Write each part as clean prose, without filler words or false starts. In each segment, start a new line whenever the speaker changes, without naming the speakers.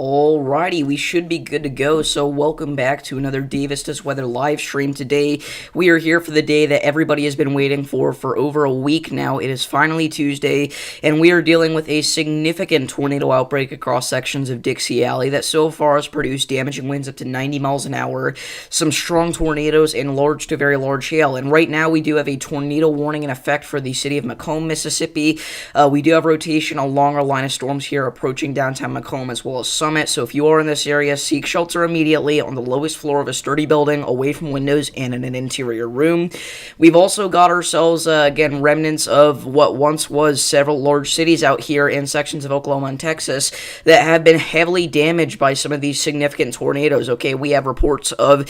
Alrighty, we should be good to go. So, welcome back to another Davis Weather live stream. Today, we are here for the day that everybody has been waiting for over a week now. It is finally Tuesday, and we are dealing with a significant tornado outbreak across sections of Dixie Alley that so far has produced damaging winds up to 90 miles an hour, some strong tornadoes, and large to very large hail. And right now, we do have a tornado warning in effect for the city of Macomb, Mississippi. We do have rotation along our line of storms here approaching downtown Macomb as well as Summit. So if you are in this area, seek shelter immediately on the lowest floor of a sturdy building, away from windows and in an interior room. We've also got ourselves, again, remnants of what once was several large cities out here in sections of Oklahoma and Texas that have been heavily damaged by some of these significant tornadoes. Okay, we have reports of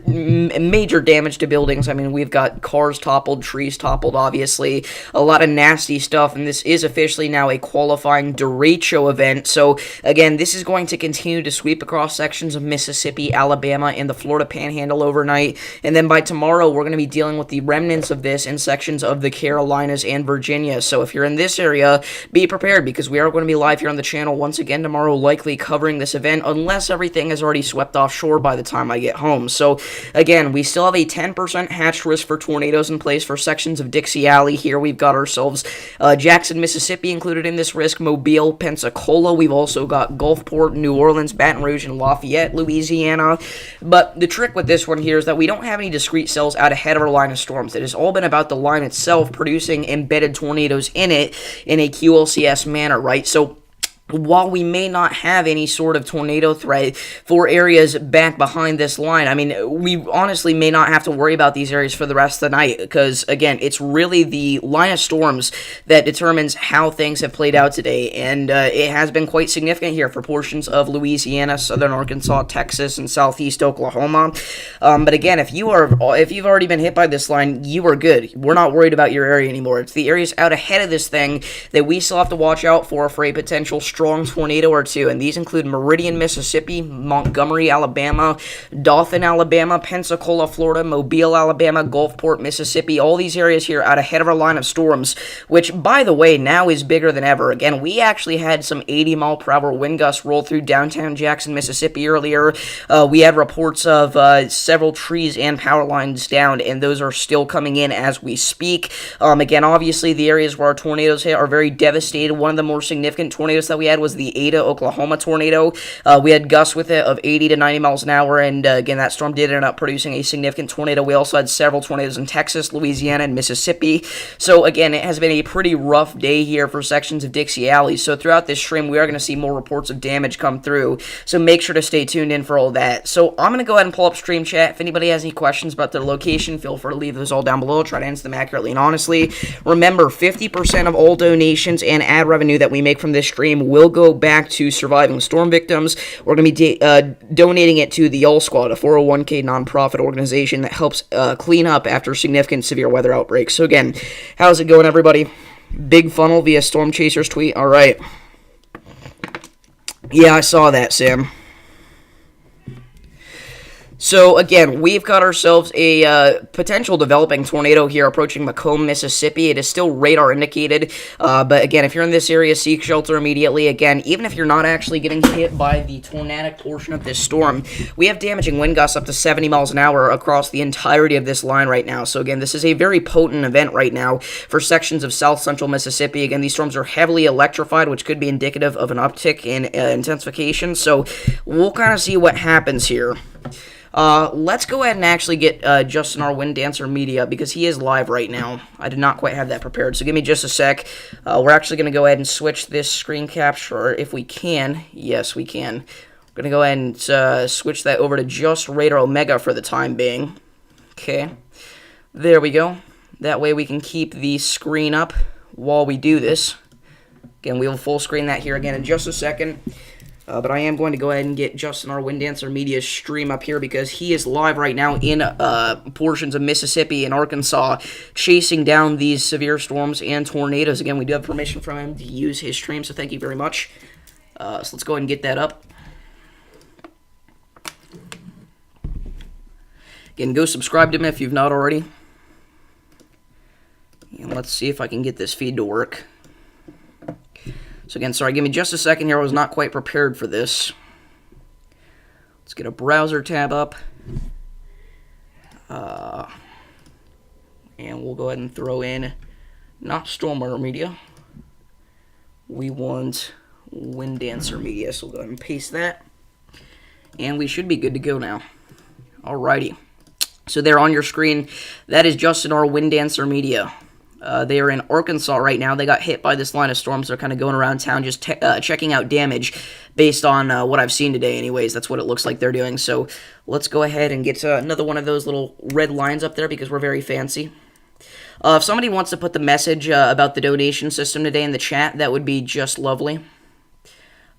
major damage to buildings. I mean, we've got cars toppled, trees toppled, obviously, a lot of nasty stuff, and this is officially now a qualifying derecho event. So again, this is going to continue to sweep across sections of Mississippi, Alabama, and the Florida Panhandle overnight, and then by tomorrow we're going to be dealing with the remnants of this in sections of the Carolinas and Virginia. So if you're in this area, be prepared, because we are going to be live here on the channel once again tomorrow, likely covering this event, unless everything is already swept offshore by the time I get home. So again, we still have a 10% hatched risk for tornadoes in place for sections of Dixie Alley. Here we've got ourselves Jackson, Mississippi included in this risk, Mobile, Pensacola. We've also got Gulfport, New Orleans, Baton Rouge, and Lafayette, Louisiana. But the trick with this one here is that we don't have any discrete cells out ahead of our line of storms. It has all been about the line itself producing embedded tornadoes in it in a QLCS manner, right? So while we may not have any sort of tornado threat for areas back behind this line, I mean, we honestly may not have to worry about these areas for the rest of the night, because, again, it's really the line of storms that determines how things have played out today, and it has been quite significant here for portions of Louisiana, southern Arkansas, Texas, and southeast Oklahoma. But again, if you've already been hit by this line, you are good. We're not worried about your area anymore. It's the areas out ahead of this thing that we still have to watch out for a potential strong tornado or two, and these include Meridian, Mississippi, Montgomery, Alabama, Dothan, Alabama, Pensacola, Florida, Mobile, Alabama, Gulfport, Mississippi. All these areas here out ahead of our line of storms, which, by the way, now is bigger than ever. Again, we actually had some 80-mile-per-hour wind gusts roll through downtown Jackson, Mississippi earlier. We had reports of several trees and power lines down, and those are still coming in as we speak. Again, obviously, the areas where our tornadoes hit are very devastated. One of the more significant tornadoes that we had was the Ada, Oklahoma tornado. We had gusts with it of 80 to 90 miles an hour, and again, that storm did end up producing a significant tornado. We also had several tornadoes in Texas, Louisiana, and Mississippi. So again, it has been a pretty rough day here for sections of Dixie Alley. So throughout this stream, we are going to see more reports of damage come through. So make sure to stay tuned in for all that. So I'm going to go ahead and pull up stream chat. If anybody has any questions about their location, feel free to leave those all down below. I'll try to answer them accurately and honestly. Remember, 50% of all donations and ad revenue that we make from this stream will go back to surviving storm victims. We're going to be donating it to the Y'all Squad, a 401k nonprofit organization that helps clean up after significant severe weather outbreaks. So again, how's it going, everybody? Big funnel via Storm Chasers tweet. All right. Yeah, I saw that, Sam. So, again, we've got ourselves a potential developing tornado here approaching Macomb, Mississippi. It is still radar indicated, but again, if you're in this area, seek shelter immediately. Again, even if you're not actually getting hit by the tornadic portion of this storm, we have damaging wind gusts up to 70 miles an hour across the entirety of this line right now. So, again, this is a very potent event right now for sections of south central Mississippi. Again, these storms are heavily electrified, which could be indicative of an uptick in intensification. So, we'll kind of see what happens here. Let's go ahead and actually get Justin, our Wind Dancer Media, because he is live right now. I did not quite have that prepared, so give me just a sec. We're actually going to go ahead and switch this screen capture, if we can. Yes, we can. We're going to go ahead and switch that over to just Radar Omega for the time being. Okay, there we go. That way we can keep the screen up while we do this. Again, we will full screen that here again in just a second. But I am going to go ahead and get Justin, our Wind Dancer Media stream up here, because he is live right now in portions of Mississippi and Arkansas, chasing down these severe storms and tornadoes. Again, we do have permission from him to use his stream, so thank you very much. So let's go ahead and get that up. Again, go subscribe to him if you've not already. And let's see if I can get this feed to work. So again, sorry, give me just a second here. I was not quite prepared for this. Let's get a browser tab up. And we'll go ahead and throw in, not Stormwater Media. We want Winddancer Media, so we'll go ahead and paste that. And we should be good to go now. Alrighty. So there on your screen, that is Justin R. Winddancer Media. They are in Arkansas right now. They got hit by this line of storms. They're kind of going around town just checking out damage based on what I've seen today anyways. That's what it looks like they're doing. So let's go ahead and get another one of those little red lines up there because we're very fancy. If somebody wants to put the message about the donation system today in the chat, that would be just lovely.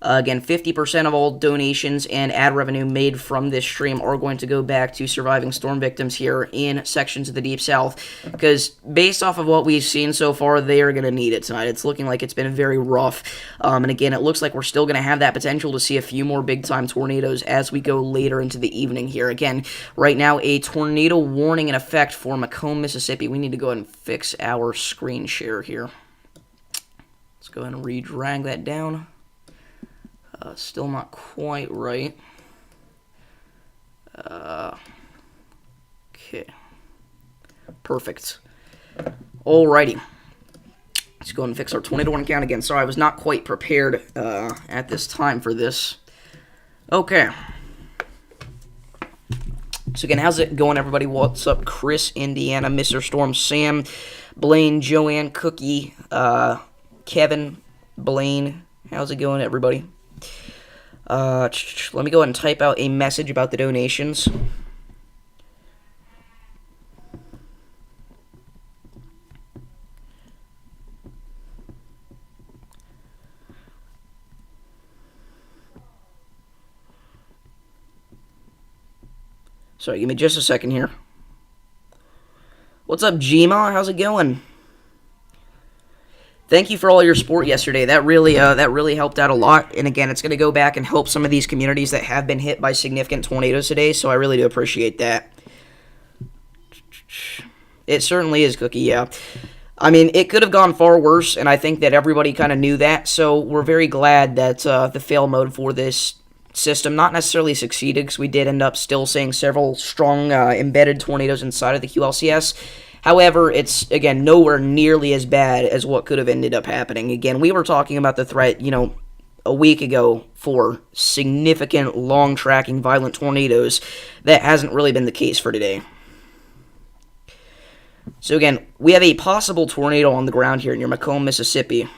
Again, 50% of all donations and ad revenue made from this stream are going to go back to surviving storm victims here in sections of the Deep South, because based off of what we've seen so far, they are going to need it tonight. It's looking like it's been very rough, and again, it looks like we're still going to have that potential to see a few more big-time tornadoes as we go later into the evening here. Again, right now, a tornado warning in effect for Macomb, Mississippi. We need to go ahead and fix our screen share here. Let's go ahead and re-drag that down. Still not quite right. Okay. Perfect. Alrighty. Let's go ahead and fix our tornado warning count again. Sorry, I was not quite prepared at this time for this. Okay. So again, how's it going, everybody? What's up, Chris, Indiana, Mr. Storm, Sam, Blaine, Joanne, Cookie, Kevin, Blaine. How's it going, everybody? Let me go ahead and type out a message about the donations. Sorry, give me just a second here. What's up, Gma? How's it going? Thank you for all your support yesterday. That really helped out a lot. And again, it's going to go back and help some of these communities that have been hit by significant tornadoes today. So I really do appreciate that. It certainly is, Cookie. Yeah. I mean, it could have gone far worse, and I think that everybody kind of knew that. So we're very glad that the fail mode for this system not necessarily succeeded, because we did end up still seeing several strong embedded tornadoes inside of the QLCS. However, it's, again, nowhere nearly as bad as what could have ended up happening. Again, we were talking about the threat, a week ago for significant, long-tracking, violent tornadoes. That hasn't really been the case for today. So again, we have a possible tornado on the ground here near Macomb, Mississippi.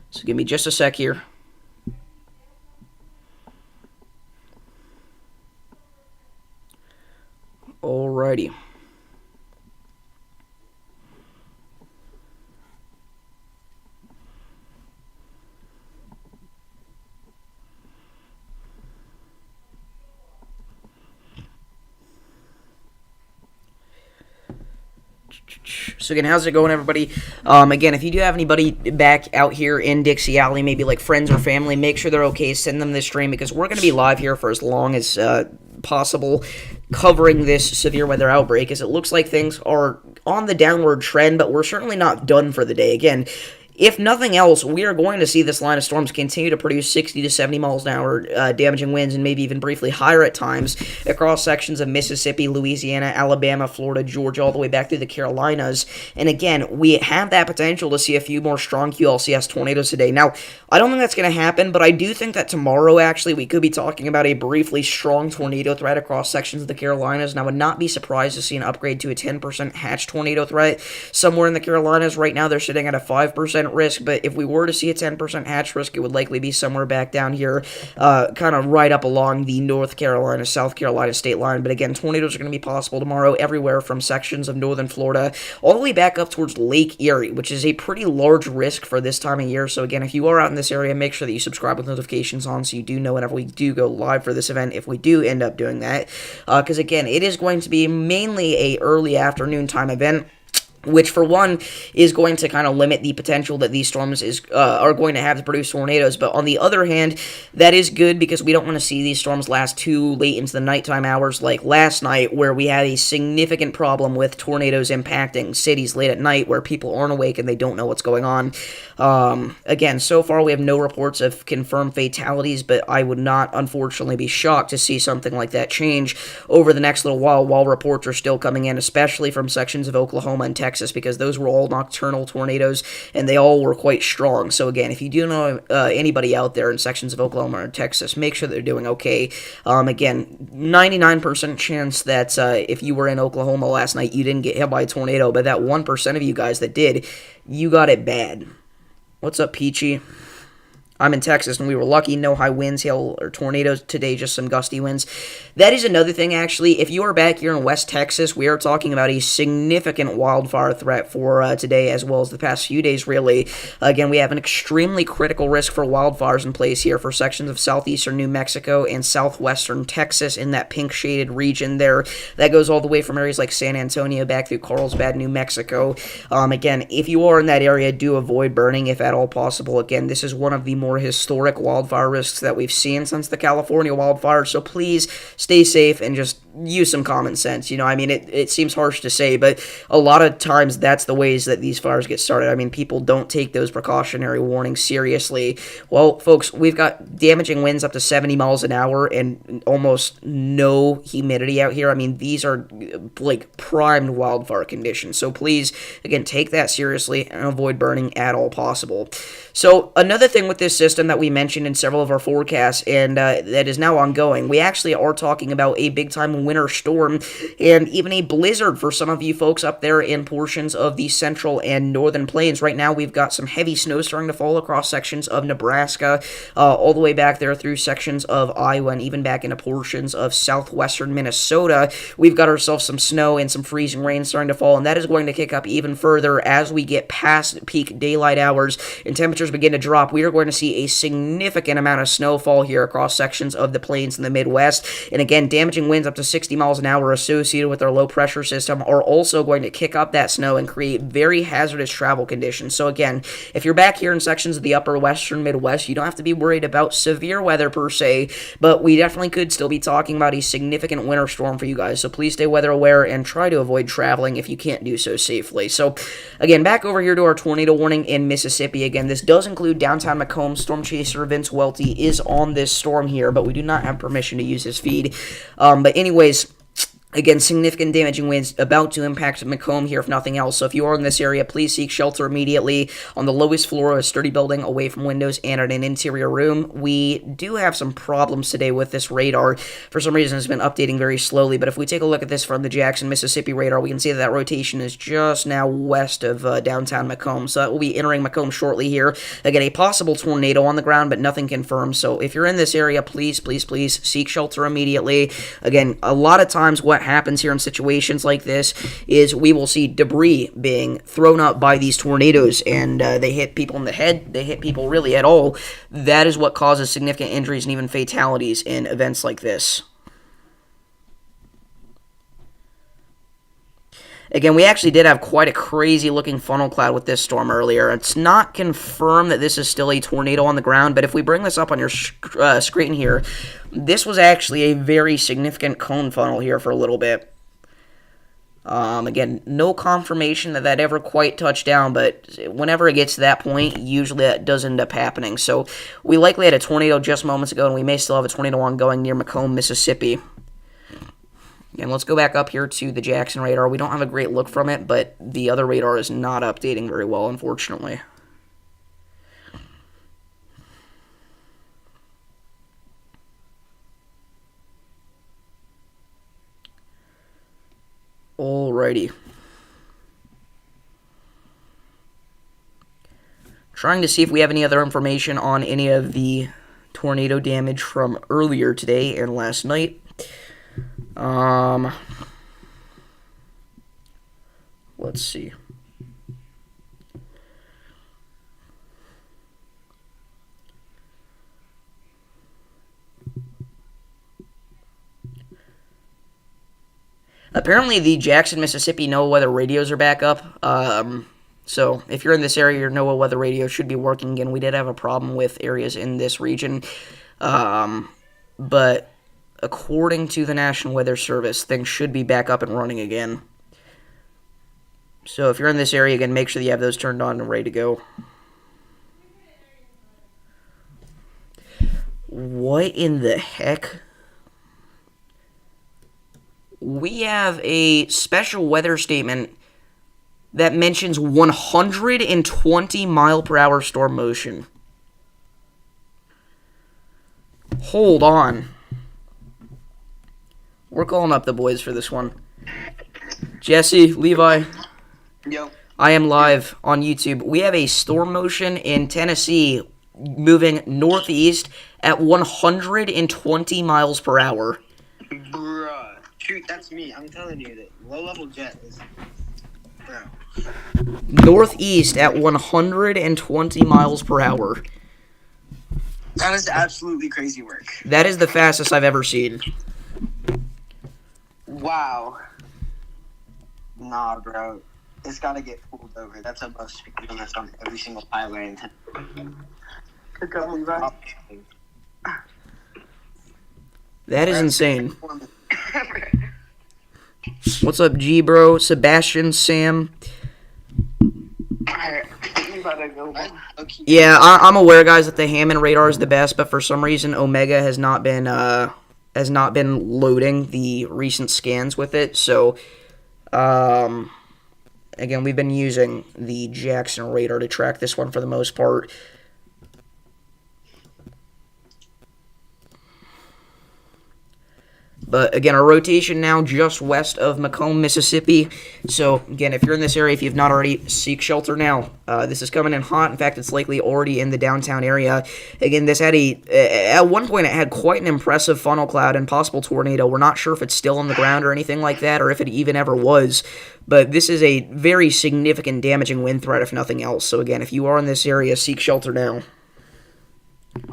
So give me just a sec here. Alrighty. So again, how's it going, everybody? Again, if you do have anybody back out here in Dixie Alley, maybe like friends or family, make sure they're okay. Send them this stream, because we're going to be live here for as long as possible, covering this severe weather outbreak, as it looks like things are on the downward trend, but we're certainly not done for the day. Again, if nothing else, we are going to see this line of storms continue to produce 60 to 70 miles an hour damaging winds, and maybe even briefly higher at times, across sections of Mississippi, Louisiana, Alabama, Florida, Georgia, all the way back through the Carolinas. And again, we have that potential to see a few more strong QLCS tornadoes today. Now, I don't think that's going to happen, but I do think that tomorrow, actually, we could be talking about a briefly strong tornado threat across sections of the Carolinas, and I would not be surprised to see an upgrade to a 10% hatch tornado threat somewhere in the Carolinas. Right now, they're sitting at a 5% risk, but if we were to see a 10% hatch risk, it would likely be somewhere back down here, kind of right up along the North Carolina, South Carolina state line. But again, tornadoes are going to be possible tomorrow everywhere from sections of northern Florida all the way back up towards Lake Erie, which is a pretty large risk for this time of year. So again, if you are out in this area, make sure that you subscribe with notifications on so you do know whenever we do go live for this event, if we do end up doing that. Because again, it is going to be mainly a early afternoon time event. which for one is going to kind of limit the potential that these storms are going to have to produce tornadoes. But on the other hand, that is good because we don't want to see these storms last too late into the nighttime hours like last night, where we had a significant problem with tornadoes impacting cities late at night where people aren't awake and they don't know what's going on. Again, so far we have no reports of confirmed fatalities, but I would not unfortunately be shocked to see something like that change over the next little while reports are still coming in, especially from sections of Oklahoma and Texas, because those were all nocturnal tornadoes and they all were quite strong. So again, if you do know anybody out there in sections of Oklahoma or Texas, make sure they're doing okay. Again, 99% chance that if you were in Oklahoma last night, you didn't get hit by a tornado, but that 1% of you guys that did, you got it bad. What's up, Peachy? I'm in Texas, and we were lucky. No high winds, hail, or tornadoes today, just some gusty winds. That is another thing, actually. If you are back here in West Texas, we are talking about a significant wildfire threat for today, as well as the past few days, really. Again, we have an extremely critical risk for wildfires in place here for sections of southeastern New Mexico and southwestern Texas in that pink-shaded region there. That goes all the way from areas like San Antonio back through Carlsbad, New Mexico. Again, if you are in that area, do avoid burning if at all possible. Again, this is one of the more historic wildfire risks that we've seen since the California wildfires, so please stay safe and just use some common sense. I mean, it seems harsh to say, but a lot of times that's the ways that these fires get started. I mean, people don't take those precautionary warnings seriously. Well, folks, we've got damaging winds up to 70 miles an hour and almost no humidity out here. I mean, these are like primed wildfire conditions, so please, again, take that seriously and avoid burning at all possible. So another thing with this system that we mentioned in several of our forecasts, and that is now ongoing, we actually are talking about a big-time winter storm and even a blizzard for some of you folks up there in portions of the central and northern plains. Right now, we've got some heavy snow starting to fall across sections of Nebraska, all the way back there through sections of Iowa, and even back into portions of southwestern Minnesota. We've got ourselves some snow and some freezing rain starting to fall, and that is going to kick up even further as we get past peak daylight hours and temperatures begin to drop. We are going to see a significant amount of snowfall here across sections of the plains in the Midwest. And again, damaging winds up to 60 miles an hour associated with our low pressure system are also going to kick up that snow and create very hazardous travel conditions. So again, if you're back here in sections of the upper western Midwest, you don't have to be worried about severe weather per se, but we definitely could still be talking about a significant winter storm for you guys. So please stay weather aware and try to avoid traveling if you can't do so safely. So again, back over here to our tornado warning in Mississippi. Again, this does include downtown Macomb. Storm chaser Vince Welty is on this storm here, but we do not have permission to use his feed. But anyways, again, significant damaging winds about to impact Macomb here, if nothing else. So if you are in this area, please seek shelter immediately on the lowest floor of a sturdy building, away from windows and in an interior room. We do have some problems today with this radar. For some reason, it's been updating very slowly. But if we take a look at this from the Jackson, Mississippi radar, we can see that rotation is just now west of downtown Macomb. So that will be entering Macomb shortly here. Again, a possible tornado on the ground, but nothing confirmed. So if you're in this area, please seek shelter immediately. Again, a lot of times what happens here in situations like this is we will see debris being thrown up by these tornadoes, and they hit people in the head, they hit people really at all. That is what causes significant injuries and even fatalities in events like this. Again, we actually did have quite a crazy-looking funnel cloud with this storm earlier. It's not confirmed that this is still a tornado on the ground, but if we bring this up on your screen here, this was actually a very significant cone funnel here for a little bit. Again, no confirmation that ever quite touched down, but whenever it gets to that point, usually that does end up happening. So we likely had a tornado just moments ago, and we may still have a tornado ongoing near Macomb, Mississippi. And let's go back up here to the Jackson radar. We don't have a great look from it, but the other radar is not updating very well, unfortunately. Alrighty. Trying to see if we have any other information on any of the tornado damage from earlier today and last night. Let's see. Apparently, the Jackson, Mississippi NOAA weather radios are back up. So if you're in this area, your NOAA weather radio should be working again. We did have a problem with areas in this region. But according to the National Weather Service, things should be back up and running again. So if you're in this area, again, make sure that you have those turned on and ready to go. What in the heck? We have a special weather statement that mentions 120 mile per hour storm motion. Hold on. We're calling up the boys for this one. Jesse, Levi.
Yo.
I am live on YouTube. We have a storm motion in Tennessee moving northeast at 120 miles per hour.
Bruh. Shoot, that's me. I'm telling you that low-level jet is... Bro.
Northeast at 120 miles per hour.
That is absolutely crazy work.
That is the fastest I've ever seen.
Wow. Nah, bro. It's gotta get pulled over. That's above speed limits on every single highway in Tennessee.
That is insane. What's up, G, bro? Sebastian, Sam. Yeah, I'm aware, guys, that the Hammond radar is the best, but for some reason, Omega has not been loading the recent scans with it. So, again, we've been using the Jackson radar to track this one for the most part. But, again, our rotation now just west of Macomb, Mississippi. So, again, if you're in this area, if you've not already, seek shelter now. This is coming in hot. In fact, it's likely already in the downtown area. Again, this had at one point, it had quite an impressive funnel cloud and possible tornado. We're not sure if it's still on the ground or anything like that, or if it even ever was. But this is a very significant damaging wind threat, if nothing else. So, again, if you are in this area, seek shelter now.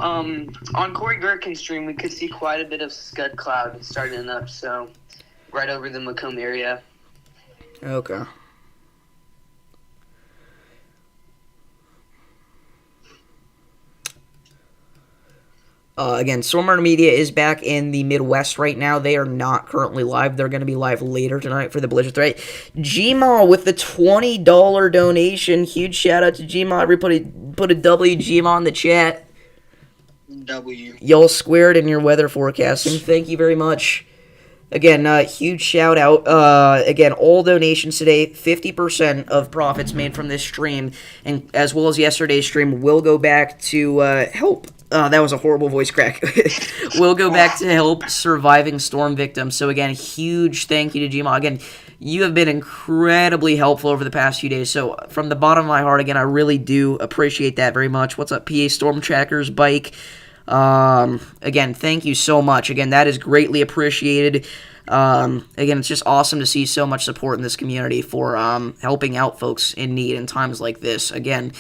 On Corey Gherkin's stream, we could see quite a bit of scud cloud starting up, so right over the Macomb area.
Okay. Again, Stormwater Media is back in the Midwest right now. They are not currently live. They're going to be live later tonight for the Blizzard Threat. Gma with the $20 donation. Huge shout out to Gma. Everybody put a W Gma in the chat.
W.
Y'all squared in your weather forecasting. Thank you very much. Again, huge shout out. Again, all donations today, 50% of profits made from this stream, and as well as yesterday's stream, will go back to help. That was a horrible voice crack. Will go back to help surviving storm victims. So again, huge thank you to Gma. Again, you have been incredibly helpful over the past few days. So from the bottom of my heart, again, I really do appreciate that very much. What's up, PA Storm Trackers, Bike? Again, thank you so much. Again, that is greatly appreciated. Again, it's just awesome to see so much support in this community for helping out folks in need in times like this. Again,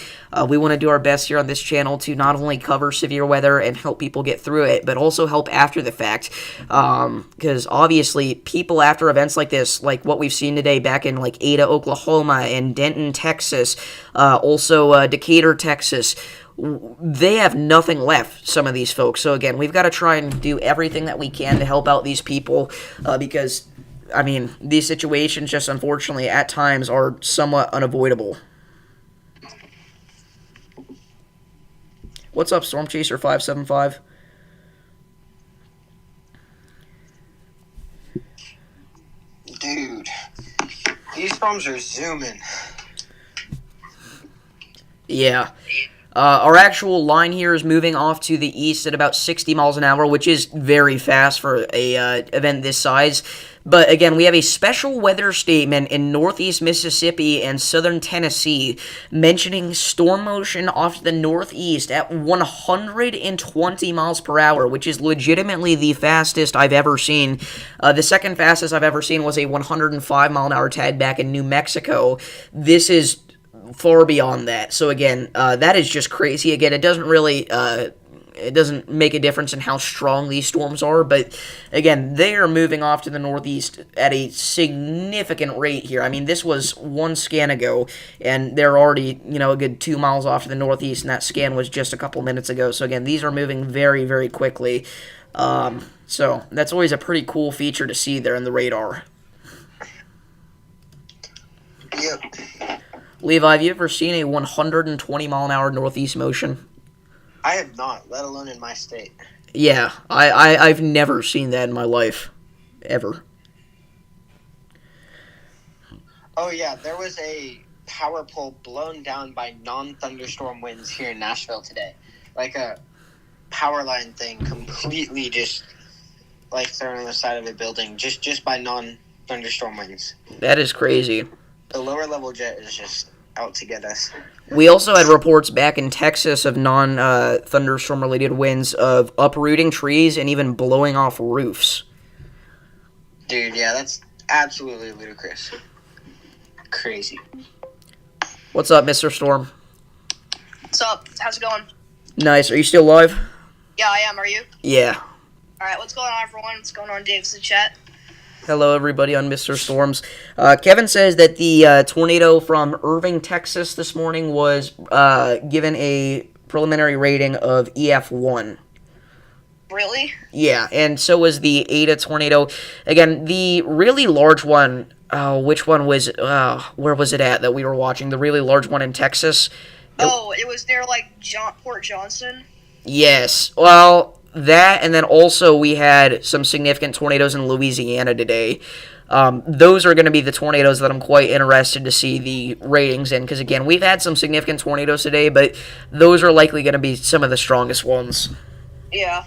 we want to do our best here on this channel to not only cover severe weather and help people get through it, but also help after the fact. Because obviously, people after events like this, like what we've seen today back in like Ada, Oklahoma, and Denton, Texas, also Decatur, Texas, they have nothing left, some of these folks. So again, we've got to try and do everything that we can to help out these people because, I mean, these situations just unfortunately at times are somewhat unavoidable. What's up, Storm Chaser 575?
Dude, these storms are zooming.
Yeah. Our actual line here is moving off to the east at about 60 miles an hour, which is very fast for a event this size. But again, we have a special weather statement in northeast Mississippi and southern Tennessee mentioning storm motion off to the northeast at 120 miles per hour, which is legitimately the fastest I've ever seen. The second fastest I've ever seen was a 105 mile an hour tag back in New Mexico. This is far beyond that. So again, that is just crazy. Again, it doesn't really it doesn't make a difference in how strong these storms are, but again, they are moving off to the northeast at a significant rate here. I mean, this was one scan ago, and they're already, a good 2 miles off to the northeast, and that scan was just a couple minutes ago. So again, these are moving very, very quickly. So that's always a pretty cool feature to see there in the radar.
Yep.
Levi, have you ever seen a 120-mile-an-hour northeast motion?
I have not, let alone in my state.
Yeah, I've never seen that in my life, ever.
Oh yeah, there was a power pole blown down by non-thunderstorm winds here in Nashville today. Like a power line thing completely just thrown on the side of a building just by non-thunderstorm winds.
That is crazy.
The lower level jet is just out to get us.
We also had reports back in Texas of non-thunderstorm related winds of uprooting trees and even blowing off roofs.
Dude, yeah, that's absolutely ludicrous. Crazy.
What's up, Mr. Storm?
What's up? How's it going?
Nice. Are you still live?
Yeah, I am. Are you?
Yeah.
Alright, what's going on, everyone? What's going on, Dave's in chat?
Hello, everybody on Mr. Storms. Kevin says that the tornado from Irving, Texas this morning was given a preliminary rating of EF1.
Really?
Yeah, and so was the Eta tornado. Again, the really large one, which one was, where was it at that we were watching? The really large one in Texas?
It was near, Port Johnson?
Yes. Well, that, and then also we had some significant tornadoes in Louisiana today. Those are going to be the tornadoes that I'm quite interested to see the ratings in, because again, we've had some significant tornadoes today, but those are likely going to be some of the strongest ones.
Yeah.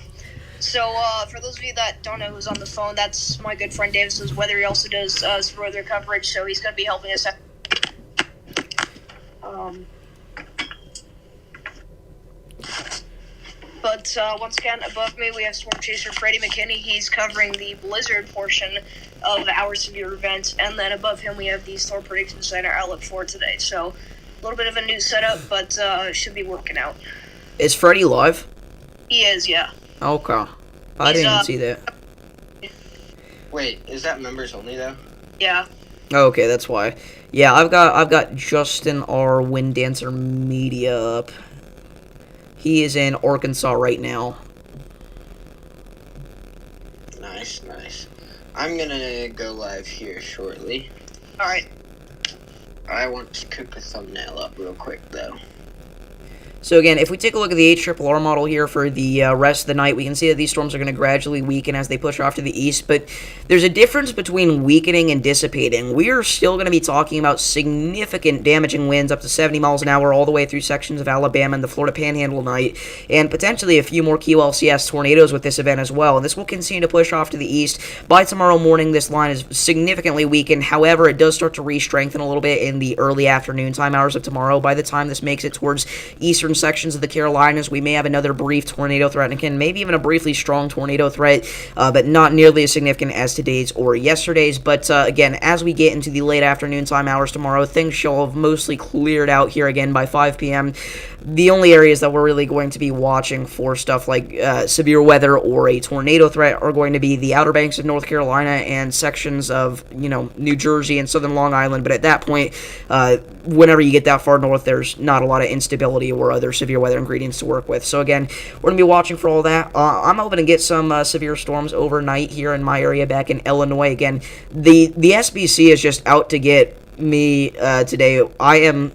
So, for those of you that don't know who's on the phone, that's my good friend Davis's weather. He also does some weather coverage, so he's going to be helping us out. But once again, above me, we have Storm Chaser Freddie McKinney. He's covering the blizzard portion of our severe event. And then above him, we have the Storm Prediction Center outlook for today. So a little bit of a new setup, but should be working out.
Is Freddie live?
He is, yeah.
Okay. I didn't even see that.
Wait, is that members only though?
Yeah.
Okay, that's why. Yeah, I've got Justin R. Wind Dancer Media up. He is in Arkansas right now.
Nice. I'm gonna go live here shortly.
Alright.
I want to cook a thumbnail up real quick though.
So again, if we take a look at the HRRR model here for the rest of the night, we can see that these storms are going to gradually weaken as they push off to the east, but there's a difference between weakening and dissipating. We are still going to be talking about significant damaging winds up to 70 miles an hour all the way through sections of Alabama and the Florida Panhandle tonight, and potentially a few more QLCS tornadoes with this event as well, and this will continue to push off to the east. By tomorrow morning, this line is significantly weakened. However, it does start to re-strengthen a little bit in the early afternoon time hours of tomorrow. By the time this makes it towards eastern sections of the Carolinas, we may have another brief tornado threat, and again, maybe even a briefly strong tornado threat, but not nearly as significant as today's or yesterday's. But again, as we get into the late afternoon time hours tomorrow, things shall have mostly cleared out here again by 5 p.m. The only areas that we're really going to be watching for stuff like severe weather or a tornado threat are going to be the Outer Banks of North Carolina and sections of, New Jersey and southern Long Island. But at that point, whenever you get that far north, there's not a lot of instability or other severe weather ingredients to work with. So again, we're going to be watching for all that. I'm hoping to get some severe storms overnight here in my area back in Illinois. Again, the SBC is just out to get me today.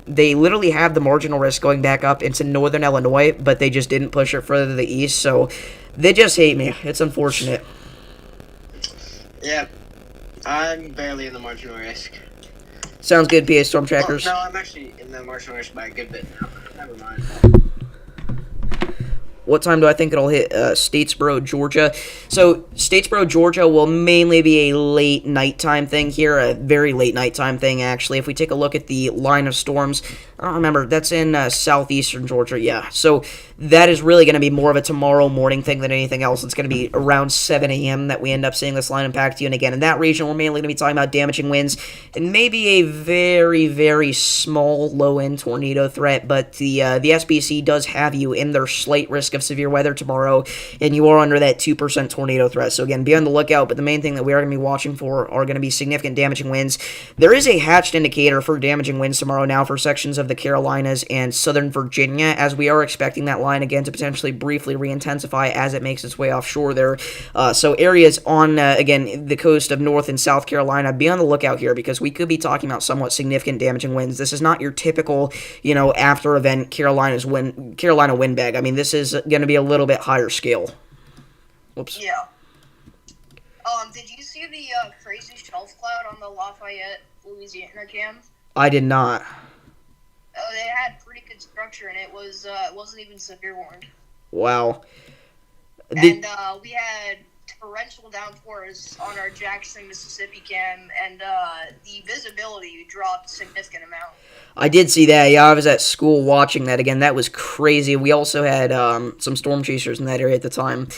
They literally have the marginal risk going back up into northern Illinois, but they just didn't push it further to the east, so they just hate me. It's unfortunate.
Yeah, I'm barely in the marginal risk.
Sounds good, PA Storm Trackers.
Oh, no, I'm actually in the marginal risk by a good bit now. Never mind.
What time do I think it'll hit Statesboro, Georgia? So Statesboro, Georgia will mainly be a late nighttime thing here, a very late nighttime thing, actually. If we take a look at the line of storms, I don't remember. That's in southeastern Georgia, yeah. So that is really going to be more of a tomorrow morning thing than anything else. It's going to be around 7 a.m. that we end up seeing this line impact you. And again, in that region, we're mainly going to be talking about damaging winds and maybe a very, very small low-end tornado threat. But the SBC does have you in their slight risk of severe weather tomorrow, and you are under that 2% tornado threat. So again, be on the lookout. But the main thing that we are going to be watching for are going to be significant damaging winds. There is a hatched indicator for damaging winds tomorrow now for sections of the Carolinas and Southern Virginia, as we are expecting that line again to potentially briefly re-intensify as it makes its way offshore there. So areas on, again, the coast of North and South Carolina, be on the lookout here because we could be talking about somewhat significant damaging winds. This is not your typical, after-event Carolina wind bag. I mean, this is going to be a little bit higher scale. Whoops.
Yeah. Did you see the crazy shelf cloud on the Lafayette, Louisiana cam?
I did not.
They had pretty good structure, and it wasn't even severe warned.
Wow.
And we had torrential downpours on our Jackson, Mississippi cam, and the visibility dropped a significant amount.
I did see that. Yeah, I was at school watching that again. That was crazy. We also had some storm chasers in that area at the time.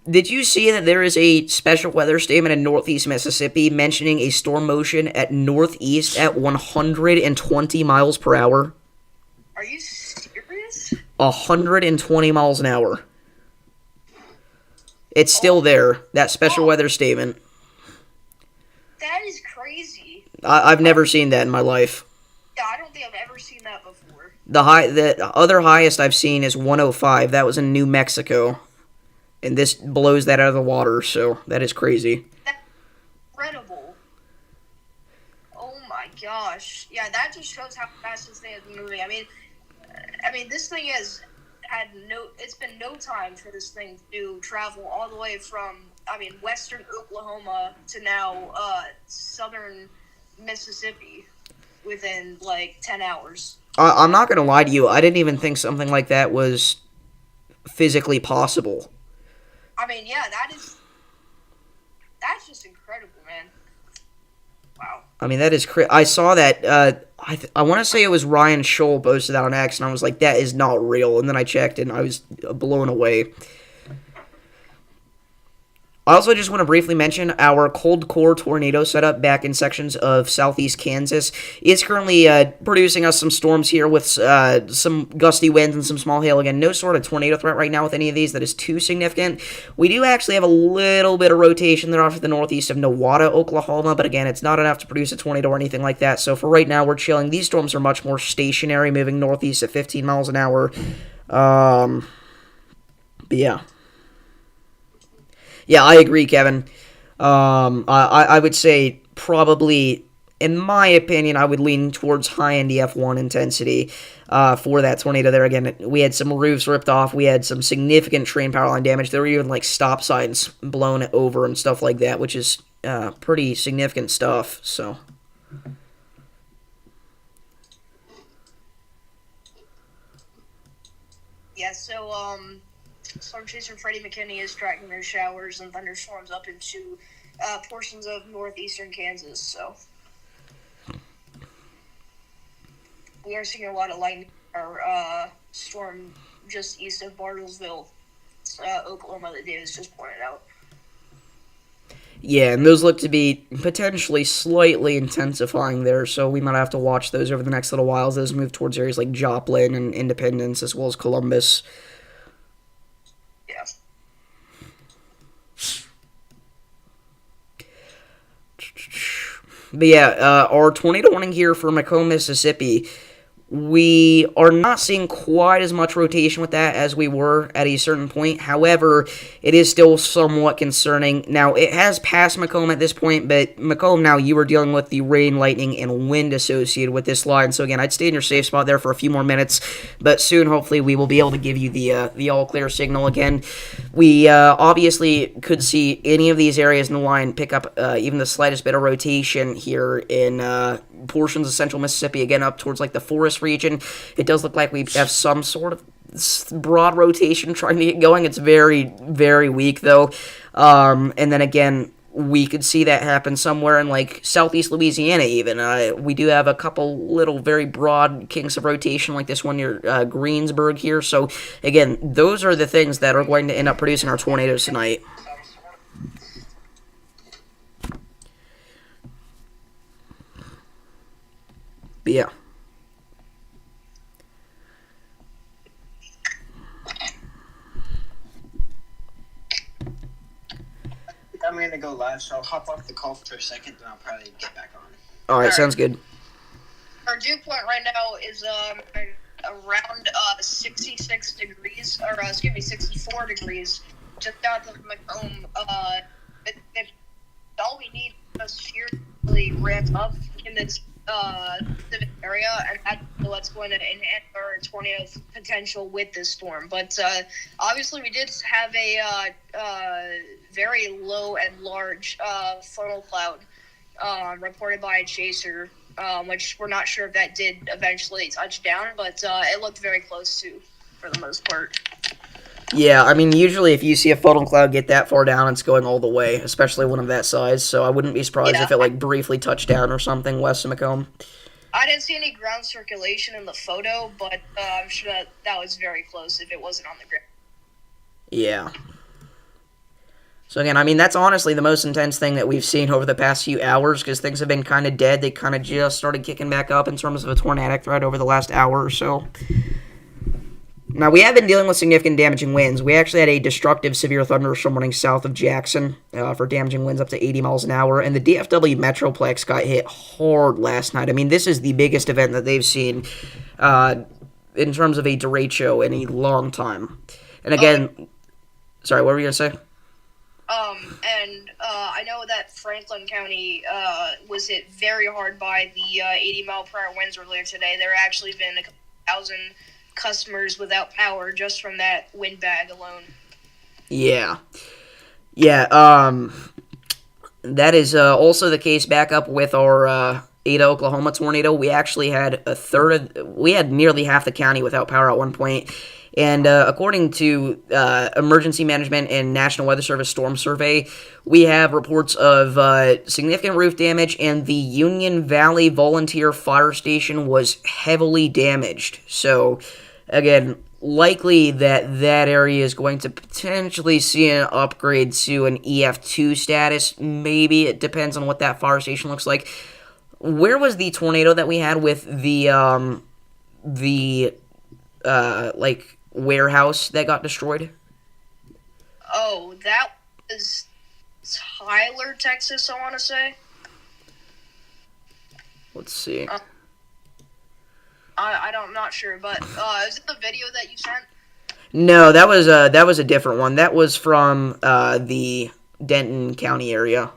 Did you see that there is a special weather statement in northeast Mississippi mentioning a storm motion at northeast at 120 miles per hour?
Are you serious?
120 miles an hour. It's still there, that special weather statement.
That is crazy.
I've never seen that in my life.
Yeah, I don't think I've ever seen that before.
The other highest I've seen is 105. That was in New Mexico. And this blows that out of the water, so that is crazy.
That's incredible. Oh my gosh. Yeah, that just shows how fast this thing is moving. I mean, this thing it's been no time for this thing to travel all the way from, western Oklahoma to now southern Mississippi within, 10 hours.
I'm not going to lie to you. I didn't even think something like that was physically possible.
Yeah, that's just incredible, man. Wow.
That is crazy. I saw that, I want to say it was Ryan Scholl posted that on X, and I was like, that is not real. And then I checked, and I was blown away. I also just want to briefly mention our cold core tornado setup back in sections of southeast Kansas is currently producing us some storms here with some gusty winds and some small hail. Again, no sort of tornado threat right now with any of these that is too significant. We do actually have a little bit of rotation there off to the northeast of Nowata, Oklahoma, but again, it's not enough to produce a tornado or anything like that. So for right now, we're chilling. These storms are much more stationary, moving northeast at 15 miles an hour. But yeah. Yeah, I agree, Kevin. I would say probably, in my opinion, I would lean towards high-end EF1 intensity for that tornado there. Again, we had some roofs ripped off. We had some significant train power line damage. There were even, stop signs blown over and stuff like that, which is pretty significant stuff, so...
Yeah, so, Storm Chaser Freddie McKinney is tracking those showers and thunderstorms up into portions of northeastern Kansas, so we are seeing a lot of lightning or storm just east of Bartlesville, Oklahoma, that Davis just pointed out.
Yeah, and those look to be potentially slightly intensifying there, so we might have to watch those over the next little while as those move towards areas like Joplin and Independence as well as Columbus.
Yeah.
But yeah, our tornado warning here for Macomb, Mississippi, we are not seeing quite as much rotation with that as we were at a certain point. However, it is still somewhat concerning. Now, it has passed Macomb at this point, but Macomb now, you are dealing with the rain, lightning, and wind associated with this line. So again, I'd stay in your safe spot there for a few more minutes, but soon, hopefully, we will be able to give you the all-clear signal again. We obviously could see any of these areas in the line pick up even the slightest bit of rotation here in portions of central Mississippi, again, up towards the forest region. It does look like we have some sort of broad rotation trying to get going. It's very, very weak, though. And then again, we could see that happen somewhere in like southeast Louisiana even. We do have a couple little very broad kinks of rotation like this one near Greensburg here. So again, those are the things that are going to end up producing our tornadoes tonight. But yeah.
I'm gonna go live, so I'll hop off the call for a second, then I'll probably get back on.
All right, sounds good.
Our dew point right now is around 66 degrees, or 64 degrees, just south of Macomb. All we need is here to really ramp up in this specific area, and that's what's going to enhance our tornado potential with this storm. But obviously, we did have a very low and large funnel cloud reported by a chaser, which we're not sure if that did eventually touch down, but it looked very close to, for the most part.
Yeah, I mean, usually if you see a funnel cloud get that far down, it's going all the way, especially one of that size, so I wouldn't be surprised if it, like, briefly touched down or something west of Macomb.
I didn't see any ground circulation in the photo, but I'm sure that was very close if it wasn't on the ground.
Yeah. So again, I mean, that's honestly the most intense thing that we've seen over the past few hours, because things have been kind of dead. They kind of just started kicking back up in terms of a tornadic threat over the last hour or so. Now, we have been dealing with significant damaging winds. We actually had a destructive severe thunderstorm running south of Jackson for damaging winds up to 80 miles an hour, and the DFW Metroplex got hit hard last night. I mean, this is the biggest event that they've seen in terms of a derecho in a long time. And again, sorry, what were you going to say?
I know that Franklin County was hit very hard by the 80-mile-per-hour winds earlier today. There actually been a couple thousand customers without power just from that wind bag alone. Yeah.
That is also the case back up with our Ada, Oklahoma tornado. We actually had we had nearly half the county without power at one point. And according to Emergency Management and National Weather Service Storm Survey, we have reports of significant roof damage, and the Union Valley Volunteer Fire Station was heavily damaged. So, again, likely that area is going to potentially see an upgrade to an EF2 status. Maybe. It depends on what that fire station looks like. Where was the tornado that we had with the warehouse that got destroyed?
Oh, that was Tyler, Texas, I want to say.
Let's see.
I'm not sure, but is it the video that you sent?
No, that was a different one. That was from the Denton County area.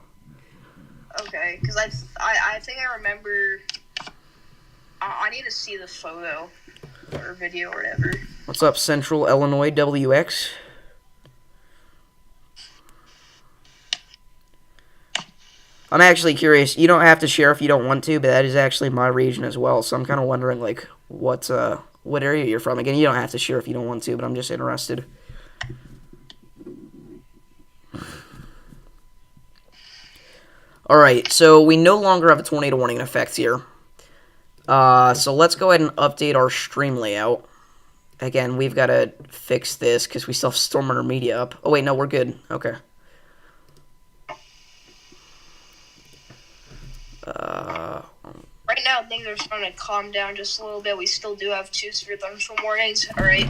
Okay, because I think I remember. I need to see the photo or video or whatever.
What's up, Central Illinois WX? I'm actually curious. You don't have to share if you don't want to, but that is actually my region as well. So I'm kind of wondering, like, what area you're from. Again, you don't have to share if you don't want to, but I'm just interested. All right, so we no longer have a tornado warning in effect here. So let's go ahead and update our stream layout. Again, we've got to fix this because we still have Storm Runner Media up. Oh, wait, no, we're good. Okay.
Right now, things are starting to calm down just a little bit. We still do have 2 severe thunderstorm warnings. All right,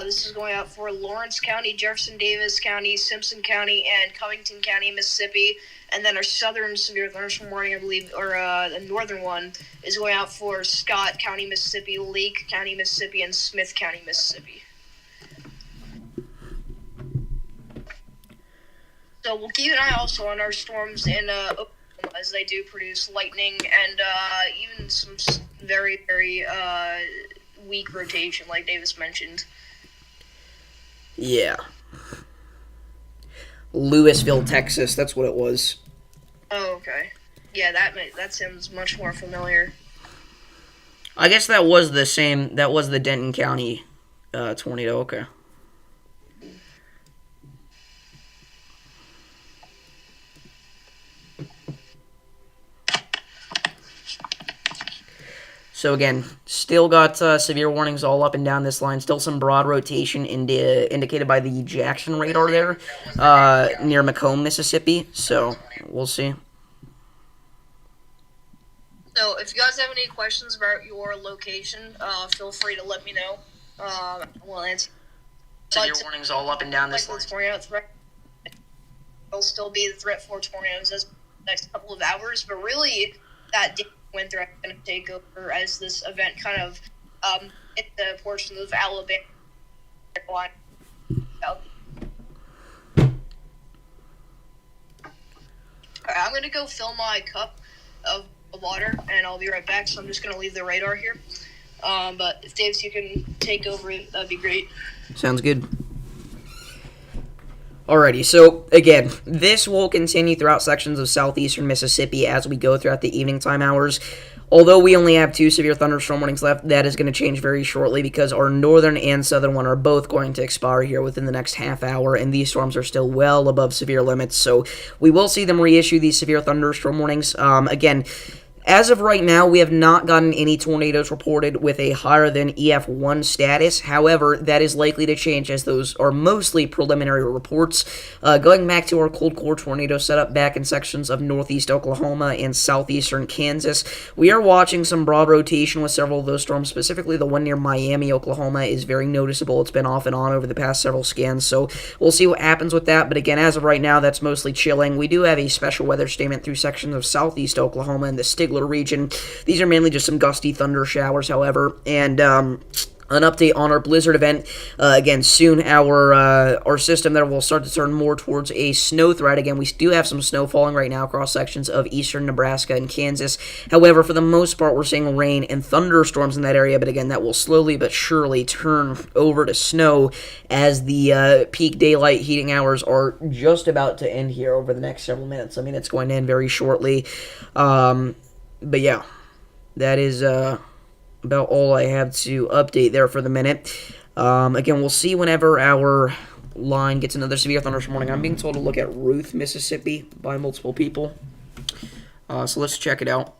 this is going out for Lawrence County, Jefferson Davis County, Simpson County, and Covington County, Mississippi. And then our southern severe thunderstorm warning, I believe, or the northern one, is going out for Scott County, Mississippi, Lake County, Mississippi, and Smith County, Mississippi. So we'll keep an eye also on our storms in Oklahoma, as they do produce lightning and even some very, very weak rotation, like Davis mentioned.
Yeah. Louisville, Texas, that's what it was.
Oh, okay. Yeah, that sounds much more familiar.
I guess that was the Denton County tornado, okay. So again, still got severe warnings all up and down this line. Still some broad rotation indicated by the Jackson radar there near Macomb, Mississippi. So we'll see.
So if you guys have any questions about your location, feel free to let me know. We'll answer.
Severe warnings all up and down this line.
Tornado threat. There'll still be the threat for tornadoes this next couple of hours, but really that wind threat is going to take over as this event kind of hit the portion of Alabama. I'm going to go fill my cup of water, and I'll be right back, so I'm just going to leave the radar here. But if Davis, you can take over, that'd be great.
Sounds good. Alrighty, so again, this will continue throughout sections of southeastern Mississippi as we go throughout the evening time hours. Although we only have 2 severe thunderstorm warnings left, that is going to change very shortly because our northern and southern one are both going to expire here within the next half hour, and these storms are still well above severe limits, so we will see them reissue these severe thunderstorm warnings. Again, as of right now, we have not gotten any tornadoes reported with a higher than EF1 status. However, that is likely to change as those are mostly preliminary reports. Going back to our cold core tornado setup back in sections of northeast Oklahoma and southeastern Kansas, we are watching some broad rotation with several of those storms. Specifically, the one near Miami, Oklahoma is very noticeable. It's been off and on over the past several scans, so we'll see what happens with that. But again, as of right now, that's mostly chilling. We do have a special weather statement through sections of southeast Oklahoma and the Stigler region. These are mainly just some gusty thunder showers, however, and an update on our blizzard event. Again, soon our system there will start to turn more towards a snow threat. Again, we do have some snow falling right now across sections of eastern Nebraska and Kansas. However, for the most part, we're seeing rain and thunderstorms in that area, but again, that will slowly but surely turn over to snow as the peak daylight heating hours are just about to end here over the next several minutes. I mean, it's going to end very shortly. But yeah, that is about all I have to update there for the minute. Again, we'll see whenever our line gets another severe thunderstorm warning. I'm being told to look at Ruth, Mississippi by multiple people. So let's check it out.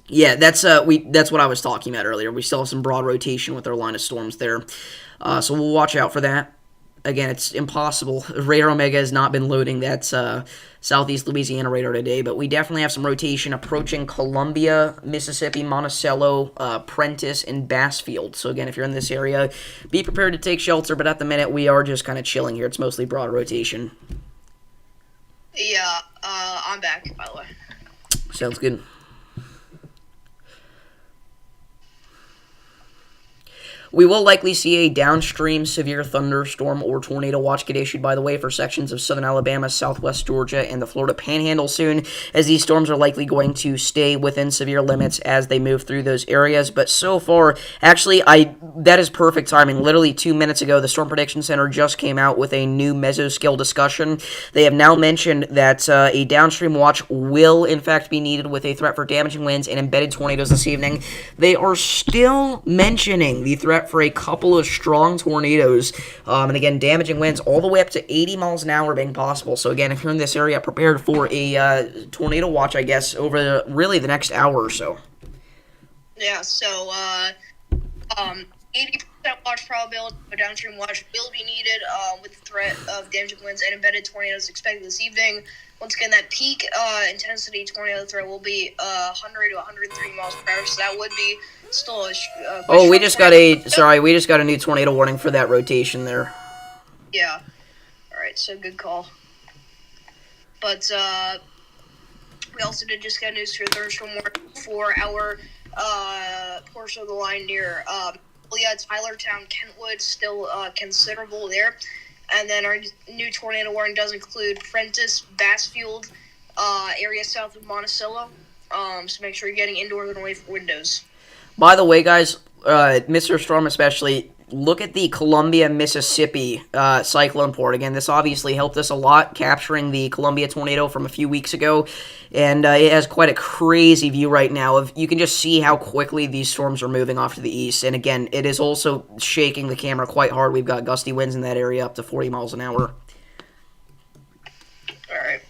Yeah, that's what I was talking about earlier. We still have some broad rotation with our line of storms there. So we'll watch out for that. Again, it's impossible. Radar Omega has not been loading that southeast Louisiana radar today, but we definitely have some rotation approaching Columbia, Mississippi, Monticello, Prentice, and Bassfield. So again, if you're in this area, be prepared to take shelter, but at the minute, we are just kind of chilling here. It's mostly broad rotation.
Yeah, I'm back, by the way.
Sounds good. We will likely see a downstream severe thunderstorm or tornado watch get issued, by the way, for sections of southern Alabama, southwest Georgia, and the Florida Panhandle soon, as these storms are likely going to stay within severe limits as they move through those areas. But so far, actually, that is perfect timing. Literally 2 minutes ago, the Storm Prediction Center just came out with a new mesoscale discussion. They have now mentioned that a downstream watch will, in fact, be needed with a threat for damaging winds and embedded tornadoes this evening. They are still mentioning the threat for a couple of strong tornadoes, and again, damaging winds all the way up to 80 miles an hour being possible. So again, if you're in this area, prepared for a tornado watch, I guess, over really the next hour or so.
Yeah, so 80% watch probability of a downstream watch will be needed with the threat of damaging winds and embedded tornadoes expected this evening. Once again, that peak intensity tornado threat will be 100 to 130 miles per hour, so that would be still a
we just got a new tornado warning for that rotation there.
Yeah. Alright, so good call. But we also did just get news for thunderstorm warning for our portion of the line near Tylertown, Kentwood, still considerable there. And then our new tornado warning does include Prentice, Bassfield, area south of Monticello. So make sure you're getting indoors and away from windows.
By the way, guys, Mr. Storm especially, look at the Columbia, Mississippi cyclone port. Again, this obviously helped us a lot, capturing the Columbia tornado from a few weeks ago. And it has quite a crazy view right now. You can just see how quickly these storms are moving off to the east. And again, it is also shaking the camera quite hard. We've got gusty winds in that area up to 40 miles an hour.
All right.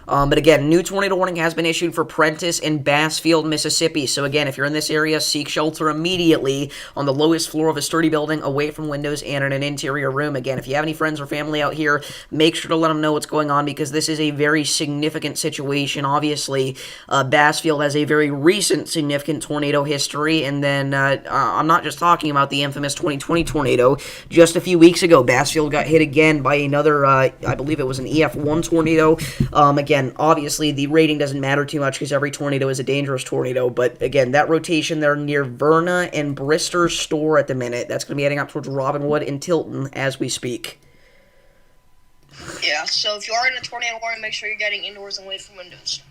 But again, new tornado warning has been issued for Prentice and Bassfield, Mississippi. So again, if you're in this area, seek shelter immediately on the lowest floor of a sturdy building, away from windows and in an interior room. Again, if you have any friends or family out here, make sure to let them know what's going on, because this is a very significant situation. Obviously, Bassfield has a very recent significant tornado history, and then I'm not just talking about the infamous 2020 tornado. Just a few weeks ago, Bassfield got hit again by another, I believe it was an EF1 tornado. Again, obviously, the rating doesn't matter too much because every tornado is a dangerous tornado, but again, that rotation there near Verna and Brister's store at the minute, that's going to be heading up towards Robinwood and Tilton as we speak.
Yeah, so if you are in a tornado warning, make sure you're getting indoors and away from windows.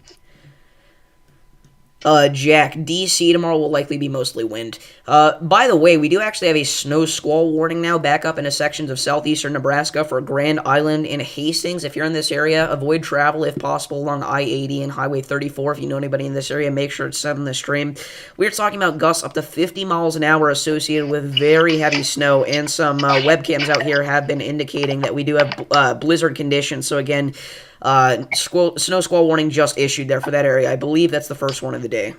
Jack, DC tomorrow will likely be mostly wind. By the way, we do actually have a snow squall warning now back up into sections of southeastern Nebraska for Grand Island and Hastings. If you're in this area, avoid travel if possible along I-80 and Highway 34. If you know anybody in this area, make sure it's sent in the stream. We're talking about gusts up to 50 miles an hour associated with very heavy snow, and some webcams out here have been indicating that we do have blizzard conditions. So again, snow squall warning just issued there for that area. I believe that's the first one of the day.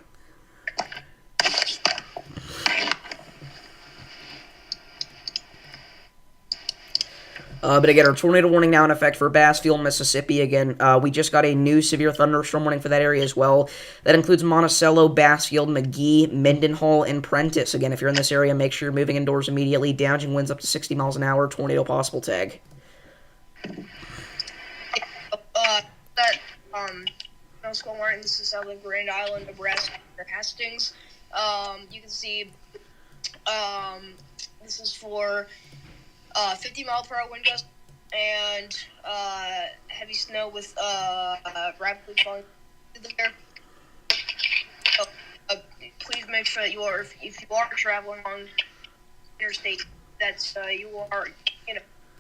But again, our tornado warning now in effect for Bassfield, Mississippi. Again, we just got a new severe thunderstorm warning for that area as well. That includes Monticello, Bassfield, McGee, Mendenhall, and Prentice. Again, if you're in this area, make sure you're moving indoors immediately. Damaging winds up to 60 miles an hour. Tornado possible tag.
No squall warning. This is south of Grand Island, Nebraska, or Hastings. You can see, this is for 50-mile-per-hour wind gusts and heavy snow with rapidly falling through the air. So, please make sure that you are, if you are traveling on interstate, that you are,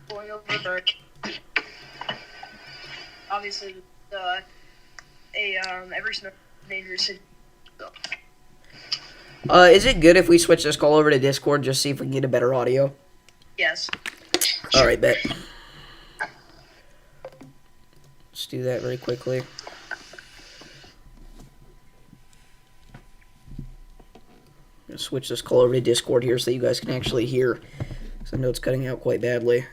going over the. Obviously, every snow is dangerous. So.
Is it good if we switch this call over to Discord, just see if we can get a better audio?
Yes.
Alright, bet. Let's do that very quickly. I'm going to switch this call over to Discord here so you guys can actually hear, because I know it's cutting out quite badly.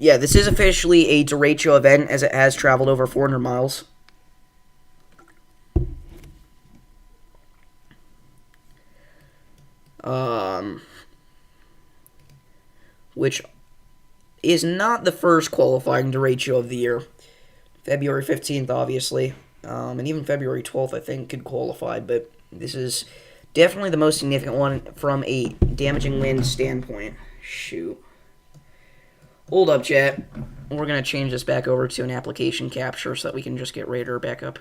Yeah, this is officially a derecho event, as it has traveled over 400 miles. Which is not the first qualifying derecho of the year. February 15th, obviously, and even February 12th, I think, could qualify, but this is definitely the most significant one from a damaging wind standpoint. Shoot. Hold up, chat. We're going to change this back over to an application capture so that we can just get Raider back up.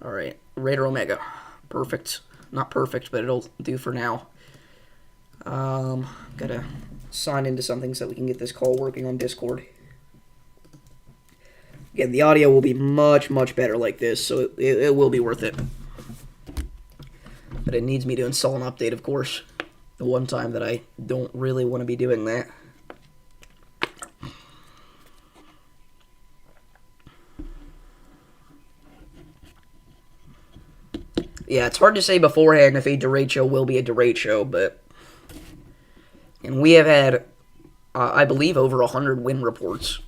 Alright, Raider Omega. Perfect. Not perfect, but it'll do for now. Gotta sign into something so that we can get this call working on Discord. Again, the audio will be much, much better like this, so it will be worth it. But it needs me to install an update, of course. The one time that I don't really want to be doing that. Yeah, it's hard to say beforehand if a derecho will be a derecho, but... And we have had, I believe, over 100 wind reports.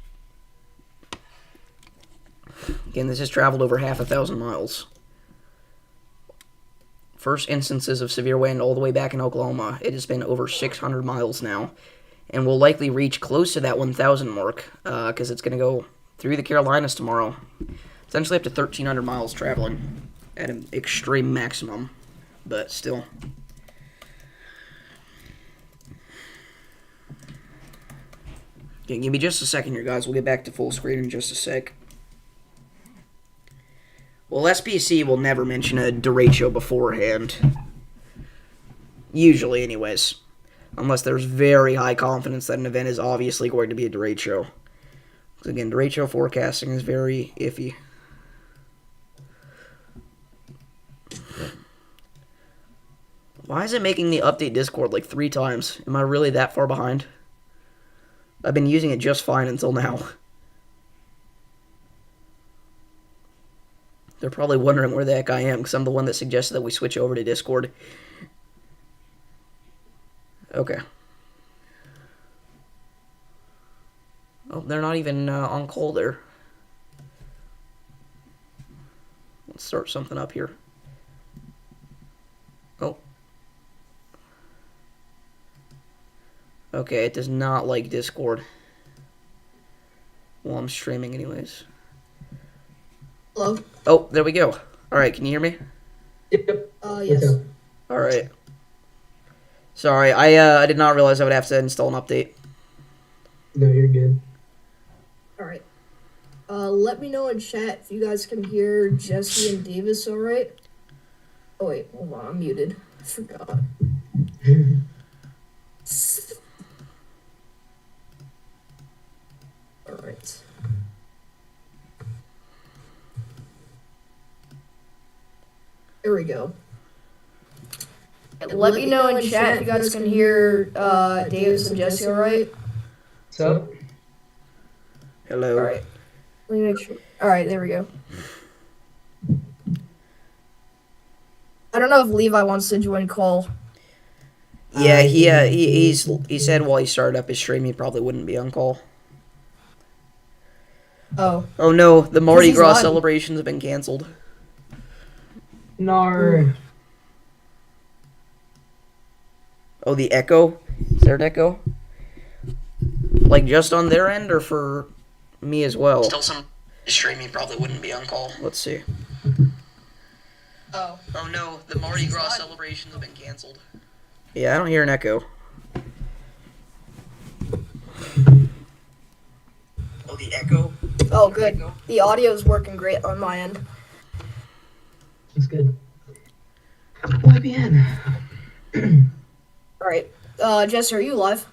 Again, this has traveled over 1,000 miles. First instances of severe wind all the way back in Oklahoma. It has been over 600 miles now. And will likely reach close to that 1,000 mark, because it's going to go through the Carolinas tomorrow. Essentially up to 1,300 miles traveling at an extreme maximum, but still. Okay, give me just a second here, guys. We'll get back to full screen in just a sec. Well, SPC will never mention a derecho beforehand. Usually, anyways. Unless there's very high confidence that an event is obviously going to be a derecho. Because again, derecho forecasting is very iffy. Why is it making me update Discord like 3 times? Am I really that far behind? I've been using it just fine until now. They're probably wondering where the heck I am, because I'm the one that suggested that we switch over to Discord. Okay. Oh, they're not even on call there. Let's start something up here. Oh. Okay, it does not like Discord. Well, I'm streaming anyways.
Hello?
Oh, there we go. Alright, can you hear me?
Yep. Yes.
Alright. Sorry, I did not realize I would have to install an update.
No, you're good. Alright. Let me know in chat if you guys can hear Jesse and Davis alright? Oh wait, hold on, I'm muted. I forgot. Alright. There we go. Let me know in chat if you guys can hear Davis and Jesse alright?
What's up?
Hello.
Alright. Let me make sure. Alright, there we go. I don't know if Levi wants to join call.
Yeah, he said while he started up his stream he probably wouldn't be on call.
Oh.
Oh no, the Mardi
he's
Gras
live.
celebrations have been canceled.
No.
Oh, the echo? Is there an echo? Like just on their end or for me as well? Still some stream he probably wouldn't be on call. Let's see.
Oh.
Oh no, the Mardi Gras celebrations have been canceled. Yeah, I don't hear an echo. Oh, the echo?
Oh, good. The audio is working great on my end.
That's good. YBN.
Alright. Jess, are you live?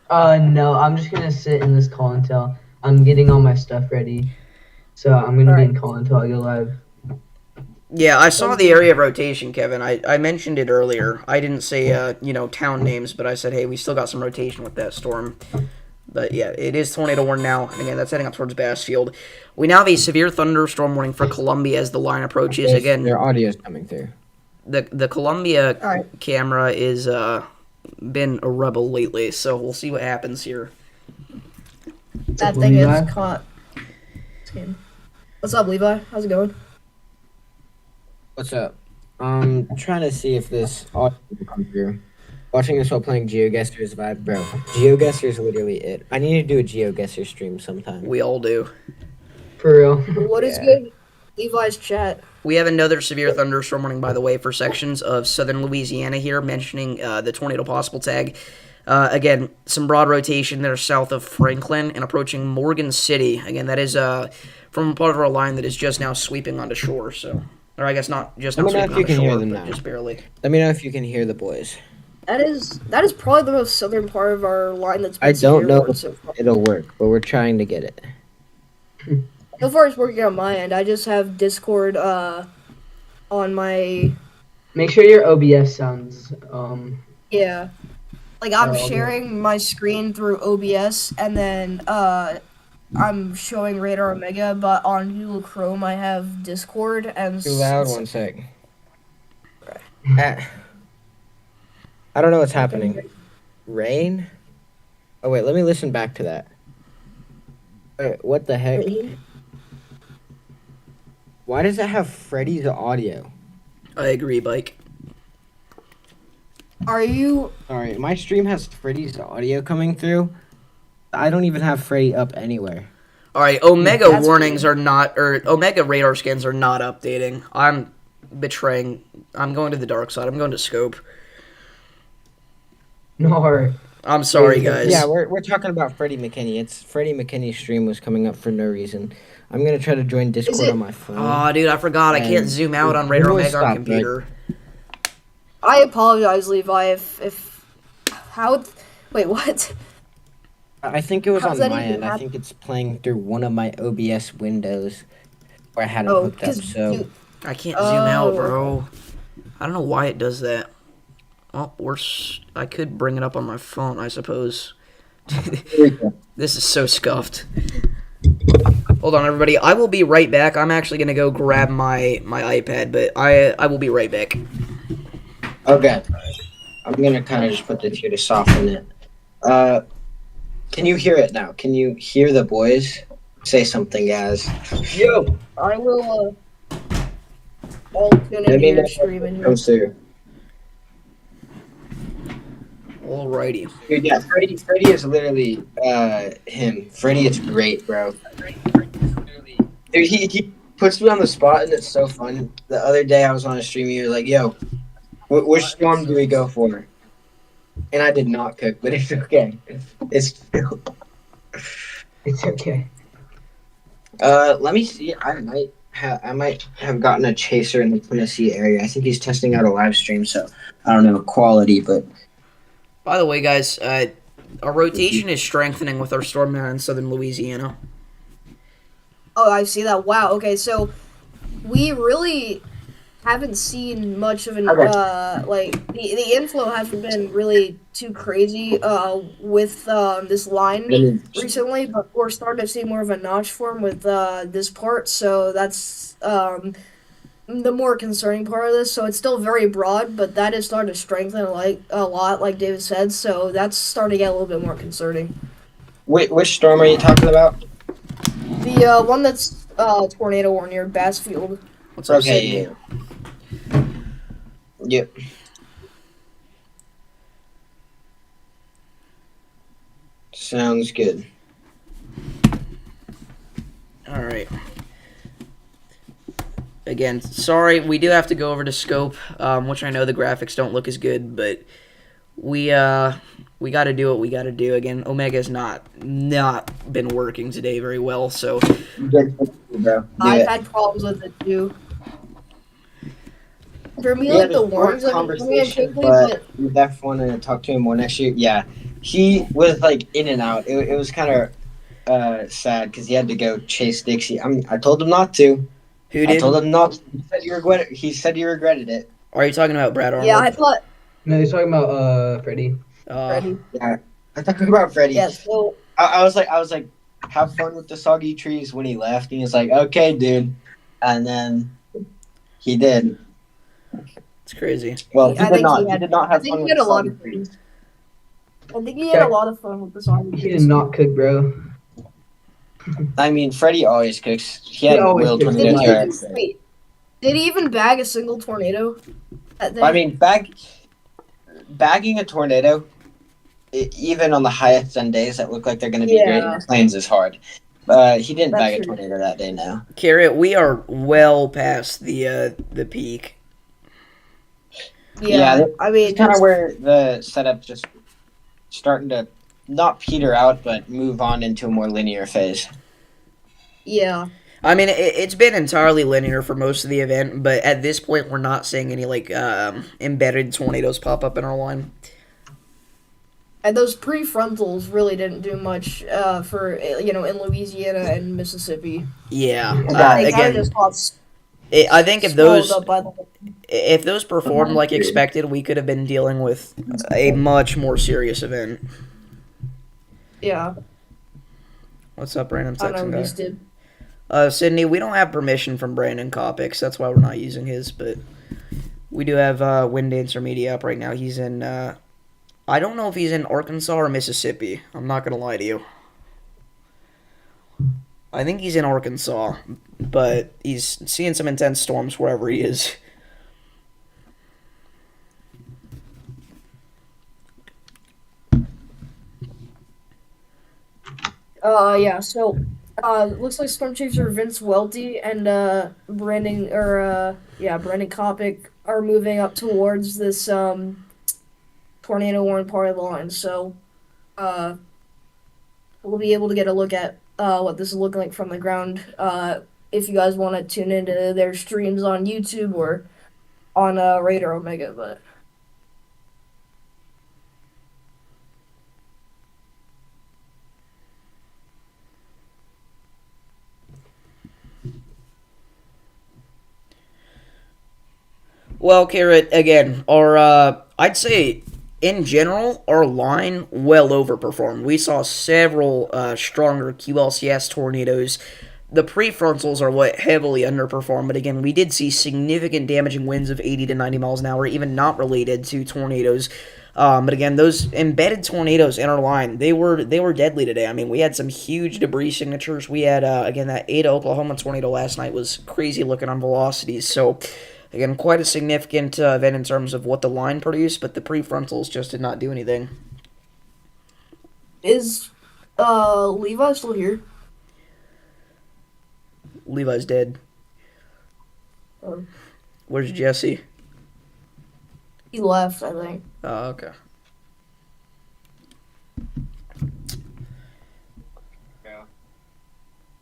No, I'm just gonna sit in this call until I'm getting all my stuff ready. So I'm gonna be in call until I go live.
Yeah, I saw the area of rotation, Kevin. I mentioned it earlier. I didn't say, town names, but I said, hey, we still got some rotation with that storm. But yeah, it is tornado warning now, and again, that's heading up towards Bassfield. We now have a severe thunderstorm warning for Columbia as the line approaches. Again,
their audio is coming through.
The Columbia camera is been a rebel lately, so we'll see what happens here.
That thing is caught. What's up, Levi? How's it going?
What's up? Trying to see if this audio will come through. Watching this while playing GeoGuessr's vibe, bro. GeoGuessr is literally it. I need to do a GeoGuessr stream sometime.
We all do.
For real.
What is good? Levi's chat.
We have another severe thunderstorm warning, by the way, for sections of southern Louisiana here, mentioning the tornado possible tag. Again, some broad rotation there south of Franklin and approaching Morgan City. Again, that is from part of our line that is just now sweeping onto shore. So, or I guess not just now
Let me know
sweeping
if you
onto
can hear
shore,
them
but
now.
just barely.
Let me know if you can hear the boys.
That is probably the most southern part of our line that's been
I don't
severe
know
warned
if
so far.
it'll work, but we're trying to get it.
So far it's working on my end. I just have Discord on my
Make sure your OBS sounds
yeah. Like I'm
okay.
sharing my screen through OBS and then I'm showing Radar Omega, but on Google Chrome I have Discord and
Too loud, one sec. I don't know what's happening. Rain? Oh wait, let me listen back to that. Wait, what the heck? Why does it have Freddy's audio?
I agree, Bike.
Are you
Alright, my stream has Freddy's audio coming through. I don't even have Freddy up anywhere.
All right, Omega
That's
warnings are not, or Omega radar scans are not updating. I'm betraying. I'm going to the dark side. I'm going to scope.
no.
I'm sorry, guys.
Yeah, we're talking about Freddie McKinney. It's Freddie McKinney's stream was coming up for no reason. I'm gonna try to join Discord on my phone.
Oh, dude, I forgot. I can't
And
zoom out on Radar
always
Omega on
stop,
computer.
I apologize, Levi, if how wait, what?
I think it was
How's
on
that
my
even
end. I
happen?
think it's playing through one of my OBS windows where I had it
Oh,
hooked up. So
I can't zoom out,
Oh.
bro. I don't know why it does that. Oh, I could bring it up on my phone, I suppose. This is so scuffed. Hold on, everybody. I will be right back. I'm actually gonna go grab my iPad, but I will be right back.
Okay. I'm gonna kind of just put this here to soften it. Can you hear it now? Can you hear the boys? Say something, guys. Yo.
I will all tune
Let
into
me know
your
if
stream
it
and your.
comes through.
Alrighty.
Dude, yeah, Freddie is literally him. Freddie is great, bro. Dude, he puts me on the spot, and it's so fun. The other day I was on a stream, he was like, "Yo, which storm do we go for?" And I did not cook, but it's okay. It's
It's okay.
let me see. I might have gotten a chaser in the Tennessee area. I think he's testing out a live stream, so I don't know quality, but
By the way, guys, our rotation is strengthening with our storm there in southern Louisiana.
Oh, I see that. Wow. Okay, so we really haven't seen much of an like the inflow hasn't been really too crazy with this line recently, but we're starting to see more of a notch form with this part, so that's the more concerning part of this. So it's still very broad, but that is starting to strengthen like a lot, like David said. So that's starting to get a little bit more concerning.
which storm are you talking about?
The one that's tornado warning near Bassfield.
What's up,
Okay,
Sydney?
yeah. Yep. Sounds good.
Alright. Again, sorry, we do have to go over to scope, which I know the graphics don't look as good, but we got to do what we got to do. Again, Omega's not been working today very well, so
I've had problems with it too. For me,
Yeah,
like the
there's more
warnings have been coming in
conversation,
quickly,
but we definitely want to talk to him more next year. Yeah, he was like in and out. It was kind of sad because he had to go chase Dixie. I told him not to.
who
I
did?
told him not. He said he regretted it.
Are you talking about Brad Arnold?
yeah, I thought
No, he's talking about Freddie.
Freddie.
Yeah, I talking about Freddie.
Yeah, so
I was like, have fun with the soggy trees when he left. And he was like, okay, dude. And then he did.
It's crazy.
Well,
I think he
He
had-
did not
I
have
think
fun
he
with
had
the
a lot
soggy
of
trees.
I think he had a lot of fun with the song.
He did not cook, bro.
I mean, Freddie always cooks. He had
always
Will
cooks.
Did
Tornado
he
Yeah.
even, wait, did he even bag a single tornado?
I mean, bagging a tornado, even on the highest end days that look like they're going to be great
Yeah.
in the plains, is hard. He didn't
That's
bag a
true.
tornado that day. Now.
Carrot, we are well past the peak.
Yeah, I mean,
it's kind of where the setup's just starting to not peter out, but move on into a more linear phase.
yeah.
I mean, it's been entirely linear for most of the event, but at this point, we're not seeing any like embedded tornadoes pop up in our line.
And those prefrontals really didn't do much for in Louisiana and Mississippi.
Yeah.
They kind of
Again,
just got
I think if
swallowed
those
up by the.
performed like expected, we could have been dealing with a much more serious event.
Yeah,
What's up, random
I don't know
texting
what
guy?
these did.
Sydney, we don't have permission from Brandon Copics. That's why we're not using his, but we do have Wind Dancer Media up right now. He's in, I don't know if he's in Arkansas or Mississippi. I'm not going to lie to you. I think he's in Arkansas, but he's seeing some intense storms wherever he is.
Yeah, so looks like Storm Chaser Vince Welty and Brandon Kopic are moving up towards this tornado warning part of the line. So we'll be able to get a look at what this is looking like from the ground. If you guys want to tune into their streams on YouTube or on Radar Omega, but.
Well, Carrot, again, our I'd say in general, our line well overperformed. We saw several stronger QLCS tornadoes. The prefrontals are what heavily underperformed, but again, we did see significant damaging winds of 80 to 90 miles an hour, even not related to tornadoes. But again, those embedded tornadoes in our line, they were deadly today. I mean, we had some huge debris signatures. We had again that Ada, Oklahoma tornado last night was crazy looking on velocities. So again, quite a significant event in terms of what the line produced, but the prefrontals just did not do anything.
Is Levi still here?
Levi's dead. Where's Jesse?
He left, I think.
Oh, okay.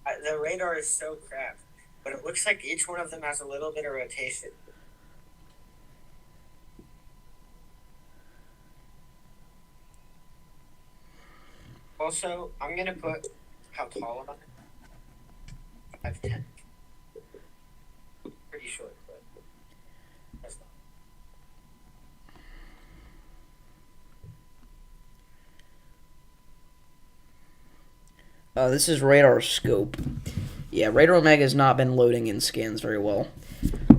The radar is so crap, but it looks like each one of them has a little bit of rotation. Also, I'm gonna put how tall am I? 5'10". Pretty short, but that's not.
This is radar scope. Yeah, Radar Omega has not been loading in scans very well.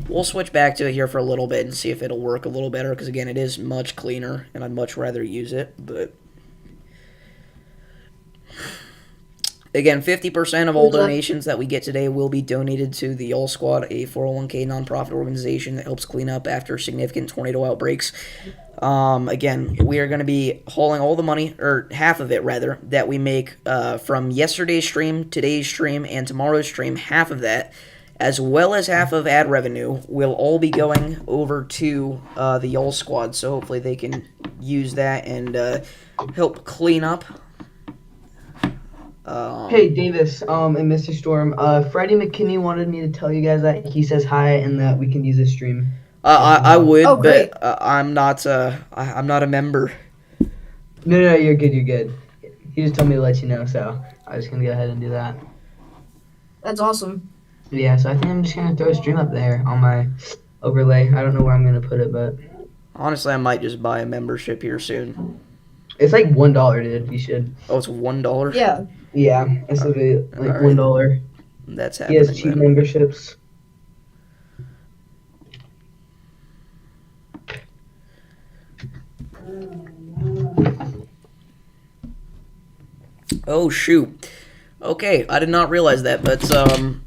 We'll switch back to it here for a little bit and see if it'll work a little better, because again, it is much cleaner, and I'd much rather use it, but again, 50% of all donations that we get today will be donated to the All Squad, a 401k nonprofit organization that helps clean up after significant tornado outbreaks. Again, we are going to be hauling all the money, or half of it rather, that we make from yesterday's stream, today's stream, and tomorrow's stream. Half of that, as well as half of ad revenue, will all be going over to the All Squad. So hopefully they can use that and help clean up.
Hey, Davis, and Mr. Storm, Freddie McKinney wanted me to tell you guys that he says hi and that we can use his stream.
I would,
great.
but I'm not a member.
No, you're good, you're good. He just told me to let you know, so I was going to go ahead and do that.
That's awesome.
Yeah, so I think I'm just going to throw a stream up there on my overlay. I don't know where I'm going to put it, but
Honestly, I might just buy a membership here soon.
it's like $1, dude. You should.
Oh, it's $1?
Yeah.
Yeah, it's literally like
Alright.
$1.
That's
He
happening.
has cheap
then.
memberships.
Oh, shoot. Okay, I did not realize that, but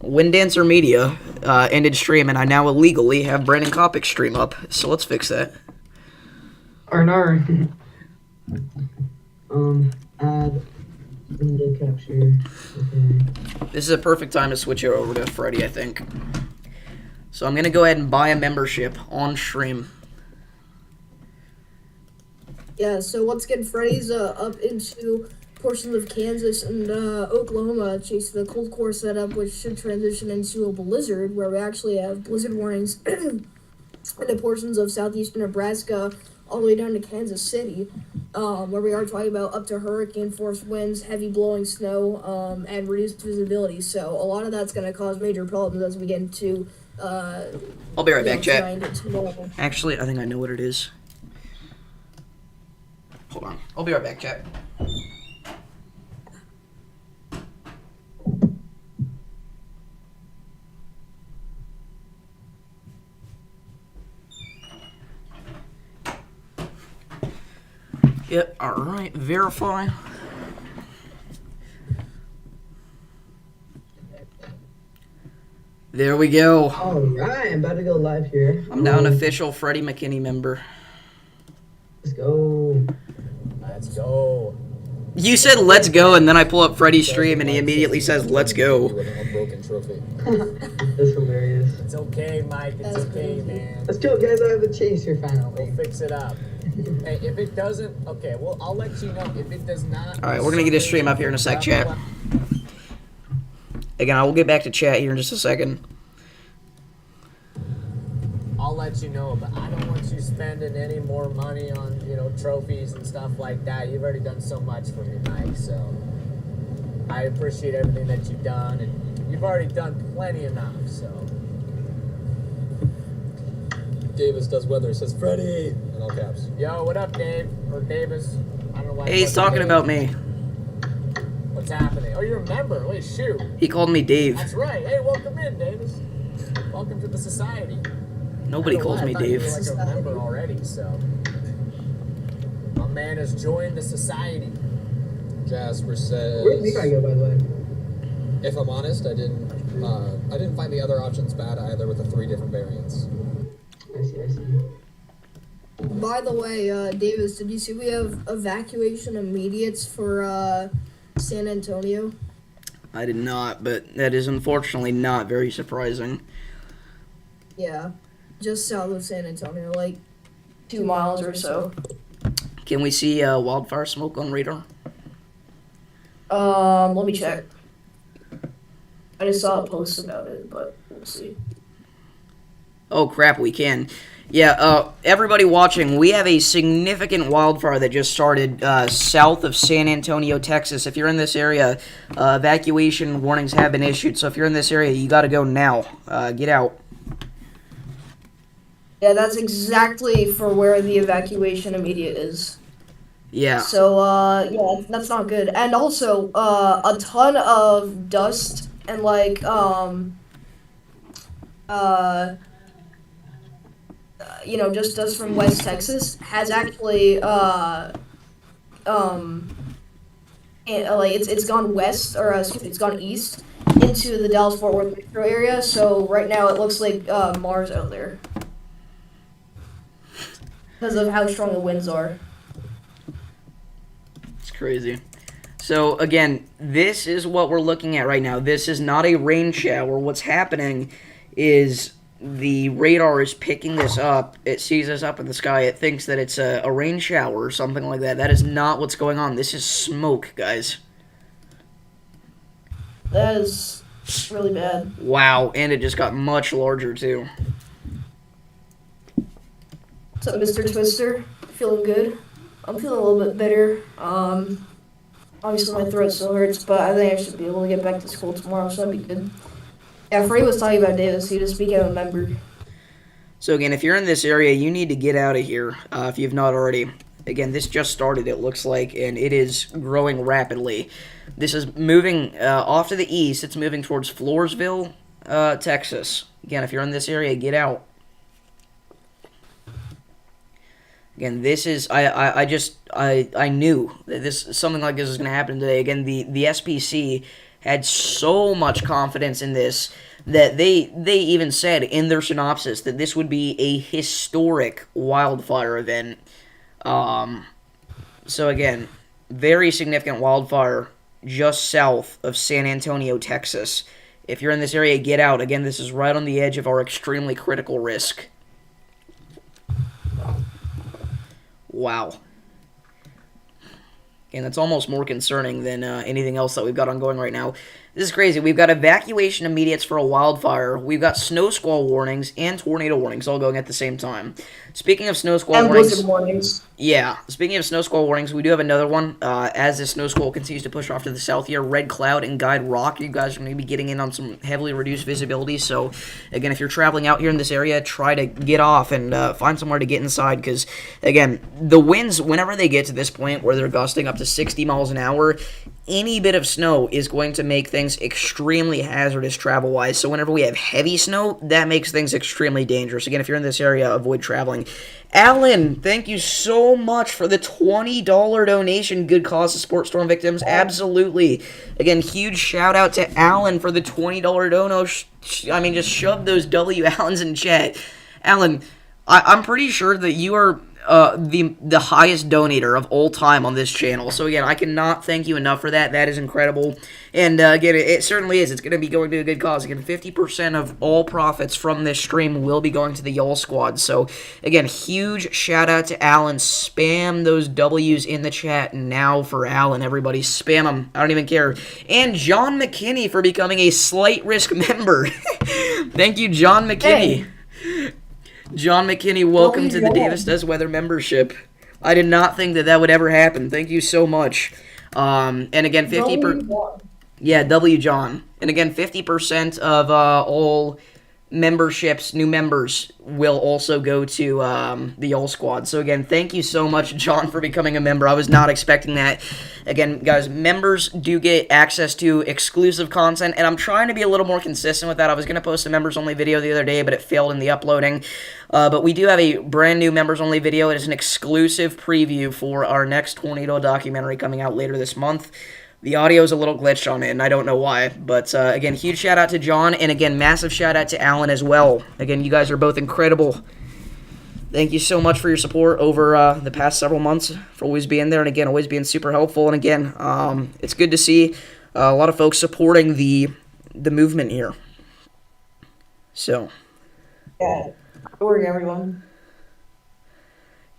Wind Dancer Media ended stream, and I now illegally have Brandon Kopic's stream up, so let's fix that.
Arnar. Add window capture. Okay.
This is a perfect time to switch it over to Freddy, I think. So I'm going to go ahead and buy a membership on stream.
Yeah, so once again, Freddy's up into portions of Kansas and Oklahoma chasing the cold core setup, which should transition into a blizzard, where we actually have blizzard warnings into portions of southeastern Nebraska all the way down to Kansas City, where we are talking about up to hurricane force winds, heavy blowing snow, and reduced visibility. So a lot of that's going to cause major problems as we get into
I'll be right back, chat.
trying to normal.
Actually, I think I know what it is. Hold on. I'll be right back, chat. Yep, alright, verify. There we go.
Alright, I'm about to go live here.
I'm now an official Freddie McKinney member.
Let's go.
Let's go.
You said let's go, and then I pull up Freddie's stream, and he immediately says let's go.
With an unbroken trophy.
That's hilarious.
It's okay, Mike. It's
That's
okay,
crazy.
man.
Let's go, guys. I have a chaser finally.
We'll fix it up. Hey, if it doesn't, okay, well, I'll let you know. If it does not.
Alright, we're gonna get his stream up here in a sec, chat. Again, I will get back to chat here in just a second.
I'll let you know, but I don't want you spending any more money on, trophies and stuff like that. You've already done so much for me, Mike, so I appreciate everything that you've done, and you've already done plenty enough, so.
Davis does weather says Freddie in all caps.
Yo, what up, Dave? Or Davis? I don't know why.
Hey, he's talking about me.
What's happening? Oh, you're a member. Wait, shoot.
He called me Dave.
That's right. Hey, welcome in, Davis. Welcome to the society.
Nobody calls me Dave.
I thought you were like a member already, so. My man has joined the society.
Jasper says.
Where did Levi go, by the way?
If I'm honest, I didn't find the other options bad either with the 3 different variants.
I see.
By the way, Davis, did you see we have evacuation immediates for San Antonio?
I did not, but that is unfortunately not very surprising.
Yeah, just south of San Antonio, like 2 miles or so.
Can we see wildfire smoke on radar?
Let me check. I just saw a post about it, but we'll see.
Oh crap, we can. Yeah, everybody watching, we have a significant wildfire that just started south of San Antonio, Texas. If you're in this area, evacuation warnings have been issued. So if you're in this area, you gotta go now. Get out.
Yeah, that's exactly for where the evacuation immediate is.
Yeah.
So, yeah, that's not good. And also, a ton of dust and, like, just dust from West Texas has actually, it's gone west, or, it's gone east into the Dallas-Fort Worth metro area, so right now it looks like, Mars out there. Because of how strong the winds are.
It's crazy. So, again, this is what we're looking at right now. This is not a rain shower. What's happening is the radar is picking this up. It sees us up in the sky. It thinks that it's a rain shower or something like that. That is not what's going on. This is smoke, guys.
That is really bad.
Wow, and it just got much larger, too.
What's up, Mr. Twister? Feeling good? I'm feeling a little bit better. Obviously my throat still hurts, but I think I should be able to get back to school tomorrow, so that'd be good. Yeah, Frey was talking about Davis. He just became a member.
So again, if you're in this area, you need to get out of here if you've not already. Again, this just started, it looks like, and it is growing rapidly. This is moving off to the east. It's moving towards Floresville, Texas. Again, if you're in this area, get out. Again, this is, I knew that something like this was going to happen today. Again, the SPC had so much confidence in this that they even said in their synopsis that this would be a historic wildfire event. So again, very significant wildfire just south of San Antonio, Texas. If you're in this area, get out. Again, this is right on the edge of our extremely critical risk. Wow. And that's almost more concerning than anything else that we've got ongoing right now. This is crazy. We've got evacuation immediates for a wildfire. We've got snow squall warnings and tornado warnings all going at the same time. Speaking of snow squall warnings...
blizzard warnings.
Yeah. Speaking of snow squall warnings, we do have another one. As this snow squall continues to push off to the south here, Red Cloud and Guide Rock, you guys are going to be getting in on some heavily reduced visibility. So, again, if you're traveling out here in this area, try to get off and find somewhere to get inside. Because, again, the winds, whenever they get to this point where they're gusting up to 60 miles an hour, any bit of snow is going to make things extremely hazardous travel-wise. So whenever we have heavy snow, that makes things extremely dangerous. Again, if you're in this area, avoid traveling. Alan, thank you so much for the $20 donation. Good cause to support storm victims. Absolutely. Again, huge shout-out to Alan for the $20 dono. Just shove those W Allens in chat. Alan, I'm pretty sure that you are... the highest donator of all time on this channel. So again, I cannot thank you enough for that. That is incredible. And again, it certainly is. It's going to be going to a good cause. Again, 50% of all profits from this stream will be going to the Y'all Squad. So again, huge shout out to Alan. Spam those W's in the chat now for Alan. Everybody spam them. I don't even care. And John McKinney for becoming a Slight Risk member. Thank you, John McKinney. Hey. John McKinney, welcome to the Davis Does Weather membership. I did not think that would ever happen. Thank you so much. And again, W John. And again, 50% of all memberships, new members, will also go to the All Squad. So again, thank you so much, John, for becoming a member. I was not expecting that. Again, guys, members do get access to exclusive content, and I'm trying to be a little more consistent with that. I was going to post a members-only video the other day, but it failed in the uploading. But we do have a brand new members-only video. It is an exclusive preview for our next Tornado documentary coming out later this month. The audio is a little glitched on it, and I don't know why. But, again, huge shout-out to John, and, again, massive shout-out to Alan as well. Again, you guys are both incredible. Thank you so much for your support over the past several months, for always being there, and, again, always being super helpful. And, again, it's good to see a lot of folks supporting the movement here. So.
Yeah. Good work, everyone.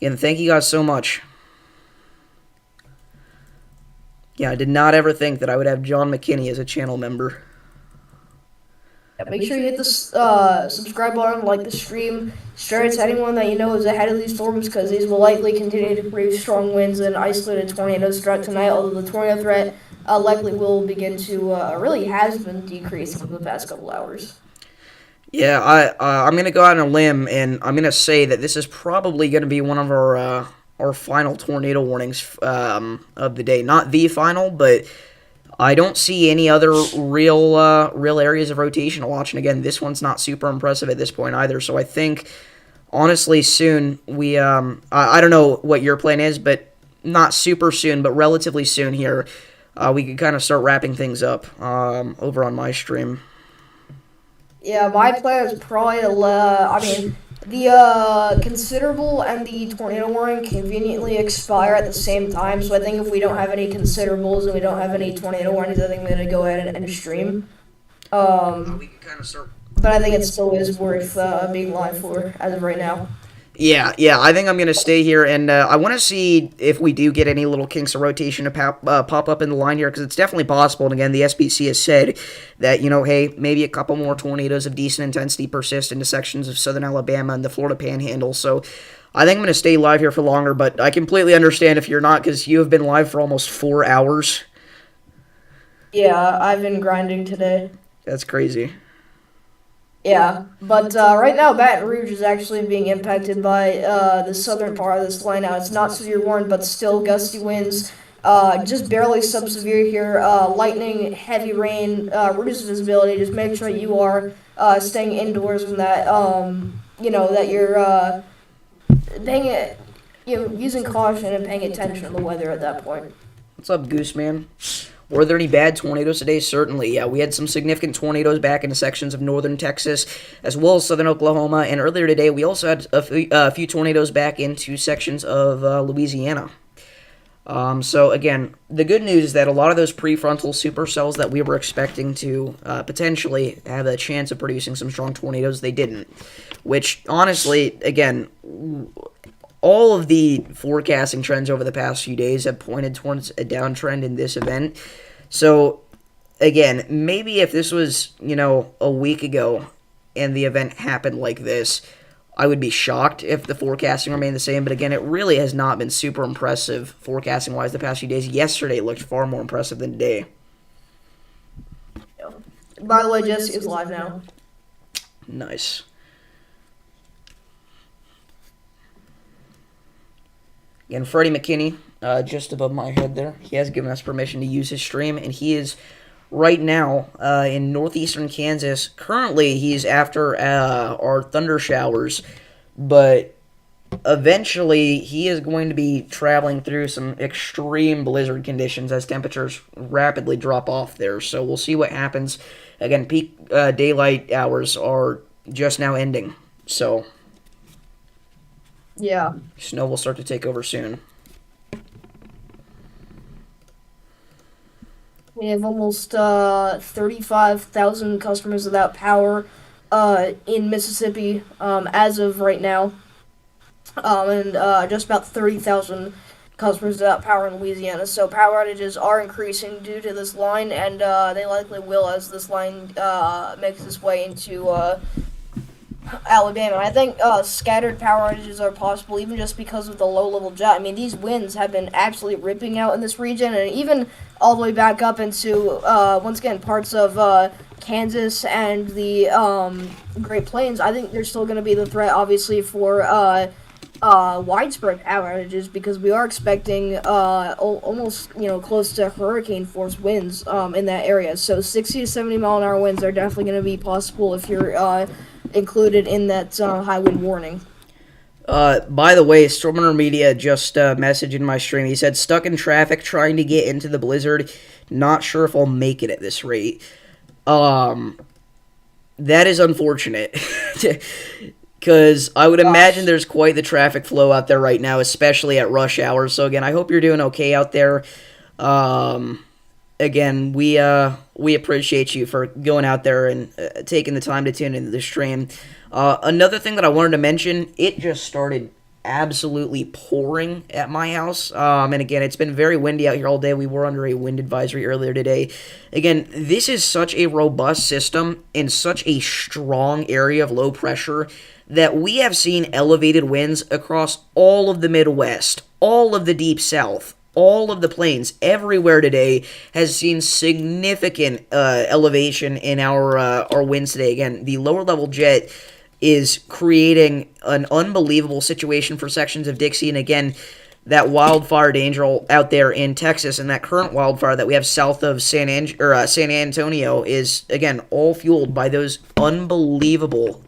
Again, thank you guys so much. Yeah, I did not ever think that I would have John McKinney as a channel member.
Yeah, make sure you hit the subscribe button, like the stream, share it to anyone that you know is ahead of these storms, because these will likely continue to produce strong winds and isolated tornadoes throughout tonight, although the tornado threat likely will begin to, really has been decreasing over the past couple hours.
Yeah, I'm going to go out on a limb, and I'm going to say that this is probably going to be one of our final tornado warnings of the day. Not the final, but I don't see any other real areas of rotation to watch. And again, this one's not super impressive at this point either. So I think, honestly, soon we I don't know what your plan is, but not super soon, but relatively soon here, we could kind of start wrapping things up over on my stream.
Yeah, my plan is probably to the considerable and the tornado warning conveniently expire at the same time, so I think if we don't have any considerables and we don't have any tornado warnings, I think I'm going to go ahead and end stream.
We can kind of start.
But I think it still is worth being live for as of right now.
Yeah, I think I'm going to stay here, and I want to see if we do get any little kinks of rotation to pop up in the line here, because it's definitely possible. And again, the SBC has said that, hey, maybe a couple more tornadoes of decent intensity persist into sections of southern Alabama and the Florida Panhandle. So I think I'm going to stay live here for longer, but I completely understand if you're not, because you have been live for almost 4 hours.
Yeah, I've been grinding today.
That's crazy.
Yeah, but right now Baton Rouge is actually being impacted by the southern part of this line. Now it's not severe warned, but still gusty winds, just barely subsevere here. Lightning, heavy rain, reduced visibility. Just make sure you are staying indoors when that that you're using caution and paying attention to the weather at that point.
What's up, Goose Man? Were there any bad tornadoes today? Certainly, yeah. We had some significant tornadoes back into sections of northern Texas, as well as southern Oklahoma, and earlier today we also had a few tornadoes back into sections of Louisiana. So again, the good news is that a lot of those prefrontal supercells that we were expecting to potentially have a chance of producing some strong tornadoes, they didn't. Which, honestly, again, all of the forecasting trends over the past few days have pointed towards a downtrend in this event. So, again, maybe if this was, a week ago and the event happened like this, I would be shocked if the forecasting remained the same. But again, it really has not been super impressive forecasting-wise the past few days. Yesterday looked far more impressive than today.
By the way, Jesse is live now.
Nice. Again, Freddie McKinney, just above my head there. He has given us permission to use his stream, and he is right now in northeastern Kansas. Currently, he's after our thunder showers, but eventually he is going to be traveling through some extreme blizzard conditions as temperatures rapidly drop off there. So we'll see what happens. Again, peak daylight hours are just now ending, so
yeah,
snow will start to take over soon.
We have almost 35,000 customers without power in Mississippi as of right now, and just about 30,000 customers without power in Louisiana. So power outages are increasing due to this line, and they likely will as this line makes its way into Alabama. I think scattered power outages are possible, even just because of the low-level jet. I mean, these winds have been absolutely ripping out in this region, and even all the way back up into once again parts of Kansas and the Great Plains. I think there's still going to be the threat, obviously, for widespread power outages because we are expecting almost close to hurricane force winds in that area. So 60 to 70 mile an hour winds are definitely going to be possible if you're included in that high wind warning.
By the way, Stormrunner Media just messaged in my stream. He said, stuck in traffic trying to get into the blizzard. Not sure if I'll make it at this rate. That is unfortunate. Because I would imagine there's quite the traffic flow out there right now, especially at rush hour. So again, I hope you're doing okay out there. Again, we appreciate you for going out there and taking the time to tune into the stream. Another thing that I wanted to mention, it just started absolutely pouring at my house. And again, it's been very windy out here all day. We were under a wind advisory earlier today. Again, this is such a robust system in such a strong area of low pressure that we have seen elevated winds across all of the Midwest, all of the Deep South, all of the plains, everywhere today has seen significant elevation in our winds today. Again, the lower level jet is creating an unbelievable situation for sections of Dixie, and again, that wildfire danger out there in Texas and that current wildfire that we have south of San Antonio is, again, all fueled by those unbelievable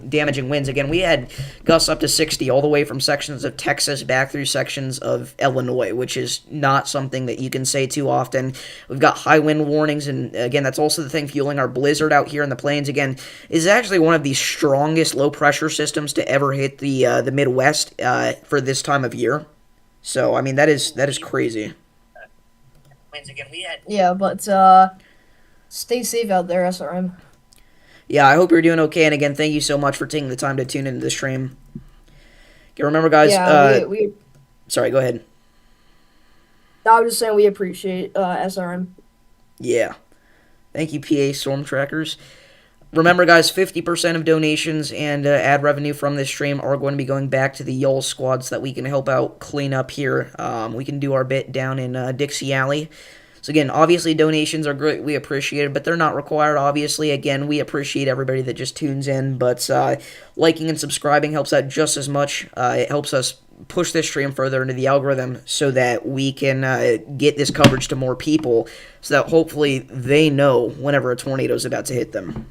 damaging winds. Again, we had gusts up to 60 all the way from sections of Texas back through sections of Illinois, which is not something that you can say too often. We've got high wind warnings, and again, that's also the thing fueling our blizzard out here in the plains. Again, is actually one of the strongest low-pressure systems to ever hit the Midwest for this time of year. So, I mean, that is crazy.
Yeah, but stay safe out there, SRM.
Yeah, I hope you're doing okay, and again, thank you so much for taking the time to tune into the stream. Okay, remember, guys,
we
sorry, go ahead.
I was just saying we appreciate SRM.
Yeah. Thank you, PA Storm Trackers. Remember, guys, 50% of donations and ad revenue from this stream are going to be going back to the YOL squad so that we can help out clean up here. We can do our bit down in Dixie Alley. So, again, obviously, donations are greatly appreciated, but they're not required, obviously. Again, we appreciate everybody that just tunes in, but liking and subscribing helps out just as much. It helps us push this stream further into the algorithm so that we can get this coverage to more people so that hopefully they know whenever a tornado is about to hit them.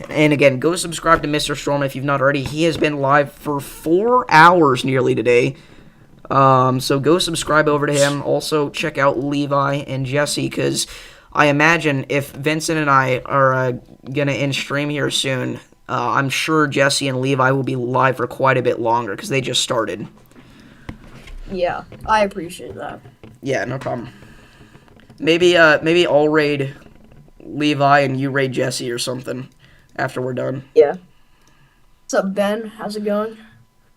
And again, go subscribe to Mr. Storm if you've not already. He has been live for 4 hours nearly today. So go subscribe over to him. Also, check out Levi and Jesse, because I imagine if Vincent and I are going to end stream here soon, I'm sure Jesse and Levi will be live for quite a bit longer, because they just started.
Yeah, I appreciate that.
Yeah, no problem. Maybe I'll raid Levi and you raid Jesse or something after we're done.
Yeah. What's up, Ben? How's it going?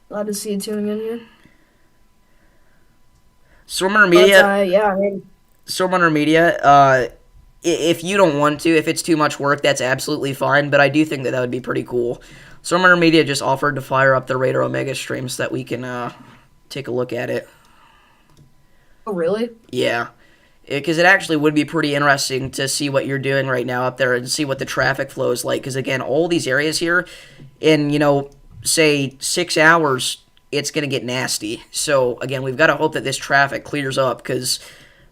Glad to see you tuning in here.
Stormrunner Media.
Yeah, I mean,
Stormrunner Media. If you don't want to, if it's too much work, that's absolutely fine. But I do think that would be pretty cool. Stormrunner Media just offered to fire up the Raider Omega stream so that we can take a look at it.
oh, really?
Yeah. Because it actually would be pretty interesting to see what you're doing right now up there and see what the traffic flow is like. Because, again, all these areas here, in, say 6 hours, it's going to get nasty. So, again, we've got to hope that this traffic clears up because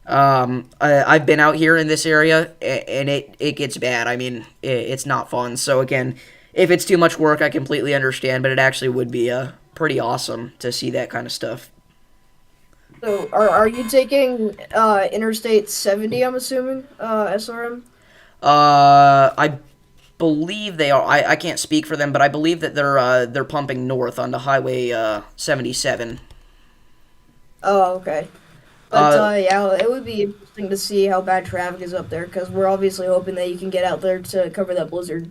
I've been out here in this area, and it gets bad. I mean, it's not fun. So, again, if it's too much work, I completely understand, but it actually would be pretty awesome to see that kind of stuff.
So, are you taking Interstate 70, I'm assuming, SRM?
I believe they are. I can't speak for them, but I believe that they're pumping north onto Highway 77.
Oh, okay. But, yeah, it would be interesting to see how bad traffic is up there, because we're obviously hoping that you can get out there to cover that blizzard.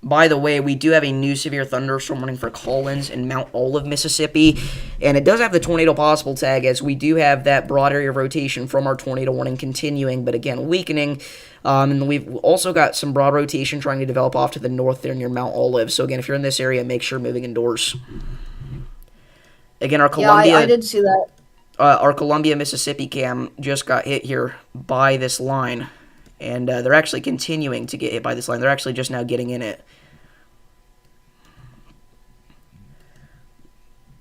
By the way, we do have a new severe thunderstorm warning for Collins and Mount Olive, Mississippi, and it does have the tornado possible tag, as we do have that broad area of rotation from our tornado warning continuing, but again, weakening. And we've also got some broad rotation trying to develop off to the north there near Mount Olive. So again, if you're in this area, make sure moving indoors. Again, our Columbia,
Yeah, I did see that.
our Columbia, Mississippi cam just got hit here by this line, and they're actually continuing to get hit by this line. They're actually just now getting in it.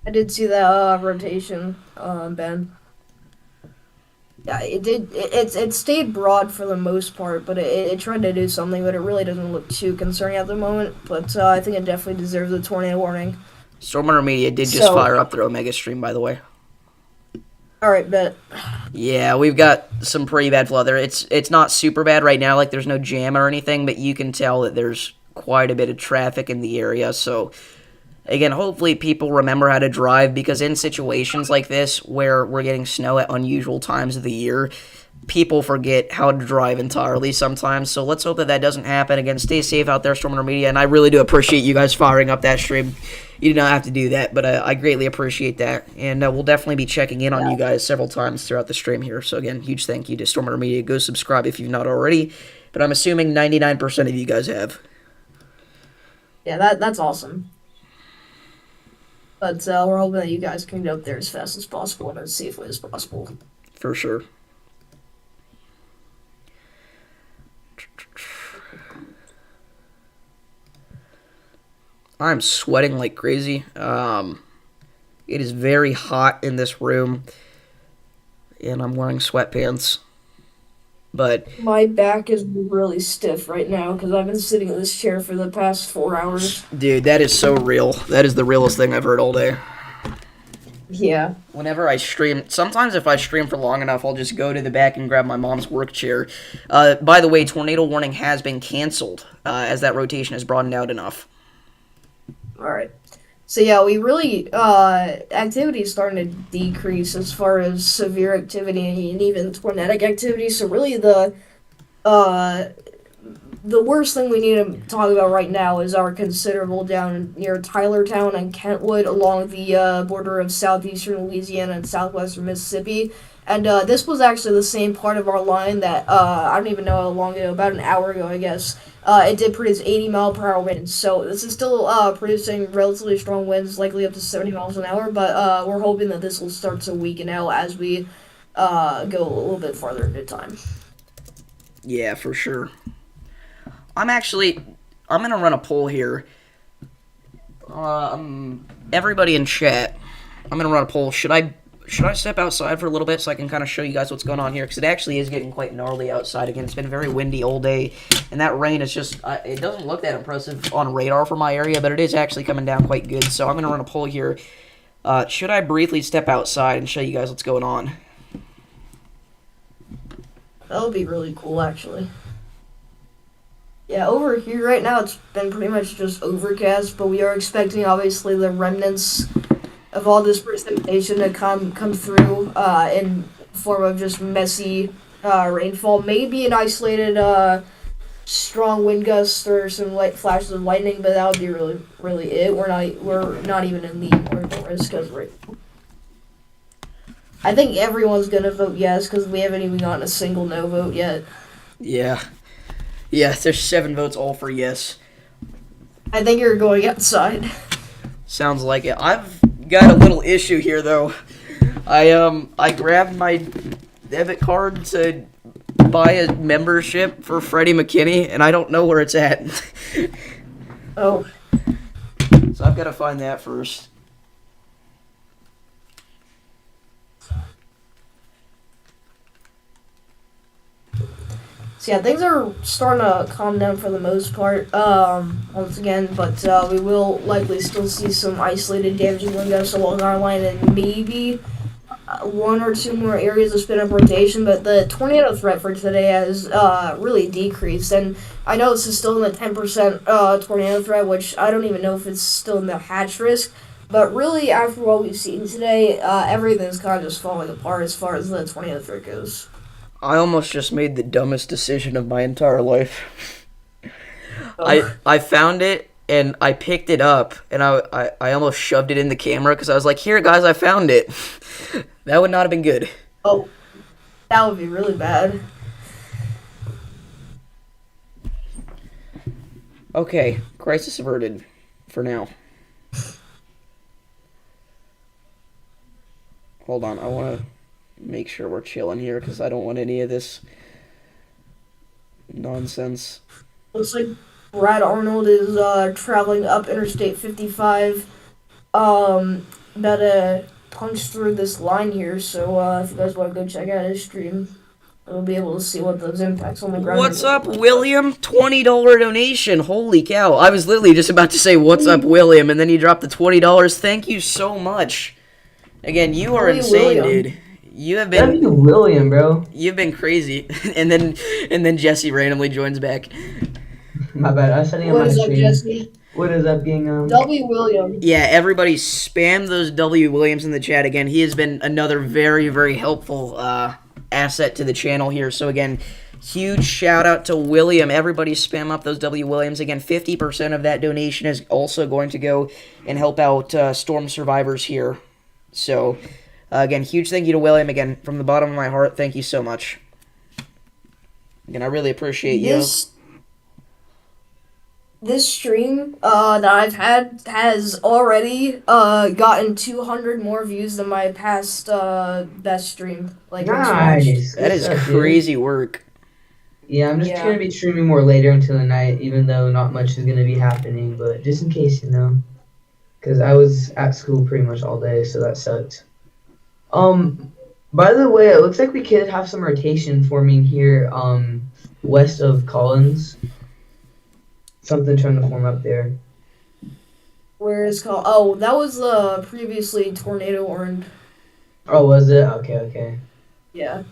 I did see that rotation, Ben. Yeah, it did. It stayed broad for the most part, but it tried to do something, but it really doesn't look too concerning at the moment. But I think it definitely deserves a tornado warning.
Stormwater Media did just fire up their Omega stream, by the way.
All right, bet.
Yeah, we've got some pretty bad flood there. It's not super bad right now, like there's no jam or anything, but you can tell that there's quite a bit of traffic in the area, so again, hopefully people remember how to drive, because in situations like this where we're getting snow at unusual times of the year, people forget how to drive entirely sometimes. So let's hope that that doesn't happen. Again, stay safe out there, Stormwater Media, and I really do appreciate you guys firing up that stream. You did not have to do that, but I greatly appreciate that. And we'll definitely be checking in on you guys several times throughout the stream here. So again, huge thank you to Stormwater Media. Go subscribe if you've not already, but I'm assuming 99% of you guys have.
Yeah, that's awesome. But we're hoping that you guys can get up there as fast as possible and as safely as possible.
For sure. I'm sweating like crazy. It is very hot in this room, and I'm wearing sweatpants. But
my back is really stiff right now because I've been sitting in this chair for the past 4 hours.
Dude, that is so real. That is the realest thing I've heard all day.
Yeah.
Whenever I stream, sometimes if I stream for long enough, I'll just go to the back and grab my mom's work chair. By the way, tornado warning has been canceled as that rotation has broadened out enough.
All right. So yeah, we really activity is starting to decrease as far as severe activity and even tornadic activity. So really the worst thing we need to talk about right now is our considerable down near Tylertown and Kentwood along the border of southeastern Louisiana and southwestern Mississippi. And this was actually the same part of our line that, I don't even know how long ago, about an hour ago, I guess, it did produce 80-mile-per-hour winds. So this is still producing relatively strong winds, likely up to 70 miles an hour, but we're hoping that this will start to weaken out as we go a little bit farther into time.
Yeah, for sure. I'm going to run a poll here. Everybody in chat, I'm going to run a poll. Should I step outside for a little bit so I can kind of show you guys what's going on here? Because it actually is getting quite gnarly outside again. It's been very windy all day, and that rain is just, it doesn't look that impressive on radar for my area, but it is actually coming down quite good. So I'm going to run a poll here. Should I briefly step outside and show you guys what's going on?
That would be really cool, actually. Yeah, over here right now, it's been pretty much just overcast, but we are expecting, obviously, the remnants of all this precipitation to come through in form of just messy rainfall. Maybe an isolated strong wind gust or some light flashes of lightning, but that would be really it. We're not even in the mortal risk because I think everyone's gonna vote yes because we haven't even gotten a single no vote yet.
Yeah, there's 7 votes all for yes.
I think you're going outside.
Sounds like it. I've got a little issue here though. I grabbed my debit card to buy a membership for Freddie McKinney, and I don't know where it's at.
Oh.
So I've got to find that first.
So yeah, things are starting to calm down for the most part, once again, but we will likely still see some isolated damaging wind gusts along our line and maybe 1 or 2 more areas of spin-up rotation, but the tornado threat for today has really decreased, and I know this is still in the 10% tornado threat, which I don't even know if it's still in the hatch risk, but really after what we've seen today, everything's kind of just falling apart as far as the tornado threat goes.
I almost just made the dumbest decision of my entire life. I found it and I picked it up and I almost shoved it in the camera because I was like, here guys, I found it. That would not have been good.
Oh, that would be really bad.
Okay, crisis averted for now. Hold on, I want to make sure we're chilling here because I don't want any of this nonsense.
Looks like Brad Arnold is traveling up Interstate 55. About to punch through this line here, so if you guys want to go check out his stream, we'll be able to see what those impacts on the ground
What's
are
up,
like.
William? $20 donation. Holy cow. I was literally just about to say, what's up, William? And then you dropped the $20. Thank you so much. Again, you are insane, dude. You have
That'd be
been
William, bro.
you've been crazy. and then Jesse randomly joins back.
My bad. I was setting up
What
my
is up,
stream.
Jesse?
What is up, being
W. William.
Yeah, everybody spam those W. Williams in the chat. Again, he has been another very, very helpful asset to the channel here. So again, huge shout out to William. Everybody spam up those W. Williams. Again, 50% of that donation is also going to go and help out storm survivors here. So again, huge thank you to William. Again, from the bottom of my heart, thank you so much. Again, I really appreciate you.
This stream that I've had has already gotten 200 more views than my past best stream. Like
Nice.
That is
Good stuff, dude.
crazy work.
Yeah, I'm just
Yeah.
gonna be streaming more later into the night, even though not much is gonna be happening. But just in case, you know, because I was at school pretty much all day, so that sucked. By the way, it looks like we could have some rotation forming here, west of Collins. Something trying to form up there.
Where is called? Oh, that was previously tornado warned.
Oh, was it? Okay.
Yeah.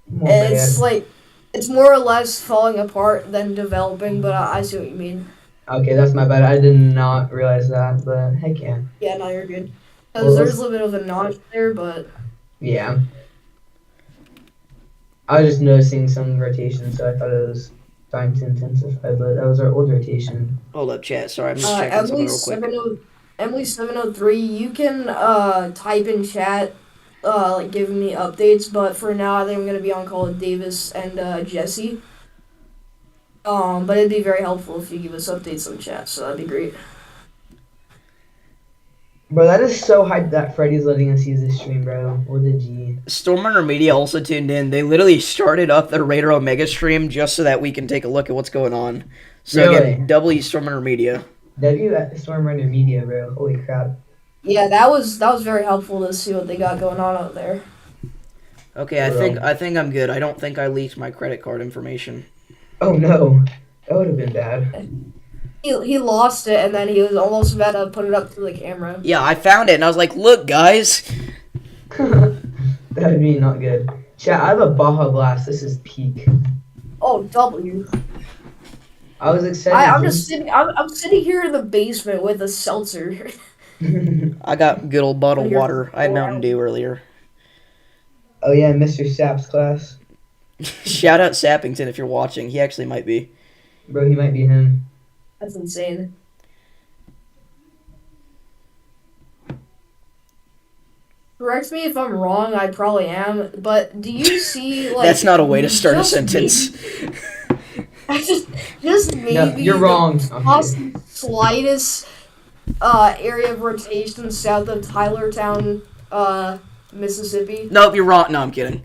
My
It's
bad.
like it's more or less falling apart than developing, but I see what you mean.
Okay, that's my bad. I did not realize that, but heck yeah.
Yeah, no, you're good.
Well,
Because there's a little bit of a notch there, but
Yeah. I was just noticing some rotation, so I thought it was time to intensify, but that was our old rotation.
Hold up, chat. Sorry, I'm just checking something real quick.
Emily 703, you can type in chat, like giving me updates. But for now, I think I'm gonna be on call with Davis and Jesse. But it'd be very helpful if you give us updates on chat, so that'd be great.
Bro, that is so hyped that Freddy's letting us use this stream, bro. What a G.
Stormrunner Media also tuned in. They literally started up their Raider Omega stream just so that we can take a look at what's going on. So
Really?
again, W Stormrunner Media.
W at Stormrunner Media, bro. Holy crap.
Yeah, that was very helpful to see what they got going on out there.
Okay, I think I'm good. I don't think I leaked my credit card information.
Oh no. That would have been bad.
He lost it, and then he was almost about to put it up to the camera.
Yeah, I found it and I was like, look guys.
That would be not good. Chat, I have a Baja Blast. This is peak.
Oh, W.
I was excited.
I'm just sitting. I'm sitting here in the basement with a seltzer.
I got good old bottled
You're-
water. I had Mountain Dew earlier.
Oh yeah, Mr. Sapp's class.
Shout out Sappington if you're watching. He actually might be.
Bro, he might be him.
That's insane. Correct me if I'm wrong. I probably am. But do you see like?
That's not a way to start a
just
sentence.
just maybe.
No, you're wrong.
The slightest area of rotation south of Tylertown, Mississippi.
Nope, you're wrong. No, I'm kidding.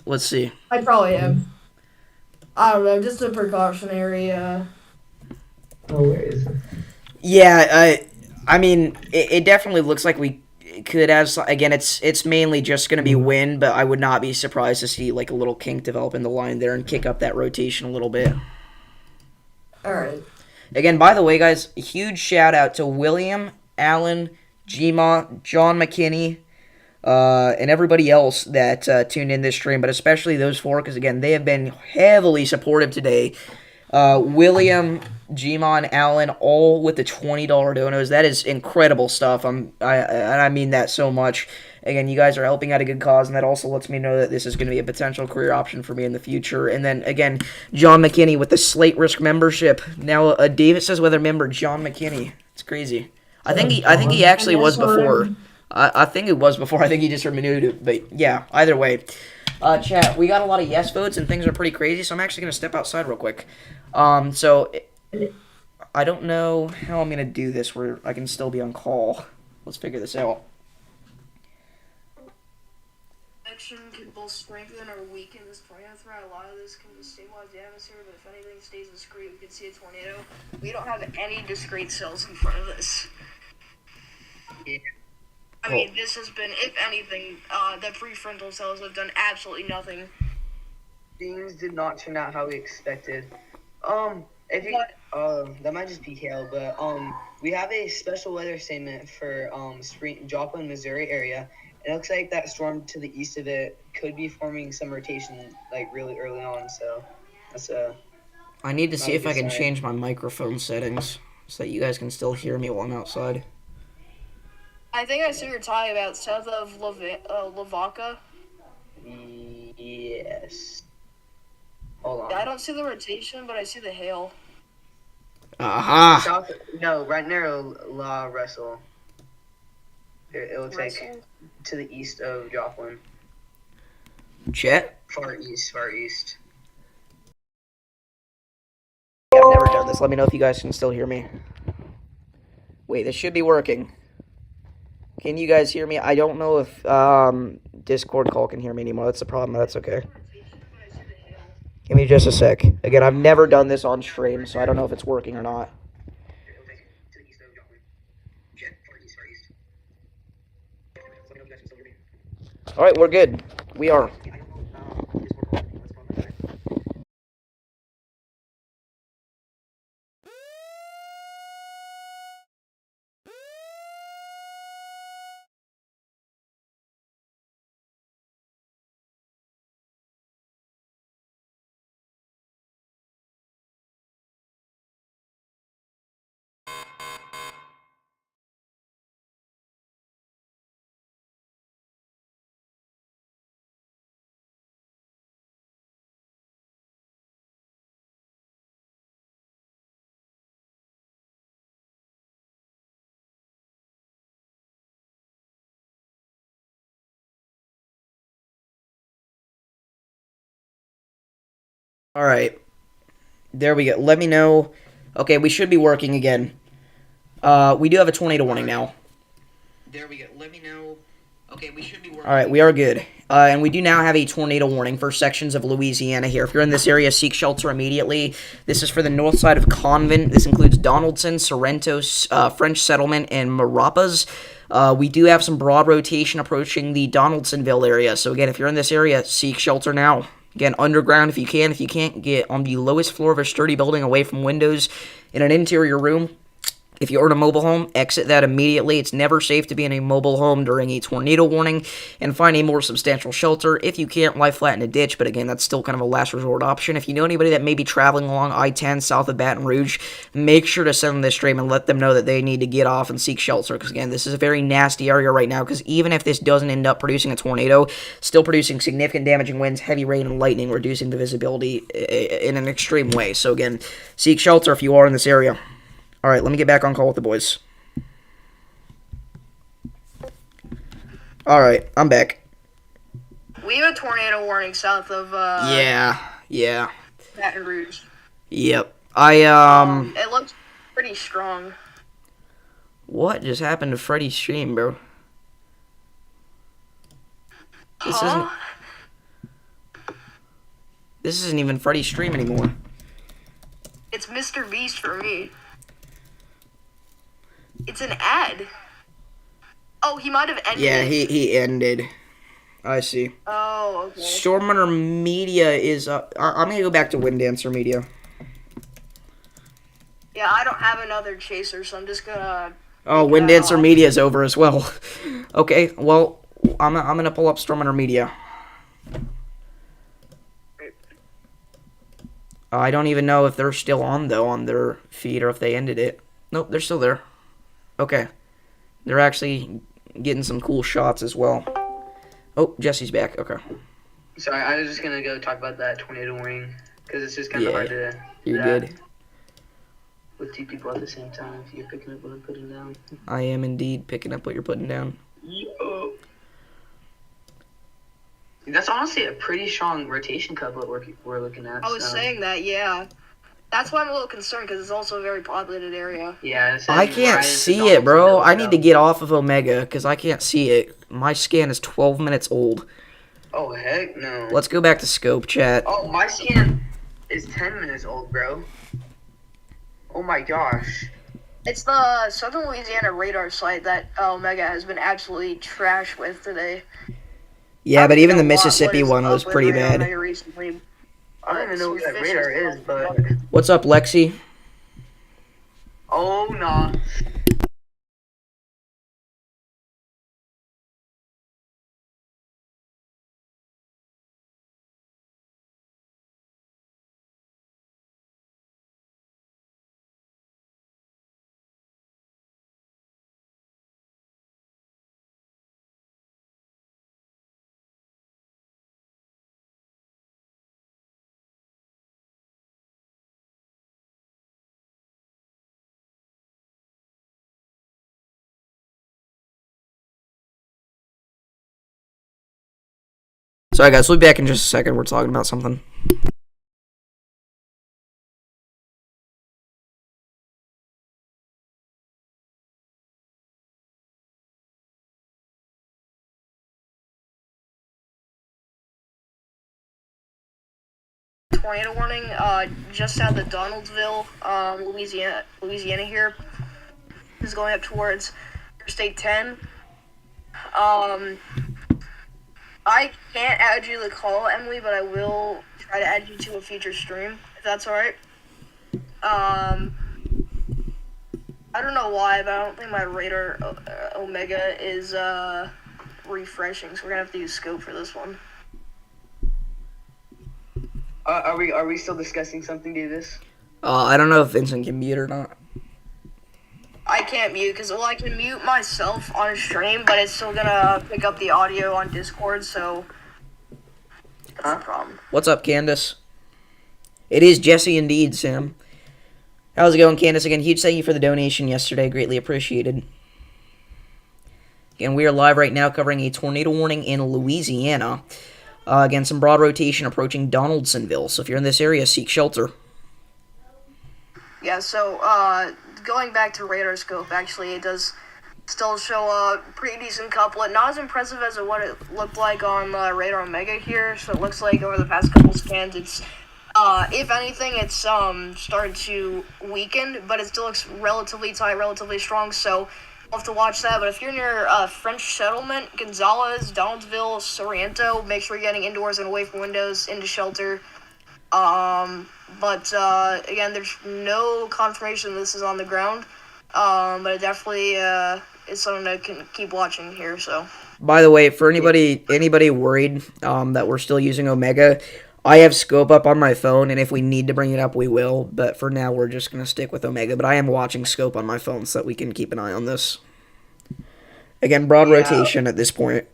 Let's see.
I probably am. I don't know. Just a precautionary.
Oh, where is it?
Yeah, I mean, it definitely looks like we could have. Again, it's mainly just going to be wind, but I would not be surprised to see like a little kink develop in the line there and kick up that rotation a little bit.
All right.
Again, by the way, guys, a huge shout out to William, Alan, Gma, John McKinney, and everybody else that tuned in this stream, but especially those four, because again, they have been heavily supportive today. William, Gma, and Alan, all with the $20 donos. That is incredible stuff. I mean that so much. Again, you guys are helping out a good cause, and that also lets me know that this is going to be a potential career option for me in the future. And then, again, John McKinney with the Slate Risk membership. Now, Davis says whether member John McKinney. It's crazy. I think he actually was before. I think it was before. I think he just renewed it. But, yeah, either way. Chat, we got a lot of yes votes, and things are pretty crazy, so I'm actually going to step outside real quick. So, I don't know how I'm going to do this where I can still be on call. Let's figure this out.
Can both strengthen or weaken this tornado threat. A lot of this can just stabilize the atmosphere, but if anything stays discrete, we can see a tornado. We don't have any discrete cells in front of this.
Yeah.
I mean, this has been, if anything, the prefrontal cells have done absolutely nothing.
Things did not turn out how we expected. If you, that might just be hail, but we have a special weather statement for Joplin, Missouri area. It looks like that storm to the east of it could be forming some rotation like really early on. So that's
I need to see if I can change my microphone settings so that you guys can still hear me while I'm outside.
I think I see what you're talking about, south of Lavaca.
Yes. Hold on.
I don't see the rotation, but I see the hail.
Aha!
No, right near La Russell. It looks like to the east of Joplin.
Chet?
Far east.
I've never done this. Let me know if you guys can still hear me. Wait, this should be working. Can you guys hear me? I don't know if Discord call can hear me anymore. That's the problem. That's okay. Give me just a sec. Again, I've never done this on stream, so I don't know if it's working or not. Alright, we're good. We are. Alright. There we go. Let me know. Okay, we should be working again. We do have a tornado warning now. There we go. Let me know. Okay, we should be working. Alright, we are good. And we do now have a tornado warning for sections of Louisiana here. If you're in this area, seek shelter immediately. This is for the north side of Convent. This includes Donaldson, Sorrento, French Settlement, and Marapas. We do have some broad rotation approaching the Donaldsonville area. So again, if you're in this area, seek shelter now. Again, underground if you can. If you can't, get on the lowest floor of a sturdy building away from windows in an interior room. If you're in a mobile home, exit that immediately. It's never safe to be in a mobile home during a tornado warning, and find a more substantial shelter. If you can't, lie flat in a ditch, but again, that's still kind of a last resort option. If you know anybody that may be traveling along I-10 south of Baton Rouge, make sure to send them this stream and let them know that they need to get off and seek shelter, because again, this is a very nasty area right now, because even if this doesn't end up producing a tornado, still producing significant damaging winds, heavy rain, and lightning, reducing the visibility in an extreme way. So again, seek shelter if you are in this area. Alright, let me get back on call with the boys. Alright, I'm back.
We have a tornado warning south of,
Yeah.
Baton Rouge.
Yep.
It looks pretty strong.
What just happened to Freddy's stream, bro? This isn't even Freddy's stream anymore.
It's Mr. Beast for me. It's an ad. Oh, he might have ended.
Yeah, he ended. I see.
Oh, okay.
Stormrunner Media is I'm gonna go back to Wind Dancer Media.
Yeah, I don't have another chaser, so I'm just gonna...
Oh, Wind Dancer Media is over as well. Okay, well, I'm gonna pull up Stormrunner Media. I don't even know if they're still on, though, on their feed, or if they ended it. Nope, they're still there. Okay. They're actually getting some cool shots as well. Oh, Jesse's back. Okay.
Sorry, I was just gonna go talk about that tornado warning because it's just kind of
Yeah,
hard to.
You're
do
good.
that with two people at the same time. If you're picking up what I'm putting down.
I am indeed picking up what you're putting down.
Yo. That's honestly a pretty strong rotation couplet we're looking at.
I was
so.
saying that, yeah. That's why I'm a little concerned because it's also a very populated area.
Yeah. It says
I can't
rise to
see it, bro.
Donaldsonville,
I need to
so-
get off of Omega because I can't see it. My scan is 12 minutes old.
Oh heck no.
Let's go back to scope, chat.
Oh, my scan is 10 minutes old, bro. Oh my gosh.
It's the Southern Louisiana radar site that Omega has been absolutely trash with today.
Yeah,
I
but
don't
even the
know what
Mississippi
is
one
up
was
with
pretty
radar
bad.
Omega recently.
I don't even know what that
Some
radar
fishes
is, but
What's up, Lexi?
oh nah.
Sorry, guys. We'll be back in just a second. We're talking about something.
Tornado warning just out of Donaldsonville, Louisiana here. Is going up towards Interstate 10. I can't add you to the call, Emily, but I will try to add you to a future stream, if that's alright. I don't know why, but I don't think my radar Omega is refreshing, so we're gonna have to use scope for this one.
Are we still discussing something, Davis?
I don't know if Vincent can mute or not.
I can't mute because I can mute myself on stream, but it's still gonna pick up the audio on Discord, so that's the problem.
What's up, Candace? It is Jesse indeed, Sam. How's it going, Candace? Again, huge thank you for the donation yesterday. Greatly appreciated. Again, we are live right now covering a tornado warning in Louisiana. Again, some broad rotation approaching Donaldsonville. So if you're in this area, seek shelter.
Yeah, so going back to radar scope, actually, it does still show a pretty decent couplet. Not as impressive as what it looked like on Radar Omega here. So it looks like over the past couple scans, it's if anything, it's started to weaken, but it still looks relatively tight, relatively strong. So we'll have to watch that. But if you're near French Settlement, Gonzales, Donaldsonville, Sorrento, make sure you're getting indoors and away from windows, into shelter. But again, there's no confirmation this is on the ground. But it definitely is something that can keep watching here. So.
By the way, for anybody worried that we're still using Omega, I have scope up on my phone, and if we need to bring it up, we will. But for now, we're just gonna stick with Omega. But I am watching scope on my phone so that we can keep an eye on this. Again, broad rotation at this point.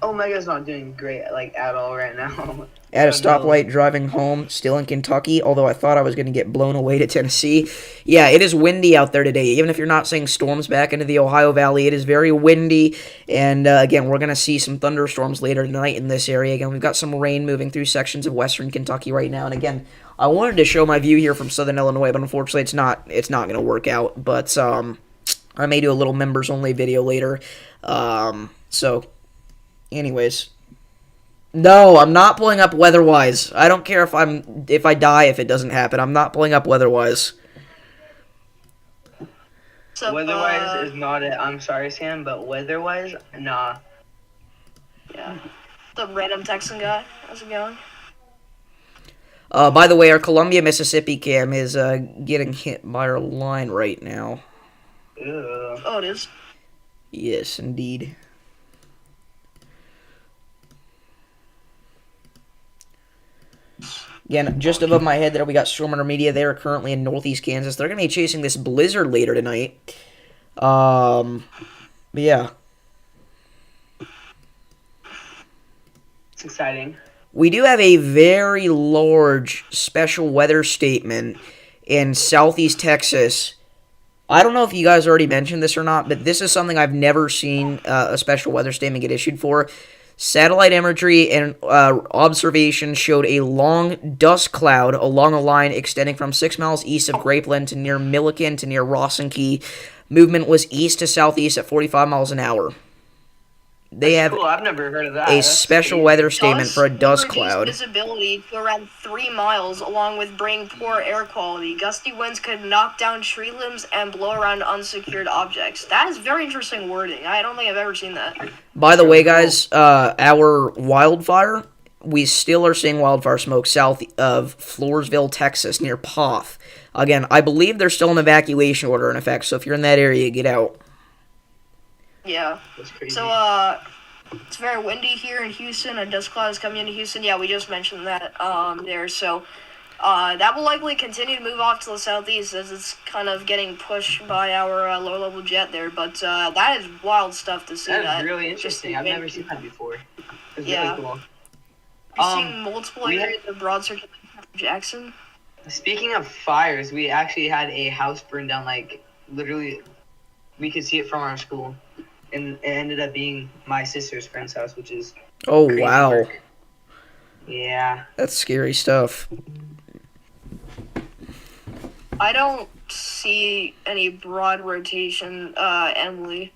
Omega's not doing great, like, at all right now.
At a stoplight driving home, still in Kentucky, although I thought I was going to get blown away to Tennessee. Yeah, it is windy out there today. Even if you're not seeing storms back into the Ohio Valley, it is very windy. And again, we're going to see some thunderstorms later tonight in this area. Again, we've got some rain moving through sections of western Kentucky right now. And again, I wanted to show my view here from southern Illinois, but unfortunately it's not going to work out. But I may do a little members-only video later. So, anyways... No, I'm not pulling up weather-wise. I don't care if I die if it doesn't happen. I'm not pulling up weather-wise.
So,
Weather-wise is not it. I'm sorry, Sam, but weather-wise, nah.
Yeah. The random Texan guy. How's it going?
By the way, our Columbia, Mississippi cam is getting hit by our line right now.
Ugh.
Oh, it is.
Yes, indeed. Again, just above my head there, we got Storm Intermedia. They are currently in northeast Kansas. They're going to be chasing this blizzard later tonight. But yeah.
It's exciting.
We do have a very large special weather statement in southeast Texas. I don't know if you guys already mentioned this or not, but this is something I've never seen a special weather statement get issued for. Satellite imagery and observations showed a long dust cloud along a line extending from 6 miles east of Grapeland to near Milliken to near Rawson Key. Movement was east to southeast at 45 miles an hour. They
That's
have
cool. I've never heard of that.
a
That's
special
crazy.
weather statement for a dust
Reduced
cloud.
visibility to around 3 miles, along with bringing poor air quality. Gusty winds could knock down tree limbs and blow around unsecured objects. That is very interesting wording. I don't think I've ever seen that.
By the way, guys, our wildfire, we still are seeing wildfire smoke south of Floresville, Texas, near Poth. Again, I believe there's still an evacuation order in effect, so if you're in that area, get out.
Yeah.
That's crazy.
So, it's very windy here in Houston. A dust cloud is coming into Houston. Yeah, we just mentioned that there. So, that will likely continue to move off to the southeast as it's kind of getting pushed by our low-level jet there. But that is wild stuff to see.
That's
That
really interesting. I've never seen that before. It's
Yeah.
really cool.
We've seen multiple
we
areas of broad circulation from Jackson.
Speaking of fires, we actually had a house burn down, like, literally, we could see it from our school. And it ended up being my sister's friend's house, which is
Oh,
crazy
wow.
work. Yeah.
That's scary stuff.
I don't see any broad rotation, Emily.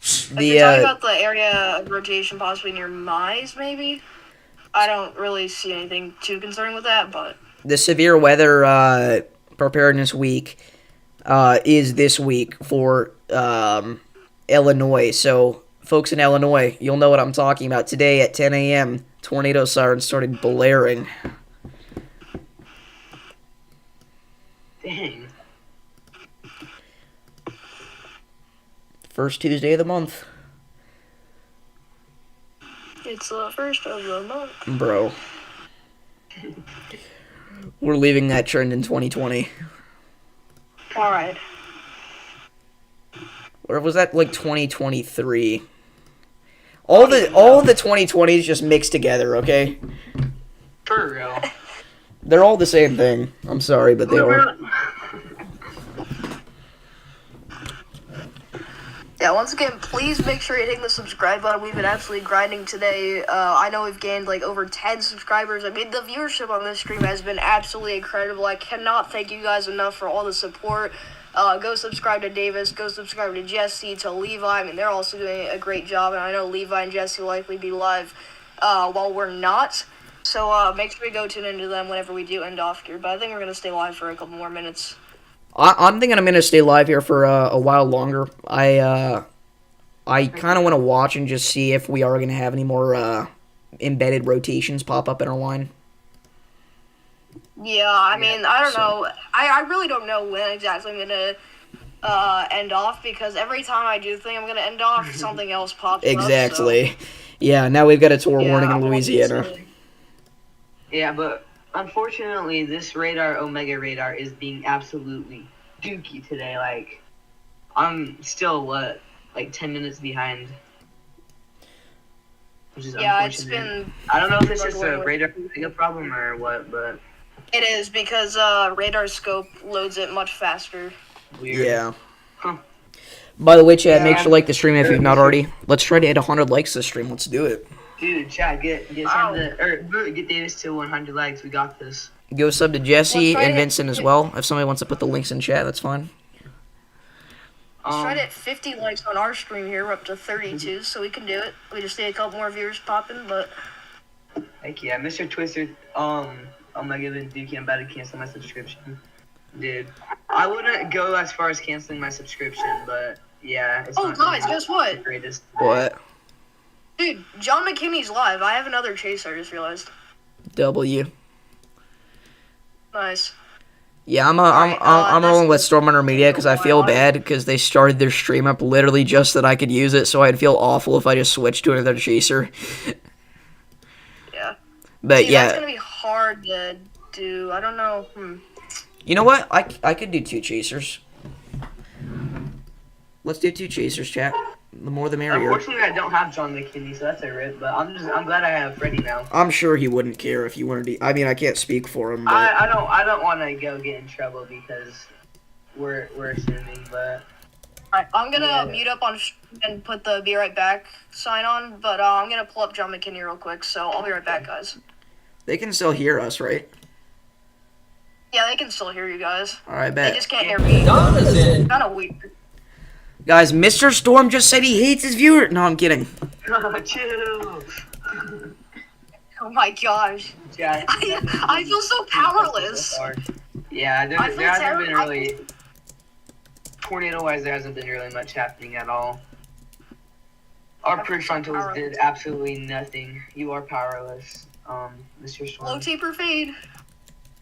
If you're talking about the area of rotation possibly near Mize, maybe? I don't really see anything too concerning with that, but...
The severe weather preparedness week is this week for Illinois. So, folks in Illinois, you'll know what I'm talking about. Today at 10 a.m., tornado sirens started blaring.
Dang.
First Tuesday of the month.
It's the first of the month.
Bro. We're leaving that trend in 2020.
Alright.
Or was that like 2023? All the 2020s just mixed together, okay?
For real.
They're all the same thing. I'm sorry, but they are.
Yeah, once again, please make sure you're hitting the subscribe button. We've been absolutely grinding today. I know we've gained like over 10 subscribers. I mean, the viewership on this stream has been absolutely incredible. I cannot thank you guys enough for all the support. Go subscribe to Davis. Go subscribe to Jesse, to Levi. I mean, they're also doing a great job, and I know Levi and Jesse will likely be live while we're not. So make sure we go tune into them whenever we do end off here. But I think we're going to stay live for a couple more minutes.
I'm thinking I'm gonna stay live here for a while longer. I kind of want to watch and just see if we are gonna have any more embedded rotations pop up in our line.
Yeah, I mean, I don't know. I really don't know when exactly I'm going to end off, because every time I do think I'm going to end off, something else pops up.
Exactly. Yeah, now we've got a tour warning in Louisiana.
Yeah, but unfortunately, this radar, Omega radar, is being absolutely dookie today. Like, I'm still, like 10 minutes behind. Which is
yeah,
unfortunate.
it's been...
I don't know if it's just a radar problem or what, but...
It is, because radar scope loads it much faster.
Weird.
Yeah.
Huh.
By the way, Chad, make sure to like the stream if you've not already. Let's try to hit 100 likes this stream. Let's do it.
Dude, Chad, get Davis to 100 likes. We got this.
Go sub to Jesse
Let's try
and
it.
Vincent as well. If somebody wants to put the links in chat, that's fine.
Let's try to hit 50 likes on our stream here. We're up to 32, so we can do it. We just need a couple more viewers popping, but...
Heck yeah, Mr. Twister, Omega and Dookie, I'm about to cancel my subscription. Dude, I wouldn't go as far as canceling my subscription, but yeah. It's
Oh,
not
guys, guess what?
the greatest.
What?
Dude, John McKinney's live. I have another chaser, I just realized.
W.
Nice.
Yeah, I'm
that's-
rolling with Stormrunner Media because I feel bad because they started their stream up literally just that I could use it, so I'd feel awful if I just switched to another chaser.
Yeah.
But
See,
yeah,
that's gonna be hard to do. I don't know.
you know what? I could do 2 chasers. Let's do 2 chasers, chat. The more the merrier.
Unfortunately, I don't have John McKinney, so that's a rip. But I'm glad I have Freddie now.
I'm sure he wouldn't care if you wanted to. I mean, I can't speak for him, but
I don't want to go get in trouble because we're assuming, but.
Alright, I'm gonna mute up on and put the be right back sign on, but I'm gonna pull up John McKinney real quick, so I'll be right back, guys.
they can still hear us, right?
Yeah, they can still hear you guys.
All right,
They
bet.
just can't hear me.
Jonathan!
Kind of weird.
Guys, Mr. Storm just said he hates his viewer. No, I'm kidding.
Chill.
Oh my gosh.
Yeah,
I feel so powerless.
Yeah, there
I feel
hasn't been
terrible.
really. Tornado-wise, there hasn't been really much happening at all. Our
I feel so
prefrontals
powerless.
did absolutely nothing. You are powerless, Mr.
Low
Storm.
taper fade.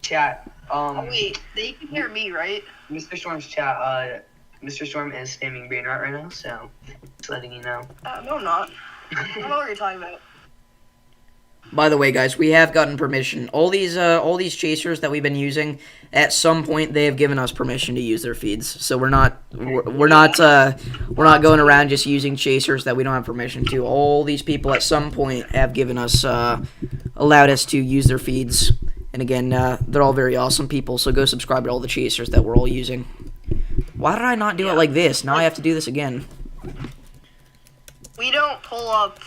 Chat,
Oh wait, they can hear me, right?
Mr. Storm's chat, Mr. Storm is spamming brain rot right now, so just letting you know.
No, I'm not. I don't know what you're talking about.
By the way, guys, we have gotten permission. All these chasers that we've been using, at some point they have given us permission to use their feeds. So we're not going around just using chasers that we don't have permission to. All these people at some point have given us allowed us to use their feeds. And again, they're all very awesome people. So go subscribe to all the chasers that we're all using. Why did I not do it like this? Now I have to do this again.
We don't pull up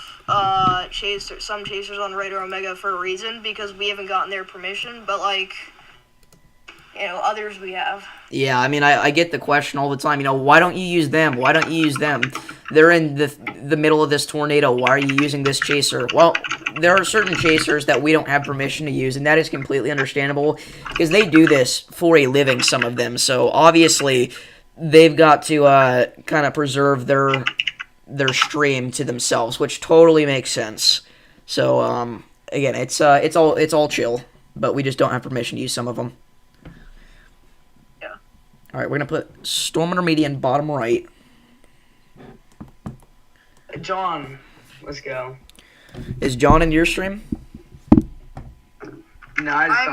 some chasers on Radar Omega for a reason, because we haven't gotten their permission, but like, you know, others we have.
Yeah, I mean, I get the question all the time, you know, why don't you use them? Why don't you use them? They're in the middle of this tornado. Why are you using this chaser? Well, there are certain chasers that we don't have permission to use, and that is completely understandable, because they do this for a living, some of them. So, obviously, they've got to kind of preserve their stream to themselves, which totally makes sense. So, again, it's all chill, but we just don't have permission to use some of them.
Yeah.
All right, we're gonna put Storm Intermediate bottom right.
John, let's go.
Is John in your stream?
No, I just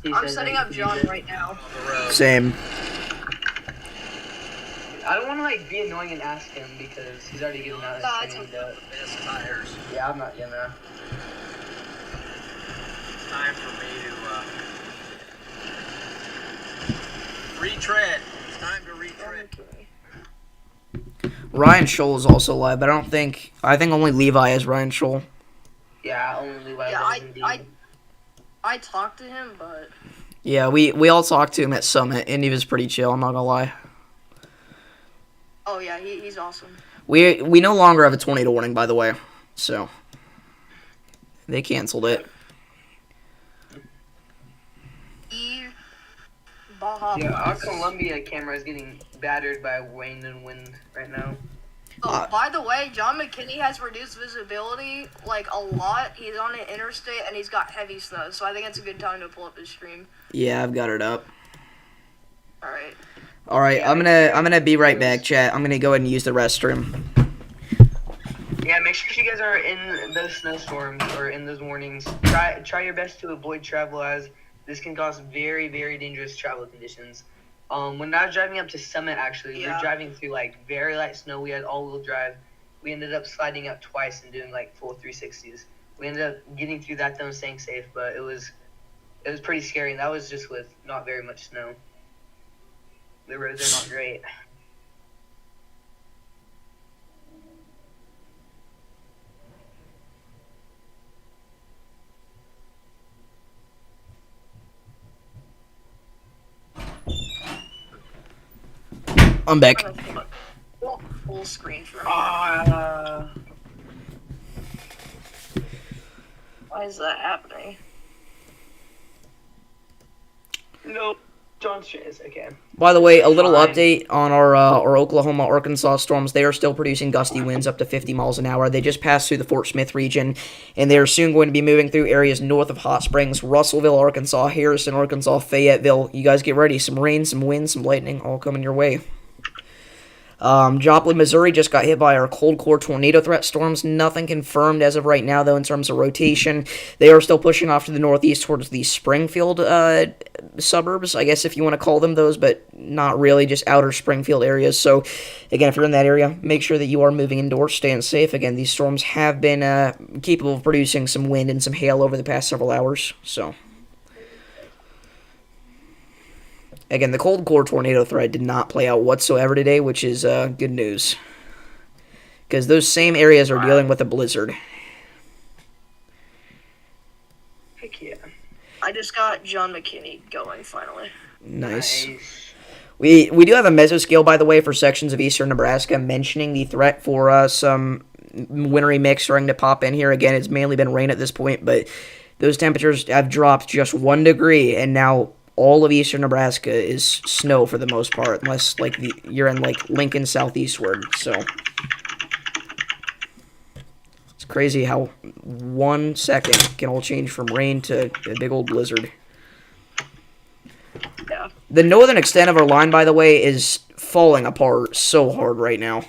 saw.
I'm setting up John right now.
Same.
I don't want to like be annoying and ask him because he's already getting out of his training. But yeah, I'm not gonna.
Time for me to retread. It's time to retread.
Ryan Scholl is also live, but I think only Levi is Ryan Scholl.
Yeah, only Levi.
Yeah, I talked to him, but
Yeah, we all talked to him at Summit, and he was pretty chill, I'm not gonna lie.
oh yeah, he's awesome.
We no longer have a tornado warning, by the way, so they canceled it.
Yeah, our Columbia camera is getting battered by rain and wind right now.
Oh, by the way, John McKinney has reduced visibility like a lot. He's on an interstate and he's got heavy snow, so I think it's a good time to pull up his stream.
Yeah, I've got it up.
All right.
I'm gonna be right back, chat. I'm gonna go ahead and use the restroom.
Yeah, make sure you guys are in those snowstorms or in those warnings. Try your best to avoid travel, as this can cause very, very dangerous travel conditions. When I was driving up to Summit, actually, we were driving through like very light snow. We had all-wheel drive. We ended up sliding up twice and doing like full 360s. We ended up getting through that though and staying safe, but it was pretty scary, and that was just with not very much snow. The roads are not great.
I'm back.
Full screen for me. Why is that happening?
Nope. John's shit is okay.
By the way, a little update on our Oklahoma, Arkansas storms. They are still producing gusty winds up to 50 miles an hour. They just passed through the Fort Smith region, and they are soon going to be moving through areas north of Hot Springs, Russellville, Arkansas, Harrison, Arkansas, Fayetteville. You guys get ready. Some rain, some wind, some lightning, all coming your way. Joplin, Missouri just got hit by our cold core tornado threat storms. Nothing confirmed as of right now, though, in terms of rotation. They are still pushing off to the northeast towards the Springfield suburbs, I guess if you want to call them those, but not really, just outer Springfield areas. So, again, if you're in that area, make sure that you are moving indoors, staying safe. Again, these storms have been capable of producing some wind and some hail over the past several hours, so... Again, the cold core tornado threat did not play out whatsoever today, which is good news. Because those same areas are dealing with a blizzard.
Heck yeah.
I just got John McKinney going finally.
Nice. We do have a mesoscale, by the way, for sections of eastern Nebraska mentioning the threat for some wintry mix starting to pop in here. Again, it's mainly been rain at this point, but those temperatures have dropped just 1 degree, and now all of eastern Nebraska is snow for the most part, unless like you're in like Lincoln southeastward. So it's crazy how 1 second can all change from rain to a big old blizzard.
Yeah.
The northern extent of our line, by the way, is falling apart so hard right now.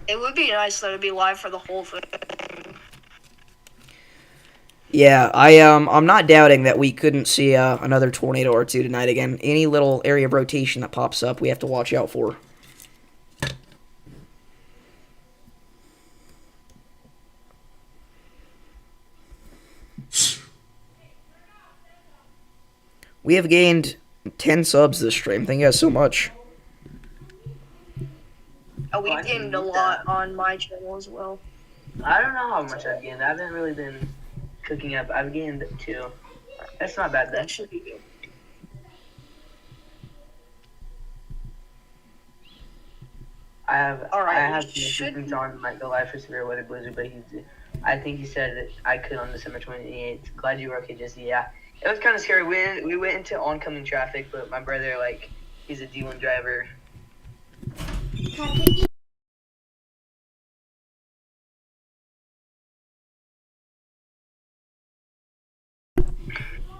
It would be nice though to be live for the whole thing.
Yeah, I'm not doubting that we couldn't see another tornado or two tonight. Again, any little area of rotation that pops up, we have to watch out for. We have gained 10 subs this stream. Thank you guys so much.
We gained a lot on my channel as well.
I don't know how much I've gained. I haven't really been cooking up. I've gained 2. That's not bad.
That should be good.
I have
should...
from John might go live for severe weather blizzard, but I think he said that I could on December 28th. Glad you were okay, Jesse. Yeah, it was kind of scary. We went into oncoming traffic, but my brother, like, he's a D1 driver.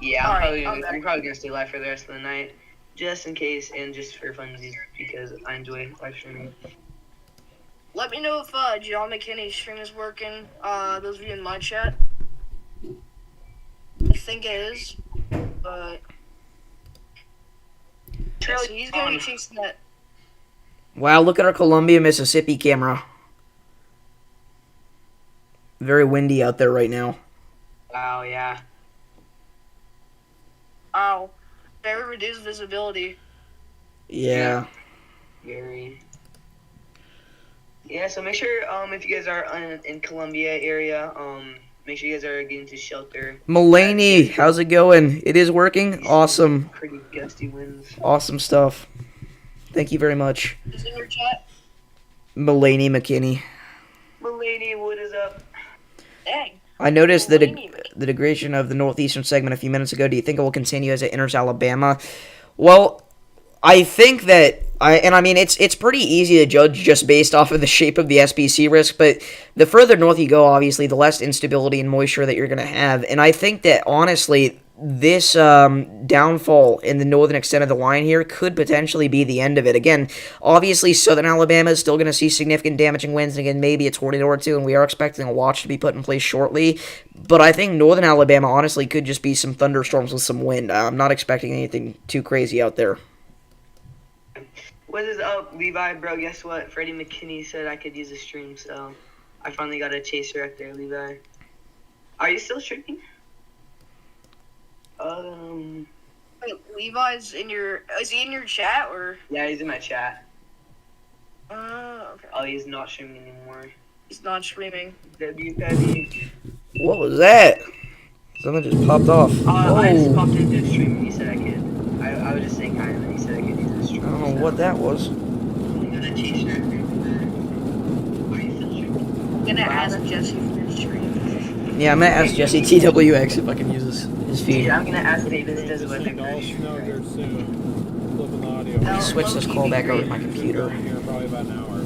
Yeah, I'm probably gonna stay live for the rest of the night, just in case, and just for funsies, because I enjoy live streaming.
Let me know if John McKinney's stream is working. Those of you in my chat, I think it is, but so he's gonna be chasing that.
Wow, look at our Columbia, Mississippi camera. Very windy out there right now.
Wow, yeah.
Wow, very reduced visibility.
Yeah.
Very. Yeah, so make sure if you guys are in Columbia area, make sure you guys are getting to shelter.
Mulaney, how's it going? It is working? Awesome.
Pretty gusty winds.
Awesome stuff. Thank you very much.
Is in your chat?
Mulaney McKinney.
Mulaney, what is up?
Dang.
I noticed the degradation of the northeastern segment a few minutes ago. Do you think it will continue as it enters Alabama? Well, I think that it's pretty easy to judge just based off of the shape of the SPC risk, but the further north you go, obviously, the less instability and moisture that you're going to have. And I think that, honestly, this downfall in the northern extent of the line here could potentially be the end of it. Again, obviously, southern Alabama is still going to see significant damaging winds, and again, maybe a tornado or two, and we are expecting a watch to be put in place shortly. But I think northern Alabama, honestly, could just be some thunderstorms with some wind. I'm not expecting anything too crazy out there.
What is up, Levi, bro? Guess what? Freddie McKinney said I could use a stream, so I finally got a chaser up there, Levi. Are you still streaming?
Wait, Levi's in your... Is he in your chat, or...?
Yeah, he's in my chat.
Okay.
Oh, he's not streaming anymore.
He's not streaming.
WW.
What was that? Something just popped off.
I just popped into the stream and he said I could. I was just saying hi and then he said I could use the stream.
I don't know what that was.
I'm gonna ask Jesse for his stream.
Yeah, I'm gonna ask Jesse TWX if I can use his feed.
Yeah, I'm gonna ask David does what they're
I'll
doing.
know here soon.
Let me switch this call back over to my computer.
Here probably about an hour.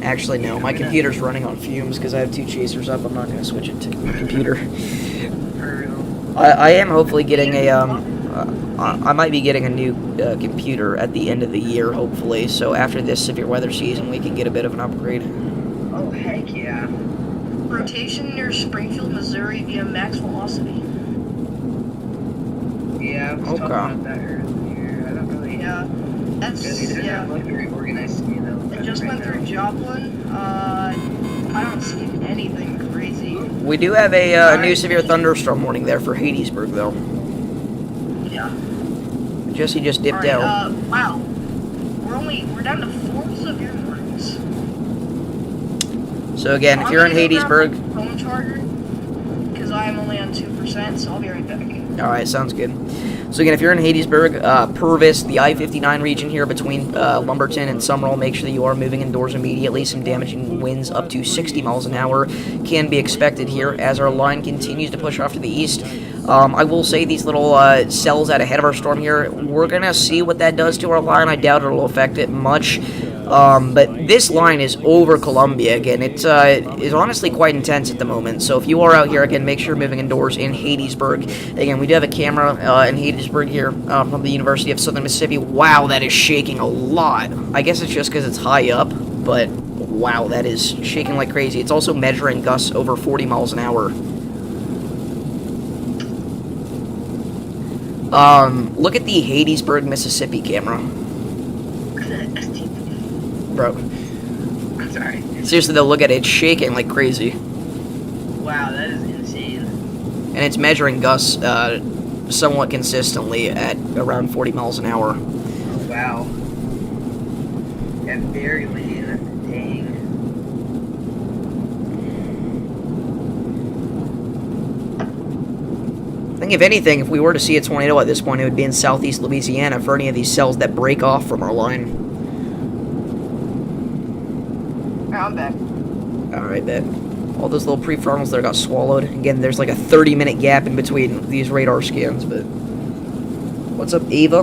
Actually, no, my computer's running on fumes because I have 2 chasers up. I'm not gonna switch it to my computer. I am hopefully getting a I might be getting a new computer at the end of the year, hopefully. So after this severe weather season, we can get a bit of an upgrade.
Oh, heck yeah.
Rotation near Springfield, Missouri via max velocity.
Yeah, I was
Okay.
talking about that earlier. I don't really.
Yeah, that's
It doesn't
yeah.
look very organized to me though.
It just went through Joplin. I don't see anything crazy.
We do have a new severe thunderstorm warning there for Hadesburg, though.
Yeah.
Jesse just dipped
Alright,
out.
wow. We're down to 4 severe warnings.
So again, if you're in Hadesburg,
Phone charger, because I am only on 2%, so I'll be right back.
all right, sounds good. So again, if you're in Hadesburg, Purvis, the I-59 region here between Lumberton and Summerall, make sure that you are moving indoors immediately. Some damaging winds up to 60 miles an hour can be expected here as our line continues to push off to the east. I will say these little cells out ahead of our storm here, we're going to see what that does to our line. I doubt it'll affect it much. But this line is over Columbia again. It is honestly quite intense at the moment. So if you are out here, again, make sure you're moving indoors in Hadesburg. Again, we do have a camera in Hadesburg here from the University of Southern Mississippi. Wow, that is shaking a lot. I guess it's just because it's high up, but wow, that is shaking like crazy. It's also measuring gusts over 40 miles an hour. Look at the Hadesburg, Mississippi camera. Bro.
I'm sorry.
Seriously, though, look at it. It's shaking like crazy.
Wow, that is insane.
And it's measuring gusts somewhat consistently at around 40 miles an hour.
Oh, wow. Yeah, very lean. Dang.
I think, if anything, if we were to see a tornado at this point, it would be in southeast Louisiana for any of these cells that break off from our line.
I'm back.
Alright, bet. All those little prefrontals there got swallowed. Again, there's like a 30-minute gap in between these radar scans, but... What's up, Ava?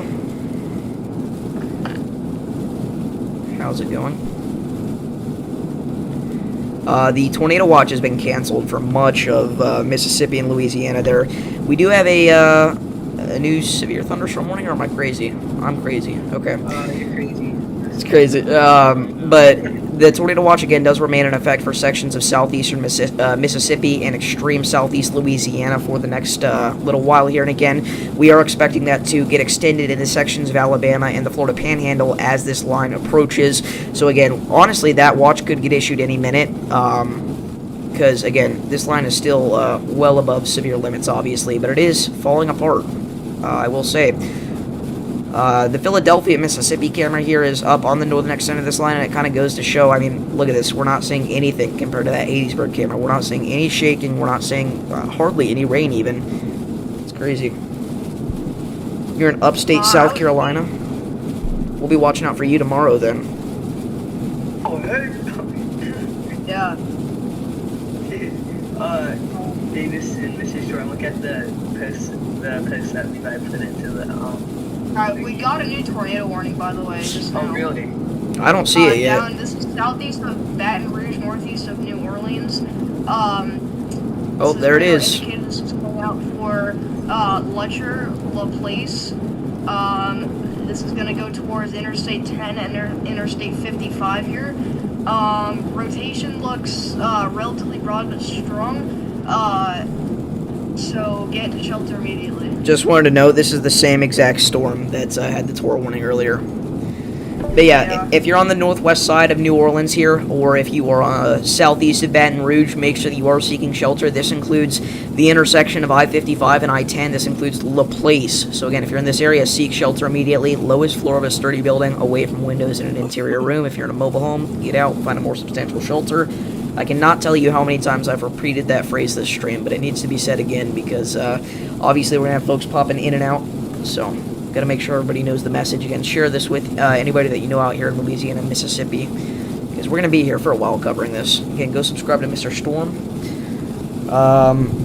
How's it going? The tornado watch has been canceled for much of Mississippi and Louisiana there. We do have a new severe thunderstorm warning, or am I crazy? I'm crazy. Okay.
You're crazy.
It's crazy. But the tornado watch again does remain in effect for sections of southeastern Mississippi and extreme southeast Louisiana for the next little while here. And again, we are expecting that to get extended into sections of Alabama and the Florida Panhandle as this line approaches. So again, honestly, that watch could get issued any minute. Because again, this line is still well above severe limits, obviously, but it is falling apart. I will say. The Philadelphia, Mississippi camera here is up on the northern extent of this line, and it kind of goes to show, I mean, look at this. We're not seeing anything compared to that Hadesburg camera. We're not seeing any shaking. We're not seeing hardly any rain, even. It's crazy. You're in upstate South Carolina. We'll be watching out for you tomorrow, then.
Oh, hey.
Yeah.
Davis and Mrs. Jordan, look at the post that Levi put into the,
Alright, we got a new tornado warning, by the way, just now.
Oh, really?
I don't see it yet.
This is southeast of Baton Rouge, northeast of New Orleans.
Oh, there it is.
This is going out for Letcher, LaPlace. This is going to go towards Interstate 10 and Interstate 55 here. Rotation looks relatively broad but strong. So get to shelter immediately.
Just wanted to note, this is the same exact storm that had the tornado warning earlier. But yeah, if you're on the northwest side of New Orleans here, or if you are southeast of Baton Rouge, make sure that you are seeking shelter. This includes the intersection of I-55 and I-10. This includes LaPlace. So again, if you're in this area, seek shelter immediately. Lowest floor of a sturdy building, away from windows in an interior room. If you're in a mobile home, get out, find a more substantial shelter. I cannot tell you how many times I've repeated that phrase this stream, but it needs to be said again because obviously we're going to have folks popping in and out. So got to make sure everybody knows the message. Again, share this with anybody that you know out here in Louisiana and Mississippi, because we're going to be here for a while covering this. Again, go subscribe to Mr. Storm.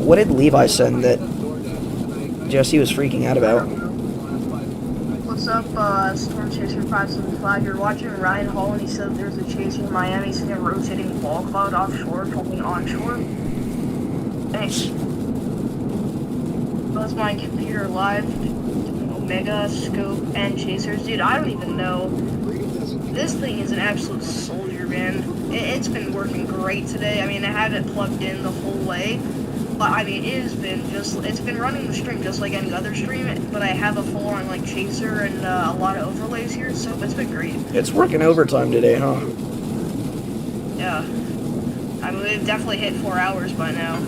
What did Levi send that Jesse was freaking out about?
What's up, Storm Chaser 575? You're watching Ryan Hall, and he said there's a chaser in Miami, seeing a rotating ball cloud offshore, coming onshore. Thanks. That's my computer live. Omega, Scope, and Chasers. Dude, I don't even know. This thing is an absolute soldier, man. It's been working great today. I mean, I have it plugged in the whole way. But, I mean, it's been running the stream just like any other stream, but I have a full-on, like, chaser and a lot of overlays here, so it's been great.
It's working overtime today, huh?
Yeah. I mean, we've definitely hit 4 hours by now.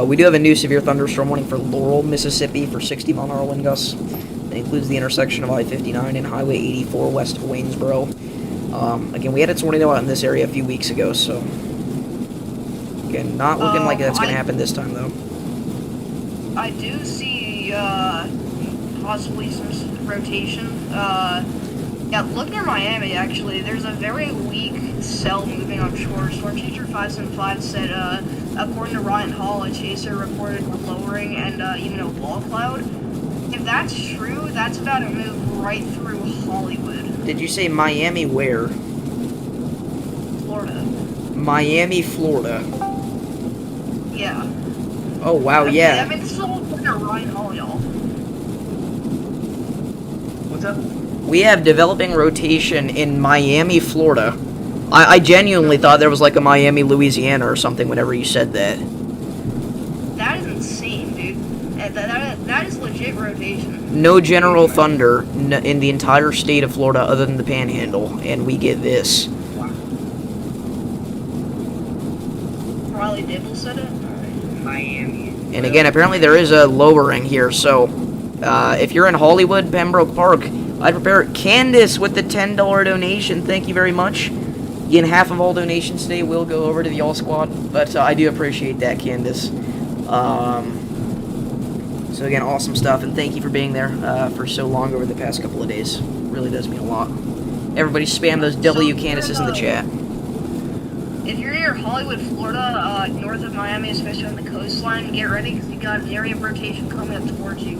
We do have a new severe thunderstorm warning for Laurel, Mississippi for 60-mile-an-hour wind gusts. That includes the intersection of I-59 and Highway 84 west of Waynesboro. Again, we had a tornado out in this area a few weeks ago, so... Again, not looking like that's going to happen this time, though.
I do see, possibly some rotation. Yeah, look near Miami, actually. There's a very weak cell moving offshore. Storm Chaser 575 said, according to Ryan Hall, a chaser reported lowering and even a wall cloud. If that's true, that's about to move right through Hollywood.
Did you say Miami where?
Florida.
Miami, Florida.
Yeah.
Oh, wow, yeah.
I mean, this is all according to Ryan Hall, y'all.
What's up?
We have developing rotation in Miami, Florida. I genuinely thought there was like a Miami, Louisiana or something whenever you said that.
That is insane, dude. That is legit rotation.
No general thunder in the entire state of Florida other than the Panhandle, and we get this.
Riley Dibble said it?
Miami.
And again, apparently there is a lowering here, so if you're in Hollywood, Pembroke Park, I'd prepare Candace with the $10 donation. Thank you very much. Again, half of all donations today will go over to the All Squad, but I do appreciate that, Candace. So again, awesome stuff, and thank you for being there for so long over the past couple of days. Really does mean a lot. Everybody spam those W Candaces in the chat.
If you're near Hollywood, Florida, north of Miami, especially on the coastline, get ready because you got an area of rotation coming up towards you.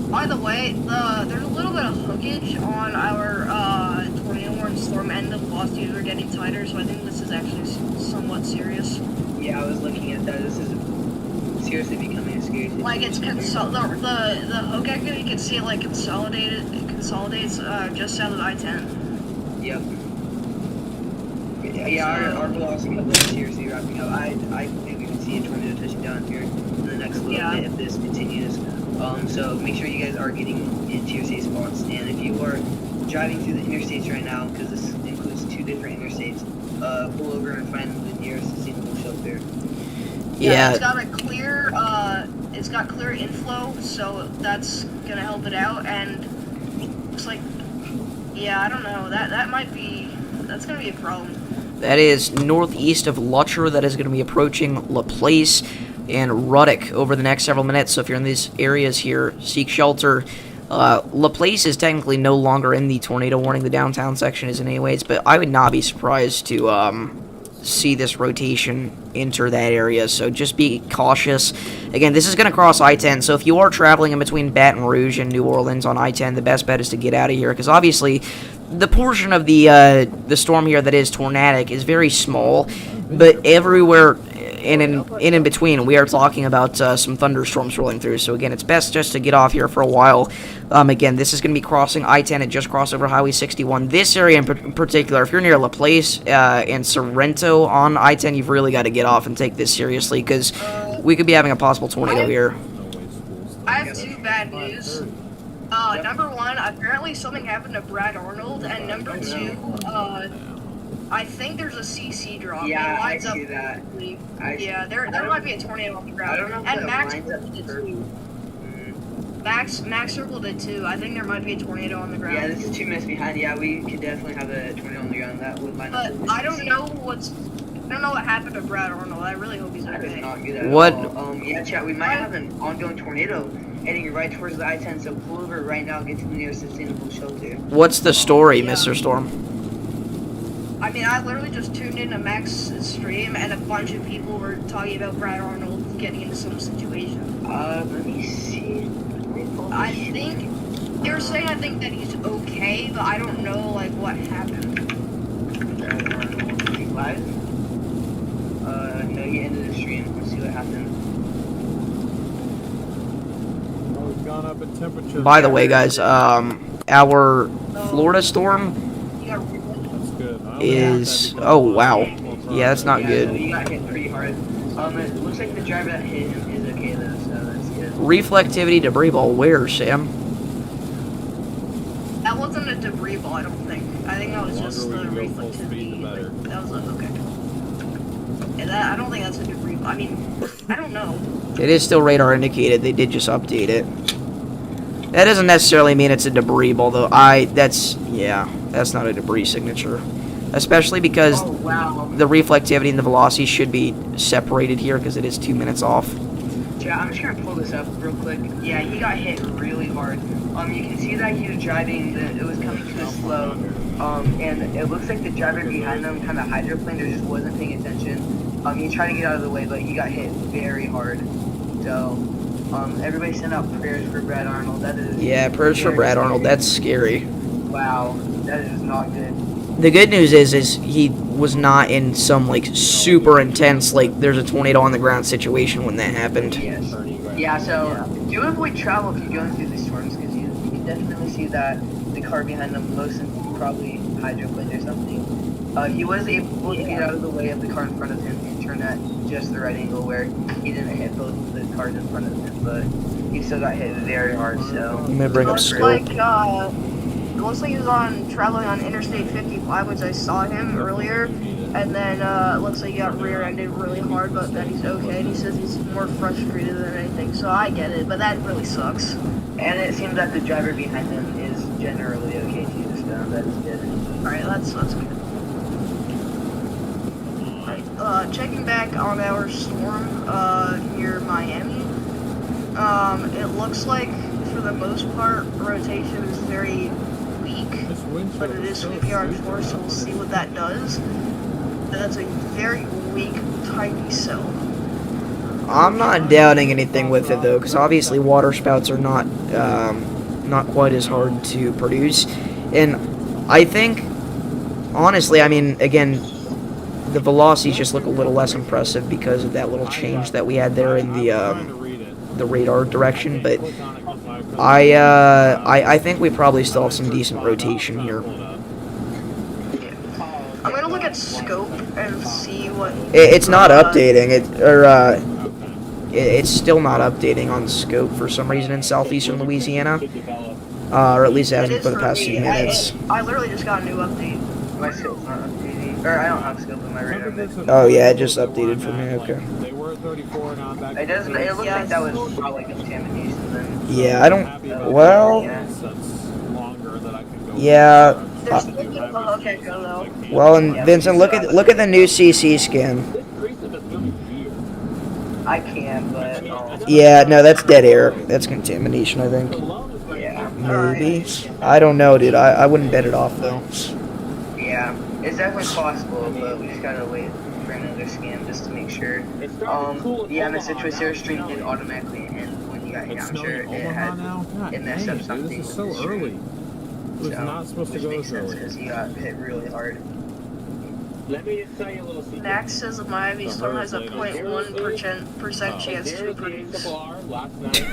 By the way, there's a little bit of hookage on our tornado warning storm end. The velocities are getting tighter, so I think this is actually somewhat serious.
Yeah, I was looking at that. This is seriously becoming a scary situation.
Like it's the hook activity, you can see it like consolidates just south of I-10.
Yep. Yeah, our velocity level is seriously wrapping up. I think we can see a tornado touching down here in the next little bit if this continues. So make sure you guys are getting into your safe spots. And if you are driving through the interstates right now, because this includes 2 different interstates, pull over and find the nearest sustainable shelter.
Yeah.
It's got clear inflow, so that's gonna help it out. And looks like, yeah, I don't know. That's gonna be a problem.
That is northeast of Lutcher. That is going to be approaching LaPlace and Ruddock over the next several minutes. So if you're in these areas here, seek shelter. LaPlace is technically no longer in the tornado warning. The downtown section is in anyways, but I would not be surprised to see this rotation enter that area. So just be cautious. Again, this is going to cross I-10, so if you are traveling in between Baton Rouge and New Orleans on I-10, the best bet is to get out of here, because obviously the portion of the storm here that is tornadic is very small, but everywhere in between we are talking about some thunderstorms rolling through. So again, it's best just to get off here for a while. Again, this is going to be crossing I-10 and just crossed over Highway 61. This area in particular, if you're near LaPlace and Sorrento on I-10, you've really got to get off and take this seriously, because we could be having a possible tornado here.
I have 2 bad news. Number 1, apparently something happened to Brad Arnold, and number 2, I think there's a CC drop.
Yeah,
I
see that.
Yeah, there might be a tornado on the ground.
I don't know if
And
that
Max
lines up
circled it
perfect.
too. Max circled it too. I think there might be a tornado on the ground.
Yeah, this is 2 minutes behind. Yeah, we could definitely have a tornado on the ground. That would line up.
But I don't know what happened to Brad Arnold. I really hope he's
That is
okay.
not good at
What?
all. Yeah, chat, we might have an ongoing tornado heading right towards the I-10, so pull over right now, get to the nearest sustainable shelter.
What's the story,
Yeah.
Mr. Storm?
I mean, I literally just tuned in to Max's stream, and a bunch of people were talking about Brad Arnold getting into some situation.
Let me see.
I think they were saying that he's okay, but I don't know like what happened.
Brad Arnold, live? No, he ended the stream. Let's see what happened.
gone up in temperature.
By the way, guys, our Florida storm
That's good.
is... Oh, wow. Yeah, that's not
So
good.
you got hit pretty hard. It looks like the driver that hit him is okay though, so that's good.
Reflectivity debris ball, where, Sam?
That wasn't a debris ball, I don't think. I think that was just the reflectivity. That was okay. And I don't think that's a debris ball. I mean, I don't know.
It is still radar indicated. They did just update it. That doesn't necessarily mean it's a debris ball, though. That's not a debris signature. Especially because
Oh wow.
the reflectivity and the velocity should be separated here because it is 2 minutes off.
Yeah, I'm just gonna pull this up real quick. Yeah, he got hit really hard. You can see that he was driving. It was coming too slow. And it looks like the driver behind him kind of hydroplaned or just wasn't paying attention. He tried to get out of the way, but he got hit very hard. So, everybody send out prayers for Brad Arnold. That is.
Yeah, prayers for
very
Brad Arnold.
scary.
That's scary.
Wow, that is not good.
The good news is he was not in some like super intense like there's a tornado on the ground situation when that happened.
Yes. Yeah, so do avoid travel if you're going through these storms because you can definitely see that the car behind them most probably hydroplaned or something. He was able to get out of the way of the car in front of him and turn at just the right angle where he didn't hit both of the cars in front of him, but he still got hit very hard. So
I'm gonna bring up
Looks
scope.
like, it looks like he was traveling on Interstate 55, which I saw him earlier, and then it looks like he got rear-ended really hard, but then he's okay, and he says he's more frustrated than anything, so I get it, but that really sucks.
and it seems that the driver behind him is generally okay too, so that's good.
Alright, that's good. Alright, checking back on our storm near Miami. It looks like, for the most part, rotation is very weak, but it is sweeping our shore, so we'll see what that does. And that's a very weak, tiny cell.
I'm not doubting anything with it though, because obviously water spouts are not quite as hard to produce, and I think honestly, I mean, again, the velocities just look a little less impressive because of that little change that we had there in the radar direction, but I think we probably still have some decent rotation here.
I'm gonna look at scope and see what...
It's not updating, it's still not updating on scope for some reason in southeastern Louisiana, or at least it hasn't for the past few minutes.
I literally just got a new update.
My scope's not updating, or I don't have scope in my radar.
Oh yeah, it just updated for me, okay.
They were at 34 now back.
It doesn't. It looks like that was probably contamination then.
Yeah, I don't, well,
That's longer that I can go.
yeah,
Okay, go though.
well, and Vincent, look at the new CC scan.
I can't, but
Yeah, no, that's dead air. That's contamination, I think.
yeah,
Maybe. I don't know, dude. I wouldn't bet it off, though.
yeah, it's definitely possible, but we just gotta wait for another scan just to make sure. Yeah, and the Citrus Airstream did automatically end when you got hit.
It's
I'm sure
snowing
it
Omaha
had
now? God
it messed
dang
up
it, dude,
something.
this is so
with the stream.
early. It was
So,
not supposed to
which
go
makes
this
sense
early.
because you got hit really hard.
Let me just tell you a little secret.
Max says the Miami storm has a 0.1%
Oh,
chance to
here's the
produce.
alarm last night.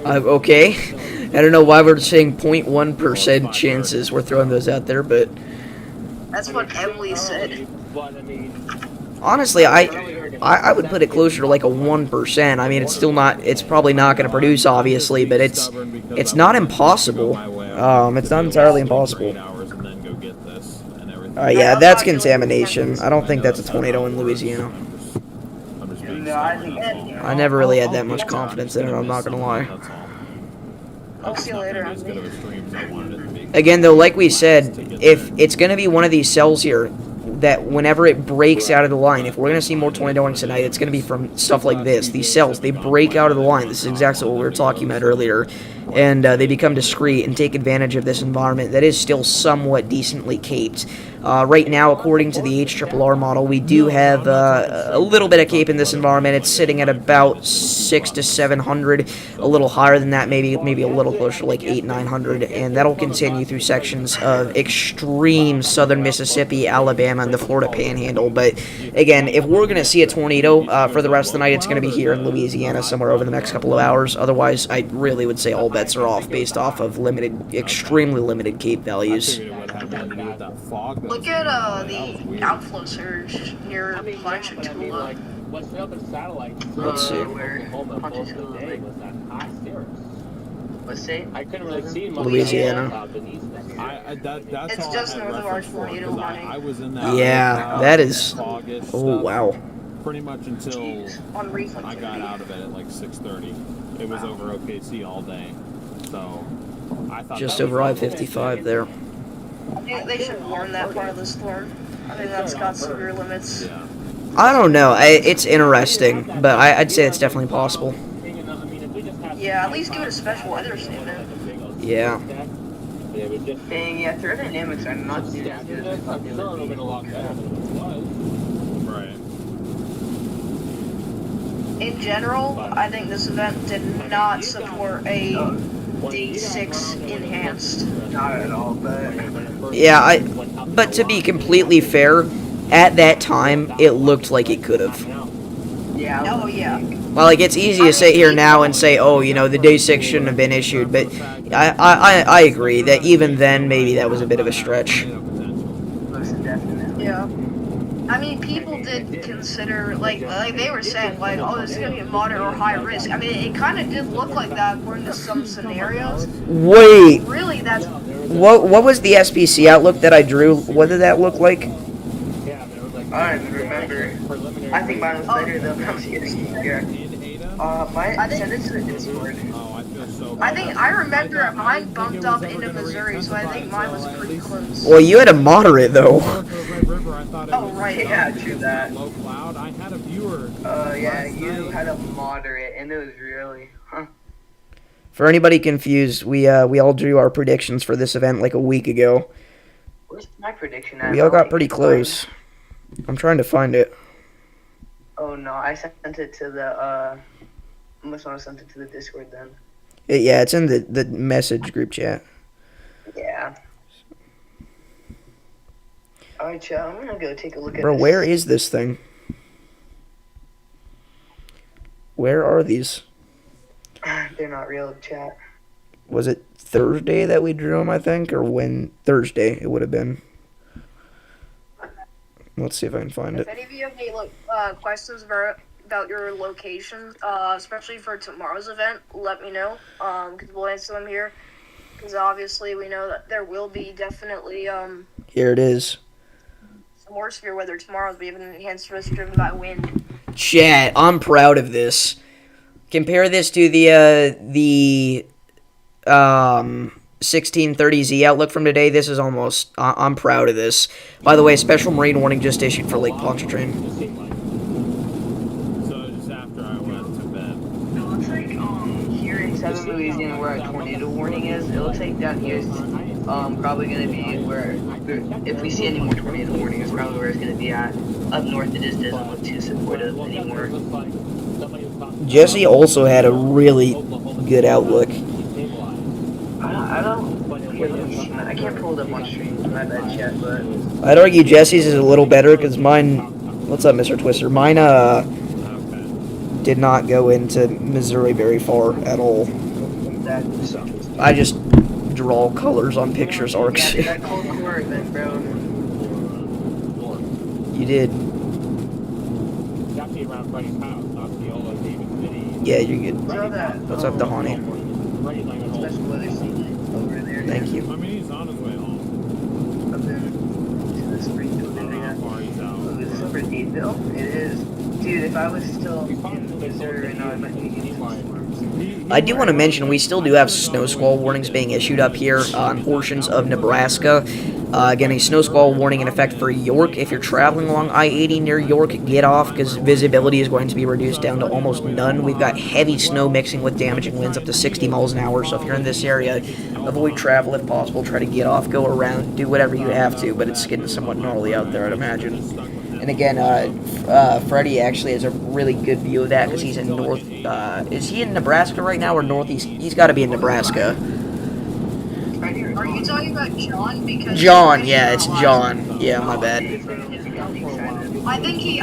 Okay. I don't know why we're saying 0.1% chances. We're throwing those out there, but
That's what Emily said.
But I mean,
honestly, I would put it closer to like a 1%. I mean, it's still not. It's probably not going to produce, obviously, but it's not impossible. It's not entirely impossible. Yeah, that's contamination. I don't think that's a tornado in Louisiana.
No, I think
I never really had that much confidence in it. I'm not gonna lie.
I'll see you later, Emily.
Again, though, like we said, if it's gonna be one of these cells here that whenever it breaks out of the line, if we're gonna see more tornadoings tonight, it's gonna be from stuff like this. These cells, they break out of the line. This is exactly what we were talking about earlier. and they become discreet and take advantage of this environment that is still somewhat decently caped. Right now, according to the HRRR model, we do have a little bit of cape in this environment. It's sitting at about 600 to 700, a little higher than that, maybe a little closer, like 900, and that'll continue through sections of extreme southern Mississippi, Alabama, and the Florida Panhandle. But again, if we're going to see a tornado for the rest of the night, it's going to be here in Louisiana somewhere over the next couple of hours. Otherwise, I really would say all bets are off based off of extremely limited cape values.
Look at the outflow surge near Flagship Tula.
Let's see.
Let's say
I couldn't really see
Louisiana.
That's
It's just north of our tornado warning.
I was in that.
Yeah, that is.
August
Oh
stuff
wow.
Pretty much until
On refund.
I got out of it at like 6:30. It was over OKC all day, so I thought
Just
that
over
was
I-55 there.
I think they should warn that part of the storm. I think that's got severe limits.
Yeah.
I don't know. It's interesting, but I'd say it's definitely possible.
Yeah, at least give it a special weather statement.
Yeah.
dang, yeah, thermodynamics are not too good.
Right.
In general, I think this event did not support a D6 enhanced.
Not at all, but
Yeah, but to be completely fair, at that time, it looked like it could have.
yeah.
Oh yeah.
Well, like, it's easy to sit here now and say, oh, you know, the day 6 shouldn't have been issued, but I agree that even then, maybe that was a bit of a stretch.
Most definitely.
Yeah. I mean, people did consider, like they were saying, like, oh, this is going to be moderate or high risk. I mean, it kind of did look like that according to some scenarios.
Wait,
Really, that's...
what was the SPC outlook that I drew? What did that look like?
I don't even remember. I think mine was later though. I'm scared. Send it to the Discord.
I think I remember mine bumped up into Missouri, so I think mine was pretty close.
Well, you had a moderate, though.
Oh, right.
Yeah, true that.
Low cloud. I had a viewer.
Yeah, you had a moderate, and it was really,
For anybody confused, we all drew our predictions for this event like a week ago.
Where's my prediction at?
We all got pretty close. I'm trying to find it.
Oh no, I sent it to the must want to send it to the Discord then.
Yeah, it's in the message group chat.
Yeah. Alright, chat, I'm gonna go take a look at
Bro,
this.
where is this thing? Where are these?
They're not real, chat.
Was it Thursday that we drew them, I think? Or when? Thursday, it would have been. Let's see if I can find
If
it.
any of you have any questions about your location, especially for tomorrow's event, let me know, because we'll answer them here. Because obviously we know that there will be definitely
Here it is.
some more severe weather tomorrow. We have an enhanced risk driven by wind.
Chat, I'm proud of this. Compare this to the 1630Z outlook from today. This is almost... I'm proud of this. By the way, special marine warning just issued for Lake Pontchartrain.
So just after I went to bed.
It looks like here in southern Louisiana where our tornado warning is, it looks like down here is probably gonna be where if we see any more tornado warning, it's probably where it's gonna be at. Up north it just doesn't look too supportive anymore.
Jesse also had a really good outlook.
I don't here, let me see, man. I can't pull it up on stream, my bad chat, but
I'd argue Jesse's is a little better because mine... What's up, Mr. Twister? Mine, did not go into Missouri very far at all.
that
I just draw colors on pictures arcs.
yeah, that cold core event, bro.
You did. Yeah, you're good.
Throw that
What's up, Dahani?
special weather scene over there.
Thank you.
I mean, he's on his way home.
Up in to the Springfield area.
How far he's out.
Oh, is this over Dadeville? It is. Dude, if I was still in Missouri right now, I might be getting some storms.
I do want to mention we still do have snow squall warnings being issued up here on portions of Nebraska. Again, a snow squall warning in effect for York. If you're traveling along I-80 near York, get off because visibility is going to be reduced down to almost none. We've got heavy snow mixing with damaging winds up to 60 miles an hour, so if you're in this area, avoid travel if possible. Try to get off, go around, do whatever you have to, but it's getting somewhat gnarly out there, I'd imagine. And again, Freddie actually has a really good view of that because he's in north. Is he in Nebraska right now or northeast? He's got to be in Nebraska.
Are you talking about John? Because
John, yeah, it's John. Yeah, my bad.
I think he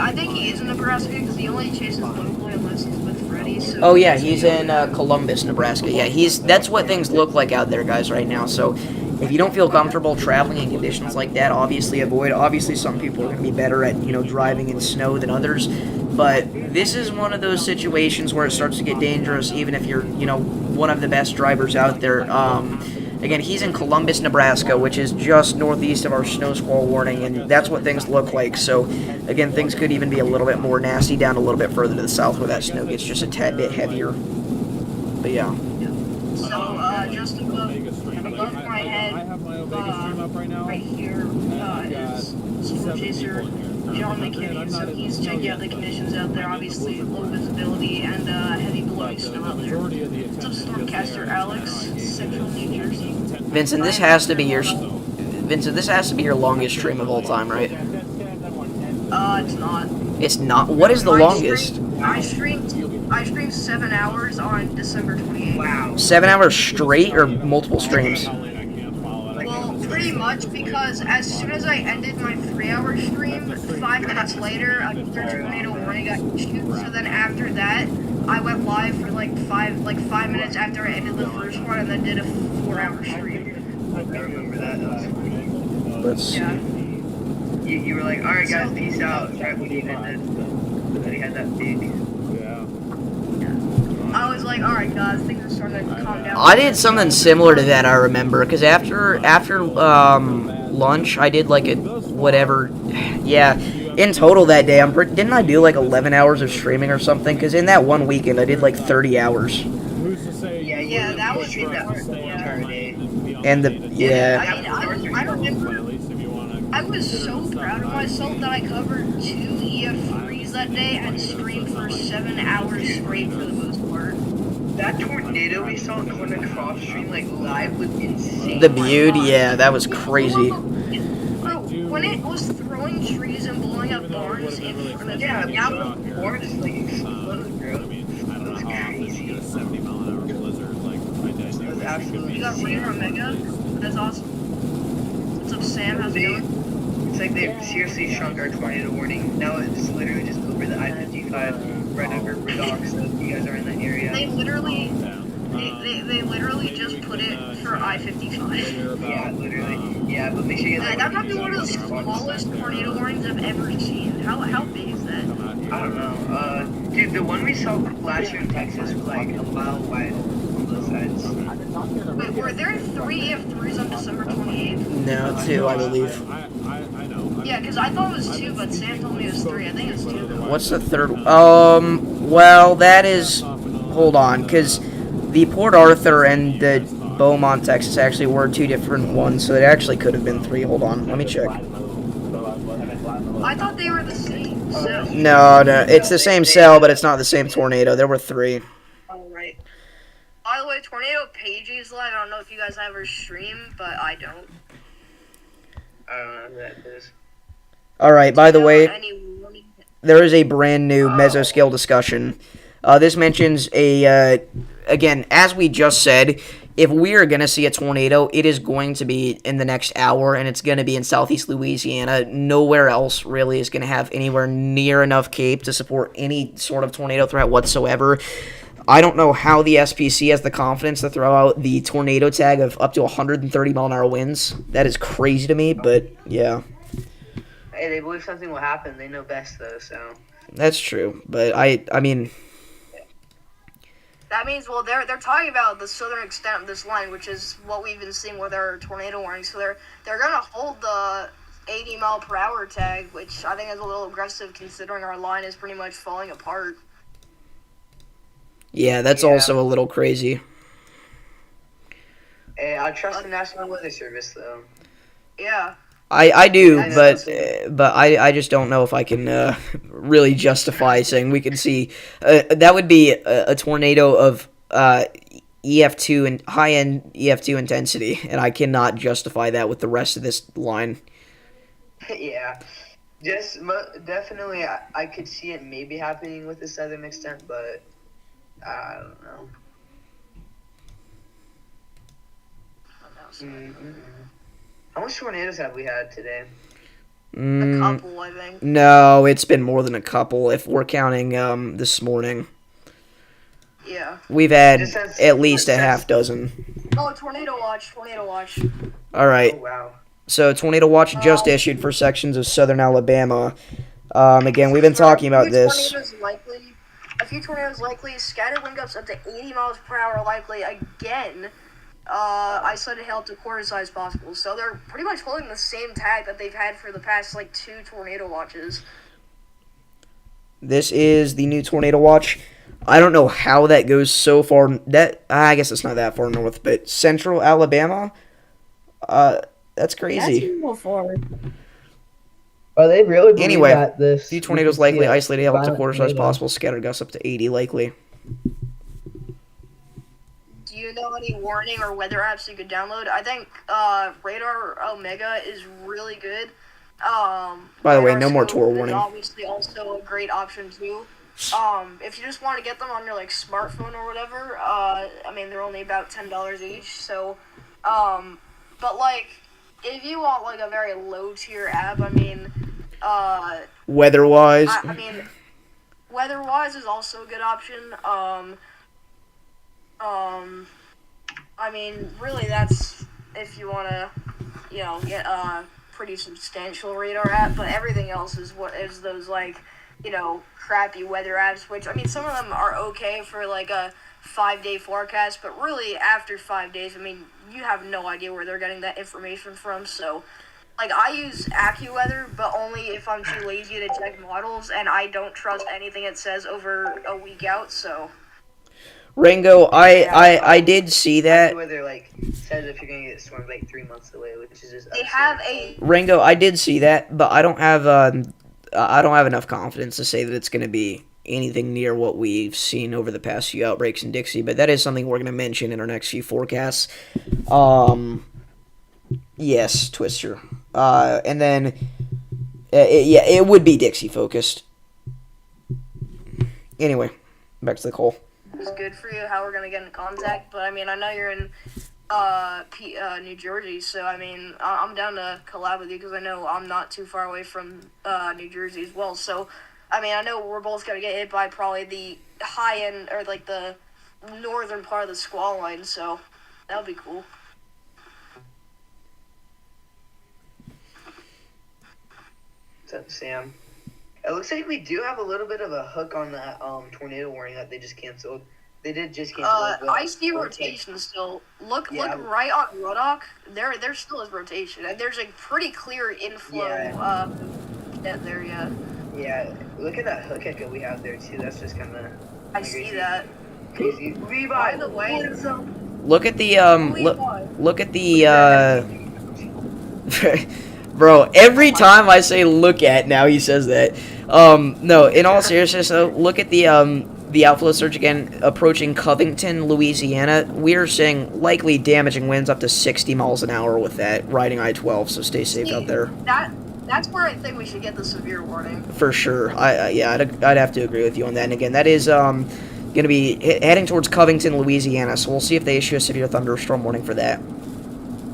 is in Nebraska because he only chases locally unless he's with Freddy. So
Oh yeah, he's in Columbus, Nebraska. Yeah, that's what things look like out there, guys, right now. So if you don't feel comfortable traveling in conditions like that, obviously avoid. Obviously, some people are going to be better at driving in snow than others, but this is one of those situations where it starts to get dangerous, even if you're one of the best drivers out there. Again, he's in Columbus, Nebraska, which is just northeast of our snow squall warning, and that's what things look like. So, again, things could even be a little bit more nasty down a little bit further to the south where that snow gets just a tad bit heavier. But yeah.
So, just above my head, right here, is Storm Chaser John McKinney. So he's checking out the conditions out there. Obviously, low visibility and heavy blowing snow out there. What's up, Stormcaster Alex, Central New Jersey?
Vincent, this has to be your longest stream of all time, right?
It's not.
It's not. What is the longest?
I streamed 7 hours on December 28th.
Wow.
7 hours straight or multiple streams?
Well, pretty much because as soon as I ended my 3-hour stream, 5 minutes later, another tornado warning got issued. So then after that, I went live for like 5 minutes after I ended the first one, and then did a 4-hour stream.
I remember that. That was funny.
Let's see.
Yeah.
You were like, all right, guys, peace out. Right when you ended. Then he had that big.
I was like, alright guys, things are starting to calm down.
I did something similar to that, I remember, because after lunch, I did like a whatever. Yeah, in total that day, didn't I do like 11 hours of streaming or something? Because in that one weekend, I did like 30 hours.
Yeah, that was
entire day.
And
I remember. I was so proud of myself that I covered 2 EF3s that day and streamed for 7 hours straight for the most part.
That tornado we saw going across stream like live was insane.
The Butte, yeah, that was crazy.
Bro, when it was throwing trees and blowing up barns in front of
Yeah,
me,
the board just like exploded, bro. That was crazy. That was absolutely
you got Rain or Omega? That's awesome. What's up, Sam? How's it going?
It's like they've seriously shrunk our tornado warning. Now it's literally just over the I-55 right over Redox, so if you guys are in that area.
They literally just put it for I-55.
Yeah, literally. Yeah, but make sure you
That might be one of the smallest tornado warnings I've ever seen. How big is that?
I don't know. Dude, the one we saw last year in Texas was like a mile wide on both sides.
Wait, were there 3 EF3s on December 28th?
No, 2, I believe.
Yeah, because I thought it was 2, but Sam told me it was 3. I think it's 2.
What's the third? Well, that is. Hold on, because the Port Arthur and the Beaumont, Texas actually were 2 different ones, so it actually could have been 3. Hold on, let me check.
I thought they were the same cell.
No, it's the same cell, but it's not the same tornado. There were 3.
Oh, right. By the way, Tornado Pages Live, I don't know if you guys ever stream, but I don't.
I don't know who that is.
Alright, by the way, there is a brand new mesoscale discussion. This mentions again, as we just said, if we are going to see a tornado, it is going to be in the next hour, and it's going to be in southeast Louisiana. Nowhere else really is going to have anywhere near enough Cape to support any sort of tornado threat whatsoever. I don't know how the SPC has the confidence to throw out the tornado tag of up to 130 mile an hour winds. That is crazy to me, but yeah.
Hey, they believe something will happen. They know best, though, so.
That's true, but I mean...
That means, well, they're talking about the southern extent of this line, which is what we've been seeing with our tornado warnings. So they're going to hold the 80 mile per hour tag, which I think is a little aggressive considering our line is pretty much falling apart.
Yeah, that's also a little crazy.
Hey, I trust the National Weather Service, though.
Yeah.
I do,
I know,
but I just don't know if I can really justify saying we can see that would be a tornado of EF2 and high end EF2 intensity, and I cannot justify that with the rest of this line.
Yeah. Definitely, I could see it maybe happening with the southern extent, but I don't know. How much tornadoes have we had today?
A couple, I think.
No, it's been more than a couple if we're counting this morning.
Yeah.
We've had at least a half dozen.
Oh, tornado watch.
All right.
Oh, wow.
So tornado watch just issued for sections of southern Alabama. Again, we've been talking about this.
A few tornadoes likely. Scattered wind gusts up to 80 miles per hour likely again. Isolated hail up to quarter size possible. So they're pretty much holding the same tag that they've had for the past, 2 tornado watches.
This is the new tornado watch. I don't know how that goes so far. I guess it's not that far north, but central Alabama. That's crazy.
That's far.
Are they really believe
Anyway,
that this?
few tornadoes likely.
Yeah.
Isolated hail up to
Violent
quarter size
tornado.
possible. Scattered gusts up to 80 likely.
Do you know any warning or weather apps you could download? I think Radar Omega is really good.
By the way,
Radar
no more
Scope
tour
is
warning.
obviously also a great option too. If you just want to get them on your smartphone or whatever, they're only about $10 each. So, but if you want a very low tier app,
Weather-wise.
weather-wise is also a good option. Really that's if you want to, get a pretty substantial radar app, but everything else is those crappy weather apps, which some of them are okay for a 5-day forecast, but really after 5 days, you have no idea where they're getting that information from. So I use AccuWeather, but only if I'm too lazy to check models, and I don't trust anything it says over a week out. So
Rango, I did see that.
Where they're says if you're gonna get stormed 3 months away, which is just
they have a
Rango, I did see that, but I don't have enough confidence to say that it's going to be anything near what we've seen over the past few outbreaks in Dixie. But that is something we're going to mention in our next few forecasts. Yes, Twister, and then it would be Dixie focused. Anyway, back to the call.
It's good for you how we're gonna get in contact, but I know you're in New Jersey, so I'm down to collab with you because I know I'm not too far away from New Jersey as well. So I know we're both gonna get hit by probably the high end or the northern part of the squall line, so that would be cool.
What's up, Sam? It looks like we do have a little bit of a hook on that tornado warning that they just canceled. They did just cancel it.
I see rotation still. Look right on Ruddock. There still is rotation, and there's a pretty clear inflow. There, yeah.
Yeah, look at that hook echo we have there too. That's just kind of.
I see that.
Crazy.
By the way,
Look at the look at the Bro, every time I say look at, now he says that. No, in all seriousness though, look at the outflow surge again approaching Covington, Louisiana. We are seeing likely damaging winds up to 60 miles an hour with that riding I-12, so stay safe out there.
That's where I think we should get the severe warning.
For sure. I'd have to agree with you on that. And again, that is going to be heading towards Covington, Louisiana, so we'll see if they issue a severe thunderstorm warning for that.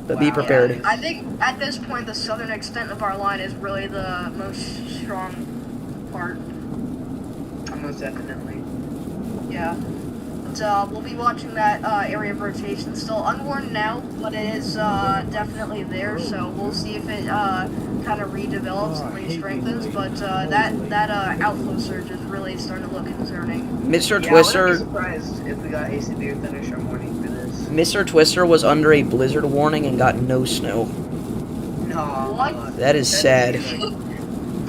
But be prepared.
Yeah, I think at this point the southern extent of our line is really the most strong part.
Most definitely.
Yeah. But, we'll be watching that area of rotation. Still unwarned now, but it is definitely there. So we'll see if it kind of redevelops and re-strengthens. But that outflow surge is really starting to look concerning.
Mr.
Yeah,
Twister.
I wouldn't be surprised if we got a severe thunderstorm warning for this.
Mr. Twister was under a blizzard warning and got no snow.
No.
What?
That is sad.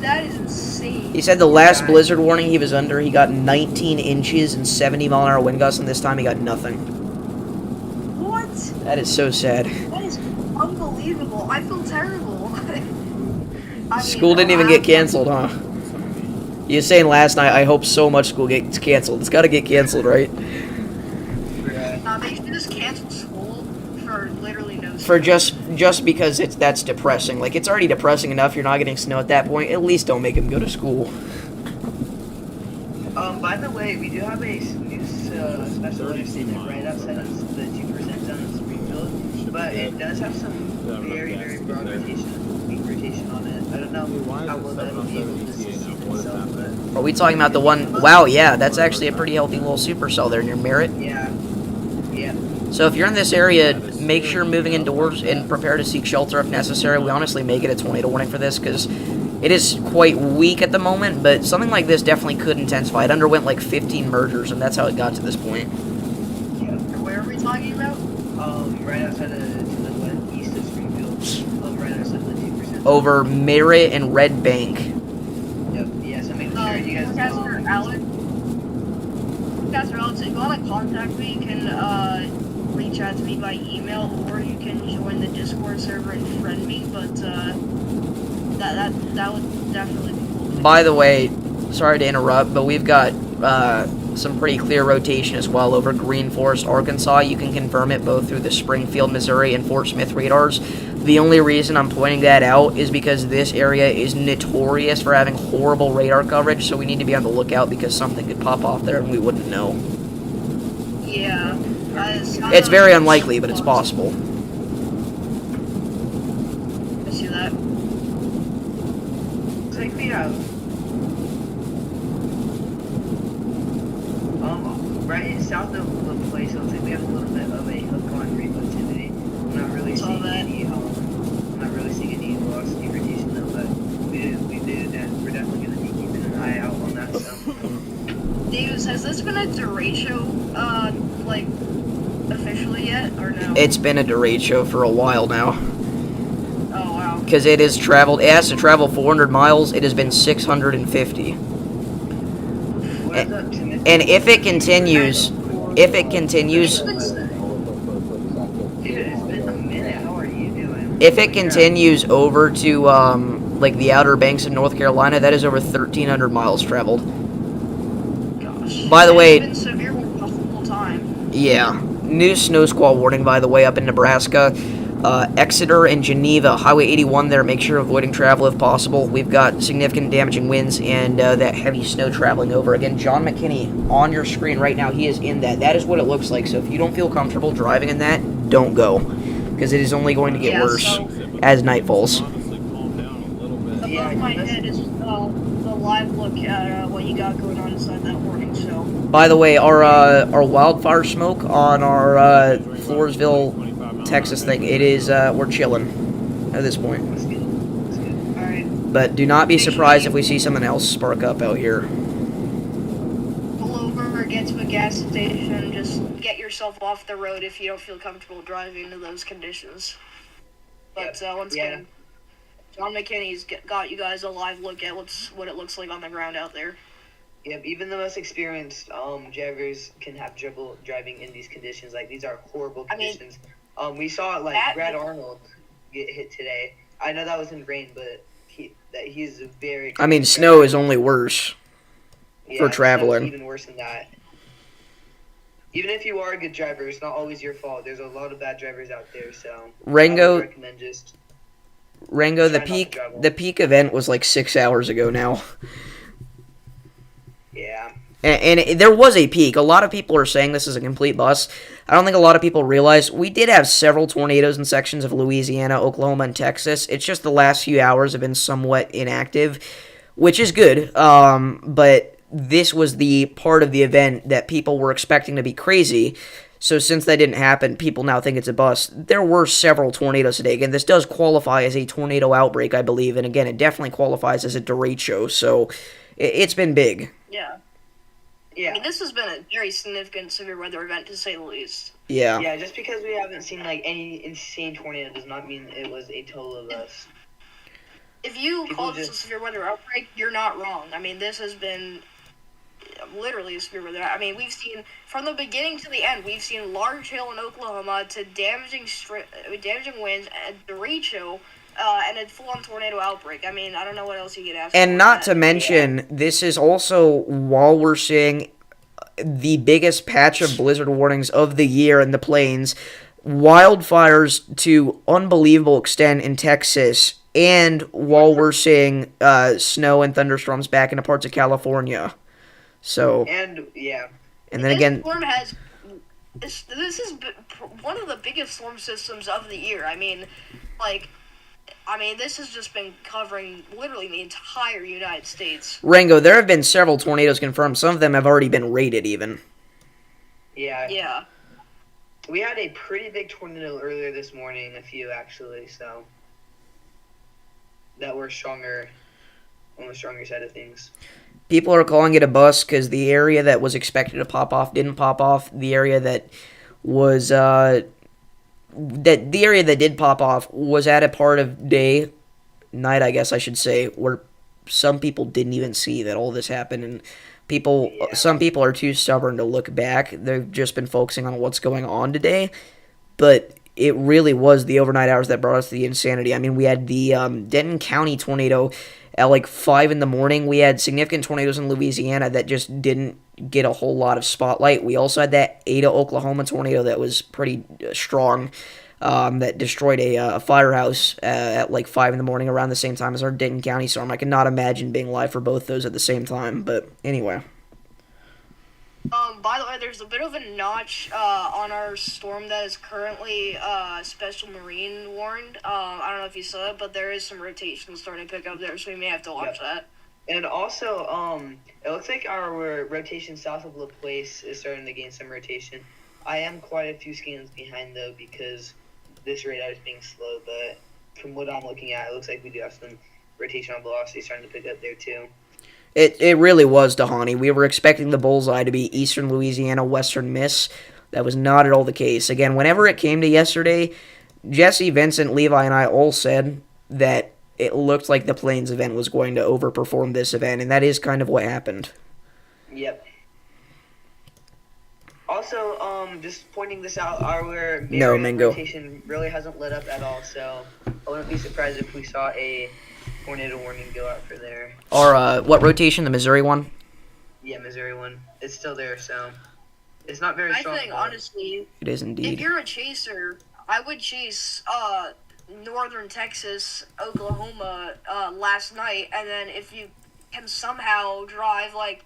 That is insane.
He said the last blizzard warning he was under, he got 19 inches and 70 mile an hour wind gusts, and this time he got nothing.
What?
That is so sad.
That is unbelievable. I feel terrible.
School didn't even get canceled, huh? You were saying last night, I hope so much school gets canceled. It's got to get canceled, right?
They should just cancel school for literally no
For
reason.
just because that's depressing. Like, it's already depressing enough you're not getting snow at that point. At least don't make them go to school.
By the way, we do have a new special weather statement right outside of the 2% zone of Springfield, but it does have some very, very broad rotation, weak rotation on it. I don't know how well that will be able to sustain itself, but...
Are we talking about the one? Wow, yeah, that's actually a pretty healthy little supercell there near Merritt.
Yeah. Yeah.
So if you're in this area, make sure moving indoors and prepare to seek shelter if necessary. We honestly may get a tornado warning for this because it is quite weak at the moment, but something like this definitely could intensify. It underwent like 15 mergers, and that's how it got to this point.
Yeah.
Where are we talking about?
Right outside of to the west, east of Springfield. Right outside of the 2%.
Over Merritt and Red Bank.
Yep. Yeah. So make sure you guys.
Pastor Alex. Pastor Alex, if you want to contact me, you can reach out to me by email, or you can join the Discord server and friend me. But that would definitely be cool.
By the way, sorry to interrupt, but we've got some pretty clear rotation as well over Green Forest, Arkansas. You can confirm it both through the Springfield, Missouri, and Fort Smith radars. The only reason I'm pointing that out is because this area is notorious for having horrible radar coverage, so we need to be on the lookout because something could pop off there and we wouldn't know.
Yeah.
It's very unlikely, but it's possible.
I see that.
Looks like we have right south of the place. Looks like we have a little bit of a hook on relativity. I'm not really seeing any. I'm not really seeing any velocity rotation though, but we did, and we're definitely going to be keeping an eye out on that stuff.
Davis, has this been a derecho, like, officially yet, or no?
It's been a derecho for a while now.
Oh, wow.
Because it has to travel 400 miles. It has been 650. And if it continues,
Dude, it's been a minute. How are you doing?
if it continues over to like the Outer Banks of North Carolina, that is over 1,300 miles traveled.
Gosh.
By the way,
It's been severe the whole time.
yeah, new snow squall warning, by the way, up in Nebraska. Exeter and Geneva, Highway 81 there, make sure avoiding travel if possible. We've got significant damaging winds and that heavy snow traveling over. Again, John McKinney on your screen right now, he is in that. That is what it looks like, so if you don't feel comfortable driving in that, don't go. Because it is only going to get worse as night falls.
Above my head is the live look at what you got going on inside that warning, so.
By the way, our wildfire smoke on our Floresville, Texas thing, it is, we're chilling at this point.
Alright.
But do not be surprised if we see something else spark up out here.
Pull over, get to a gas station, just get yourself off the road if you don't feel comfortable driving in those conditions. But once again, John McKinney's got you guys a live look at what it looks like on the ground out there.
Yep, even the most experienced drivers can have trouble driving in these conditions. Like, these are horrible conditions. We saw Brad Arnold get hit today. I know that was in rain, but he's a very.
I mean, snow is only worse for traveling.
Even worse than that. Even if you are a good driver, it's not always your fault. There's a lot of bad drivers out there, so
Rango,
I would recommend just
the peak event was like 6 hours ago now.
Yeah.
And there was a peak. A lot of people are saying this is a complete bust. I don't think a lot of people realize we did have several tornadoes in sections of Louisiana, Oklahoma, and Texas. It's just the last few hours have been somewhat inactive, which is good. But this was the part of the event that people were expecting to be crazy. So since that didn't happen, people now think it's a bust. There were several tornadoes today. Again, this does qualify as a tornado outbreak, I believe. And again, it definitely qualifies as a derecho. So it's been big.
Yeah.
Yeah.
I mean, this has been a very significant severe weather event, to say the least.
Yeah.
Yeah, just because we haven't seen, any insane tornado does not mean it was a total bust.
If you call this a severe weather outbreak, you're not wrong. I mean, this has been literally a severe weather. I mean, we've seen from the beginning to the end. We've seen large hail in Oklahoma to damaging winds and derecho, and a full-on tornado outbreak. I mean, I don't know what else you could ask for.
And not to mention, this is also while we're seeing the biggest patch of blizzard warnings of the year in the plains, wildfires to unbelievable extent in Texas, and while we're seeing snow and thunderstorms back into parts of California. So,
And yeah,
and then
This
again,
storm has. This is one of the biggest storm systems of the year. I mean, this has just been covering literally the entire United States.
Rango, there have been several tornadoes confirmed. Some of them have already been rated even.
yeah.
Yeah.
We had a pretty big tornado earlier this morning, a few actually, so that were stronger, on the stronger side of things.
People are calling it a bust because the area that was expected to pop off didn't pop off. The area that was the area that did pop off was at a part of night, I guess I should say, where some people didn't even see that all this happened, and some people are too stubborn to look back. They've just been focusing on what's going on today, but it really was the overnight hours that brought us to the insanity. I mean, we had the Denton County tornado at like 5 in the morning. We had significant tornadoes in Louisiana that just didn't get a whole lot of spotlight. We also had that Ada, Oklahoma tornado that was pretty strong, that destroyed a firehouse at like 5 in the morning around the same time as our Denton County storm. I cannot imagine being live for both those at the same time, but anyway.
By the way, there's a bit of a notch on our storm that is currently special marine warned. I don't know if you saw it, but there is some rotation starting to pick up there, so you may have to watch that.
And also, it looks like our rotation south of LaPlace is starting to gain some rotation. I am quite a few scans behind, though, because this radar is being slow, but from what I'm looking at, it looks like we do have some rotational velocity starting to pick up there, too.
It really was, Dahani. We were expecting the bullseye to be eastern Louisiana, western Miss. That was not at all the case. Again, whenever it came to yesterday, Jesse, Vincent, Levi, and I all said that it looked like the Plains event was going to overperform this event, and that is kind of what happened.
Yep. Also, just pointing this out, our
Mingo.
rotation really hasn't lit up at all, so I wouldn't be surprised if we saw a tornado warning go out for there.
Or, what rotation? The Missouri one?
Yeah, Missouri one. It's still there, so it's not very strong.
I think, honestly,
It is indeed.
if you're a chaser, I would chase northern Texas, Oklahoma last night, and then if you can somehow drive, like,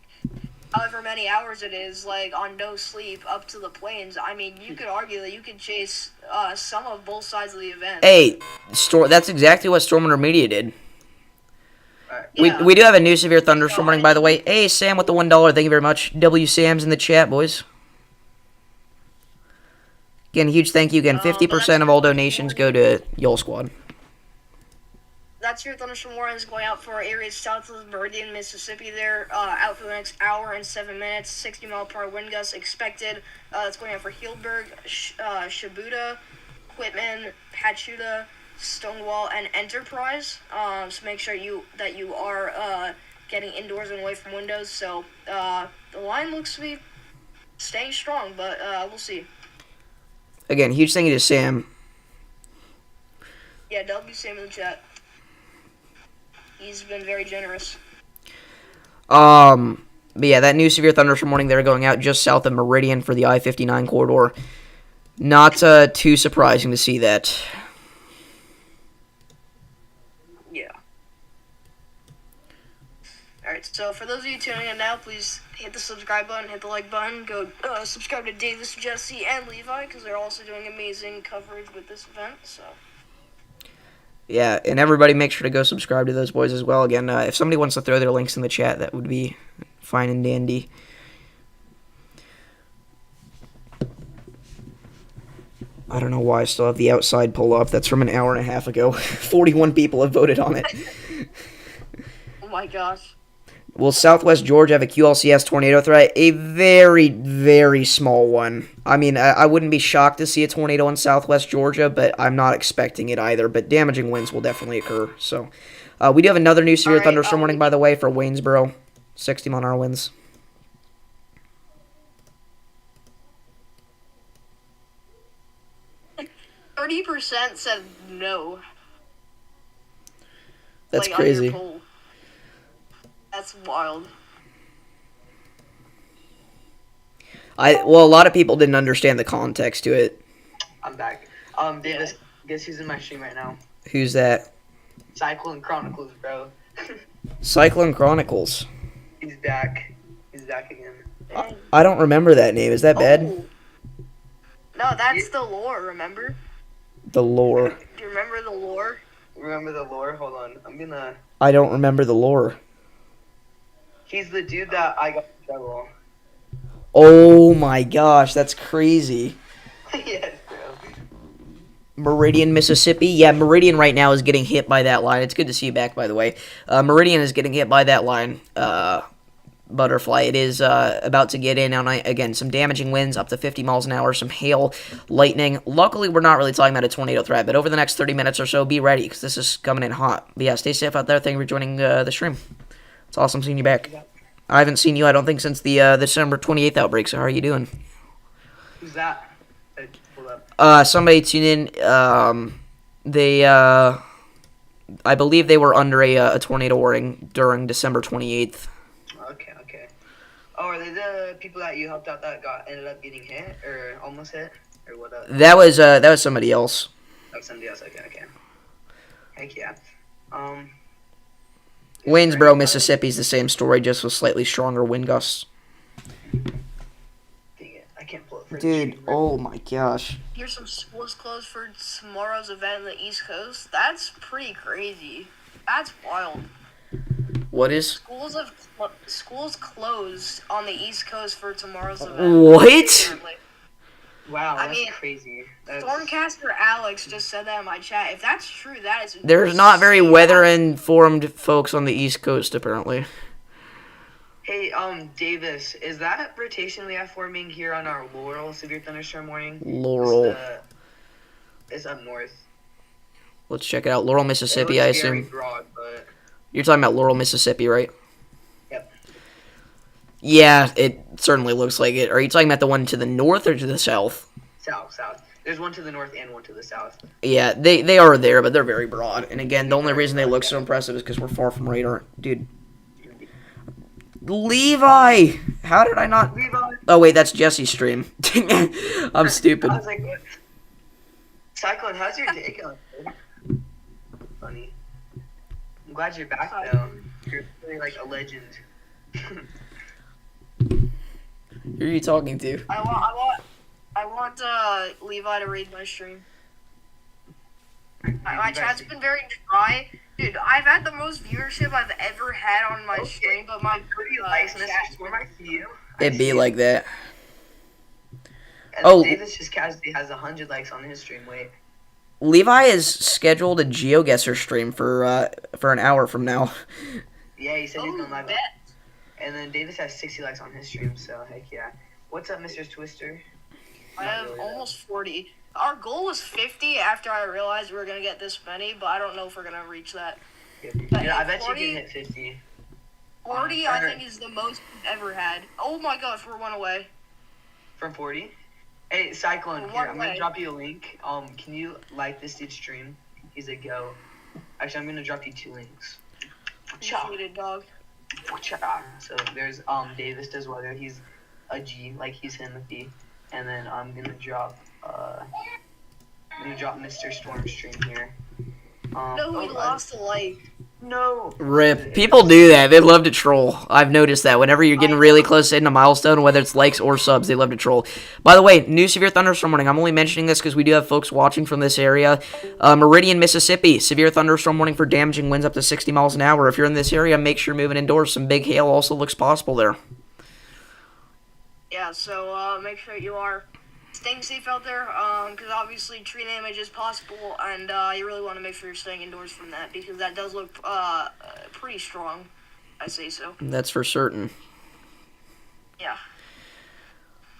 however many hours it is, like, on no sleep up to the plains, I mean, you could argue that you could chase some of both sides of the event.
Hey, that's exactly what Storm Intermediate did.
Yeah.
We do have a new severe thunderstorm warning, by the way. Hey, Sam with the $1. Thank you very much. W. Sam's in the chat, boys. Again, huge thank you. Again, 50% of all donations go to Y'all Squad.
That's your thunderstorm warnings going out for areas south of Meridian, Mississippi. There, out for the next hour and 7 minutes. 60-mile-per-hour wind gusts expected. It's going out for Healdburg, Shibuda, Quitman, Pachuta, Stonewall, and Enterprise. So make sure that you are getting indoors and away from windows. So the line looks to be staying strong, but we'll see.
Again, huge thank you to Sam.
Yeah, W. Sam in the chat. He's been very generous.
But yeah, that new severe thunderstorm warning there going out just south of Meridian for the I-59 corridor. Not too surprising to see that.
Yeah. Alright, so for those of you tuning in now, please hit the subscribe button, hit the like button, go subscribe to Davis, Jesse, and Levi, because they're also doing amazing coverage with this event, so...
Yeah, and everybody make sure to go subscribe to those boys as well. Again, if somebody wants to throw their links in the chat, that would be fine and dandy. I don't know why I still have the outside pull up. That's from an hour and a half ago. 41 people have voted on it.
Oh my gosh.
Will Southwest Georgia have a QLCS tornado threat? A very, very small one. I mean, I wouldn't be shocked to see a tornado in Southwest Georgia, but I'm not expecting it either. But damaging winds will definitely occur. So, we do have another new severe thunderstorm warning, by the way, for Waynesboro. 60-mile-an-hour winds.
30% said no.
That's
like, on your
crazy.
poll. That's wild.
Well, a lot of people didn't understand the context to it.
I'm back. Davis, guess who's in my stream right now?
Who's that?
Cyclone Chronicles, bro.
Cyclone Chronicles.
He's back. He's back again.
I don't remember that name. Is that bad?
Oh. No, that's the lore, remember?
The lore.
Do you remember the lore?
Remember the lore? Hold on. I'm gonna...
I don't remember the lore.
He's the dude that I got in trouble.
Oh my gosh, that's crazy.
Yes, bro.
Meridian, Mississippi. Yeah, Meridian right now is getting hit by that line. It's good to see you back, by the way. Meridian is getting hit by that line. Butterfly. It is about to get in on, again, some damaging winds up to 50 miles an hour, some hail, lightning. Luckily, we're not really talking about a tornado threat, but over the next 30 minutes or so, be ready, because this is coming in hot. But yeah, stay safe out there. Thank you for joining the stream. It's awesome seeing you back. I haven't seen you, I don't think, since the December 28th outbreak, so how are you doing?
Who's that? Hey, hold up.
Somebody tuned in. I believe they were under a tornado warning during December 28th.
Okay. Oh, are they the people that you helped out that ended up getting hit or almost hit or what?
That was somebody else.
That was somebody else. Okay. Heck yeah.
Waynesboro, Mississippi's the same story, just with slightly stronger wind gusts.
Dang it, I can't pull it for
Dude, oh my gosh.
Here's some schools closed for tomorrow's event in the East Coast. That's pretty crazy. That's wild.
What is?
Schools closed on the East Coast for tomorrow's event.
What?
Wow, that's
I mean,
crazy.
Stormcaster Alex just said that in my chat. If that's true, that is...
There's not very weather-informed folks on the East Coast, apparently.
Hey, Davis, is that rotation we have forming here on our Laurel severe thunderstorm warning?
Laurel.
It's up north.
Let's check it out. Laurel, Mississippi, I assume.
Broad, but...
You're talking about Laurel, Mississippi, right?
Yep.
Yeah, it certainly looks like it. Are you talking about the one to the north or to the south?
South. There's one to the north and one to the south.
Yeah, they are there, but they're very broad. And again, the only reason they look so impressive is because we're far from radar. Dude. Levi! How did I not...
Levi!
Oh, wait, that's Jesse's stream. I'm stupid.
I was like, what? Cyclone, how's your day going? Funny. I'm glad you're back, though. You're really like a legend.
Who are you talking to?
I want Levi to read my stream. My chat's been very dry. Dude, I've had the most viewership I've ever had on my stream, but my chat...
It'd be like that.
And Davis just casually has 100 likes on his stream. Wait.
Levi is scheduled a GeoGuessr stream for an hour from now.
Yeah, he said he's going live. And then Davis has 60 likes on his stream, so heck yeah. What's up, Mr. Twister?
I have almost 40. Our goal was 50 after I realized we were going to get this many, but I don't know if we're going to reach that.
Yeah, I bet 40, you can hit 50.
40, I think, is the most we've ever had. Oh my gosh, we're one away.
From 40? Hey, Cyclone, here, I'm going to drop you a link. Can you like this dude's stream? He's a go. Actually, I'm going to drop you 2 links.
Appreciate it, dog.
So there's Davis does weather. He's a G, like he's Timothy. And then I'm gonna drop Mr. Storm stream here.
No, we lost a like.
No.
Rip. People do that. They love to troll. I've noticed that. Whenever you're getting really close to hitting a milestone, whether it's likes or subs, they love to troll. By the way, new severe thunderstorm warning. I'm only mentioning this because we do have folks watching from this area. Meridian, Mississippi. Severe thunderstorm warning for damaging winds up to 60 miles an hour. If you're in this area, make sure you're moving indoors. Some big hail also looks possible there.
Yeah, so make sure you are staying safe out there, because obviously tree damage is possible, and you really want to make sure you're staying indoors from that, because that does look pretty strong, I say so.
That's for certain.
Yeah.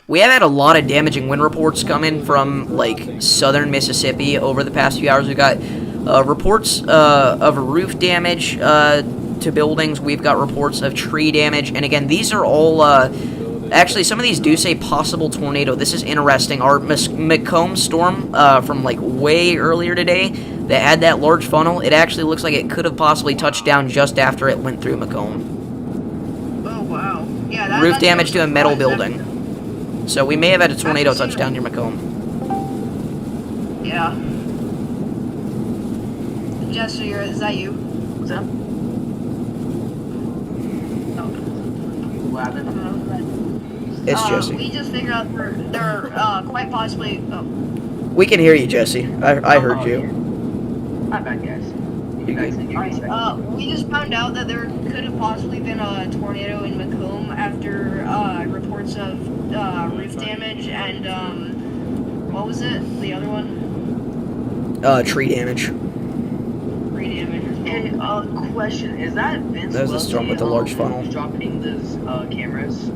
We have had a lot of damaging wind reports come in from, like, southern Mississippi over the past few hours. We've got reports of roof damage to buildings. We've got reports of tree damage. And again, these are all Actually, some of these do say possible tornado. This is interesting. Our Macomb storm from like way earlier today that had that large funnel, it actually looks like it could have possibly touched down just after it went through Macomb.
Oh, wow. Yeah,
Roof damage to a metal building. So we may have had a tornado touch down near Macomb.
Yeah. Jesse, is that you?
What's up? What happened?
It's Jesse.
We just figured out they're quite possibly.
We can hear you, Jesse. I heard you.
My bad, guys. You guys can hear me.
We just found out that there could have possibly been a tornado in Macomb after reports of roof damage and what was it? The other one?
Tree damage.
Tree damage.
Hey, question: is that Vince?
That was the storm with the large funnel.
Dropping those cameras.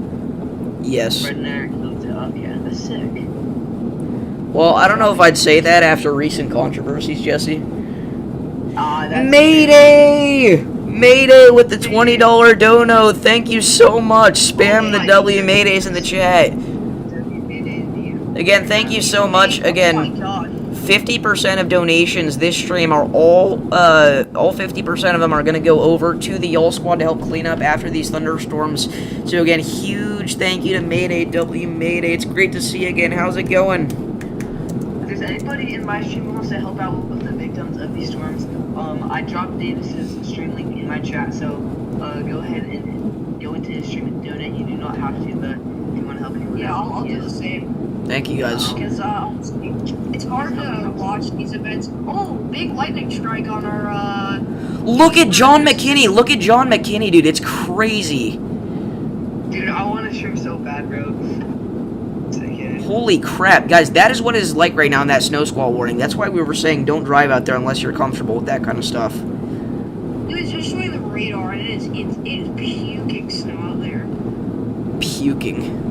Yes.
Right there, close it up. Yeah, that's sick.
Well, I don't know if I'd say that after recent controversies, Jesse.
That's
Mayday! Mayday with the $20 dono. Thank you so much. Spam the W Maydays in the chat. Again, thank you so much. Again, 50% of donations this stream are all 50% of them are going to go over to the Y'all Squad to help clean up after these thunderstorms. So again, huge thank you to Mayday, W Mayday. It's great to see you again. How's it going?
If there's anybody in my stream who wants to help out with the victims of these storms, I dropped Davis's stream link in my chat, so go ahead and go into his stream and donate. You do not have to, but if you want to help him,
Yeah, I'll do the same.
Thank you guys.
Because it's hard to watch these events. Oh, big lightning strike on our.
Look at John McKinney. Look at John McKinney, dude. It's crazy.
Dude, I want to stream so bad, bro.
Holy crap, guys, that is what it is like right now in that snow squall warning. That's why we were saying don't drive out there unless you're comfortable with that kind of stuff.
Dude, it's just showing the radar, and it is puking snow out there.
Puking.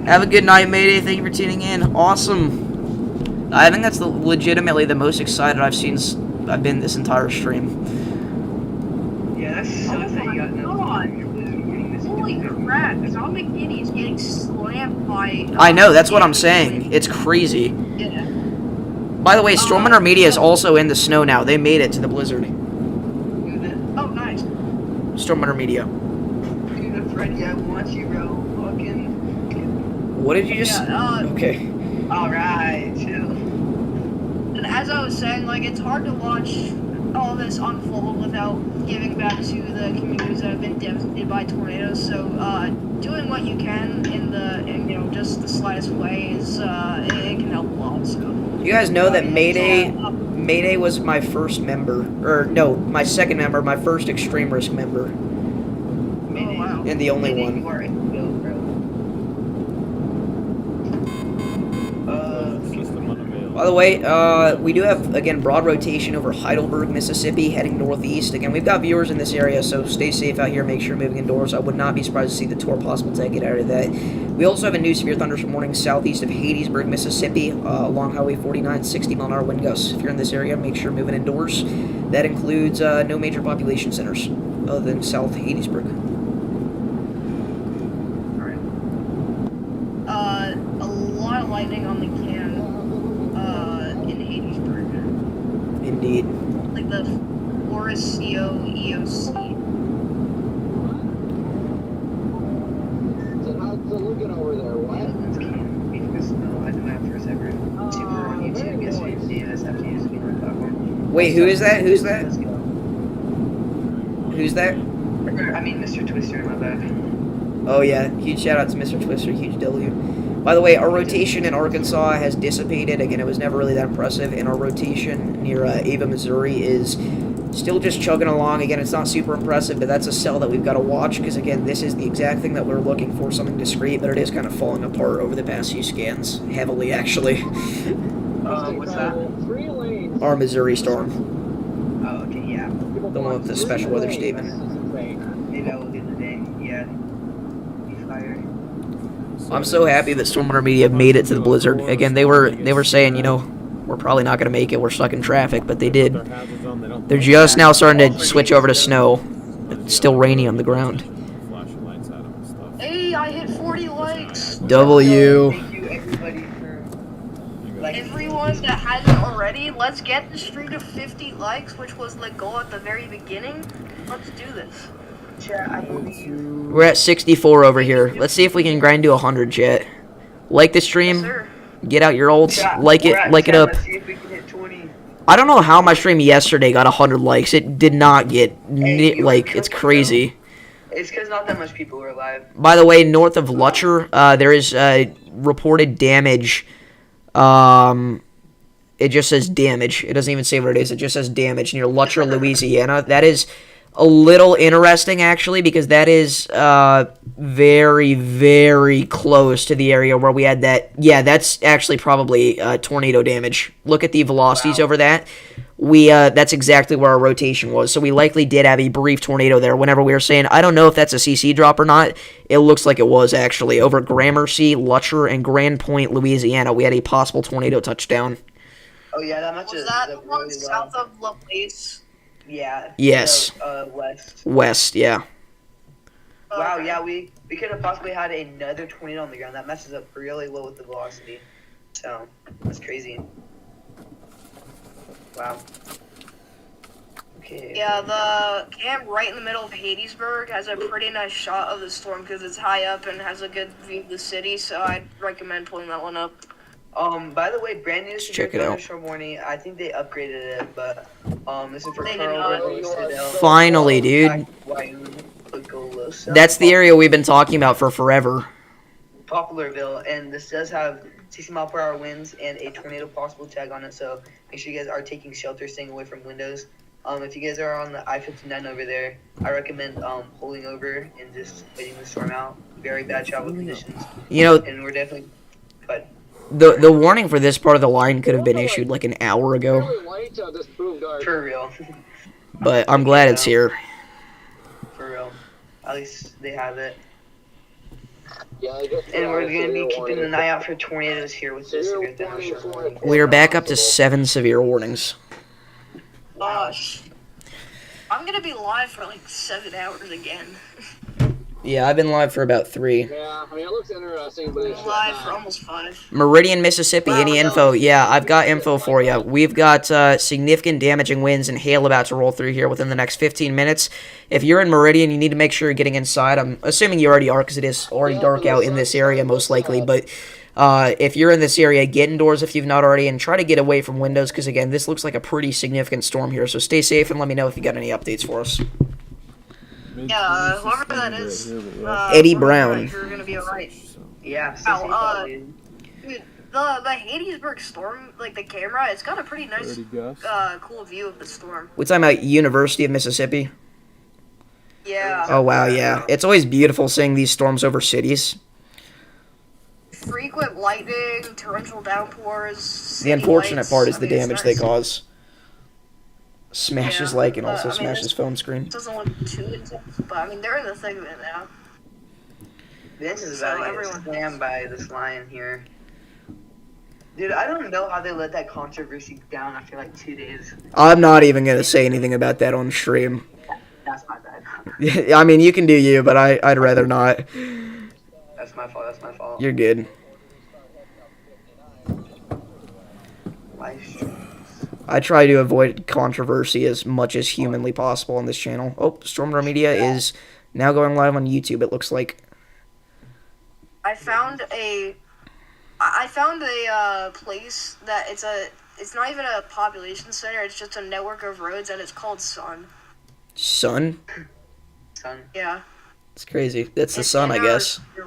Have a good night, Mayday. Thank you for tuning in. Awesome. I think that's legitimately the most excited I've been this entire stream.
Yeah, that's so that you got no.
Holy crap, John McKinney is getting slammed by...
I know, that's what I'm saying. It's crazy.
Yeah.
By the way, Storm Hunter Media is also in the snow now. They made it to the blizzard.
Oh, nice.
Storm Hunter Media.
Dude, Freddy, I want you, bro. Fucking...
What did you just... okay.
Alright, chill.
And as I was saying, like, it's hard to watch all this unfold without giving back to the communities that have been devastated by tornadoes. So, doing what you can in just the slightest way is, it can help a lot. So,
You guys know that Mayday was my first member, or no, my second member, my first extreme risk member, and the only one. By the way, we do have, again, broad rotation over Heidelberg, Mississippi, heading northeast. Again, we've got viewers in this area, so stay safe out here. Make sure you're moving indoors. I would not be surprised to see the tour possible to get out of that. We also have a new severe thunderstorm warning southeast of Hattiesburg, Mississippi, along Highway 49, 60-mile-an-hour wind gusts. If you're in this area, make sure you're moving indoors. That includes no major population centers other than South Hattiesburg.
a lot of lightning on the can. In Hattiesburg.
Indeed.
Like the Forest EOC.
So how's the looking over there? What?
I don't have first ever YouTuber on YouTube yesterday. Davis after using my platform.
Wait, who is that? Who's that?
Let's go.
Who's that?
I mean, Mr. Twister, my bad.
Oh yeah, huge shout out to Mr. Twister, huge W. By the way, our rotation in Arkansas has dissipated. Again, it was never really that impressive. And our rotation near Ava, Missouri is still just chugging along. Again, it's not super impressive, but that's a cell that we've got to watch because, again, this is the exact thing that we're looking for, something discreet, but it is kind of falling apart over the past few scans. Heavily, actually.
What's that?
Our Missouri storm.
Oh, okay, yeah.
The one with the special weather statement.
Maybe I will get the day. Yeah. Be fired.
I'm so happy that Storm Hunter Media made it to the blizzard. Again, they were saying, you know, we're probably not going to make it. We're stuck in traffic, but they did. They're just now starting to switch over to snow. It's still rainy on the ground.
I hit 40 likes.
W.
Thank you, everybody, for liking.
Everyone that hasn't already, let's get the streak of 50 likes, which was the goal at the very beginning. Let's do this.
Chat, I believe.
We're at 64 over here. Let's see if we can grind to 100, chat. Like the
Yes,
stream.
sir.
Get out your ults.
Chat,
Like
we're
it.
at
Like it
10.
up.
Let's see if we can hit 20.
I don't know how my stream yesterday got 100 likes. It did not get
you were
like it's
tripping,
crazy.
It's because not that much people were live.
By the way, north of Lutcher, there is reported damage. It just says damage. It doesn't even say what it is. It just says damage near Lutcher, Louisiana. That is a little interesting, actually, because that is very, very close to the area where we had that. Yeah, that's actually probably tornado damage. Look at the velocities over that. That's exactly where our rotation was. So we likely did have a brief tornado there whenever we were saying, I don't know if that's a CC drop or not. It looks like it was, actually. Over Gramercy, Lutcher, and Grand Point, Louisiana, we had a possible tornado touchdown.
Oh, yeah, that much
Was
is
that the
really
one
low.
south of LaPlace?
Yeah.
Yes.
West.
West, yeah.
Wow,
Okay.
yeah, we could have possibly had another tornado on the ground. That messes up really well with the velocity. So, that's crazy. Wow. Okay.
Yeah, the camp right in the middle of Hadesburg has a pretty nice shot of the storm because it's high up and has a good view of the city, so I'd recommend pulling that one up.
By the way, brand new
Let's check it out.
thunderstorm warning. I think they upgraded it, but this is for
They did
Carl.
not.
Finally, dude. That's the area we've been talking about for forever.
Poplarville, and this does have 60-mile-per-hour winds and a tornado possible tag on it, so make sure you guys are taking shelter, staying away from windows. If you guys are on the I-59 over there, I recommend pulling over and just waiting the storm out. Very bad travel conditions.
You know,
And we're definitely, but
the warning for this part of the line could have been issued like an hour ago,
for real,
but I'm glad it's here.
for real. At least they have it.
Yeah, I guess
And we're gonna be keeping an eye out for tornadoes here with this severe thunderstorm warning.
We are back up to 7 severe warnings.
Gosh. I'm gonna be live for like 7 hours again.
Yeah, I've been live for about 3.
Yeah, I mean, it looks interesting, but it's
Live for almost 5.
Meridian, Mississippi, any info? Yeah, I've got info for you. We've got significant damaging winds and hail about to roll through here within the next 15 minutes. If you're in Meridian, you need to make sure you're getting inside. I'm assuming you already are because it is already dark out in this area most likely. But if you're in this area, get indoors if you've not already and try to get away from windows because, again, this looks like a pretty significant storm here. So stay safe and let me know if you got any updates for us.
Yeah, whoever that is,
Eddie Brown.
You're gonna be alright.
Yeah, stay safe
Oh,
out, dude.
Dude, the Hadesburg storm, like the camera, it's got a pretty nice, cool view of the storm.
We're talking about University of Mississippi.
Yeah.
Oh, wow, yeah. It's always beautiful seeing these storms over cities.
Frequent lightning, torrential downpours.
The unfortunate
lights.
part is
I
the
mean, it's
damage they
nice.
cause. Smashes
Yeah,
like and
but,
also
I mean,
smashes
this-
phone screen.
It doesn't look too intense, but I mean, they're in the thick of it now.
This is
So
about to get
everyone-
slammed by this lion here. Dude, I don't know how they let that controversy down after like 2 days.
I'm not even going to say anything about that on stream.
That's my bad.
I mean, you can do you, but I'd rather not.
That's my fault. That's my fault.
You're good.
Live streams.
I try to avoid controversy as much as humanly possible on this channel. Oh, Stormdar Media is now going live on YouTube, it looks like.
I found a place that it's not even a population center. It's just a network of roads, and it's called Sun.
Sun?
Son.
Yeah.
It's crazy. That's the
It's
sun, I
in
guess.
our-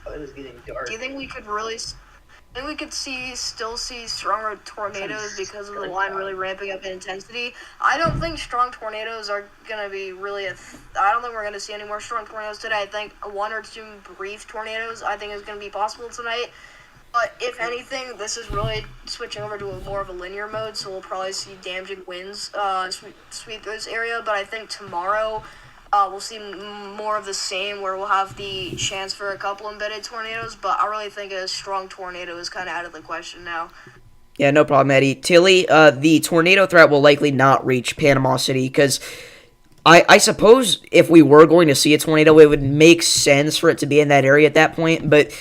Oh, it was getting dark.
Do you think we could really? I think we could still see stronger tornadoes because of the line really ramping up in intensity. I don't think strong tornadoes are gonna be really I don't think we're gonna see any more strong tornadoes today. I think 1 or 2 brief tornadoes I think is gonna be possible tonight. But if anything, this is really switching over to more of a linear mode, so we'll probably see damaging winds sweep through this area. But I think tomorrow we'll see more of the same, where we'll have the chance for a couple embedded tornadoes. But I really think a strong tornado is kind of out of the question now.
Yeah, no problem, Eddie. Tilly, the tornado threat will likely not reach Panama City because I suppose if we were going to see a tornado, it would make sense for it to be in that area at that point, but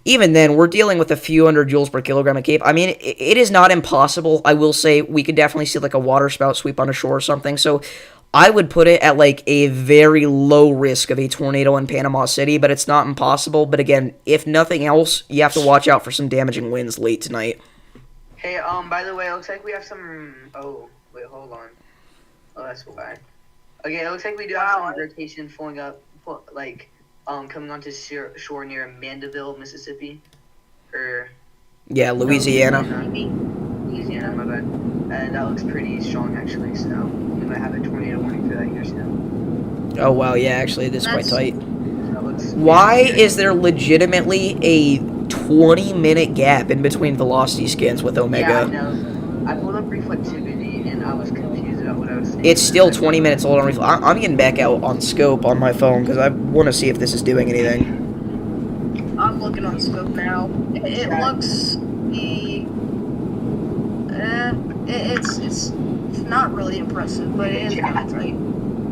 even then, we're dealing with a few hundred joules per kilogram at Cape. I mean, it is not impossible. I will say we could definitely see like a water spout sweep on a shore or something, so I would put it at like a very low risk of a tornado in Panama City, but it's not impossible. But again, if nothing else, you have to watch out for some damaging winds late tonight.
Hey, by the way, it looks like we have some. Oh, wait, hold on. Oh, that's why. Okay, it looks like we do have some rotation flowing up, like, coming onto shore near Mandeville, Mississippi, or
Yeah, Louisiana.
Louisiana, my bad. And that looks pretty strong, actually. So we might have a tornado warning for that here soon.
Oh wow, yeah, actually, this is quite tight.
That looks
Why is there legitimately a 20-minute gap in between velocity scans with
Yeah, I
Omega?
know. I pulled up reflectivity and I was confused about what I was saying.
It's still 20 minutes old on I'm getting back out on scope on my phone because I want to see if this is doing anything.
I'm looking on scope now. It looks it's not really impressive, but it is kind of tight.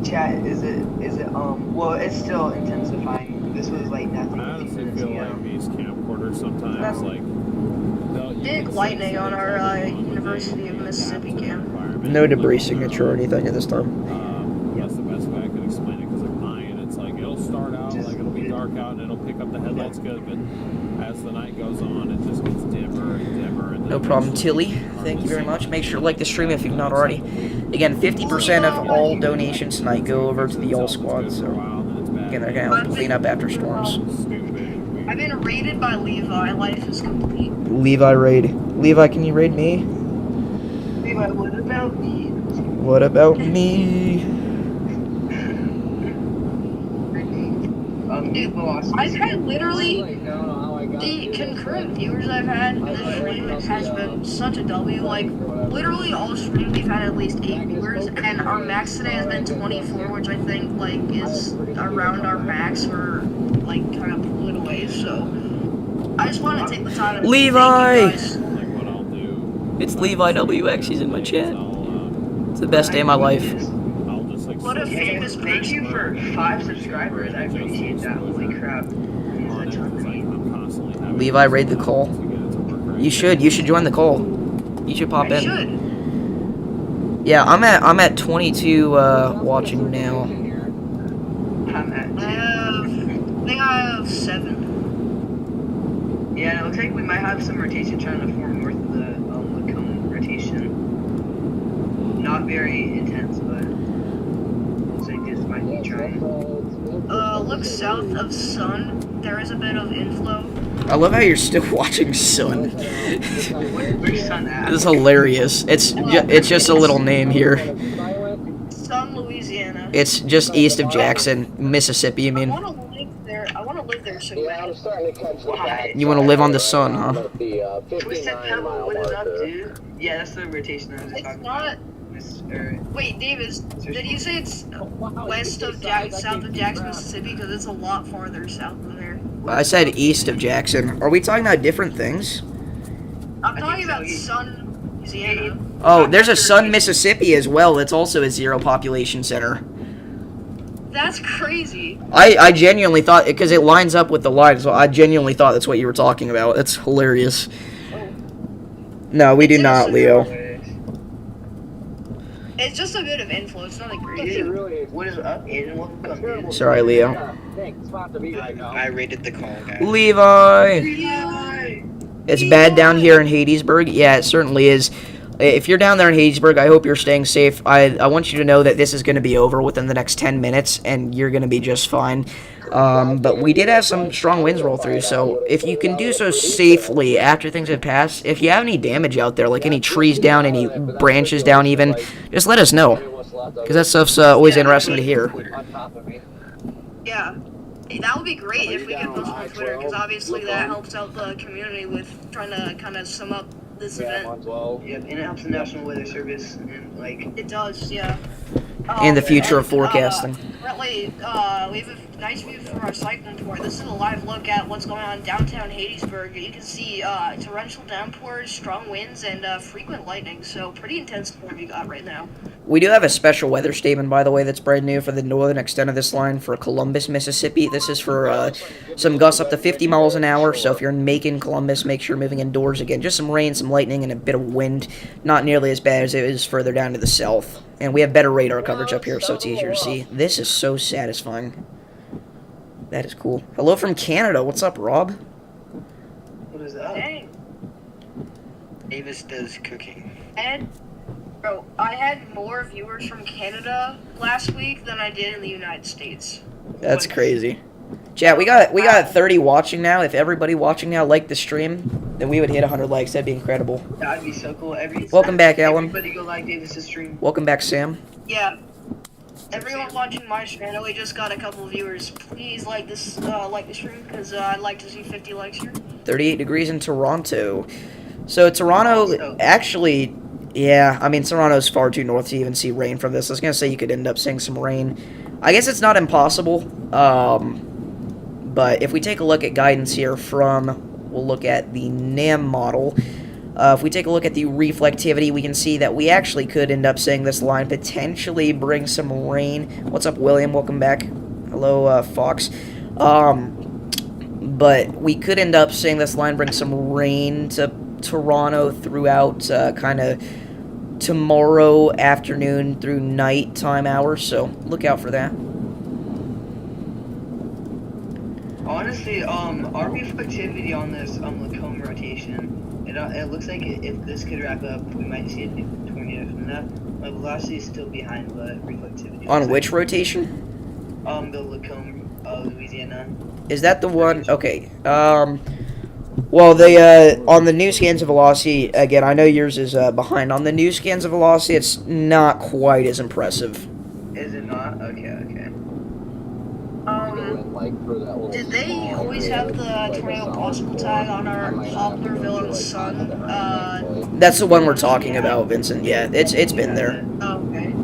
Chat, is it, well, it's still intensifying. This was like nothing.
I honestly feel like these camcorders sometimes, like,
Big lightning on our University of Mississippi camp.
No debris signature or anything at this time.
That's the best way I can explain it, because like mine, it's like it'll start out, like it'll be dark out and it'll pick up the headlights good, but as the night goes on, it just gets dimmer and dimmer. And
No problem, Tilly. Thank you very much. Make sure to like the stream if you've not already. Again, 50% of all donations tonight go over to the Y'all Squad, so again, they're going to help clean up after storms.
I've been raided by Levi. Life is complete.
Levi raid. Levi, can you raid me?
Levi, what about me?
What about me?
Dude, I've had literally the concurrent viewers I've had in this stream has been such a W. Like, literally all streams we've had at least 8 viewers, and our max today has been 24, which I think, like, is around our max. We're, like, kind of pulling away, so I just want to take the time to
Levi!
thank you guys.
It's Levi WX, he's in my chat. It's the best day of my life.
What a famous
Thank
person.
you for 5 subscribers. I appreciate that. Holy crap.
Levi, raid the call. You should join the call. You should pop
I
in.
should.
Yeah, I'm at 22 watching now.
I'm at 2.
I think I have 7.
Yeah, it looks like we might have some rotation trying to form north of the Lacombe rotation. Not very intense, but looks like this might be trying.
Look south of Sun. There is a bit of inflow.
I love how you're still watching Sun.
Where's Sun at?
This is hilarious. It's just a little name here.
Sun, Louisiana.
It's just east of Jackson, Mississippi. I
I
mean,
want to live there. I want to live there so bad.
you want to live on the sun, huh?
Twisted Pebble, what is up, dude? Yeah, that's the rotation I was
It's
talking
not.
about.
Wait, Davis, did you say it's west of south of Jackson, Mississippi? Because it's a lot farther south than there.
I said east of Jackson. Are we talking about different things?
I'm talking about Sun, Louisiana.
Oh, there's a Sun, Mississippi as well. That's also a 0 population center.
That's crazy.
I genuinely thought, because it lines up with the line, so I genuinely thought that's what you were talking about. That's hilarious. No, we do not, Leo.
It's just a bit of inflow. It's nothing crazy.
What is up, Aiden? Welcome.
Sorry, Leo.
I rated the call, guys.
Levi! It's bad down here in Hadesburg. Yeah, it certainly is. If you're down there in Hadesburg, I hope you're staying safe. I want you to know that this is going to be over within the next 10 minutes, and you're going to be just fine. But we did have some strong winds roll through, so if you can do so safely after things have passed, if you have any damage out there, like any trees down, any branches down even, just let us know. Because that stuff's always interesting to hear.
Yeah. That would be great if we could post on Twitter, because obviously that helps out the community with trying to kind of sum up this event.
Yep, and it helps the National Weather Service, and like
it does, yeah.
And the future of forecasting.
Currently, we have a nice view from our cyclone tour. This is a live look at what's going on downtown Hadesburg. You can see torrential downpours, strong winds, and frequent lightning. So pretty intense storm we got right now.
We do have a special weather statement, by the way, that's brand new for the northern extent of this line for Columbus, Mississippi. This is for some gusts up to 50 miles an hour, so if you're in Macon, Columbus, make sure you're moving indoors again. Just some rain, some lightning, and a bit of wind. Not nearly as bad as it is further down to the south. And we have better radar coverage up here, so it's easier to see. This is so satisfying. That is cool. Hello from Canada. What's up, Rob?
What is that?
Dang.
Davis does cooking.
Bro, I had more viewers from Canada last week than I did in the United States.
That's crazy. Chat, we got 30 watching now. If everybody watching now liked the stream, then we would hit 100 likes. That'd be incredible.
That'd be so cool.
Welcome back, Alan.
Everybody go like Davis's stream.
Welcome back, Sam.
Yeah. Everyone watching my stream, I know we just got a couple viewers. Please like the stream, because I'd like to see 50 likes here.
38 degrees in Toronto. So Toronto, actually, yeah, I mean, Toronto's far too north to even see rain from this. I was going to say you could end up seeing some rain. I guess it's not impossible, but if we take a look at guidance here we'll look at the NAM model. If we take a look at the reflectivity, we can see that we actually could end up seeing this line potentially bring some rain. What's up, William? Welcome back. Hello, Fox. But we could end up seeing this line bring some rain to Toronto throughout kind of tomorrow afternoon through nighttime hours, so look out for that.
Honestly, our reflectivity on this Lacombe rotation, it looks like if this could wrap up, we might see a new tornado from that. My velocity is still behind, but reflectivity.
On which rotation?
The Lacombe, Louisiana.
Is that the one? Okay. Well, on the new scans of velocity, again, I know yours is behind. On the new scans of velocity, it's not quite as impressive.
Is it not? Okay.
Did they always have the tornado possible tag on our Poplarville and Sun?
That's the one we're talking about, Vincent. Yeah, it's been there.
Oh, okay.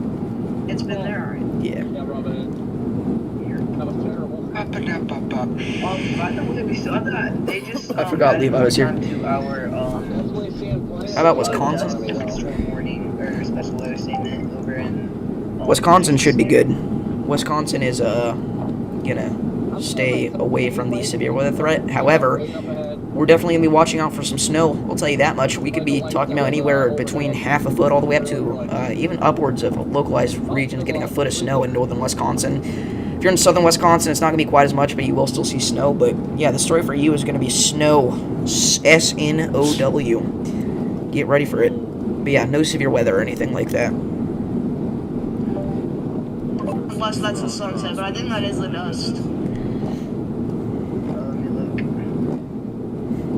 It's been there, alright.
Yeah.
By the way, we saw that they just.
I forgot Levi was here.
To our,
How about Wisconsin?
Extreme warning or special weather statement over in.
Wisconsin should be good. Wisconsin is gonna stay away from the severe weather threat. However, we're definitely gonna be watching out for some snow. I'll tell you that much. We could be talking about anywhere between half a foot all the way up to even upwards of localized regions getting a foot of snow in northern Wisconsin. If you're in southern Wisconsin, it's not going to be quite as much, but you will still see snow. But, yeah, the story for you is going to be snow. S-N-O-W. Get ready for it. But, yeah, no severe weather or anything like that.
Unless that's the sunset, but I think that is the dust.
Let me look.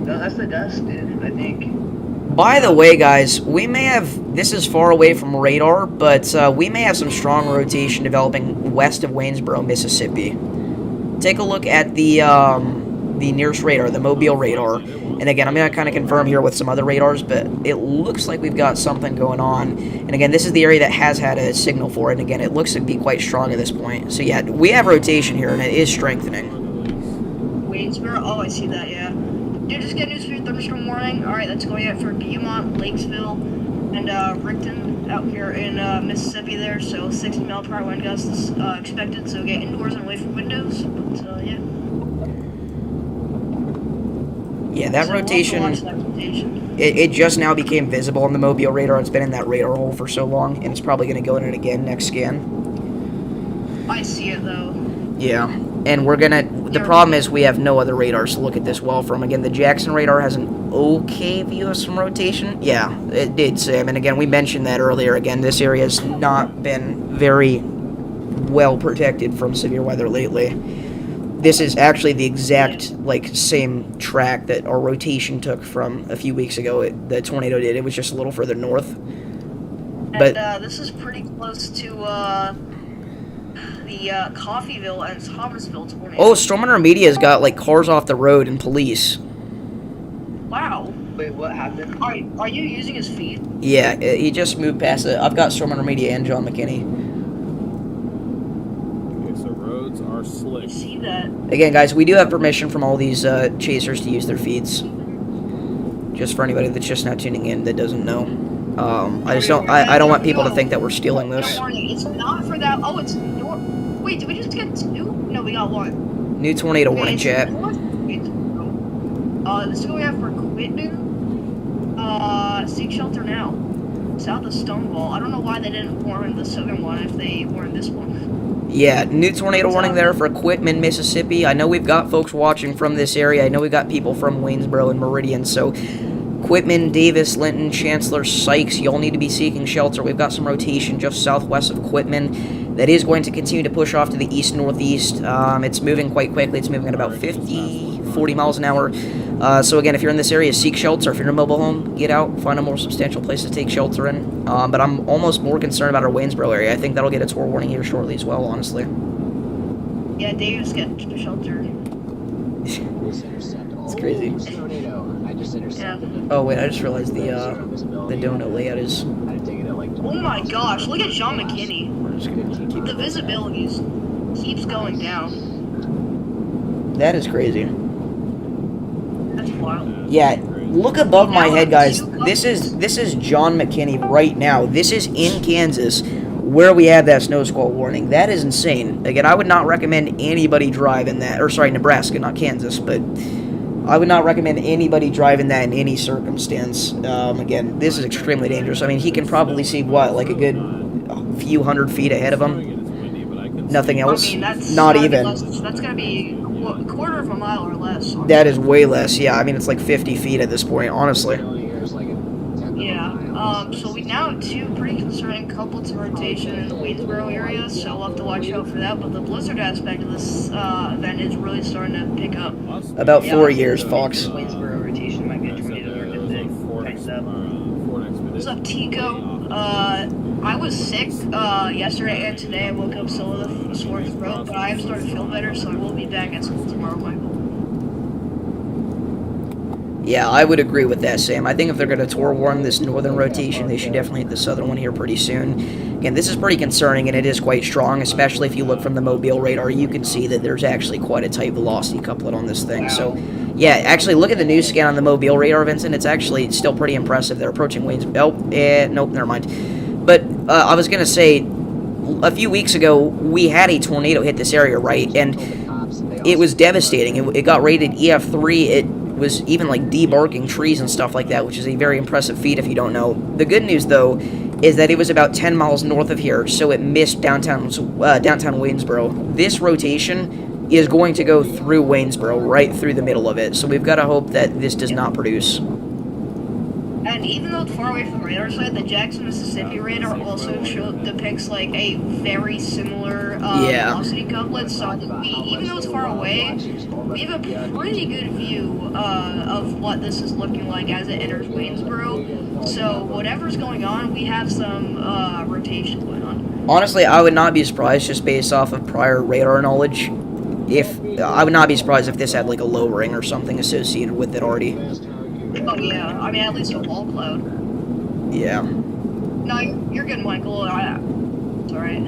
No, that's the dust, dude, I think.
By the way, guys, we may have... This is far away from radar, but we may have some strong rotation developing west of Waynesboro, Mississippi. Take a look at the nearest radar, the Mobile radar. And again, I'm going to kind of confirm here with some other radars, but it looks like we've got something going on. And again, this is the area that has had a signal for it. And again, it looks to be quite strong at this point. So yeah, we have rotation here, and it is strengthening.
Waynesboro? Oh, I see that, yeah. Dude, just get news for your thunderstorm warning. Alright, that's going out for Beaumont, Lakesville, and Rickton out here in Mississippi there. So 60 mile per hour wind gusts expected, so get indoors and away from windows. But, yeah.
Yeah, that rotation, it just now became visible on the Mobile radar. It's been in that radar hole for so long, and it's probably going to go in it again next scan.
I see it, though.
Yeah, and we're going to... The problem is we have no other radars to look at this well from. Again, the Jackson radar has an okay view of some rotation. Yeah, it did, Sam. And again, we mentioned that earlier. Again, this area has not been very well protected from severe weather lately. This is actually the exact, same track that our rotation took from a few weeks ago. The tornado did. It was just a little further north. But
this is pretty close to, the Coffeyville and Thomasville tornado.
Oh, Storm Media's got cars off the road and police.
Wow.
Wait, what happened?
Are you using his feed?
Yeah, he just moved past it. I've got Storm Media and John McKinney.
Okay, so roads are slick.
I see that.
Again, guys, we do have permission from all these chasers to use their feeds. Just for anybody that's just now tuning in that doesn't know. I don't want people to think that we're stealing
No
this.
warning. It's not for that. Oh, it's north. Wait, did we just get two? No, we got one.
New tornado
Okay,
warning,
it's
chat.
north. This is going out for Quitman. Seek shelter now. South of Stonewall. I don't know why they didn't warn the southern one if they warned this one.
Yeah, new tornado warning there for Quitman, Mississippi. I know we've got folks watching from this area. I know we've got people from Waynesboro and Meridian, so Quitman, Davis, Linton, Chancellor, Sykes, y'all need to be seeking shelter. We've got some rotation just southwest of Quitman that is going to continue to push off to the east-northeast. It's moving quite quickly. It's moving at about 40 miles an hour. So again, if you're in this area, seek shelter. If you're in a mobile home, get out, find a more substantial place to take shelter in. But I'm almost more concerned about our Waynesboro area. I think that'll get a tour warning here shortly as well, honestly.
Yeah, Davis get shelter.
It's crazy.
I just intercepted it.
Oh wait, I just realized the donut layout is.
Oh my gosh, look at John McKinney. The visibility keeps going down.
That is crazy.
That's wild.
Yeah, look above my head, guys. This is John McKinney right now. This is in Kansas, where we have that snow squall warning. That is insane. Again, I would not recommend anybody driving that. Or sorry, Nebraska, not Kansas, but I would not recommend anybody driving that in any circumstance. Again, this is extremely dangerous. I mean, he can probably see what, like a good few hundred feet ahead of him. Nothing else.
I mean, that's
not
gotta be
even.
That's gonna be a quarter of a mile or less.
That is way less. Yeah, I mean it's like 50 feet at this point, honestly.
Yeah. So we now have two pretty concerning couplets of rotation in the Waynesboro area, so we'll have to watch out for that. But the blizzard aspect of this event is really starting to pick up.
About 4 years, Fox.
Waynesboro rotation might be a tornado or
What's up, Tico? I was sick yesterday and today. I woke up still with a sore throat, but I am starting to feel better, so I will be back at school tomorrow, Michael.
Yeah, I would agree with that, Sam. I think if they're going to tour warn this northern rotation, they should definitely hit the southern one here pretty soon. Again, this is pretty concerning, and it is quite strong, especially if you look from the mobile radar. You can see that there's actually quite a tight velocity couplet on this thing. So, yeah, actually, look at the news scan on the mobile radar, Vincent. It's actually still pretty impressive. They're approaching Wayne's... Oh, nope, never mind. But I was going to say, a few weeks ago, we had a tornado hit this area, right? And it was devastating. It got rated EF3. It was even like debarking trees and stuff like that, which is a very impressive feat if you don't know. The good news, though, is that it was about 10 miles north of here, so it missed downtown Waynesboro. This rotation is going to go through Waynesboro, right through the middle of it, so we've got to hope that this does not produce.
And even though it's far away from the radar site, the Jackson, Mississippi radar also depicts like a very similar velocity couplet. So I think even though it's far away, we have a pretty good view of what this is looking like as it enters Waynesboro. So whatever's going on, we have some rotation going on.
Honestly, I would not be surprised just based off of prior radar knowledge. I would not be surprised if this had like a lowering or something associated with it already.
Oh yeah, I mean at least a wall cloud.
Yeah.
No, you're good, Michael. It's alright.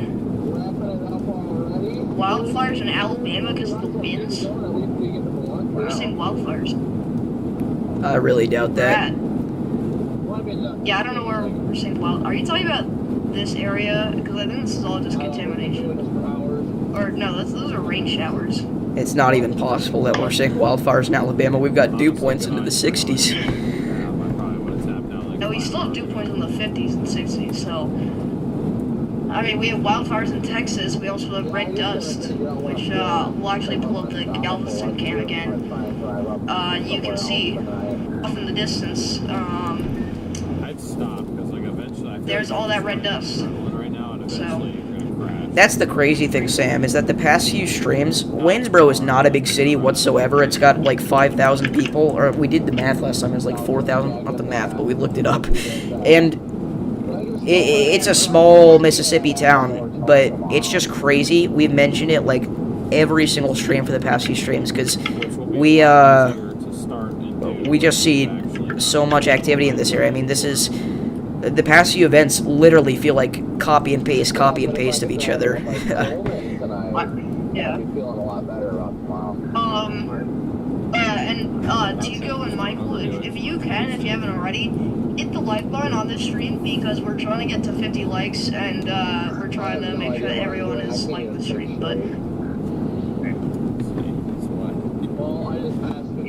Wildfires in Alabama because of the winds. We're seeing wildfires.
I really doubt that.
Yeah, I don't know where we're seeing wild. Are you talking about this area? Because I think this is all just contamination. Or no, those are rain showers.
It's not even possible that we're seeing wildfires in Alabama. We've got dew points into the 60s.
No, we still have dew points in the 50s and 60s, so... I mean, we have wildfires in Texas. We also have red dust, which we'll actually pull up the Galveston cam again. You can see off in the distance, there's all that red dust. So...
That's the crazy thing, Sam, is that the past few streams, Waynesboro is not a big city whatsoever. It's got like 5,000 people, or we did the math last time, it was like 4,000, not the math, but we looked it up. And it's a small Mississippi town, but it's just crazy. We've mentioned it like every single stream for the past few streams, because we just see so much activity in this area. I mean, this is... The past few events literally feel like copy and paste of each other.
Yeah. And Tico and Michael, if if you can, if you haven't already, hit the like button on this stream because we're trying to get to 50 likes and we're trying to make sure that everyone is liking the stream. But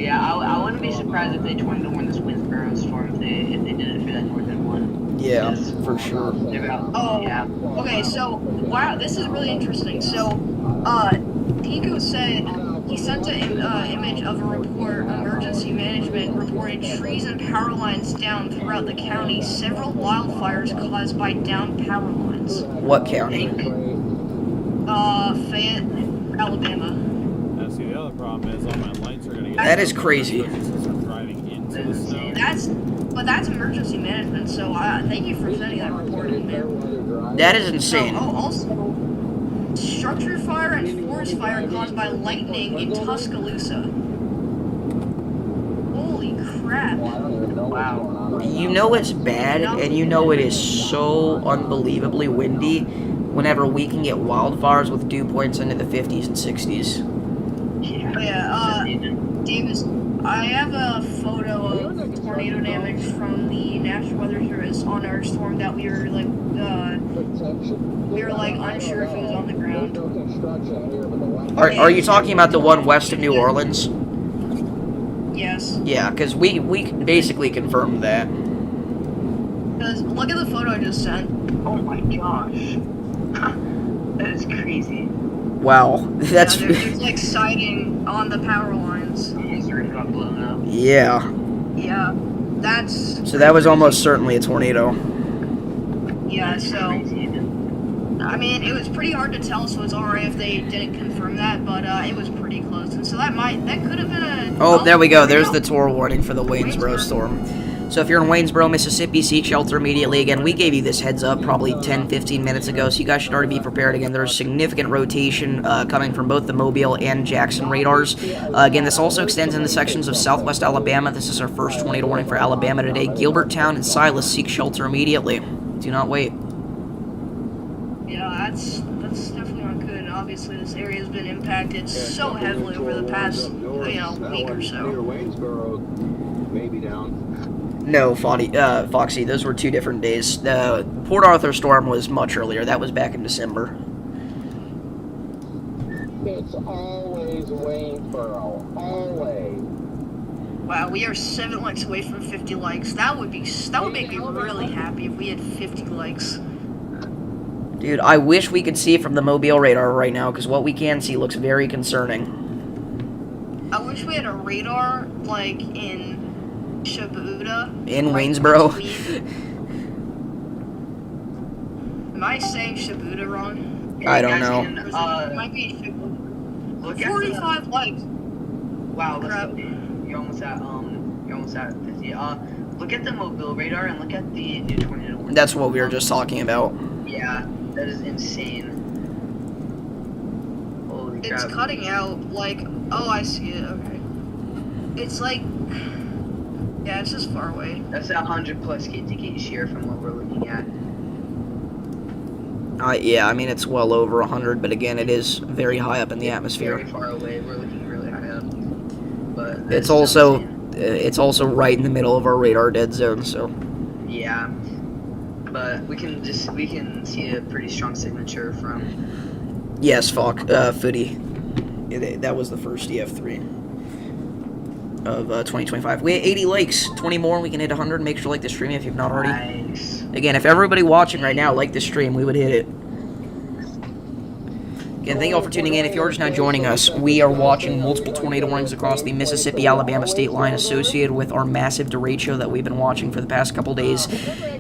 Yeah, I wouldn't be surprised if they joined to win this Winsboro storm if they did it for that northern one.
Yeah, for sure.
oh,
Yeah.
okay. So wow, this is really interesting. So, Pico said he sent an image of a report. Emergency management reported trees and power lines down throughout the county. Several wildfires caused by downed power lines.
What county?
Fayette, Alabama.
Now, see, the other problem is all my lights are going to get...
That is crazy.
Since I'm driving into the snow.
That's emergency management. So thank you for sending that report in there.
That is insane.
Also, structure fire and forest fire caused by lightning in Tuscaloosa. Holy crap!
Wow.
You know it's bad, and you know it is so unbelievably windy whenever we can get wildfires with dew points into the 50s and 60s.
Davis, I have a photo of tornado damage from the National Weather Service on our storm that we were unsure if it was on the ground.
Are you talking about the one west of New Orleans?
Yes.
Yeah, because we basically confirmed that.
Because look at the photo I just sent.
Oh my gosh. That is crazy.
Wow, that's...
There's like siding on the power lines.
His roof got blown up.
Yeah.
Yeah, that's...
So that was almost certainly a tornado.
Yeah, so... I mean, it was pretty hard to tell, so it's alright if they didn't confirm that, but it was pretty close. And so that could have been a...
Oh, there we go. There's the tour warning for the Waynesboro storm. So if you're in Waynesboro, Mississippi, seek shelter immediately. Again, we gave you this heads up probably 10-15 minutes ago, so you guys should already be prepared. Again, there's significant rotation coming from both the Mobile and Jackson radars. Again, this also extends into sections of southwest Alabama. This is our first tornado warning for Alabama today. Gilberttown and Silas, seek shelter immediately. Do not wait.
Yeah, that's definitely not good. Obviously, this area has been impacted so heavily over the past, week or so.
Maybe down.
No, Foxy, those were two different days. The Port Arthur storm was much earlier. That was back in December.
It's always Waynesboro. Always.
Wow, we are 7 likes away from 50 likes. That would make me really happy if we had 50 likes.
Dude, I wish we could see it from the Mobile radar right now, because what we can see looks very concerning.
I wish we had a radar, like, in Shabuda.
In Waynesboro?
Am I saying Shabuda wrong?
I don't know.
It might be Shabuda. 45 likes.
Wow, you're almost at 50. Look at the Mobile radar and look at the new tornado warning.
That's what we were just talking about.
Yeah, that is insane. Holy crap.
It's cutting out, like, oh, I see it, okay. It's like, yeah, it's just far away.
That's 100 plus gate-to-gate shear from what we're looking at.
Yeah, I mean, it's well over 100, but again, it is very high up in the atmosphere.
Very far away, we're looking really high up. But
It's also right in the middle of our radar dead zone, so...
Yeah. But we can see a pretty strong signature from...
Yes, Footy. That was the first EF3 of 2025. We had 80 likes, 20 more, and we can hit 100. Make sure to like the stream if you've not already.
Nice.
Again, if everybody watching right now liked the stream, we would hit it. Again, thank you all for tuning in. If you're just now joining us, we are watching multiple tornado warnings across the Mississippi-Alabama state line associated with our massive derecho that we've been watching for the past couple days.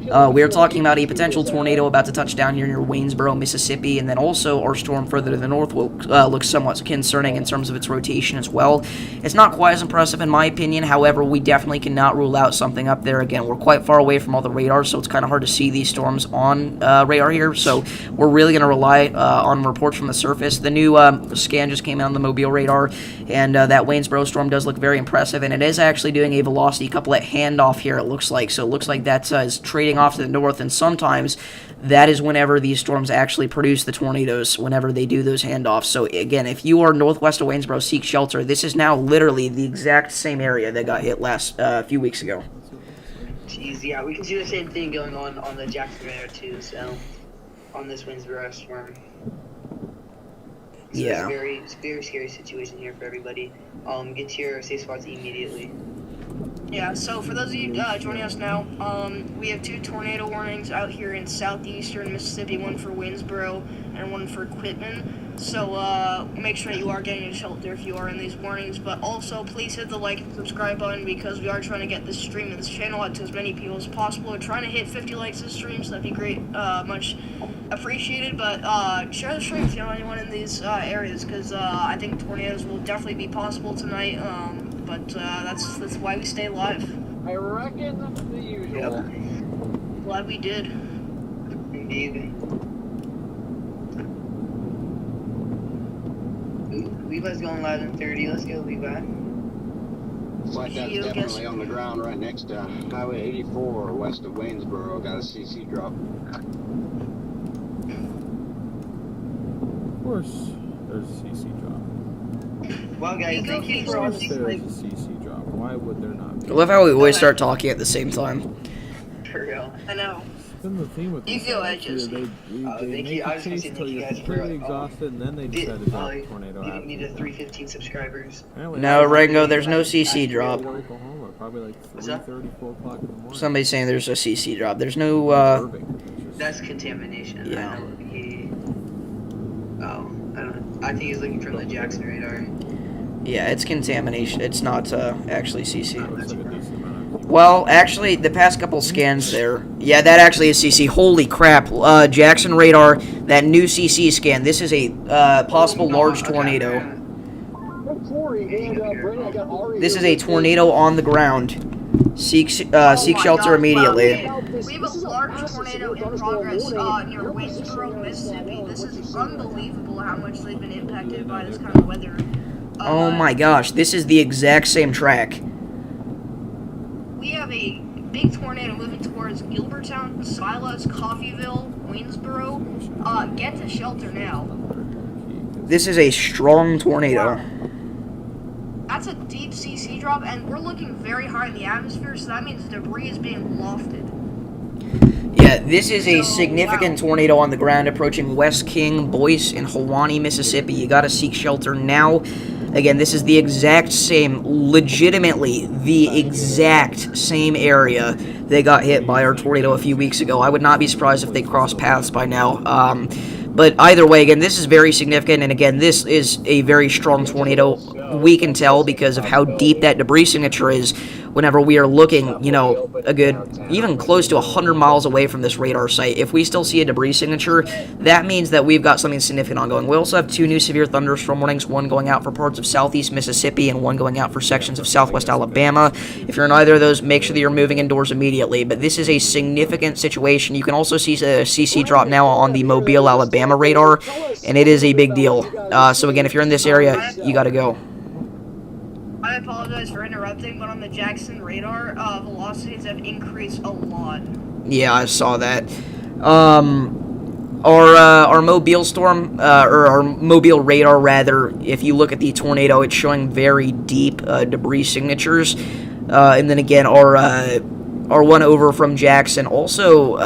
We are talking about a potential tornado about to touch down here near Waynesboro, Mississippi, and then also our storm further to the north will look somewhat concerning in terms of its rotation as well. It's not quite as impressive in my opinion, however, we definitely cannot rule out something up there. Again, we're quite far away from all the radars, so it's kind of hard to see these storms on radar here, so we're really going to rely on reports from the surface surface. The new scan just came out on the Mobile radar, and that Waynesboro storm does look very impressive, and it is actually doing a velocity couplet handoff here, it looks like. So it looks like that is trading off to the north, and sometimes that is whenever these storms actually produce the tornadoes, whenever they do those handoffs. So again, if you are northwest of Waynesboro, seek shelter. This is now literally the exact same area that got hit last few weeks ago.
Jeez, yeah, we can see the same thing going on the Jackson radar too. So on this Waynesboro storm. So
Yeah.
it's a very scary situation here for everybody. Get to your safe spots immediately.
Yeah, so for those of you joining us now, we have 2 tornado warnings out here in southeastern Mississippi, one for Waynesboro and one for Quitman. So make sure that you are getting a shelter if you are in these warnings, but also please hit the like and subscribe button because we are trying to get this stream and this channel out to as many people as possible. We're trying to hit 50 likes this stream, so that'd be great, much appreciated, but share the stream if you know anyone in these areas, because I think tornadoes will definitely be possible tonight, but that's why we stay live.
I reckon the usual.
Glad we did.
Indeed. Levi's going live in 30. Let's go, Levi.
Black Cat's definitely on the ground right next to Highway 84 west of Waynesboro. Got a CC drop.
Of course, there's a CC drop.
Well, guys, thank you for all
Of
the
course there's a CC drop. Why would there not be?
I love how we always start talking at the same time.
For real.
I know.
It's been the theme with
You
this
go
last
ahead,
year.
Jesse.
They
Thank
make
you. I
the
just want
chase
to say
until
thank you
you're
guys for
completely exhausted, and then they decide to drop a tornado
we
after.
need a 315 subscribers.
Apparently,
No,
I-
Rango, there's no CC drop.
Oklahoma, probably like
What's that?
3:30, 4 o'clock in the morning.
Somebody's saying there's a CC drop. There's no,
Observing. It's just-
That's contamination.
Yeah.
I know I don't know. I think he's looking from the Jackson radar.
yeah, it's contamination. It's not actually CC.
looks like a decent amount of-
Well, actually, the past couple scans there, yeah, that actually is CC. Holy crap. Jackson radar, that new CC scan, this is a possible large tornado. This is a tornado on the ground. Seek shelter immediately.
We have a large tornado in progress near Waynesboro, Mississippi. This is unbelievable how much they've been impacted by this kind of weather.
Oh my gosh, this is the exact same track.
We have a big tornado moving towards Gilbertown, Silas, Coffeyville, Waynesboro. Get to shelter now.
This is a strong tornado.
That's a deep CC drop, and we're looking very high in the atmosphere, so that means debris is being lofted.
Yeah, this is a significant tornado on the ground approaching West King, Boyce, and Hawani, Mississippi. You gotta seek shelter now. Again, this is the exact same, legitimately the exact same area they got hit by our tornado a few weeks ago. I would not be surprised if they crossed paths by now. But either way, again, this is very significant, and again, this is a very strong tornado. We can tell because of how deep that debris signature is whenever we are looking, you know, a good, even close to 100 miles away from this radar site. If we still see a debris signature, that means that we've got something significant ongoing. We also have 2 new severe thunderstorm warnings, one going out for parts of southeast Mississippi and one going out for sections of southwest Alabama. If you're in either of those, make sure that you're moving indoors immediately. But this is a significant situation. You can also see a CC drop now on the Mobile, Alabama radar, and it is a big deal. So again, if you're in this area, you got to go.
I apologize for interrupting, but on the Jackson radar, velocities have increased a lot.
Yeah, I saw that. Our Mobile storm, or our Mobile radar rather, if you look at the tornado, it's showing very deep debris signatures. And then again, our one over from Jackson also,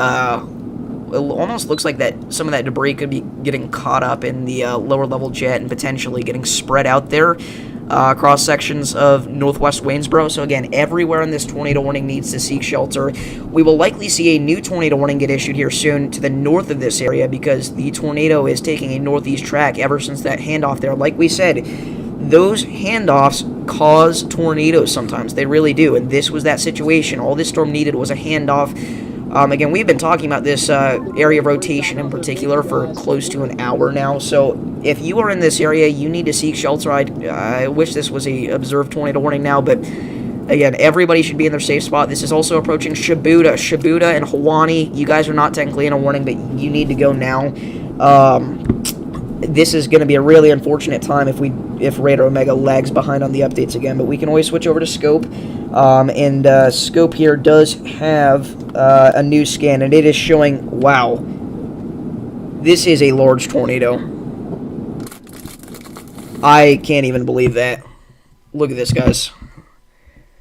it almost looks like that some of that debris could be getting caught up in the lower level jet and potentially getting spread out there across sections of northwest Waynesboro. So again, everywhere in this tornado warning needs to seek shelter. We will likely see a new tornado warning get issued here soon to the north of this area because the tornado is taking a northeast track ever since that handoff there. Like we said, those handoffs cause tornadoes sometimes. They really do, and this was that situation. All this storm needed was a handoff. Again, we've been talking about this area of rotation in particular for close to an hour now, so if you are in this area, you need to seek shelter. I wish this was a observed tornado warning now, but again, everybody should be in their safe spot. This is also approaching Shibuda and Hawani. You guys are not technically in a warning, but you need to go now. this is going to be a really unfortunate time if Raider Omega lags behind on the updates again, but we can always switch over to Scope. Scope here does have a new scan, and it is showing, wow, this is a large tornado. I can't even believe that. Look at this, guys.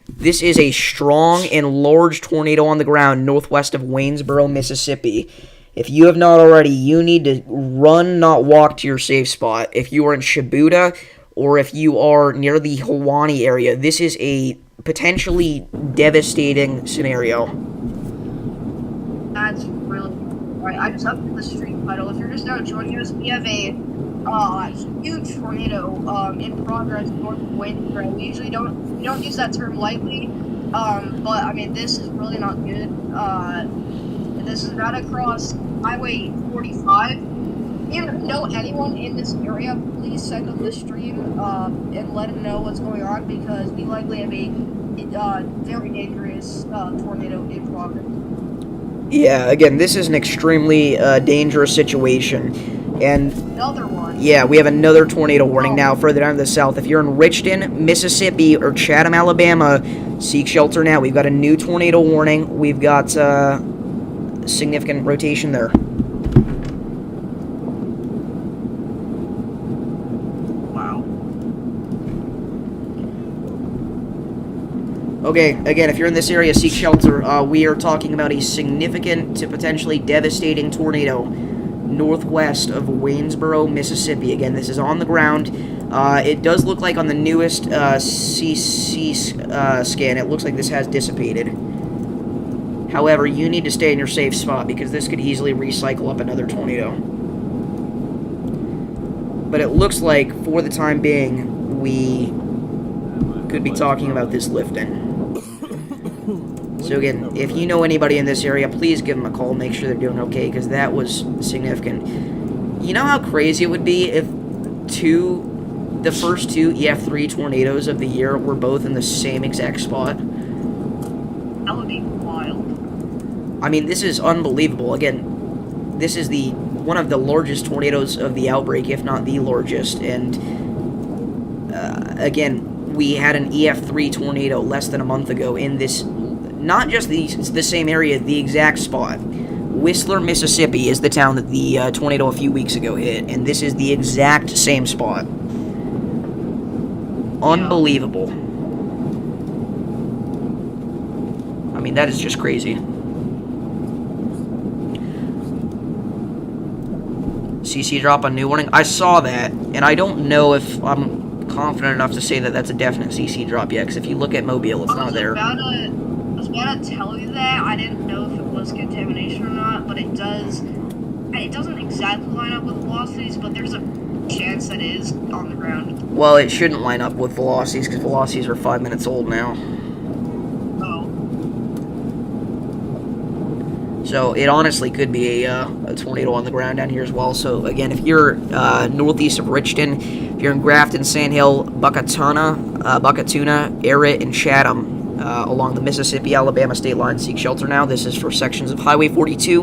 This is a strong and large tornado on the ground northwest of Waynesboro, Mississippi. If you have not already, you need to run, not walk to your safe spot. If you are in Shibuya or if you are near the Hawani area, this is a potentially devastating scenario.
That's really right. I just updated the stream title. If you're just now joining us, we have a huge tornado in progress north of Waynesboro. We usually don't use that term lightly, but I mean this is really not good. This is right across Highway 45. If you know anyone in this area, please send them the stream and let them know what's going on, because we likely have a very dangerous tornado in progress.
Yeah, again, this is an extremely dangerous situation. And
another one.
Yeah, we have another tornado warning now further down to the south. If you're in Richton, Mississippi, or Chatham, Alabama, seek shelter now. We've got a new tornado warning. We've got significant rotation there.
Wow.
Okay, again, if you're in this area, seek shelter. We are talking about a significant to potentially devastating tornado northwest of Waynesboro, Mississippi. Again, this is on the ground. It does look like on the newest CC scan, it looks like this has dissipated. However, you need to stay in your safe spot because this could easily recycle up another tornado. But it looks like, for the time being, we could be talking about this lifting. So again, if you know anybody in this area, please give them a call, make sure they're doing okay, because that was significant. You know how crazy it would be if the first two EF3 tornadoes of the year were both in the same exact spot?
That would be wild.
I mean, this is unbelievable. Again, this is one of the largest tornadoes of the outbreak, if not the largest, and again, we had an EF3 tornado less than a month ago in this, not just the same area, the exact spot. Whistler, Mississippi is the town that the tornado a few weeks ago hit, and this is the exact same spot. Unbelievable. I mean, that is just crazy. CC drop a new warning. I saw that, and I don't know if I'm confident enough to say that that's a definite CC drop yet, because if you look at Mobile, it's not there.
I was about to tell you that. I didn't know if it was contamination or not, but it doesn't exactly line up with velocities, but there's a chance that it is on the ground.
Well, it shouldn't line up with velocities, because velocities are 5 minutes old now. So it honestly could be a tornado on the ground down here as well. So again, if you're northeast of Richton, if you're in Grafton, Sandhill, Buckatuna, Errett, and Chatham, along the Mississippi-Alabama state line, seek shelter now. This is for sections of Highway 42.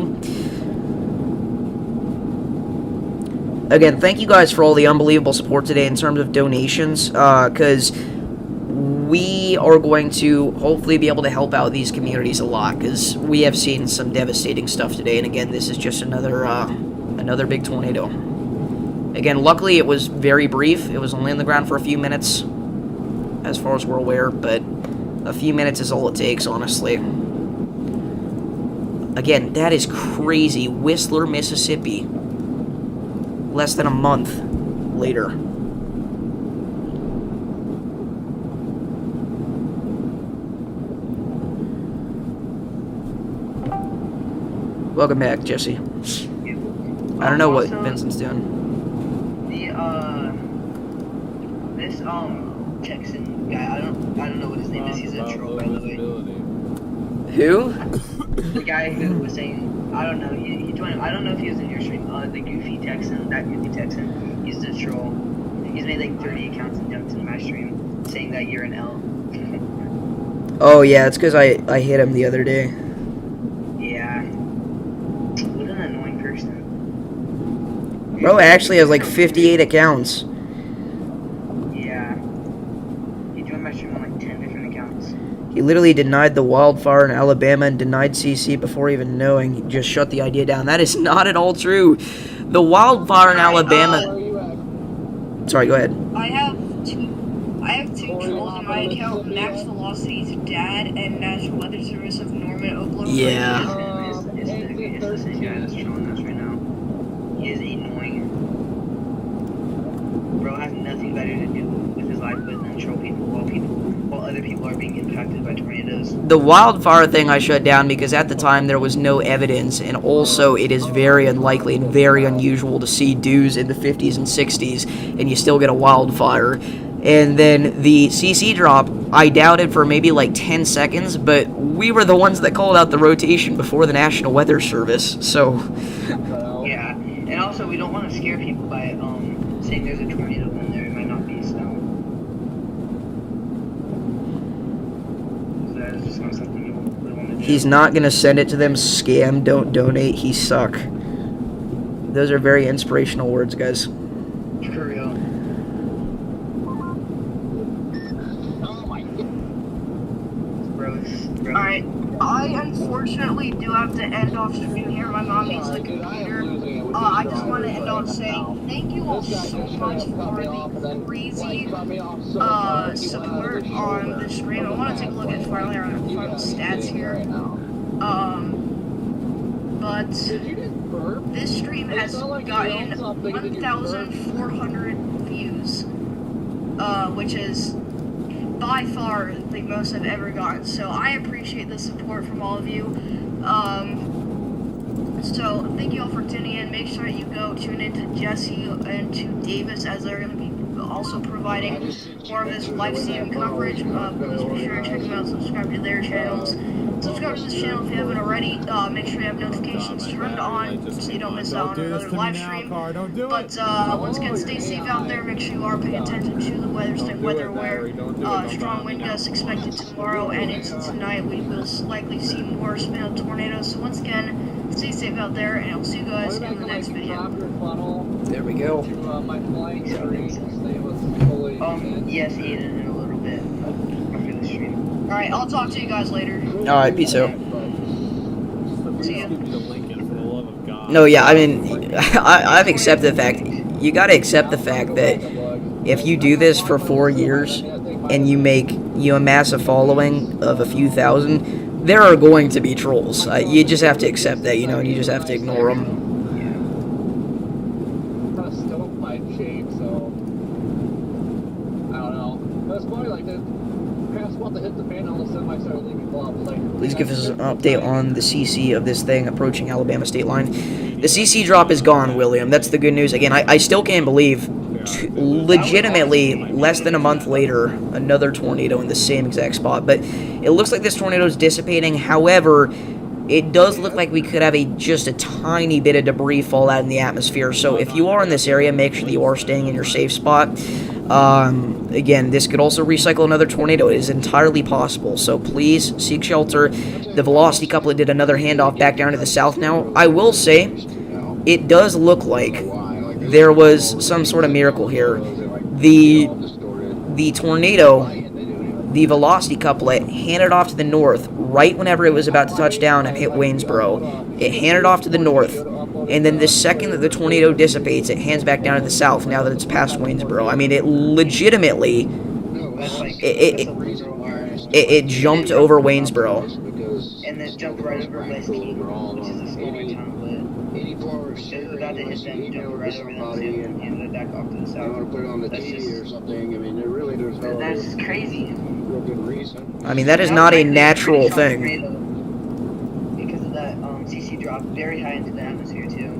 Again, thank you guys for all the unbelievable support today in terms of donations, because we are going to hopefully be able to help out these communities a lot, because we have seen some devastating stuff today, and again, this is just another big tornado. Again, luckily it was very brief. It was only on the ground for a few minutes, as far as we're aware, but a few minutes is all it takes, honestly. Again, that is crazy. Whistler, Mississippi. Less than a month later. Welcome back, Jesse. I don't know what Vincent's doing.
This Texan guy, I don't know what his name is. He's a troll, by the way.
Who?
The guy who was saying, I don't know. He joined. I don't know if he was in your stream. The Goofy Texan, that Goofy Texan, he's a troll. He's made like 30 accounts and jumped into my stream saying that you're an L.
Oh yeah, it's because I hit him the other day.
Yeah. What an annoying person.
Bro actually has like 58 accounts.
Yeah. He joined my stream on like 10 different accounts.
He literally denied the wildfire in Alabama and denied CC before even knowing. He just shut the idea down. That is not at all true. The wildfire in Alabama... Sorry, go ahead.
I have two trolls in my account, Max Velocity's dad and National Weather Service of Norman, Oklahoma.
Yeah.
It's the same guy that's trolling us right now. He is annoying. Bro has nothing better to do with his life but than troll people while other people are being impacted by tornadoes.
The wildfire thing I shut down because at the time there was no evidence, and also it is very unlikely and very unusual to see dews in the 50s and 60s and you still get a wildfire. And then the CC drop, I doubted for maybe like 10 seconds, but we were the ones that called out the rotation before the National Weather Service, so...
Yeah, and also we don't want to scare people by saying there's a tornado when there might not be, so that is just not something we want to do.
He's not going to send it to them. Scam, don't donate, he suck. Those are very inspirational words, guys.
For real.
Alright, I unfortunately do have to end off stream here. My mom needs the computer. I just want to end off saying thank you all so much for the crazy support on the stream. I want to take a look at final stats here. But this stream has gotten 1,400 views, which is by far the most I've ever gotten, so I appreciate the support from all of you. So thank you all for tuning in. Make sure you go tune in to Jesse and to Davis, as they're going to be also providing more of this live stream coverage. Please be sure to check them out, subscribe to their channels. Subscribe to this channel if you haven't already. Make sure you have notifications turned on so you don't miss out on another live stream. But once again, stay safe out there. Make sure you are paying attention to the weather, stay weather aware. Strong wind gusts expected tomorrow and into tonight. We will likely see more spin-out tornadoes. So once again, stay safe out there, and I'll see you guys in the next video.
There we go.
Yes, Aiden, in a little bit after the stream.
Alright, I'll talk to you guys later.
Alright, peace out.
See ya.
No, yeah, I mean, I've accepted the fact, you gotta accept the fact that if you do this for 4 years, and you amass a following of a few thousand, there are going to be trolls. You just have to accept that, you know, and you just have to ignore them. Please give us an update on the CC of this thing approaching Alabama state line. The CC drop is gone, William. That's the good news. Again, I still can't believe, legitimately, less than a month later, another tornado in the same exact spot. But it looks like this tornado is dissipating. However, it does look like we could have just a tiny bit of debris fall out in the atmosphere. So if you are in this area, make sure that you are staying in your safe spot. Again, this could also recycle another tornado. It is entirely possible, so please seek shelter. The velocity couplet did another handoff back down to the south now. I will say, it does look like there was some sort of miracle here. The tornado, the velocity couplet, handed off to the north right whenever it was about to touch down and hit Waynesboro. It handed off to the north, and then the second that the tornado dissipates, it hands back down to the south now that it's past Waynesboro. I mean, it legitimately, it jumped over Waynesboro.
And then jumped right over West Key, which is a smaller town, but it was about to hit them, jumped right over them too, and ended back off to the south. That's just, that's crazy.
I mean, that is not a natural thing.
Because of that CC drop very high into the atmosphere too.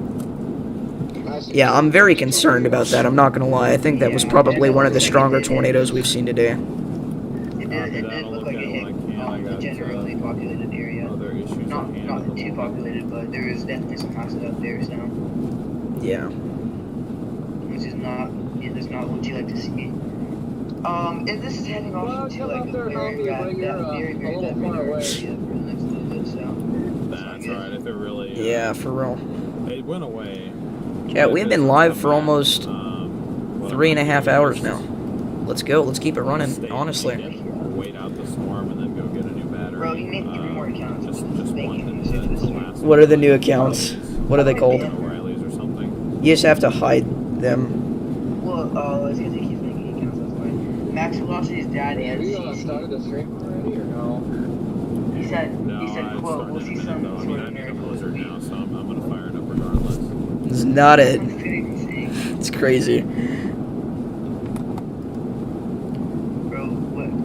Yeah, I'm very concerned about that, I'm not gonna lie. I think that was probably one of the stronger tornadoes we've seen today.
It did look like it hit a generally populated area. Not too populated, but there is definitely some houses out there, so.
Yeah.
Which is not, that's not what you like to see. And this is heading off into like a very bad area for the next little bit, so.
That's right, if it really...
Yeah, for real.
It went away.
Yeah, we've been live for almost 3.5 hours now. Let's go. Let's keep it running, honestly.
Wait out the storm and then go get a new battery.
Bro, you made 3 more accounts.
Just one to last.
What are the new accounts? What are they called?
O'Reilly's or something.
You just have to hide them.
Well, it's because he keeps making accounts, that's why. Max Velocity's dad and CC.
started the stream already or no?
He said,
I
quote,
started
we'll see
in a
some
minute, though.
sort
I
of
mean, I'm in a
miracle this
blizzard
week.
now, so I'm going to fire it up regardless.
It's not it.
What could he be saying?
It's crazy.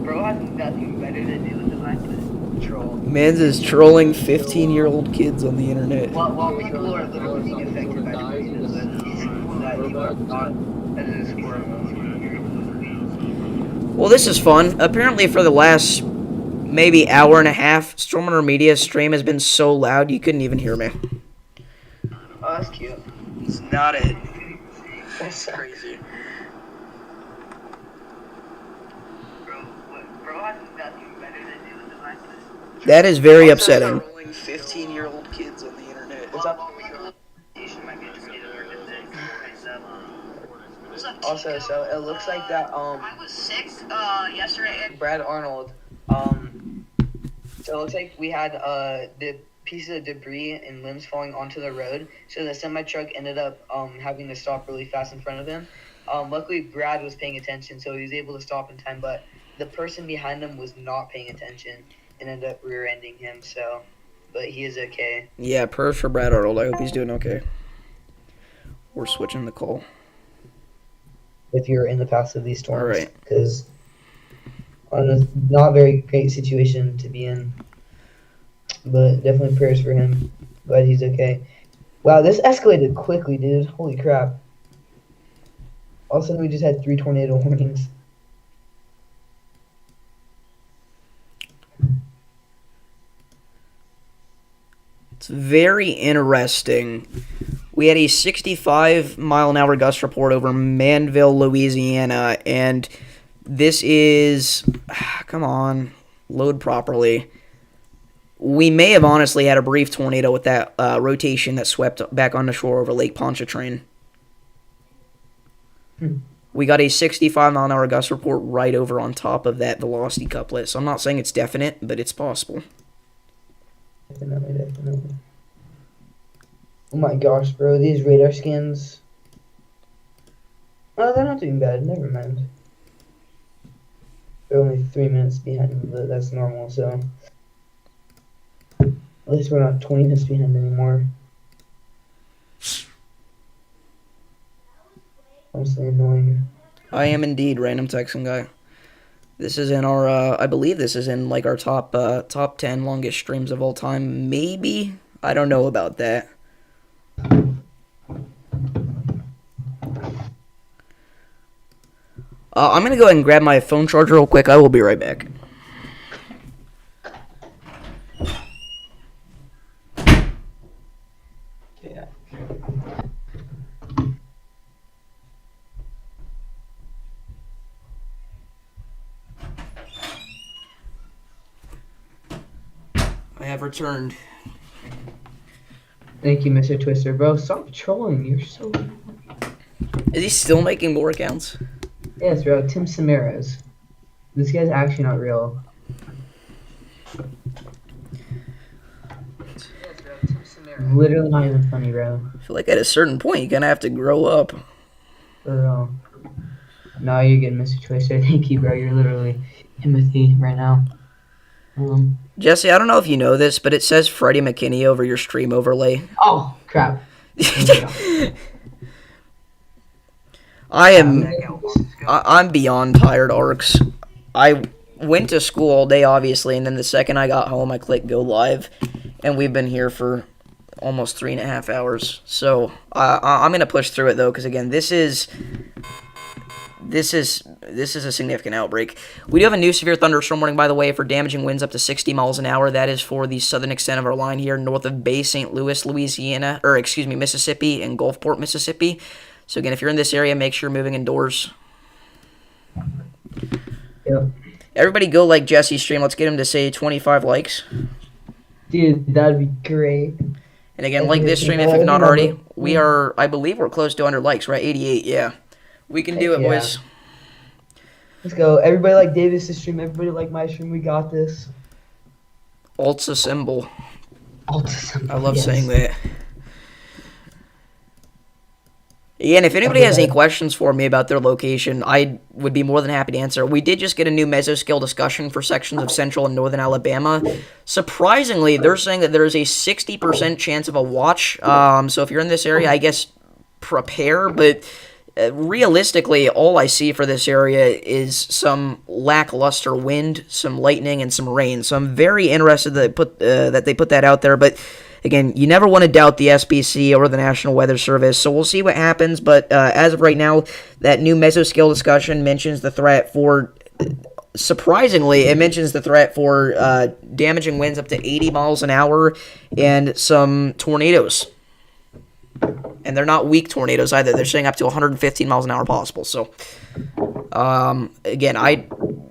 Bro has nothing better to do with the life than troll.
Mans is trolling 15-year-old kids on the internet.
While people are literally being affected by tornadoes, that people are not as a squirrel.
Well, this is fun. Apparently for the last maybe hour and a half, Stormrunner Media's stream has been so loud you couldn't even hear me.
Oh, that's cute.
It's not it. That's crazy.
Bro has nothing better to do with the life than
That is very upsetting. Trolling 15-year-old kids on the internet.
What's up? Also, so it looks like that
I was sick yesterday.
Brad Arnold so it looks like we had the pieces of debris and limbs falling onto the road, so the semi truck ended up having to stop really fast in front of him. Luckily Brad was paying attention, so he was able to stop in time, but the person behind him was not paying attention and ended up rear-ending him, so but he is okay.
Yeah, prayers for Brad Arnold. I hope he's doing okay. We're switching the call.
If you're in the path of these storms.
Alright.
Because on a not very great situation to be in. But definitely prayers for him. Glad he's okay. Wow, this escalated quickly, dude. Holy crap. All of a sudden we just had 3 tornado warnings.
It's very interesting. We had a 65-mile-an-hour gust report over Manville, Louisiana, and this is... Come on. Load properly. We may have honestly had a brief tornado with that rotation that swept back on the shore over Lake Pontchartrain. We got a 65-mile-an-hour gust report right over on top of that velocity couplet, so I'm not saying it's definite, but it's possible.
Definitely. Oh my gosh, bro, these radar scans. Oh, they're not doing bad, never mind. They're only 3 minutes behind, but that's normal, so. At least we're not 20 minutes behind anymore. Honestly annoying.
I am indeed Random Texan Guy. This is in our, I believe this is in like our top 10 longest streams of all time. Maybe? I don't know about that. I'm going to go ahead and grab my phone charger real quick. I will be right back.
Yeah.
I have returned.
Thank you, Mr. Twister. Bro, stop trolling. You're so...
Is he still making more accounts?
Yes, bro. Tim Samaras. This guy's actually not real. Literally not even funny, bro.
I feel like at a certain point, you're going to have to grow up.
For real. No, you're good, Mr. Twister. Thank you, bro. You're literally Timothy right now.
Jesse, I don't know if you know this, but it says Freddie McKinney over your stream overlay.
Oh, crap.
I'm beyond tired, Arcs. I went to school all day, obviously, and then the second I got home, I clicked go live, and we've been here for almost 3.5 hours. So I'm gonna push through it though, because again, this is a significant outbreak. We do have a new severe thunderstorm warning, by the way, for damaging winds up to 60 miles an hour. That is for the southern extent of our line here, north of Bay St. Louis, Louisiana, or excuse me, Mississippi, and Gulfport, Mississippi. So again, if you're in this area, make sure you're moving indoors.
Yep.
Everybody go like Jesse's stream. Let's get him to say 25 likes.
Dude, that'd be great.
And again, like this stream if you've not already. We are, I believe we're close to 100 likes, right? 88, yeah. We can do it,
Yeah.
boys.
Let's go. Everybody like Davis' stream. Everybody like my stream. We got this.
Alt's a symbol.
Autism.
I love
yes.
saying that. Yeah, and if anybody has any questions for me about their location, I would be more than happy to answer. We did just get a new mesoscale discussion for sections of central and northern Alabama. Surprisingly, they're saying that there is a 60% chance of a watch. So if you're in this area, I guess prepare. But realistically, all I see for this area is some lackluster wind, some lightning, and some rain. So I'm very interested that they put that out there. But again, you never want to doubt the SBC or the National Weather Service, so we'll see what happens. But as of right now, that new mesoscale discussion mentions the threat for, surprisingly, it mentions the threat for damaging winds up to 80 miles an hour and some tornadoes. And they're not weak tornadoes either. They're saying up to 115 miles an hour possible. So, again, I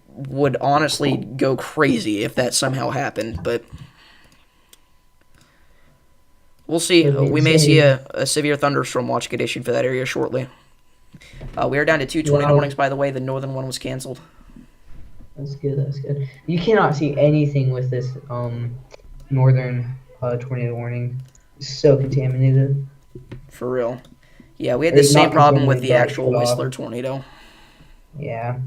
would honestly go crazy if that somehow happened, but we'll see. We may see a severe thunderstorm watch get issued for that area shortly. We are down to 2 tornado warnings, by the way. The northern one was canceled.
That's good. That's good. You cannot see anything with this northern tornado warning. It's so contaminated.
For real. Yeah, we had the same problem with the actual Whistler tornado.
Yeah.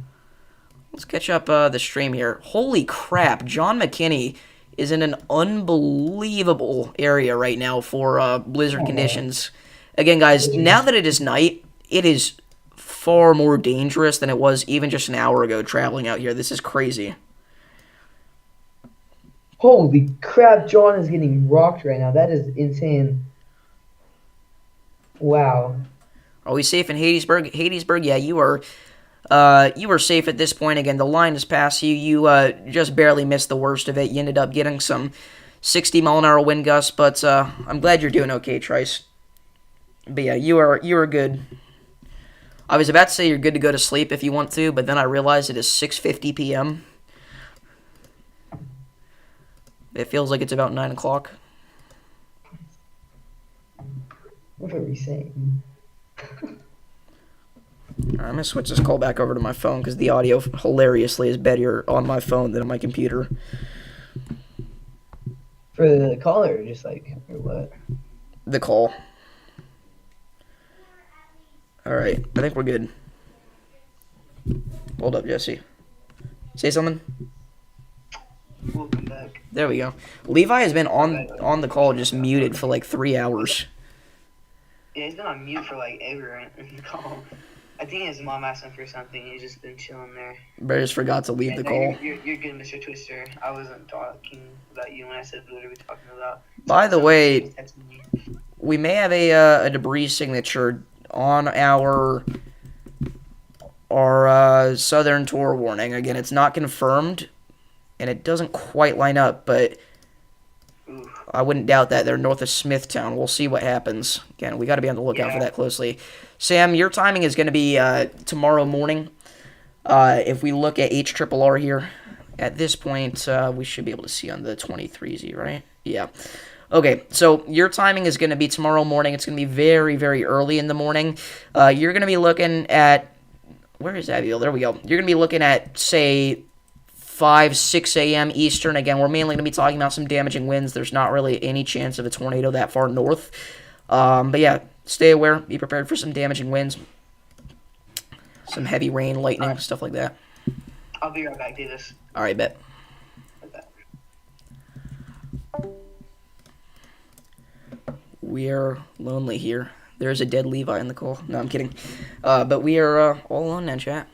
Let's catch up the stream here. Holy crap, John McKinney is in an unbelievable area right now for blizzard conditions. Again, guys, now that it is night, it is far more dangerous than it was even just an hour ago traveling out here. This is crazy.
Holy crap, John is getting rocked right now. That is insane. Wow.
Are we safe in Hadesburg? Hadesburg, yeah, you are safe at this point. Again, the line is past you. You just barely missed the worst of it. You ended up getting some 60-mile-an-hour wind gusts, but I'm glad you're doing okay, Trice. But yeah, you are good. I was about to say you're good to go to sleep if you want to, but then I realized it is 6:50 p.m. It feels like it's about 9 o'clock.
What are we saying?
Alright, I'm going to switch this call back over to my phone because the audio, hilariously, is better on my phone than on my computer.
For the caller, or just like, or what?
The call. Alright, I think we're good. Hold up, Jesse. Say something?
Welcome back.
There we go. Levi has been on the call just muted for like 3 hours.
Yeah, he's been on mute for like ever in the call. I think his mom asked him for something. He's just been chilling there.
But I just forgot to leave the call.
You're good, Mr. Twister. I wasn't talking about you when I said what are we talking about.
By the way, we may have a debris signature on our southern tour warning. Again, it's not confirmed, and it doesn't quite line up, but I wouldn't doubt that. They're north of Smithtown. We'll see what happens. Again, we got to be on the lookout for that closely. Sam, your timing is going to be tomorrow morning. If we look at HRRR here, at this point, we should be able to see on the 23Z, right? Yeah. Okay, so your timing is going to be tomorrow morning. It's going to be very, very early in the morning. You're going to be looking at... Where is Abigail? There we go. You're going to be looking at, say, 5, 6 a.m. Eastern. Again, we're mainly going to be talking about some damaging winds. There's not really any chance of a tornado that far north. But yeah, stay aware. Be prepared for some damaging winds. Some heavy rain, lightning, stuff like that.
I'll be right back, Davis.
All right, bet. We are lonely here. There's a dead Levi in the call. No, I'm kidding. But we are all alone now, chat.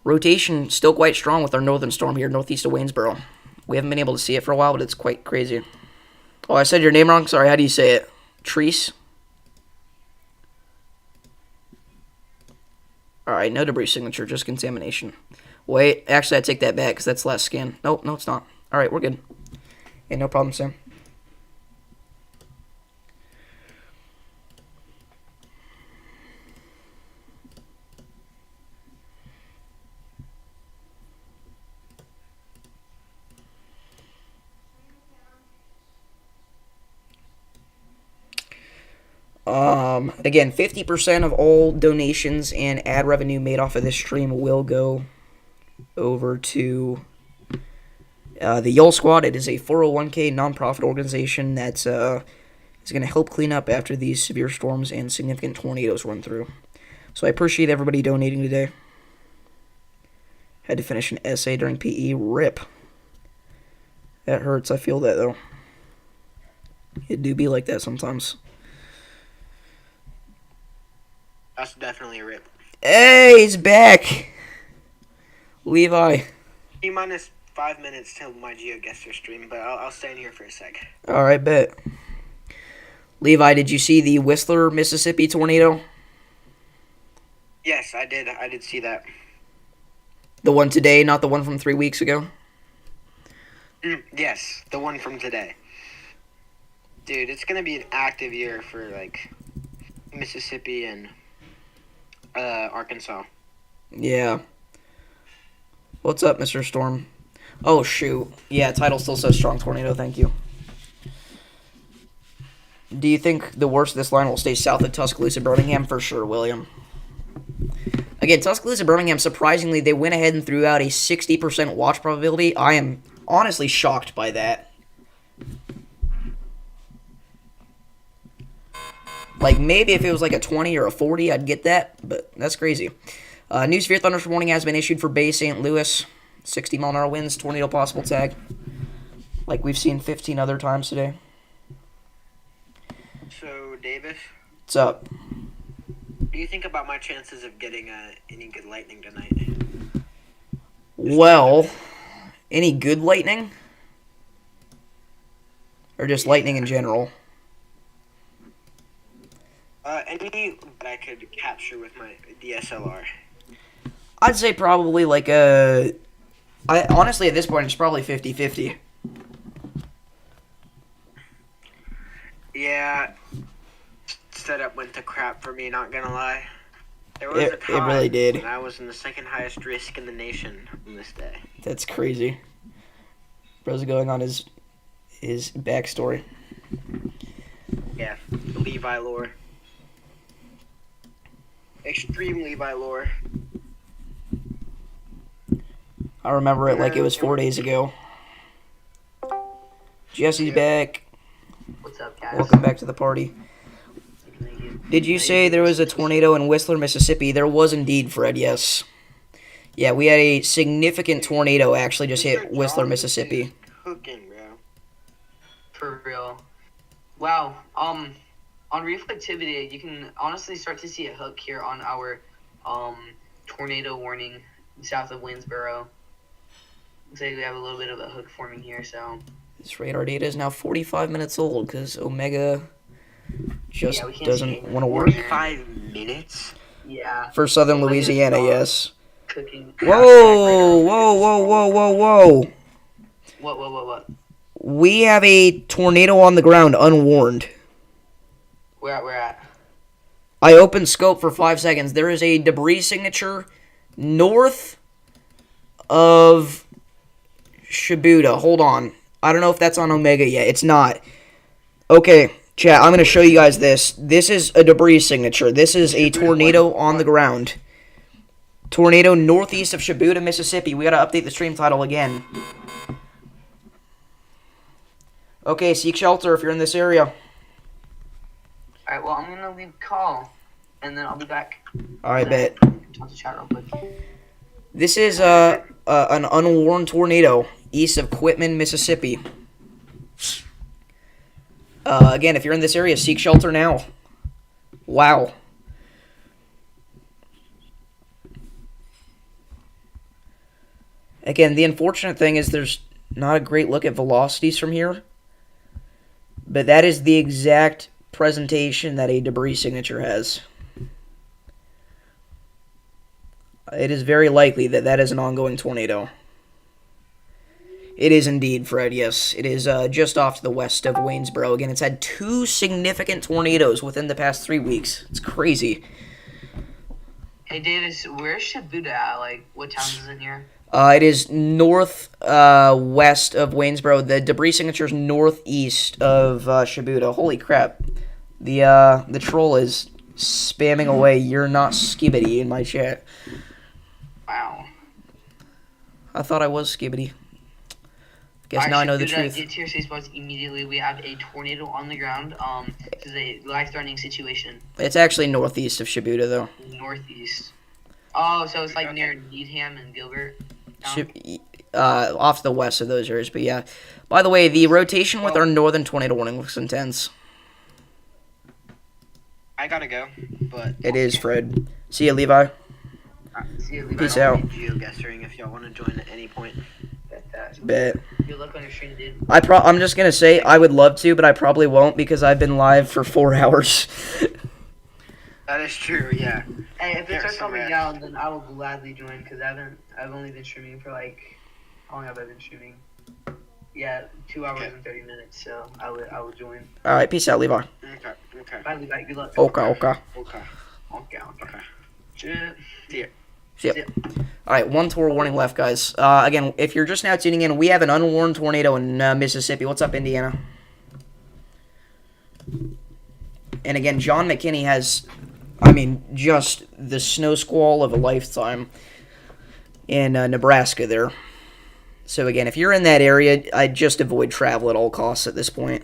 Rotation still quite strong with our northern storm here, northeast of Waynesboro. We haven't been able to see it for a while, but it's quite crazy. Oh, I said your name wrong? Sorry, how do you say it? Treese? Alright, no debris signature, just contamination. Wait, actually I take that back because that's last scan. Nope, no it's not. Alright, we're good. Yeah, no problem, Sam. Again, 50% of all donations and ad revenue made off of this stream will go over to the Yule Squad. It is a 401k nonprofit organization that's is going to help clean up after these severe storms and significant tornadoes run through. So I appreciate everybody donating today. Had to finish an essay during PE. RIP. That hurts. I feel that, though. It do be like that sometimes.
That's definitely a rip.
Hey, he's back! Levi.
T-minus 5 minutes till my GeoGuessr stream, but I'll stay in here for a sec.
Alright, bet. Levi, did you see the Whistler, Mississippi tornado?
Yes, I did. I did see that.
The one today, not the one from 3 weeks ago?
Yes, the one from today. Dude, it's gonna be an active year for, like, Mississippi and Arkansas.
Yeah. What's up, Mr. Storm? Oh, shoot. Yeah, title still says strong tornado, thank you. Do you think the worst of this line will stay south of Tuscaloosa, Birmingham? For sure, William. Again, Tuscaloosa, Birmingham, surprisingly, they went ahead and threw out a 60% watch probability. I am honestly shocked by that. Like, maybe if it was like a 20 or a 40, I'd get that, but that's crazy. New severe thunderstorm warning has been issued for Bay St. Louis. 60-mile-an-hour winds, tornado possible tag. Like we've seen 15 other times today.
So, Davis?
What's up?
What do you think about my chances of getting any good lightning tonight?
Well, any good lightning? Or just lightning in general?
Any that I could capture with my DSLR.
I'd say probably like a... honestly, at this point, it's probably 50-50.
Yeah, setup went to crap for me, not gonna lie. There was a
It
time
really did.
when I was in the second highest risk in the nation on this day.
That's crazy. Bro's going on his backstory.
Yeah, Levi lore. Extreme Levi lore.
I remember it like it was 4 days ago. Jesse's back.
What's up, guys?
Welcome back to the party. Did you say there was a tornado in Whistler, Mississippi? There was indeed, Fred, yes. Yeah, we had a significant tornado actually just hit Whistler, Mississippi.
Cooking, bro.
For real. Wow. On reflectivity, you can honestly start to see a hook here on our tornado warning south of Waynesboro. Looks like we have a little bit of a hook forming here, so...
This radar data is now 45 minutes old because Omega just doesn't want to work.
45 minutes?
Yeah.
For southern Louisiana, yes.
Cooking.
Whoa, whoa, whoa, whoa, whoa, whoa.
What?
We have a tornado on the ground unwarned.
Where at?
I opened scope for 5 seconds. There is a debris signature north of Shibuya. Hold on. I don't know if that's on Omega yet. It's not. Okay, chat, I'm going to show you guys this. This is a debris signature. This is a tornado on the ground. Tornado northeast of Shibuya, Mississippi. We got to update the stream title again. Okay, seek shelter if you're in this area.
Alright, well, I'm going to leave a call, and then I'll be back.
Alright, bet.
Talk to chat real quick.
This is an unwarned tornado east of Quitman, Mississippi. Again, if you're in this area, seek shelter now. Wow. Again, the unfortunate thing is there's not a great look at velocities from here. But that is the exact presentation that a debris signature has. It is very likely that that is an ongoing tornado. It is indeed, Fred, yes. It is just off to the west of Waynesboro. Again, it's had 2 significant tornadoes within the past 3 weeks. It's crazy.
Hey, Davis, where's Shibuya at? Like, what town is it near?
It is northwest of Waynesboro. The debris signature is northeast of Shibuya. Holy crap. The troll is spamming away, "You're not skibbity" in my chat.
Wow.
I thought I was skibbity. Guess now I know the truth.
Get to your safe spots immediately. We have a tornado on the ground. This is a life-threatening situation.
It's actually northeast of Shibuya, though.
Northeast. Oh, so it's like near Needham and Gilbert.
Off to the west of those areas, but yeah. By the way, the rotation with our northern tornado warning looks intense.
I gotta go, but
It is, Fred. See ya, Levi.
see you, Levi.
Peace
I'll
out.
be geoguessering if y'all want to join at any point.
Bet.
Good luck on your stream, dude.
I'm just gonna say I would love to, but I probably won't because I've been live for 4 hours.
That is true, yeah.
Hey, if it
There's
starts
some
coming
rest.
down, then I will gladly join because I've only been streaming for like, how long have I been streaming? Yeah, 2 hours and 30 minutes. So I will join.
All right, peace out, Levi.
Okay.
Bye, Levi. Good luck.
Okay.
Okay.
Shit.
See ya. All right, 1 tour warning left, guys. Again, if you're just now tuning in, we have an unwarned tornado in Mississippi. What's up, Indiana? And again, John McKinney has, just the snow squall of a lifetime in Nebraska there. So again, if you're in that area, I'd just avoid travel at all costs at this point.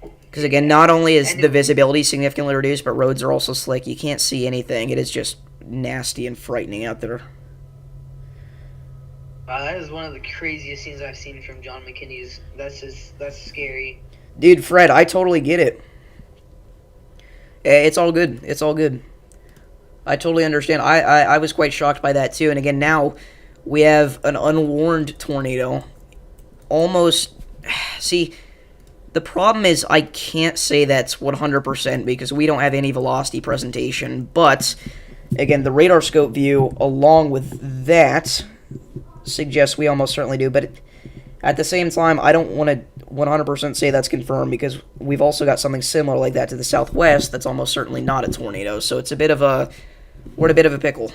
Because again, not only is the visibility significantly reduced, but roads are also slick. You can't see anything. It is just nasty and frightening out there.
Wow, that is one of the craziest scenes I've seen from John McKinney's. That's scary.
Dude, Fred, I totally get it. It's all good. It's all good. I totally understand. I was quite shocked by that too. And again, now we have an unwarned tornado. Almost. See, the problem is I can't say that's 100% because we don't have any velocity presentation. But again, the radar scope view, along with that, suggests we almost certainly do. But at the same time, I don't want to 100% say that's confirmed because we've also got something similar like that to the southwest that's almost certainly not a tornado. So it's a bit of a... we're in a bit of a pickle.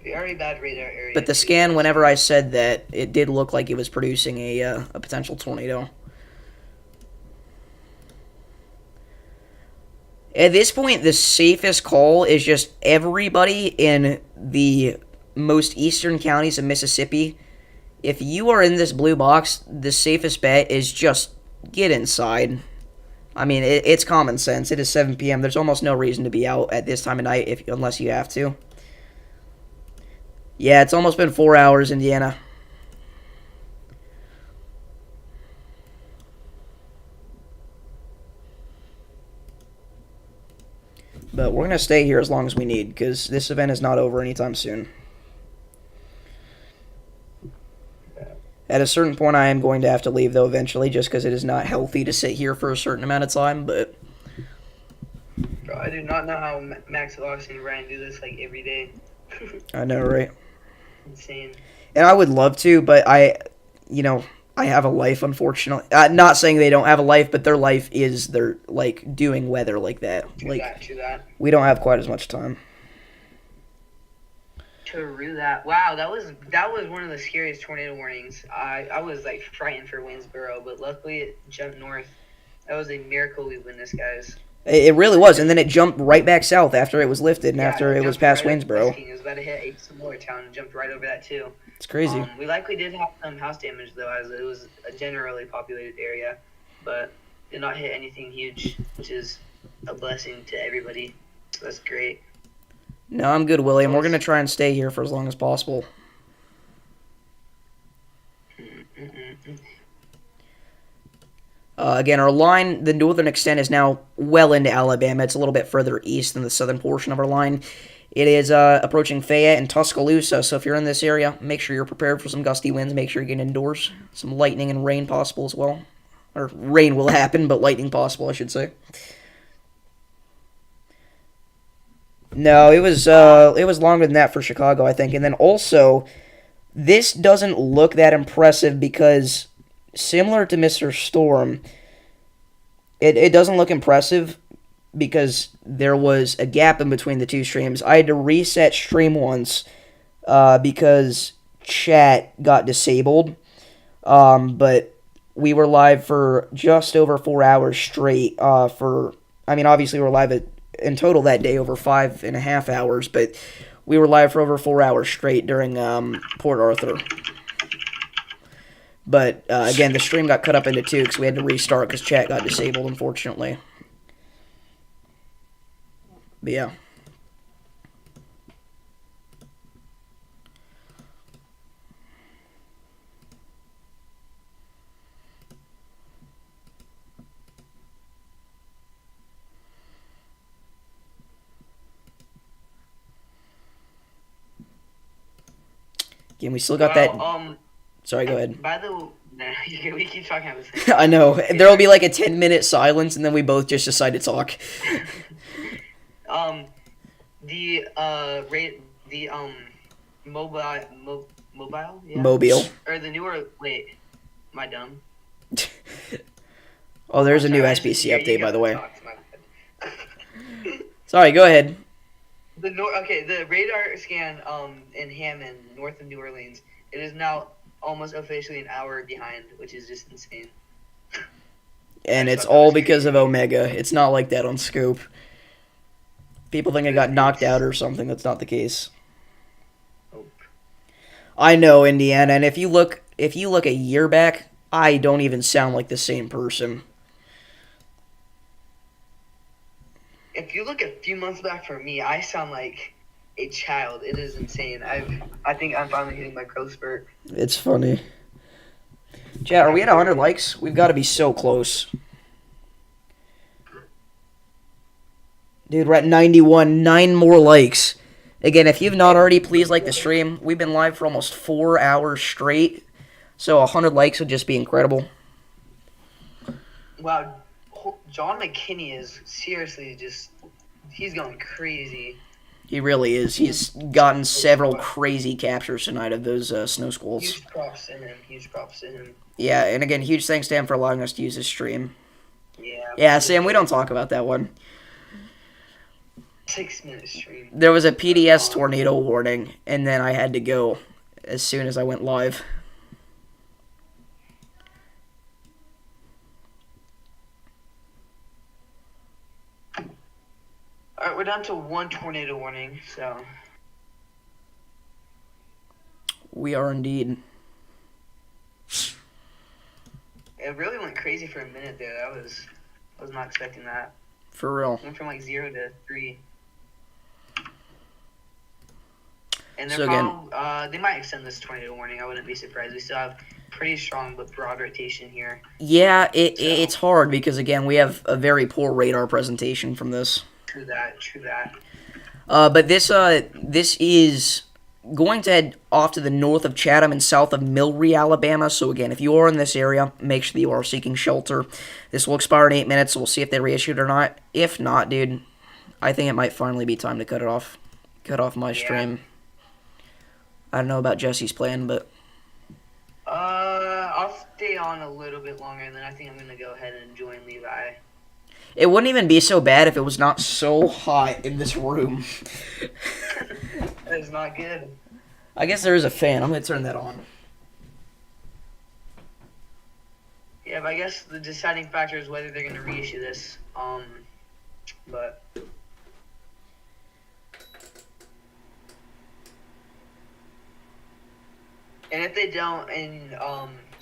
Very bad radar area.
But the scan, whenever I said that, it did look like it was producing a potential tornado. At this point, the safest call is just everybody in the most eastern counties of Mississippi. If you are in this blue box, the safest bet is just get inside. I mean, it's common sense. It is 7 p.m. There's almost no reason to be out at this time of night unless you have to. Yeah, it's almost been 4 hours, Indiana. But we're going to stay here as long as we need, because this event is not over anytime soon. At a certain point, I am going to have to leave, though, eventually, just because it is not healthy to sit here for a certain amount of time, but...
Bro, I do not know how Max Velocity and Ryan do this, like, every day.
I know, right?
Insane.
And I would love to, but I have a life, unfortunately. Not saying they don't have a life, but their life is they're like doing weather like that.
True that.
We don't have quite as much time.
True that. Wow, that was one of the scariest tornado warnings. I was like frightened for Waynesboro, but luckily it jumped north. That was a miracle we witnessed, guys.
It really was, and then it jumped right back south after it was lifted and after it was past Waynesboro.
It was about to hit a similar town and jumped right over that too.
It's crazy.
We likely did have some house damage though, as it was a generally populated area, but did not hit anything huge, which is a blessing to everybody. So that's great.
No, I'm good, William. We're going to try and stay here for as long as possible. Again, our line, the northern extent, is now well into Alabama. It's a little bit further east than the southern portion of our line. It is approaching Fayette and Tuscaloosa, so if you're in this area, make sure you're prepared for some gusty winds. Make sure you get indoors. Some lightning and rain possible as well. Or rain will happen, but lightning possible, I should say. No, it was longer than that for Chicago, I think. And then also, this doesn't look that impressive because, similar to Mr. Storm, it doesn't look impressive because there was a gap in between the two streams. I had to reset stream once because chat got disabled. But we were live for just over 4 hours straight. Obviously we're live at in total that day over 5.5 hours, but we were live for over 4 hours straight during Port Arthur. But again, the stream got cut up into two because we had to restart because chat got disabled, unfortunately. But yeah. Again, we still got that. Sorry, go ahead.
By the way, we keep talking about this.
I know. There'll be like a 10-minute silence, and then we both just decide to talk.
Mobile. Yeah.
Mobile.
Or the newer. Wait, am I dumb?
Oh, there's a new SBC update, by the way. Sorry, go ahead.
The radar scan in Hammond, north of New Orleans, it is now almost officially an hour behind, which is just insane.
And it's all because of Omega. It's not like that on Scope. People think I got knocked out or something. That's not the case. I know, Indiana, and if you look a year back, I don't even sound like the same person.
If you look a few months back for me, I sound like a child. It is insane. I think I'm finally hitting my growth spurt.
It's funny. Chat, are we at 100 likes? We've got to be so close. Dude, we're at 91. 9 more likes. Again, if you've not already, please like the stream. We've been live for almost 4 hours straight. So 100 likes would just be incredible.
Wow. John McKinney is seriously he's going crazy.
He really is. He's gotten several crazy captures tonight of those snow squalls.
Huge props to him.
Yeah, and again, huge thanks to him for allowing us to use his stream.
Yeah.
Yeah, Sam, we don't talk about that one.
6-minute stream.
There was a PDS tornado warning, and then I had to go as soon as I went live.
Alright, we're down to 1 tornado warning, so.
We are indeed.
It really went crazy for a minute there. I was not expecting that.
For real.
Went from like 0 to 3. And
So again,
they might extend this tornado warning. I wouldn't be surprised. We still have pretty strong but broad rotation here.
Yeah, it's hard because, again, we have a very poor radar presentation from this.
True that.
But this is going to head off to the north of Chatham and south of Millry, Alabama. So again, if you are in this area, make sure that you are seeking shelter. This will expire in 8 minutes, so we'll see if they reissue it or not. If not, dude, I think it might finally be time to cut it off. Cut off my stream. I don't know about Jesse's plan, but
I'll stay on a little bit longer, and then I think I'm gonna go ahead and join Levi.
it wouldn't even be so bad if it was not so hot in this room.
That is not good.
I guess there is a fan. I'm gonna turn that on.
Yeah, but I guess the deciding factor is whether they're gonna reissue this. But and if they don't, and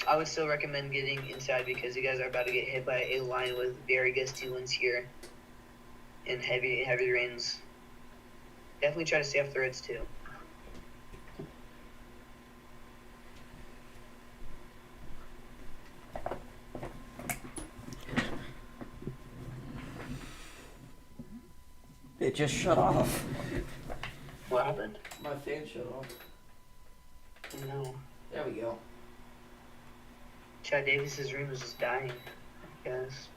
I would still recommend getting inside because you guys are about to get hit by a line with very gusty winds here and heavy rains. Definitely try to stay off the roads too.
It just shut off.
What happened?
My fan shut off.
No.
There we go.
Chad Davis's room is just dying, I guess.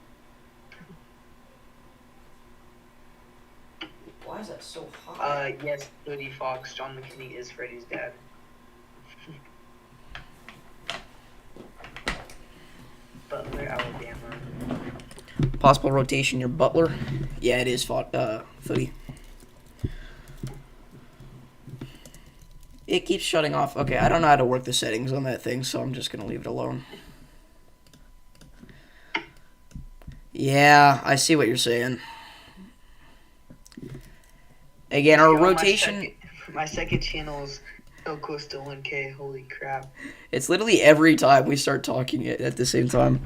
Why is that so hot?
Yes, Cody Fox, John McKinney is Freddie's dad. Butler, Alabama.
Possible rotation, your Butler? Yeah, it is Footy. It keeps shutting off. Okay, I don't know how to work the settings on that thing, so I'm just going to leave it alone. Yeah, I see what you're saying. Again, our
Yo,
rotation.
My second channel's so close to 1K. Holy crap!
It's literally every time we start talking at the same time.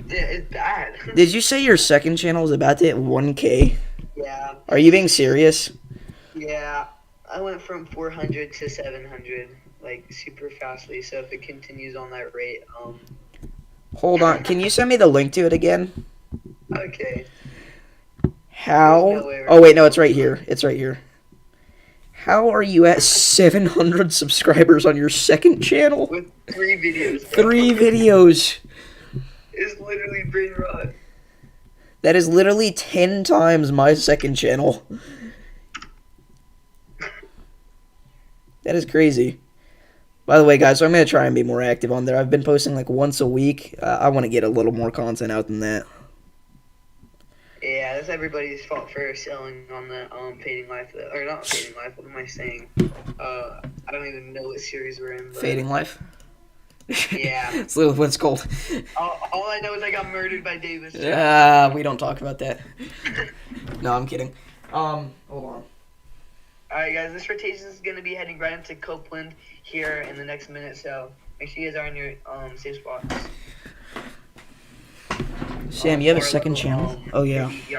Yeah, it's bad.
Did you say your second channel is about to hit 1K?
Yeah.
Are you being serious?
Yeah. I went from 400 to 700 like super fastly. So if it continues on that rate,
Hold on. Can you send me the link to it again?
okay.
How?
There's no way
Oh wait, no, it's right here. It's right here. How are you at 700 subscribers on your second channel?
With 3 videos.
3 videos.
It's literally brain rot.
That is literally 10 times my second channel. That is crazy. By the way, guys, so I'm going to try and be more active on there. I've been posting like once a week. I want to get a little more content out than that.
Yeah, that's everybody's fault for selling on the Fading Life. Or not Fading Life, what am I saying? I don't even know what series we're in. But
Fading Life?
yeah.
It's literally what it's called.
All I know is I got murdered by Davis.
We don't talk about that. No, I'm kidding. Hold on.
Alright guys, this rotation is going to be heading right into Copeland here in the next minute, so make sure you guys are in your safe spots.
Sam, you have a second channel? Oh, yeah.
You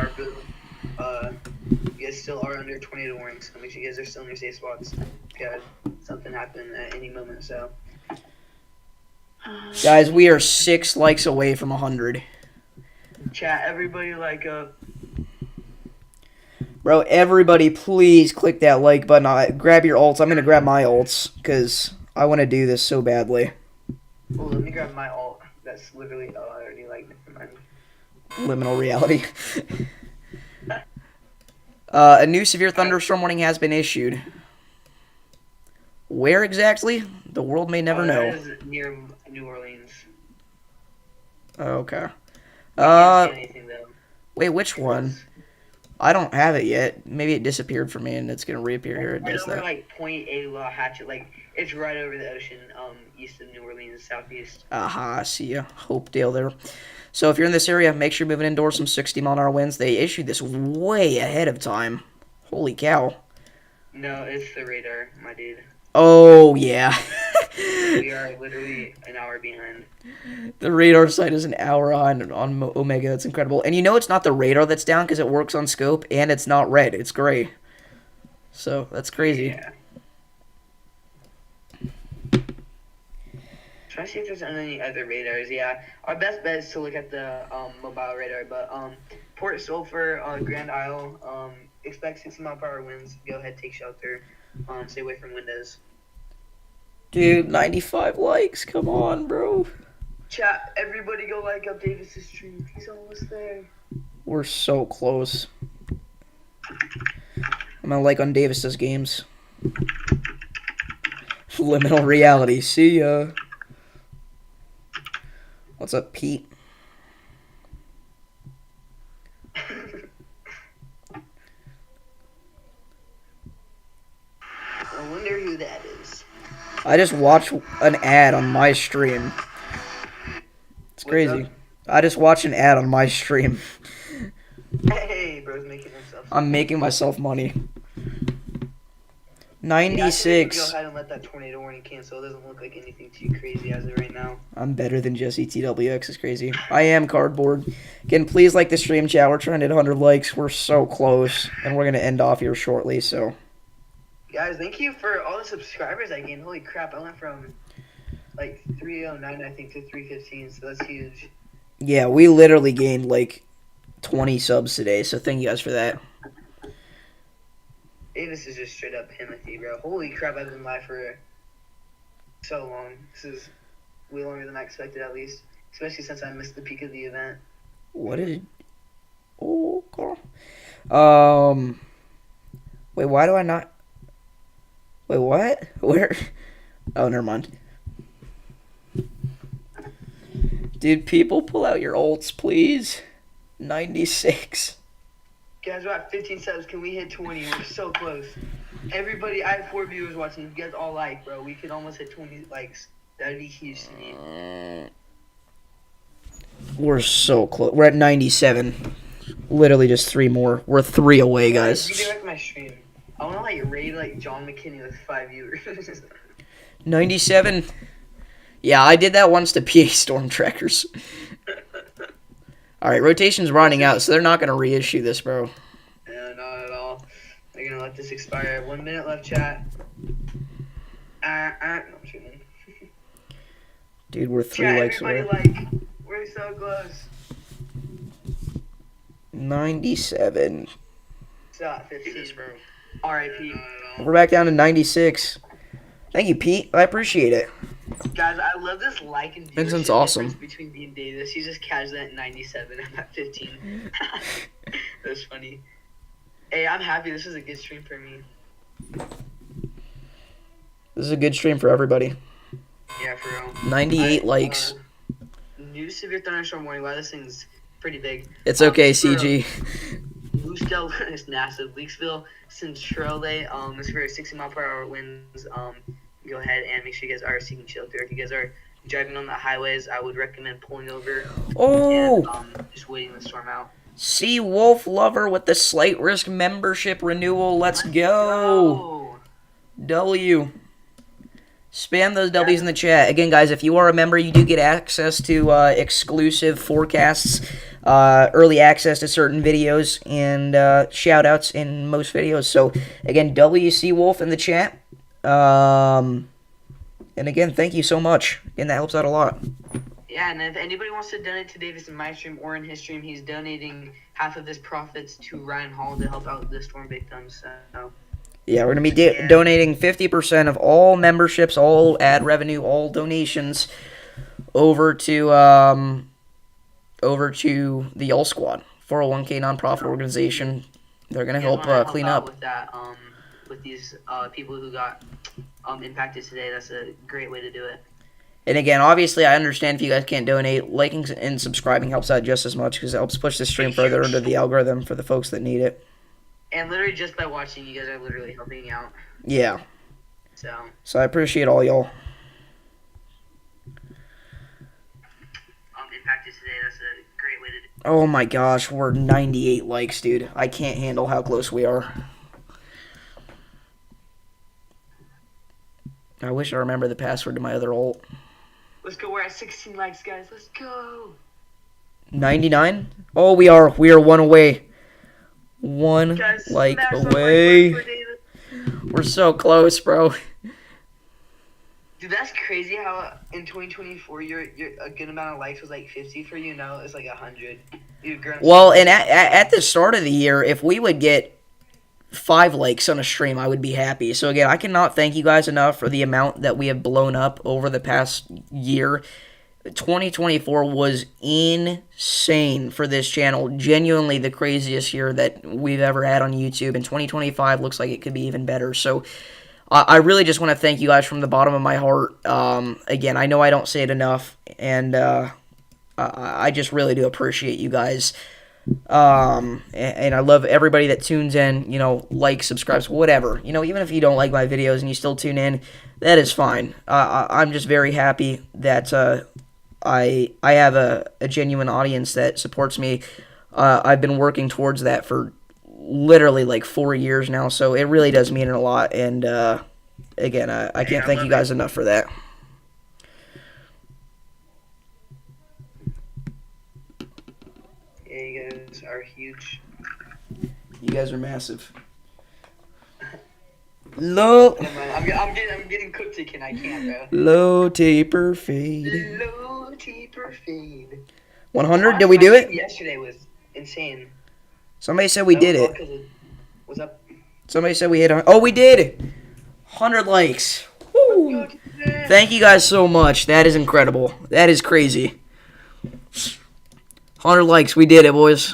guys still are under 20 to warning, so make sure you guys are still in your safe spots. Got something happen at any moment, so.
Guys, we are 6 likes away from 100.
Chat, everybody like
Bro, everybody, please click that like button. Grab your ults. I'm going to grab my ults, because I want to do this so badly.
Oh, let me grab my ult. That's literally, I already like it. Never mind.
Liminal reality. A new severe thunderstorm warning has been issued. Where exactly? The world may never know.
That is near New Orleans.
Okay.
I can't see anything, though.
Wait, which one? I don't have it yet. Maybe it disappeared from me and it's gonna reappear here. It
Right
does
over
that.
like Point A Hatchet, like it's right over the ocean, east of New Orleans, southeast.
Aha, I see ya. Hopedale there. So if you're in this area, make sure you're moving indoors. Some 60-mile-an-hour winds. They issued this way ahead of time. Holy cow.
No, it's the radar, my dude.
Oh, yeah.
We are literally an hour behind.
The radar site is an hour on Omega. That's incredible. And you know it's not the radar that's down because it works on scope, and it's not red. It's gray. So, that's crazy.
Yeah. Try to see if there's any other radars. Yeah, our best bet is to look at the mobile radar. But Port Sulphur, Grand Isle, expect 60-mile-per-hour winds. Go ahead, take shelter. Stay away from windows.
Dude, 95 likes. Come on, bro.
Chat, everybody go like up Davis's stream. He's almost there.
We're so close. I'm gonna like on Davis's games. Liminal reality. See ya. What's up, Pete?
I wonder who that is.
I just watched an ad on my stream. It's crazy. I just watched an ad on my stream.
Hey, bro's making himself.
I'm making myself money.
Yeah, I think
96.
go ahead and let that tornado warning cancel. It doesn't look like anything too crazy as of right now.
I'm better than Jesse TWX. Is crazy. I am cardboard. Again, please like the stream, chat. We're trying to hit 100 likes. We're so close, and we're gonna end off here shortly. So,
Guys, thank you for all the subscribers I gained. Holy crap, I went from like 309 I think to 315, so that's huge.
yeah, we literally gained like 20 subs today. So thank you guys for that.
Davis is just straight up Timothy, bro. Holy crap, I've been live for so long. This is way longer than I expected, at least. Especially since I missed the peak of the event.
What did? Oh, Carl. Wait, why do I not? Wait, what? Where? Oh, never mind. Dude, people pull out your ults, please. 96.
Guys, we're at 15 subs. Can we hit 20? We're so close. Everybody, I have 4 viewers watching. If you guys all like, bro, we could almost hit 20 likes. That'd be huge to me.
We're so close. We're at 97. Literally just 3 more. We're 3 away, guys.
Redirect my stream. I want to like raid like John McKinney with 5 viewers.
97. Yeah, I did that once to PA Storm Trackers. Alright, rotation's running out, so they're not going to reissue this, bro.
Yeah, not at all. They're gonna let this expire. 1 minute left, chat. No, I'm shooting.
Dude, we're 3
Chat,
likes away.
everybody like. We're so close.
97.
Still at 15, bro. R.I.P.
We're back down to 96. Thank you, Pete. I appreciate it.
Guys, I love this like and
Vincent's
viewership
awesome.
difference between me and Davis. He's just casually at 97. I'm at 15. That's funny. Hey, I'm happy. This is a good stream for me.
This is a good stream for everybody.
Yeah, for real.
98 likes.
New severe thunderstorm warning. Wow, this thing's pretty big.
It's okay, CG.
Lucedale is massive. Leaksville, Centrale, is for 60-mile-per-hour winds. Go ahead and make sure you guys are seeking shelter. If you guys are driving on the highways, I would recommend pulling over
Oh!
and just waiting the storm out.
Sea Wolf Lover with the slight risk membership renewal. Let's go. W. Spam those W's in the chat. Again, guys, if you are a member, you do get access to exclusive forecasts, early access to certain videos, and shout-outs in most videos. So, again, WC Wolf in the chat. And again, thank you so much. Again, that helps out a lot.
Yeah, and if anybody wants to donate to Davis in my stream or in his stream, he's donating half of his profits to Ryan Hall to help out the storm victims. So.
Yeah, we're going to be donating 50% of all memberships, all ad revenue, all donations over to the All Squad, 401k nonprofit organization. They're going to help clean up.
With that, with these people who got impacted today, that's a great way to do it.
And again, obviously, I understand if you guys can't donate. Liking and subscribing helps out just as much because it helps push the stream further into the algorithm for the folks that need it.
And literally just by watching, you guys are literally helping out.
Yeah.
So
I appreciate all y'all.
impacted today, that's a great way to do it.
Oh my gosh, we're 98 likes, dude. I can't handle how close we are. I wish I remember the password to my other ult.
Let's go. We're at 16 likes, guys. Let's go.
99? Oh, we are. We are one away. One
Guys,
like
smash that
away.
like button for David.
We're so close, bro.
Dude, that's crazy how in 2024 your a good amount of likes was like 50 for you. Now it's like 100. You've grown.
Well, and at the start of the year, if we would get 5 likes on a stream, I would be happy. So again, I cannot thank you guys enough for the amount that we have blown up over the past year. 2024 was insane for this channel. Genuinely the craziest year that we've ever had on YouTube. And 2025 looks like it could be even better. So I really just want to thank you guys from the bottom of my heart. Again, I know I don't say it enough. And I just really do appreciate you guys. And I love everybody that tunes in, you know, likes, subscribes, whatever. You know, even if you don't like my videos and you still tune in, that is fine. I'm just very happy that I have a genuine audience that supports me. I've been working towards that for literally like 4 years now, so it really does mean a lot. And again, I can't thank you guys enough for that.
Yeah, you guys are huge.
You guys are massive. Low.
I'm getting cooked again. I can't, bro.
Low taper fade.
Low taper fade.
100? Did we do it?
Yesterday was insane.
Somebody said we did it.
What's up?
Somebody said we hit. Oh, we did. 100 likes. Woo. Thank you guys so much. That is incredible. That is crazy. 100 likes. We did it, boys.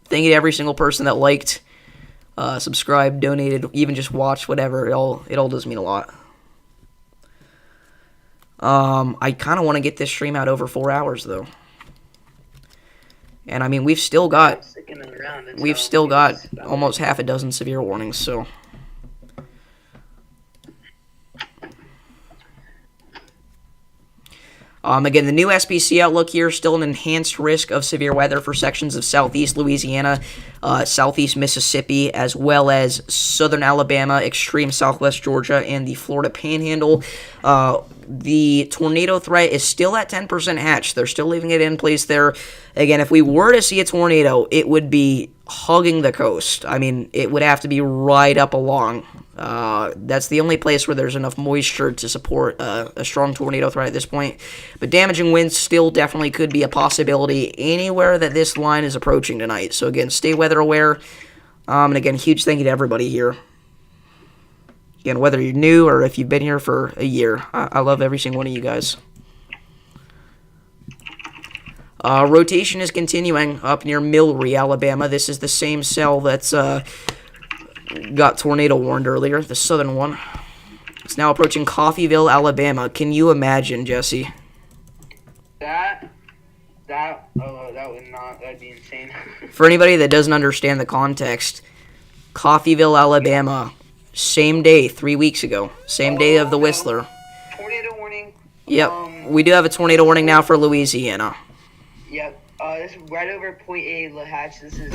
Thank you to every single person that liked, subscribed, donated, even just watched, whatever. It all does mean a lot. I kind of want to get this stream out over 4 hours, though. And I mean, we've still got almost half a dozen severe warnings, so. Again, the new SPC outlook here, still an enhanced risk of severe weather for sections of southeast Louisiana. southeast Mississippi, as well as southern Alabama, extreme southwest Georgia, and the Florida Panhandle. The tornado threat is still at 10% hatch. They're still leaving it in place there. Again, if we were to see a tornado, it would be hugging the coast. I mean, it would have to be right up along. That's the only place where there's enough moisture to support a strong tornado threat at this point. But damaging winds still definitely could be a possibility anywhere that this line is approaching tonight. So again, stay weather aware. And again, huge thank you to everybody here. Again, whether you're new or if you've been here for a year, I love every single one of you guys. Rotation is continuing up near Millry, Alabama. This is the same cell that's got tornado warned earlier, the southern one. It's now approaching Coffeyville, Alabama. Can you imagine, Jesse?
That would not, that'd be insane.
For anybody that doesn't understand the context, Coffeyville, Alabama, same day, 3 weeks ago. Same day of the Whistler.
Tornado warning.
Yep, we do have a tornado warning now for Louisiana.
Yep, this is right over Point A, Lahatch. This is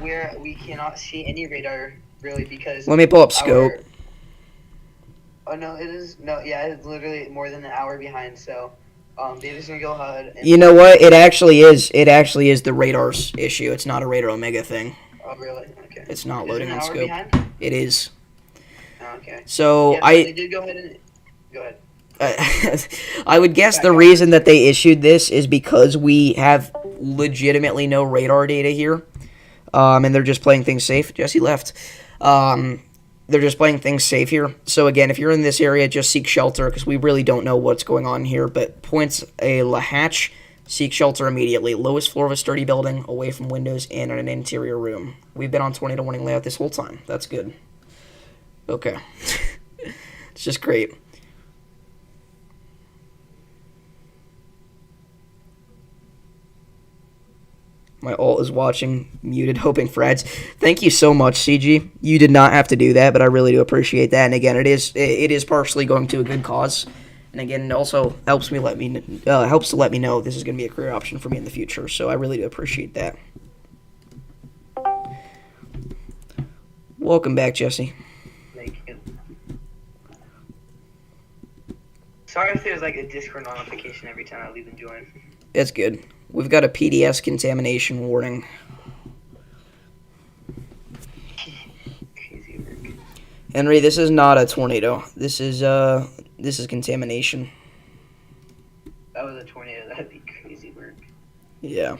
where we cannot see any radar, really, because...
Let me pull up scope.
Oh, no, it is... No, yeah, it's literally more than an hour behind, so... Davis gonna go ahead and...
You know what? It actually is the radar's issue. It's not a Radar Omega thing.
Oh, really? Okay.
It's not
Is
loading
it an
on
hour
scope.
behind?
It is.
Oh, okay.
So
Yeah, they did go ahead and... Go ahead.
I would guess the reason that they issued this is because we have legitimately no radar data here, and they're just playing things safe. Jesse left. They're just playing things safe here. So again, if you're in this area, just seek shelter because we really don't know what's going on here. But points a Lahatch, seek shelter immediately. Lowest floor of a sturdy building, away from windows, and in an interior room. We've been on tornado warning layout this whole time. That's good. Okay. It's just great. My alt is watching, muted, hoping for ads. Thank you so much, CG. You did not have to do that, but I really do appreciate that. And again, it is partially going to a good cause. And again, it also helps to let me know this is going to be a career option for me in the future. So I really do appreciate that. Welcome back, Jesse.
Thank you. Sorry if there's like a Discord notification every time I leave and join.
That's good. We've got a PDS contamination warning. Henry, this is not a tornado. This is contamination.
That was a tornado. That'd be crazy work.
Yeah.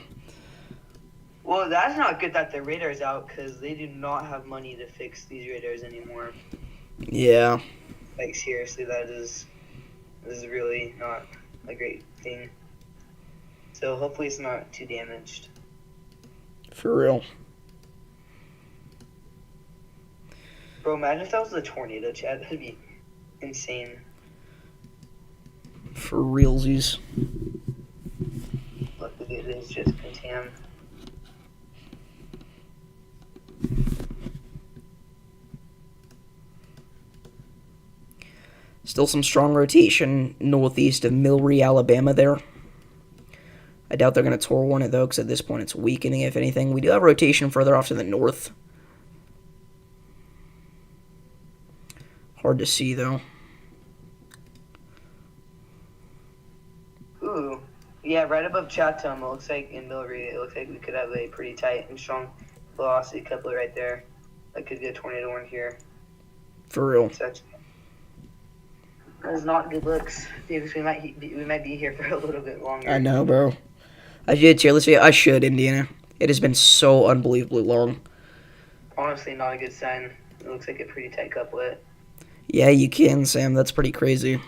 Well, that's not good that the radar's out because they do not have money to fix these radars anymore.
Yeah.
Like seriously, this is really not a great thing. So hopefully it's not too damaged.
For real.
Bro, imagine if that was a tornado, Chad. That'd be insane.
For realsies.
Look, it is just contam.
Still some strong rotation northeast of Millry, Alabama there. I doubt they're going to Tor warn it, though, because at this point it's weakening, if anything. We do have rotation further off to the north. Hard to see, though.
Ooh. Yeah, right above Chatham, it looks like in Millry, it looks like we could have a pretty tight and strong velocity coupler right there. That could be a tornado warning here.
For real.
That is not good looks. Davis, we might be here for a little bit longer.
I know, bro. I should tier list. I should, Indiana. It has been so unbelievably long.
Honestly, not a good sign. It looks like a pretty tight couplet.
Yeah, you can, Sam. That's pretty crazy.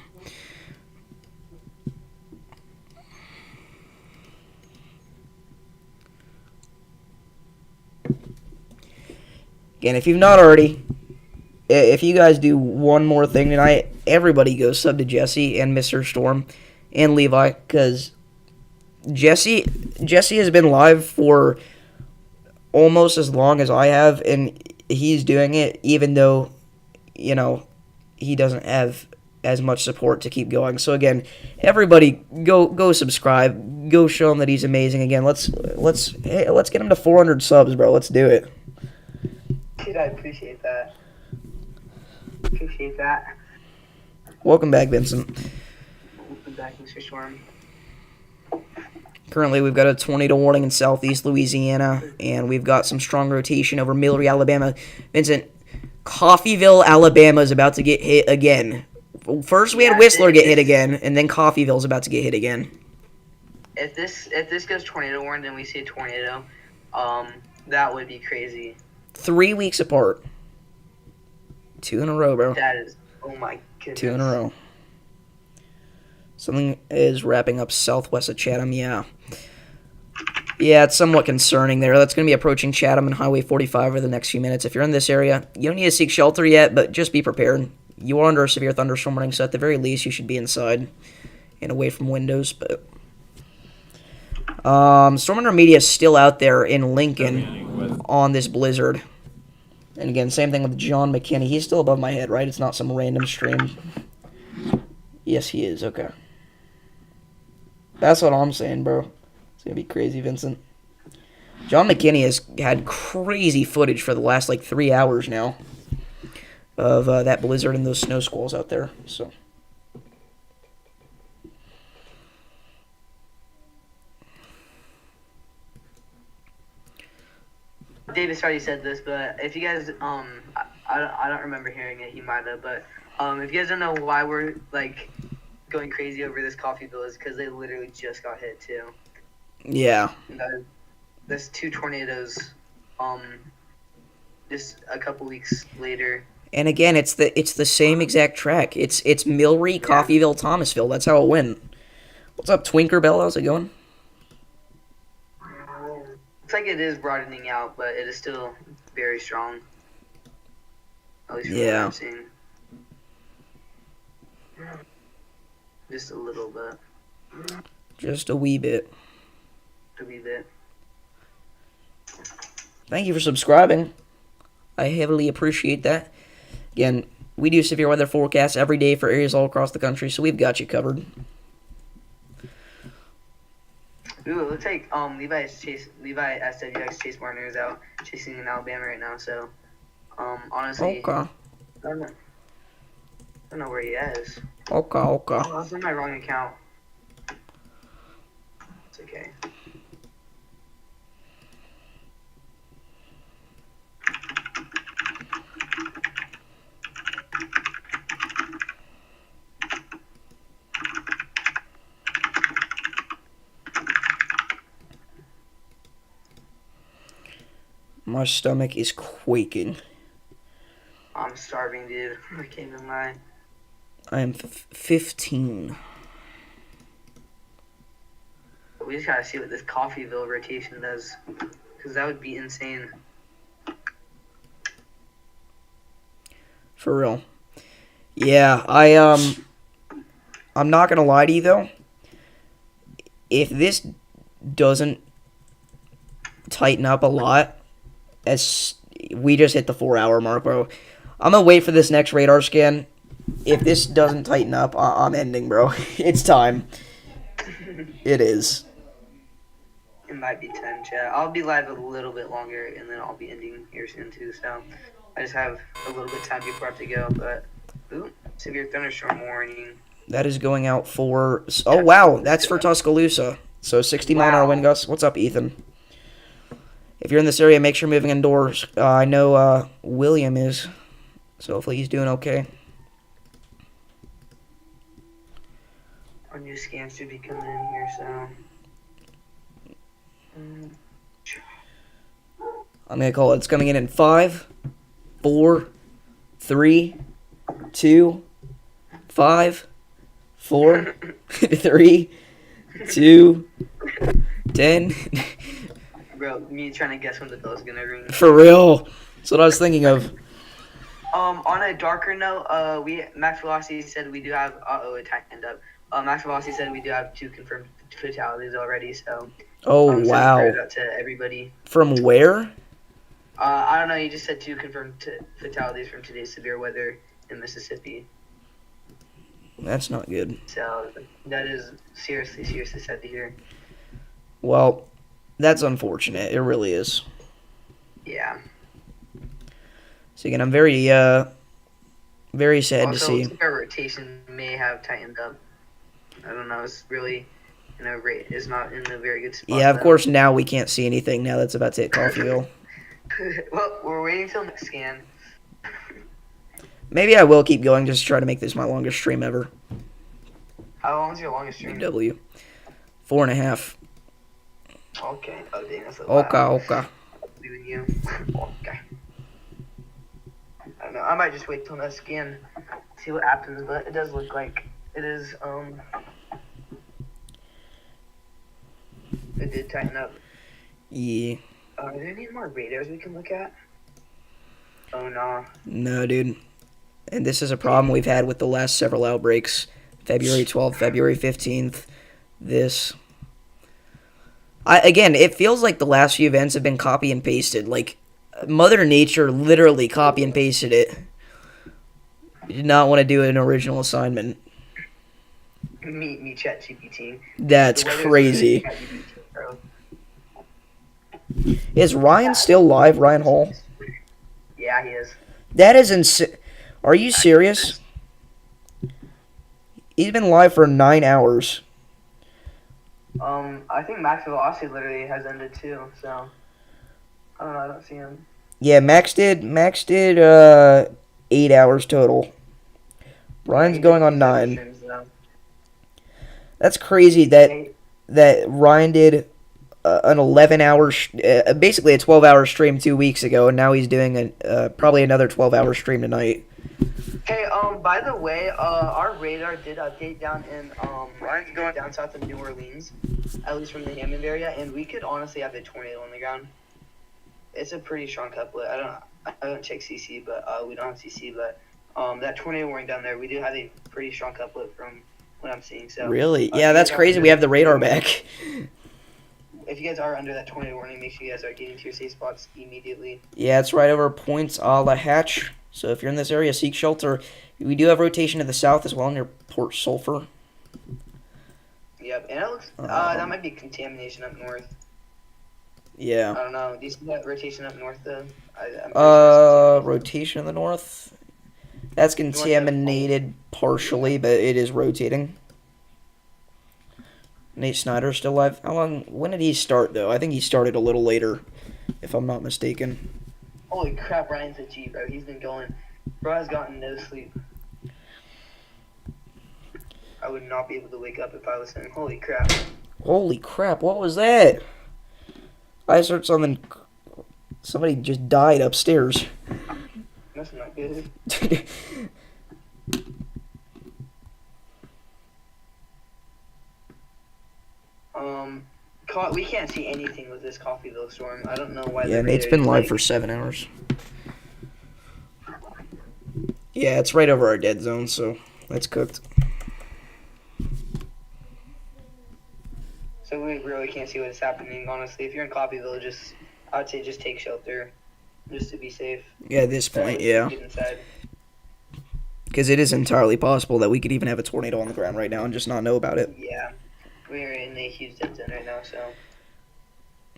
Again, if you've not already, if you guys do one more thing tonight, everybody go sub to Jesse and Mr. Storm and Levi, because Jesse has been live for almost as long as I have, and he's doing it even though, you know, he doesn't have as much support to keep going. So again, everybody go subscribe, go show him that he's amazing. Again, let's get him to 400 subs, bro. Let's do it.
Dude, I appreciate that. Appreciate that.
Welcome back, Vincent.
Welcome back, Mr. Storm.
Currently, we've got a tornado warning in southeast Louisiana, and we've got some strong rotation over Millery, Alabama. Vincent, Coffeyville, Alabama is about to get hit again. First, we had Whistler get hit again, and then Coffeyville's about to get hit again.
If this goes tornado warned and we see a tornado, that would be crazy.
3 weeks apart. 2 in a row, bro.
That is, oh my goodness.
2 in a row. Something is wrapping up southwest of Chatham, yeah. Yeah, it's somewhat concerning there. That's going to be approaching Chatham and Highway 45 over the next few minutes. If you're in this area, you don't need to seek shelter yet, but just be prepared. You are under a severe thunderstorm warning, so at the very least, you should be inside and away from windows. But Storm Under Media is still out there in Lincoln on this blizzard. And again, same thing with John McKinney. He's still above my head, right? It's not some random stream. Yes, he is. Okay. That's what I'm saying, bro. It's going to be crazy, Vincent. John McKinney has had crazy footage for the last, 3 hours now of that blizzard and those snow squalls out there. So,
Davis already said this, but if you guys, I don't remember hearing it. He might have, but if you guys don't know why we're going crazy over this Coffeyville, is because they literally just got hit too.
yeah.
And there's 2 tornadoes, just a couple weeks later.
And again, it's the same exact track. It's Millery, Coffeyville, Thomasville. That's how it went. What's up, Twinkerbell? How's it going?
Looks like it is broadening out, but it is still very strong. At least from what I'm seeing. Just a little bit.
Just a wee bit.
A wee bit.
Thank you for subscribing. I heavily appreciate that. Again, we do severe weather forecasts every day for areas all across the country, so we've got you covered.
Ooh, it looks like Levi SWX Chase Martin is out chasing in Alabama right now. So, honestly,
Okay.
I don't know where he is.
Okay.
Oh, that's on my wrong account. It's okay.
My stomach is quaking.
I'm starving, dude. I can't even lie.
I am 15.
We just gotta see what this Coffeyville rotation does, because that would be insane.
For real. Yeah, I'm not gonna lie to you though. If this doesn't tighten up a lot, as we just hit the 4-hour mark, bro. I'm gonna wait for this next radar scan. If this doesn't tighten up, I'm ending, bro. It's time. It is.
It might be 10, chat. I'll be live a little bit longer, and then I'll be ending here soon, too. So, I just have a little bit of time before I have to go. But, ooh, severe thunderstorm warning.
That is going out for... Oh, wow. That's for Tuscaloosa. So, 60-mile-an-hour wind gusts. What's up, Ethan? If you're in this area, make sure you're moving indoors. I know William is. So, hopefully he's doing okay.
Our new scans should be coming in here, so...
I'm going to call it. It's coming in 5, 4, 3, 2, 5, 4, 3, 2, 10.
Bro, me trying to guess when the bell's gonna ring.
For real. That's what I was thinking of.
On a darker note, Max Velocity said we do have... it tightened up. Max Velocity said we do have 2 confirmed fatalities already, so...
Oh, wow.
Prayers out to everybody.
From where?
I don't know, you just said 2 confirmed fatalities from today's severe weather in Mississippi.
That's not good.
So, that is seriously sad to hear.
Well, that's unfortunate. It really is.
Yeah.
So again, I'm very sad to
Also,
see.
looks like our rotation may have tightened up. I don't know. It's really, rate is not in a very good spot.
Yeah, of
though.
course, now we can't see anything now that's about to hit Coffeeville.
Well, we're waiting till next scan.
Maybe I will keep going just to try to make this my longest stream ever.
How long is your longest stream?
W. 4.5.
Okay. Oh, dang, that's a
Okay,
lot.
okay.
Doing you. Okay. I don't know. I might just wait till next scan, see what happens. But it does look like it is. It did tighten up.
Yeah.
Are there any more radars we can look at? Oh no.
No, dude. And this is a problem we've had with the last several outbreaks. February 12th, February 15th. This. Again, it feels like the last few events have been copy and pasted. Like, Mother Nature literally copy and pasted it. Did not want to do an original assignment.
Me, ChatGPT.
That's
The weather's
crazy.
good, ChatGPT, bro.
Is Ryan still live, Ryan Hall?
Yeah, he is.
That is insane. Are you serious? He's been live for 9 hours.
I think Max Velocity literally has ended too. So I don't know. I don't see him.
Yeah, Max did 8 hours total. Ryan's going on 9.
Streams, though.
That's crazy that Ryan did an 11-hour, basically a 12-hour stream 2 weeks ago, and now he's doing probably another 12-hour stream tonight.
Hey, by the way, our radar did update down in Ryan's going down south of New Orleans, at least from the Hammond area, and we could honestly have a tornado on the ground. It's a pretty strong couplet. I don't check CC, but we don't have CC, but that tornado warning down there, we do have a pretty strong couplet from what I'm seeing. So
Really? Yeah, that's crazy. We have the radar back.
If you guys are under that tornado warning, make sure you guys are getting to your safe spots immediately.
Yeah, it's right over Points a la Hatch. So if you're in this area, seek shelter. We do have rotation to the south as well near Port Sulphur.
Yep, and it looks that might be contamination up north.
Yeah.
I don't know. Do you see that rotation up north though? I'm pretty sure it's
Rotation in the north. That's contaminated partially, but it is rotating. Nate Snyder's still alive. When did he start though? I think he started a little later, if I'm not mistaken.
Holy crap, Ryan's a G, bro. He's been going. Bro has gotten no sleep. I would not be able to wake up if I was him. Holy crap.
Holy crap, what was that? I heard something. Somebody just died upstairs.
That's not good. We can't see anything with this Coffeeville storm. I don't know why.
Yeah, Nate's been live for 7 hours. Yeah, it's right over our dead zone, so that's cooked.
So we really can't see what's happening, honestly. If you're in Coffeeville, I would say just take shelter, just to be safe.
Yeah, at this point, yeah.
Get inside.
Because it is entirely possible that we could even have a tornado on the ground right now and just not know about it.
Yeah, we're in a huge dead zone right now, so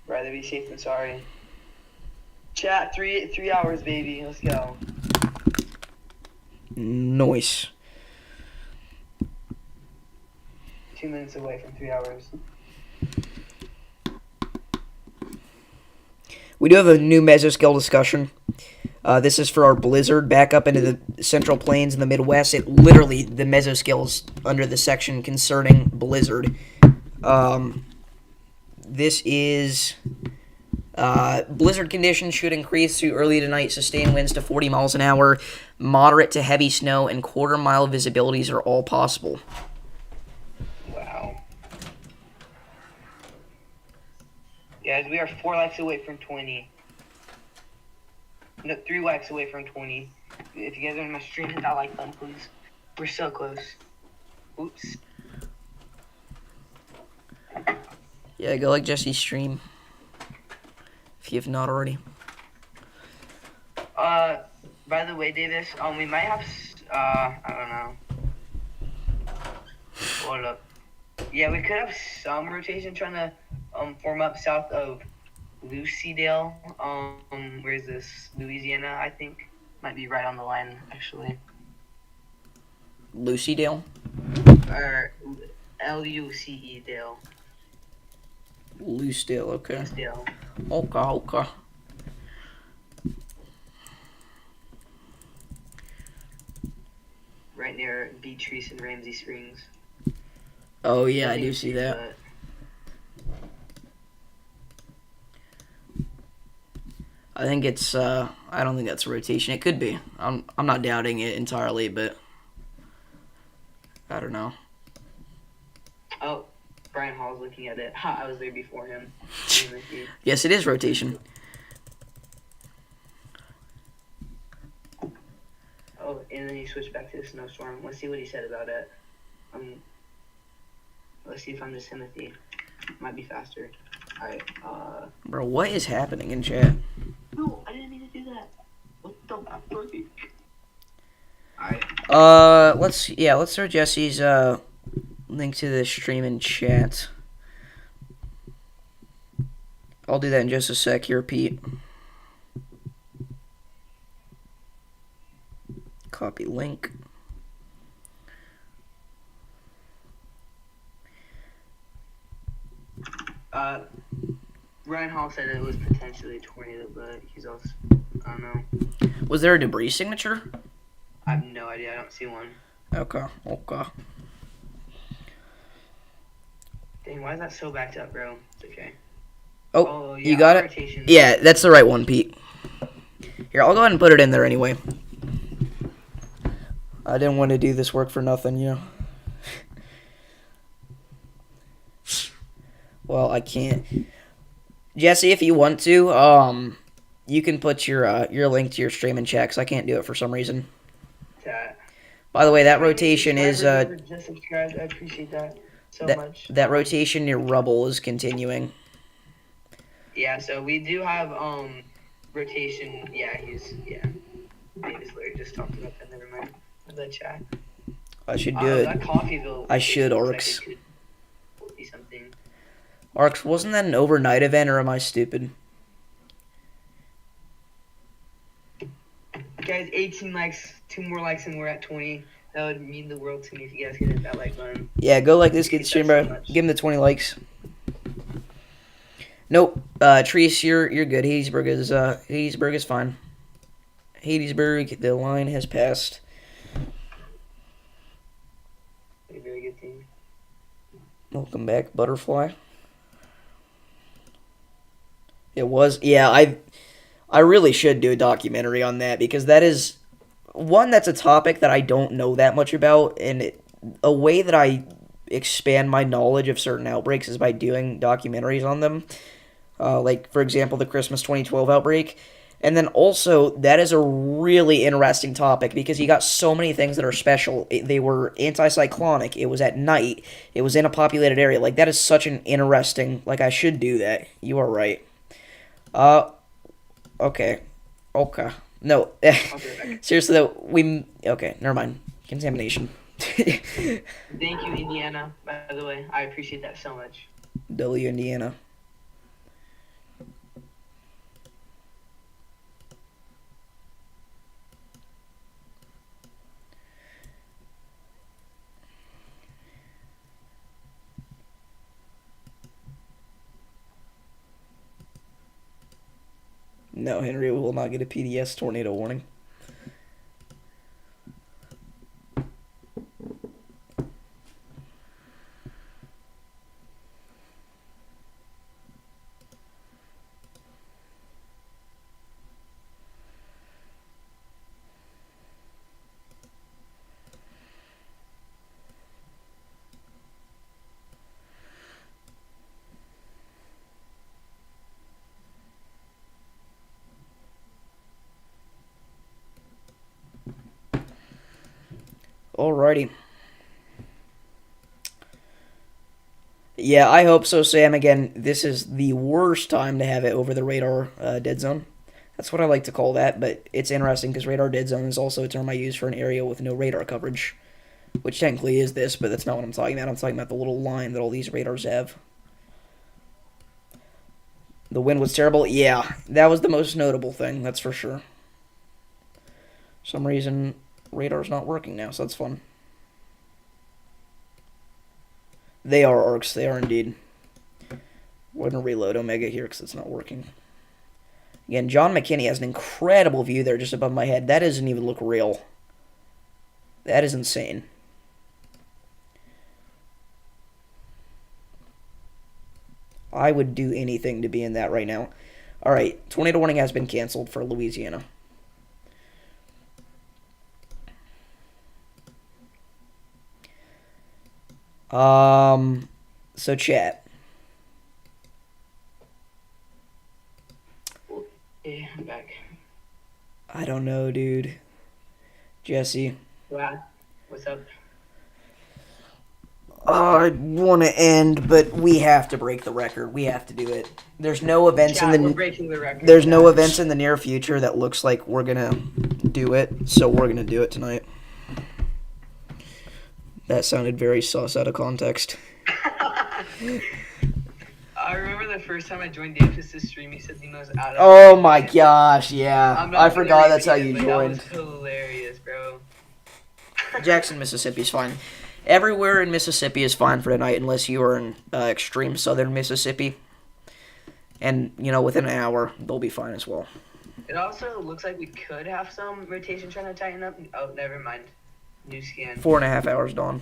rather be safe than sorry. Chat, 3 hours, baby. Let's go.
Nice.
2 minutes away from 3 hours.
We do have a new mesoscale discussion. This is for our blizzard back up into the Central Plains in the Midwest. It literally, the mesoscale is under the section concerning blizzard. This is blizzard conditions should increase through early tonight. Sustained winds to 40 miles an hour. Moderate to heavy snow and quarter-mile visibilities are all possible.
Wow. Guys, we are 4 likes away from 20. No, 3 likes away from 20. If you guys are in my stream, hit that like button, please. We're so close. Oops.
Yeah, go like Jesse's stream. If you have not already.
By the way, Davis, we might have, I don't know. Hold up. Yeah, we could have some rotation trying to, form up south of Lucydale. Where's this? Louisiana, I think. Might be right on the line, actually.
Lucydale?
Or Luce Dale.
Loosedale, okay.
Lucedale.
Okay.
Right near Beatrice and Ramsey Springs.
Oh yeah, I do see that.
But
I think it's I don't think that's a rotation. It could be. I'm not doubting it entirely, but I don't know.
oh, Brian Hall's looking at it. Ha, I was there before him.
Yes, it is rotation.
Oh, and then he switched back to the snowstorm. Let's see what he said about it. Let's see if I'm just Timothy. Might be faster. Alright,
Bro, what is happening in chat?
No, I didn't mean to do that. What the frick? Alright.
Let's throw Jesse's link to the stream in chat. I'll do that in just a sec here, Pete. Copy link.
Ryan Hall said it was potentially a tornado, but he's also, I don't know.
Was there a debris signature?
I have no idea. I don't see one.
Okay.
Dang, why is that so backed up, bro? It's okay.
Oh,
yeah,
you got it?
rotation.
Yeah, that's the right one, Pete. Here, I'll go ahead and put it in there anyway. I didn't want to do this work for nothing, you know. Well, I can't. Jesse, if you want to, you can put your link to your stream in chat, 'cause I can't do it for some reason. By the way, that rotation is
Just subscribed. I appreciate that so much.
That rotation near Rubble is continuing.
Yeah, so we do have rotation. Davis Larry just talked about that. Never mind. The chat.
I should do it.
That Coffeeville.
I should, Orcs.
Like could be something.
Orcs, wasn't that an overnight event, or am I stupid?
Guys, 18 likes, 2 more likes, and we're at 20. That would mean the world to me if you guys could hit that like button.
Yeah, go like this, get the stream, bro. Give him the 20 likes. Nope, Treese, you're good. Hadesburg is fine. Hadesburg, the line has passed.
A very good team.
Welcome back, Butterfly. It was, yeah, I really should do a documentary on that, because that is one that's a topic that I don't know that much about, and a way that I expand my knowledge of certain outbreaks is by doing documentaries on them. Like, for example, the Christmas 2012 outbreak. And then also, that is a really interesting topic because you got so many things that are special. They were anticyclonic. It was at night. It was in a populated area. Like, that is such an interesting... Like, I should do that. You are right. Okay. No. Seriously, though, okay, never mind. Contamination.
Thank you, Indiana, by the way. I appreciate that so much.
W, Indiana. No, Henry will not get a PDS tornado warning. Alrighty. Yeah, I hope so, Sam. Again, this is the worst time to have it over the radar dead zone. That's what I like to call that, but it's interesting because radar dead zone is also a term I use for an area with no radar coverage, which technically is this, but that's not what I'm talking about. I'm talking about the little line that all these radars have. The wind was terrible. Yeah, that was the most notable thing, that's for sure. some reason radar's not working now, so that's fun. They are arcs. They are indeed. We're going to reload Omega here because it's not working. Again, John McKinney has an incredible view there just above my head. That doesn't even look real. That is insane. I would do anything to be in that right now. All right, tornado warning has been canceled for Louisiana. So chat.
Yeah, I'm back.
I don't know, dude. Jesse.
Wow. What's up?
I want to end, but we have to break the record. We have to do it. There's no events
Yeah,
in
we're
the
breaking the record.
there's no events in the near future that looks like we're gonna do it, so we're gonna do it tonight. That sounded very sus out of context.
I remember the first time I joined Davis's stream, he said the most out of.
Oh my gosh, yeah.
I'm not
I
gonna
forgot that's how
repeat
you
it, but
joined.
That was hilarious, bro.
Jackson, Mississippi's fine. Everywhere in Mississippi is fine for tonight unless you are in extreme southern Mississippi. And, you know, within an hour, they'll be fine as well.
It also looks like we could have some rotation trying to tighten up. Oh, never mind. New scan.
4.5 hours, Dawn.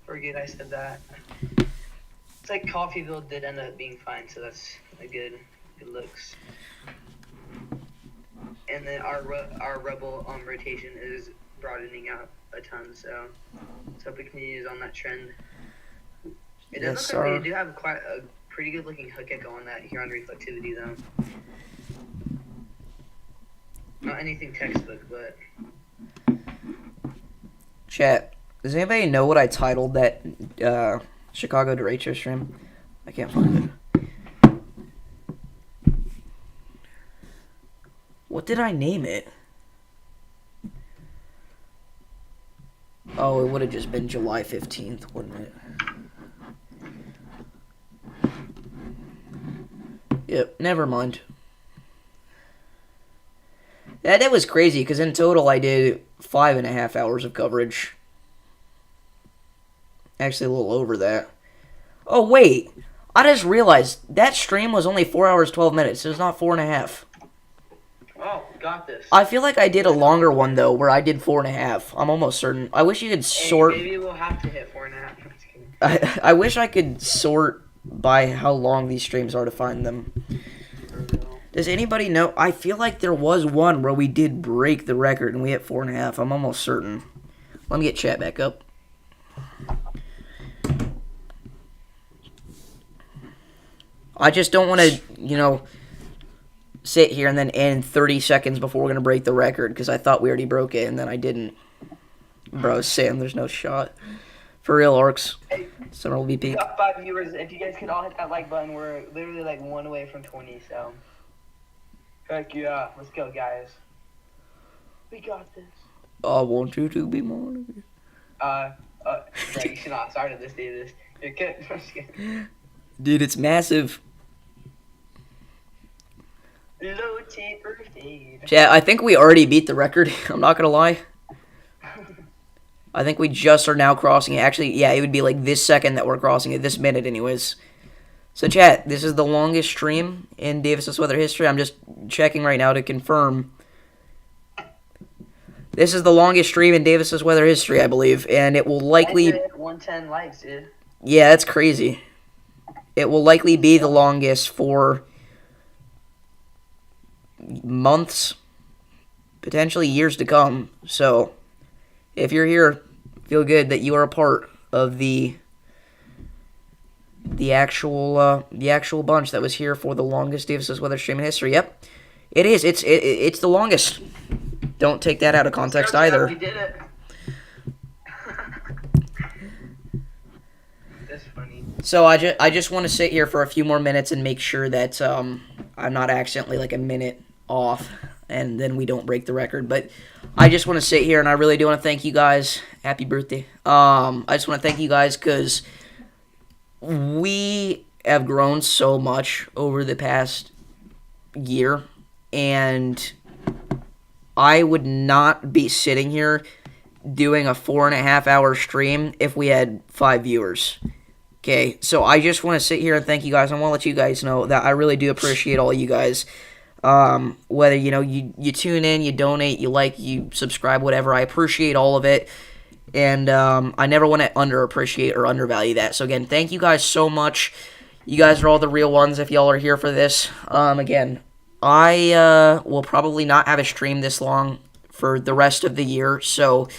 Forget I said that. It's like Coffeeville did end up being fine, so that's a good looks. And then our rebel rotation is broadening out a ton, so let's hope it continues on that trend. It does
Yes,
look like
sir.
we do have quite a pretty good looking hook echo on that here on reflectivity though. Not anything textbook, but
Chat, does anybody know what I titled that Chicago derecho stream? I can't find it. What did I name it? Oh, it would have just been July 15th, wouldn't it? Yep, never mind. That was crazy, because in total I did 5.5 hours of coverage. Actually, a little over that. Oh, wait. I just realized that stream was only 4 hours, 12 minutes. It was not 4.5.
oh, got this.
I feel like I did a longer one, though, where I did 4.5. I'm almost certain. I wish you could sort...
Maybe we'll have to hit 4.5. I'm just kidding.
I wish I could sort by how long these streams are to find them. Does anybody know? I feel like there was one where we did break the record and we hit 4.5. I'm almost certain. Let me get chat back up. I just don't want to, you know, sit here and then end 30 seconds before we're going to break the record because I thought we already broke it and then I didn't. Bro, Sam, there's no shot. For real, Arcs.
Hey,
Central
we
VP.
got 5 viewers. If you guys could all hit that like button, we're literally like 1 away from 20, so. Heck yeah. Let's go, guys. We got this.
I want you to be more.
Right, you should not have started this, Davis. You're good. I'm just kidding.
Dude, it's massive.
Low taper fade.
Chat, I think we already beat the record. I'm not gonna lie. I think we just are now crossing it. Actually, yeah, it would be like this second that we're crossing it. This minute, anyways. So, chat, this is the longest stream in Davis's weather history. I'm just checking right now to confirm. This is the longest stream in Davis's weather history, I believe, and it will likely...
110 likes, dude.
Yeah, that's crazy. It will likely be the longest for months, potentially years to come. So, if you're here, feel good that you are a part of the actual bunch that was here for the longest Davis's weather stream in history. Yep, it is. It's the longest. Don't take that out of context either.
We did it. That's funny.
So I just want to sit here for a few more minutes and make sure that I'm not accidentally like a minute off, and then we don't break the record. But I just want to sit here, and I really do want to thank you guys. Happy birthday. I just want to thank you guys because we have grown so much over the past year, and I would not be sitting here doing a 4.5-hour stream if we had 5 viewers. Okay, so I just want to sit here and thank you guys. I want to let you guys know that I really do appreciate all you guys. Whether, you tune in, you donate, you like, you subscribe, whatever. I appreciate all of it. And I never want to underappreciate or undervalue that. So, again, thank you guys so much. You guys are all the real ones if y'all are here for this. Again, I will probably not have a stream this long for the rest of the year. So,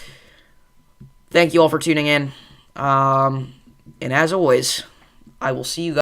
thank you all for tuning in. And as always, I will see you guys.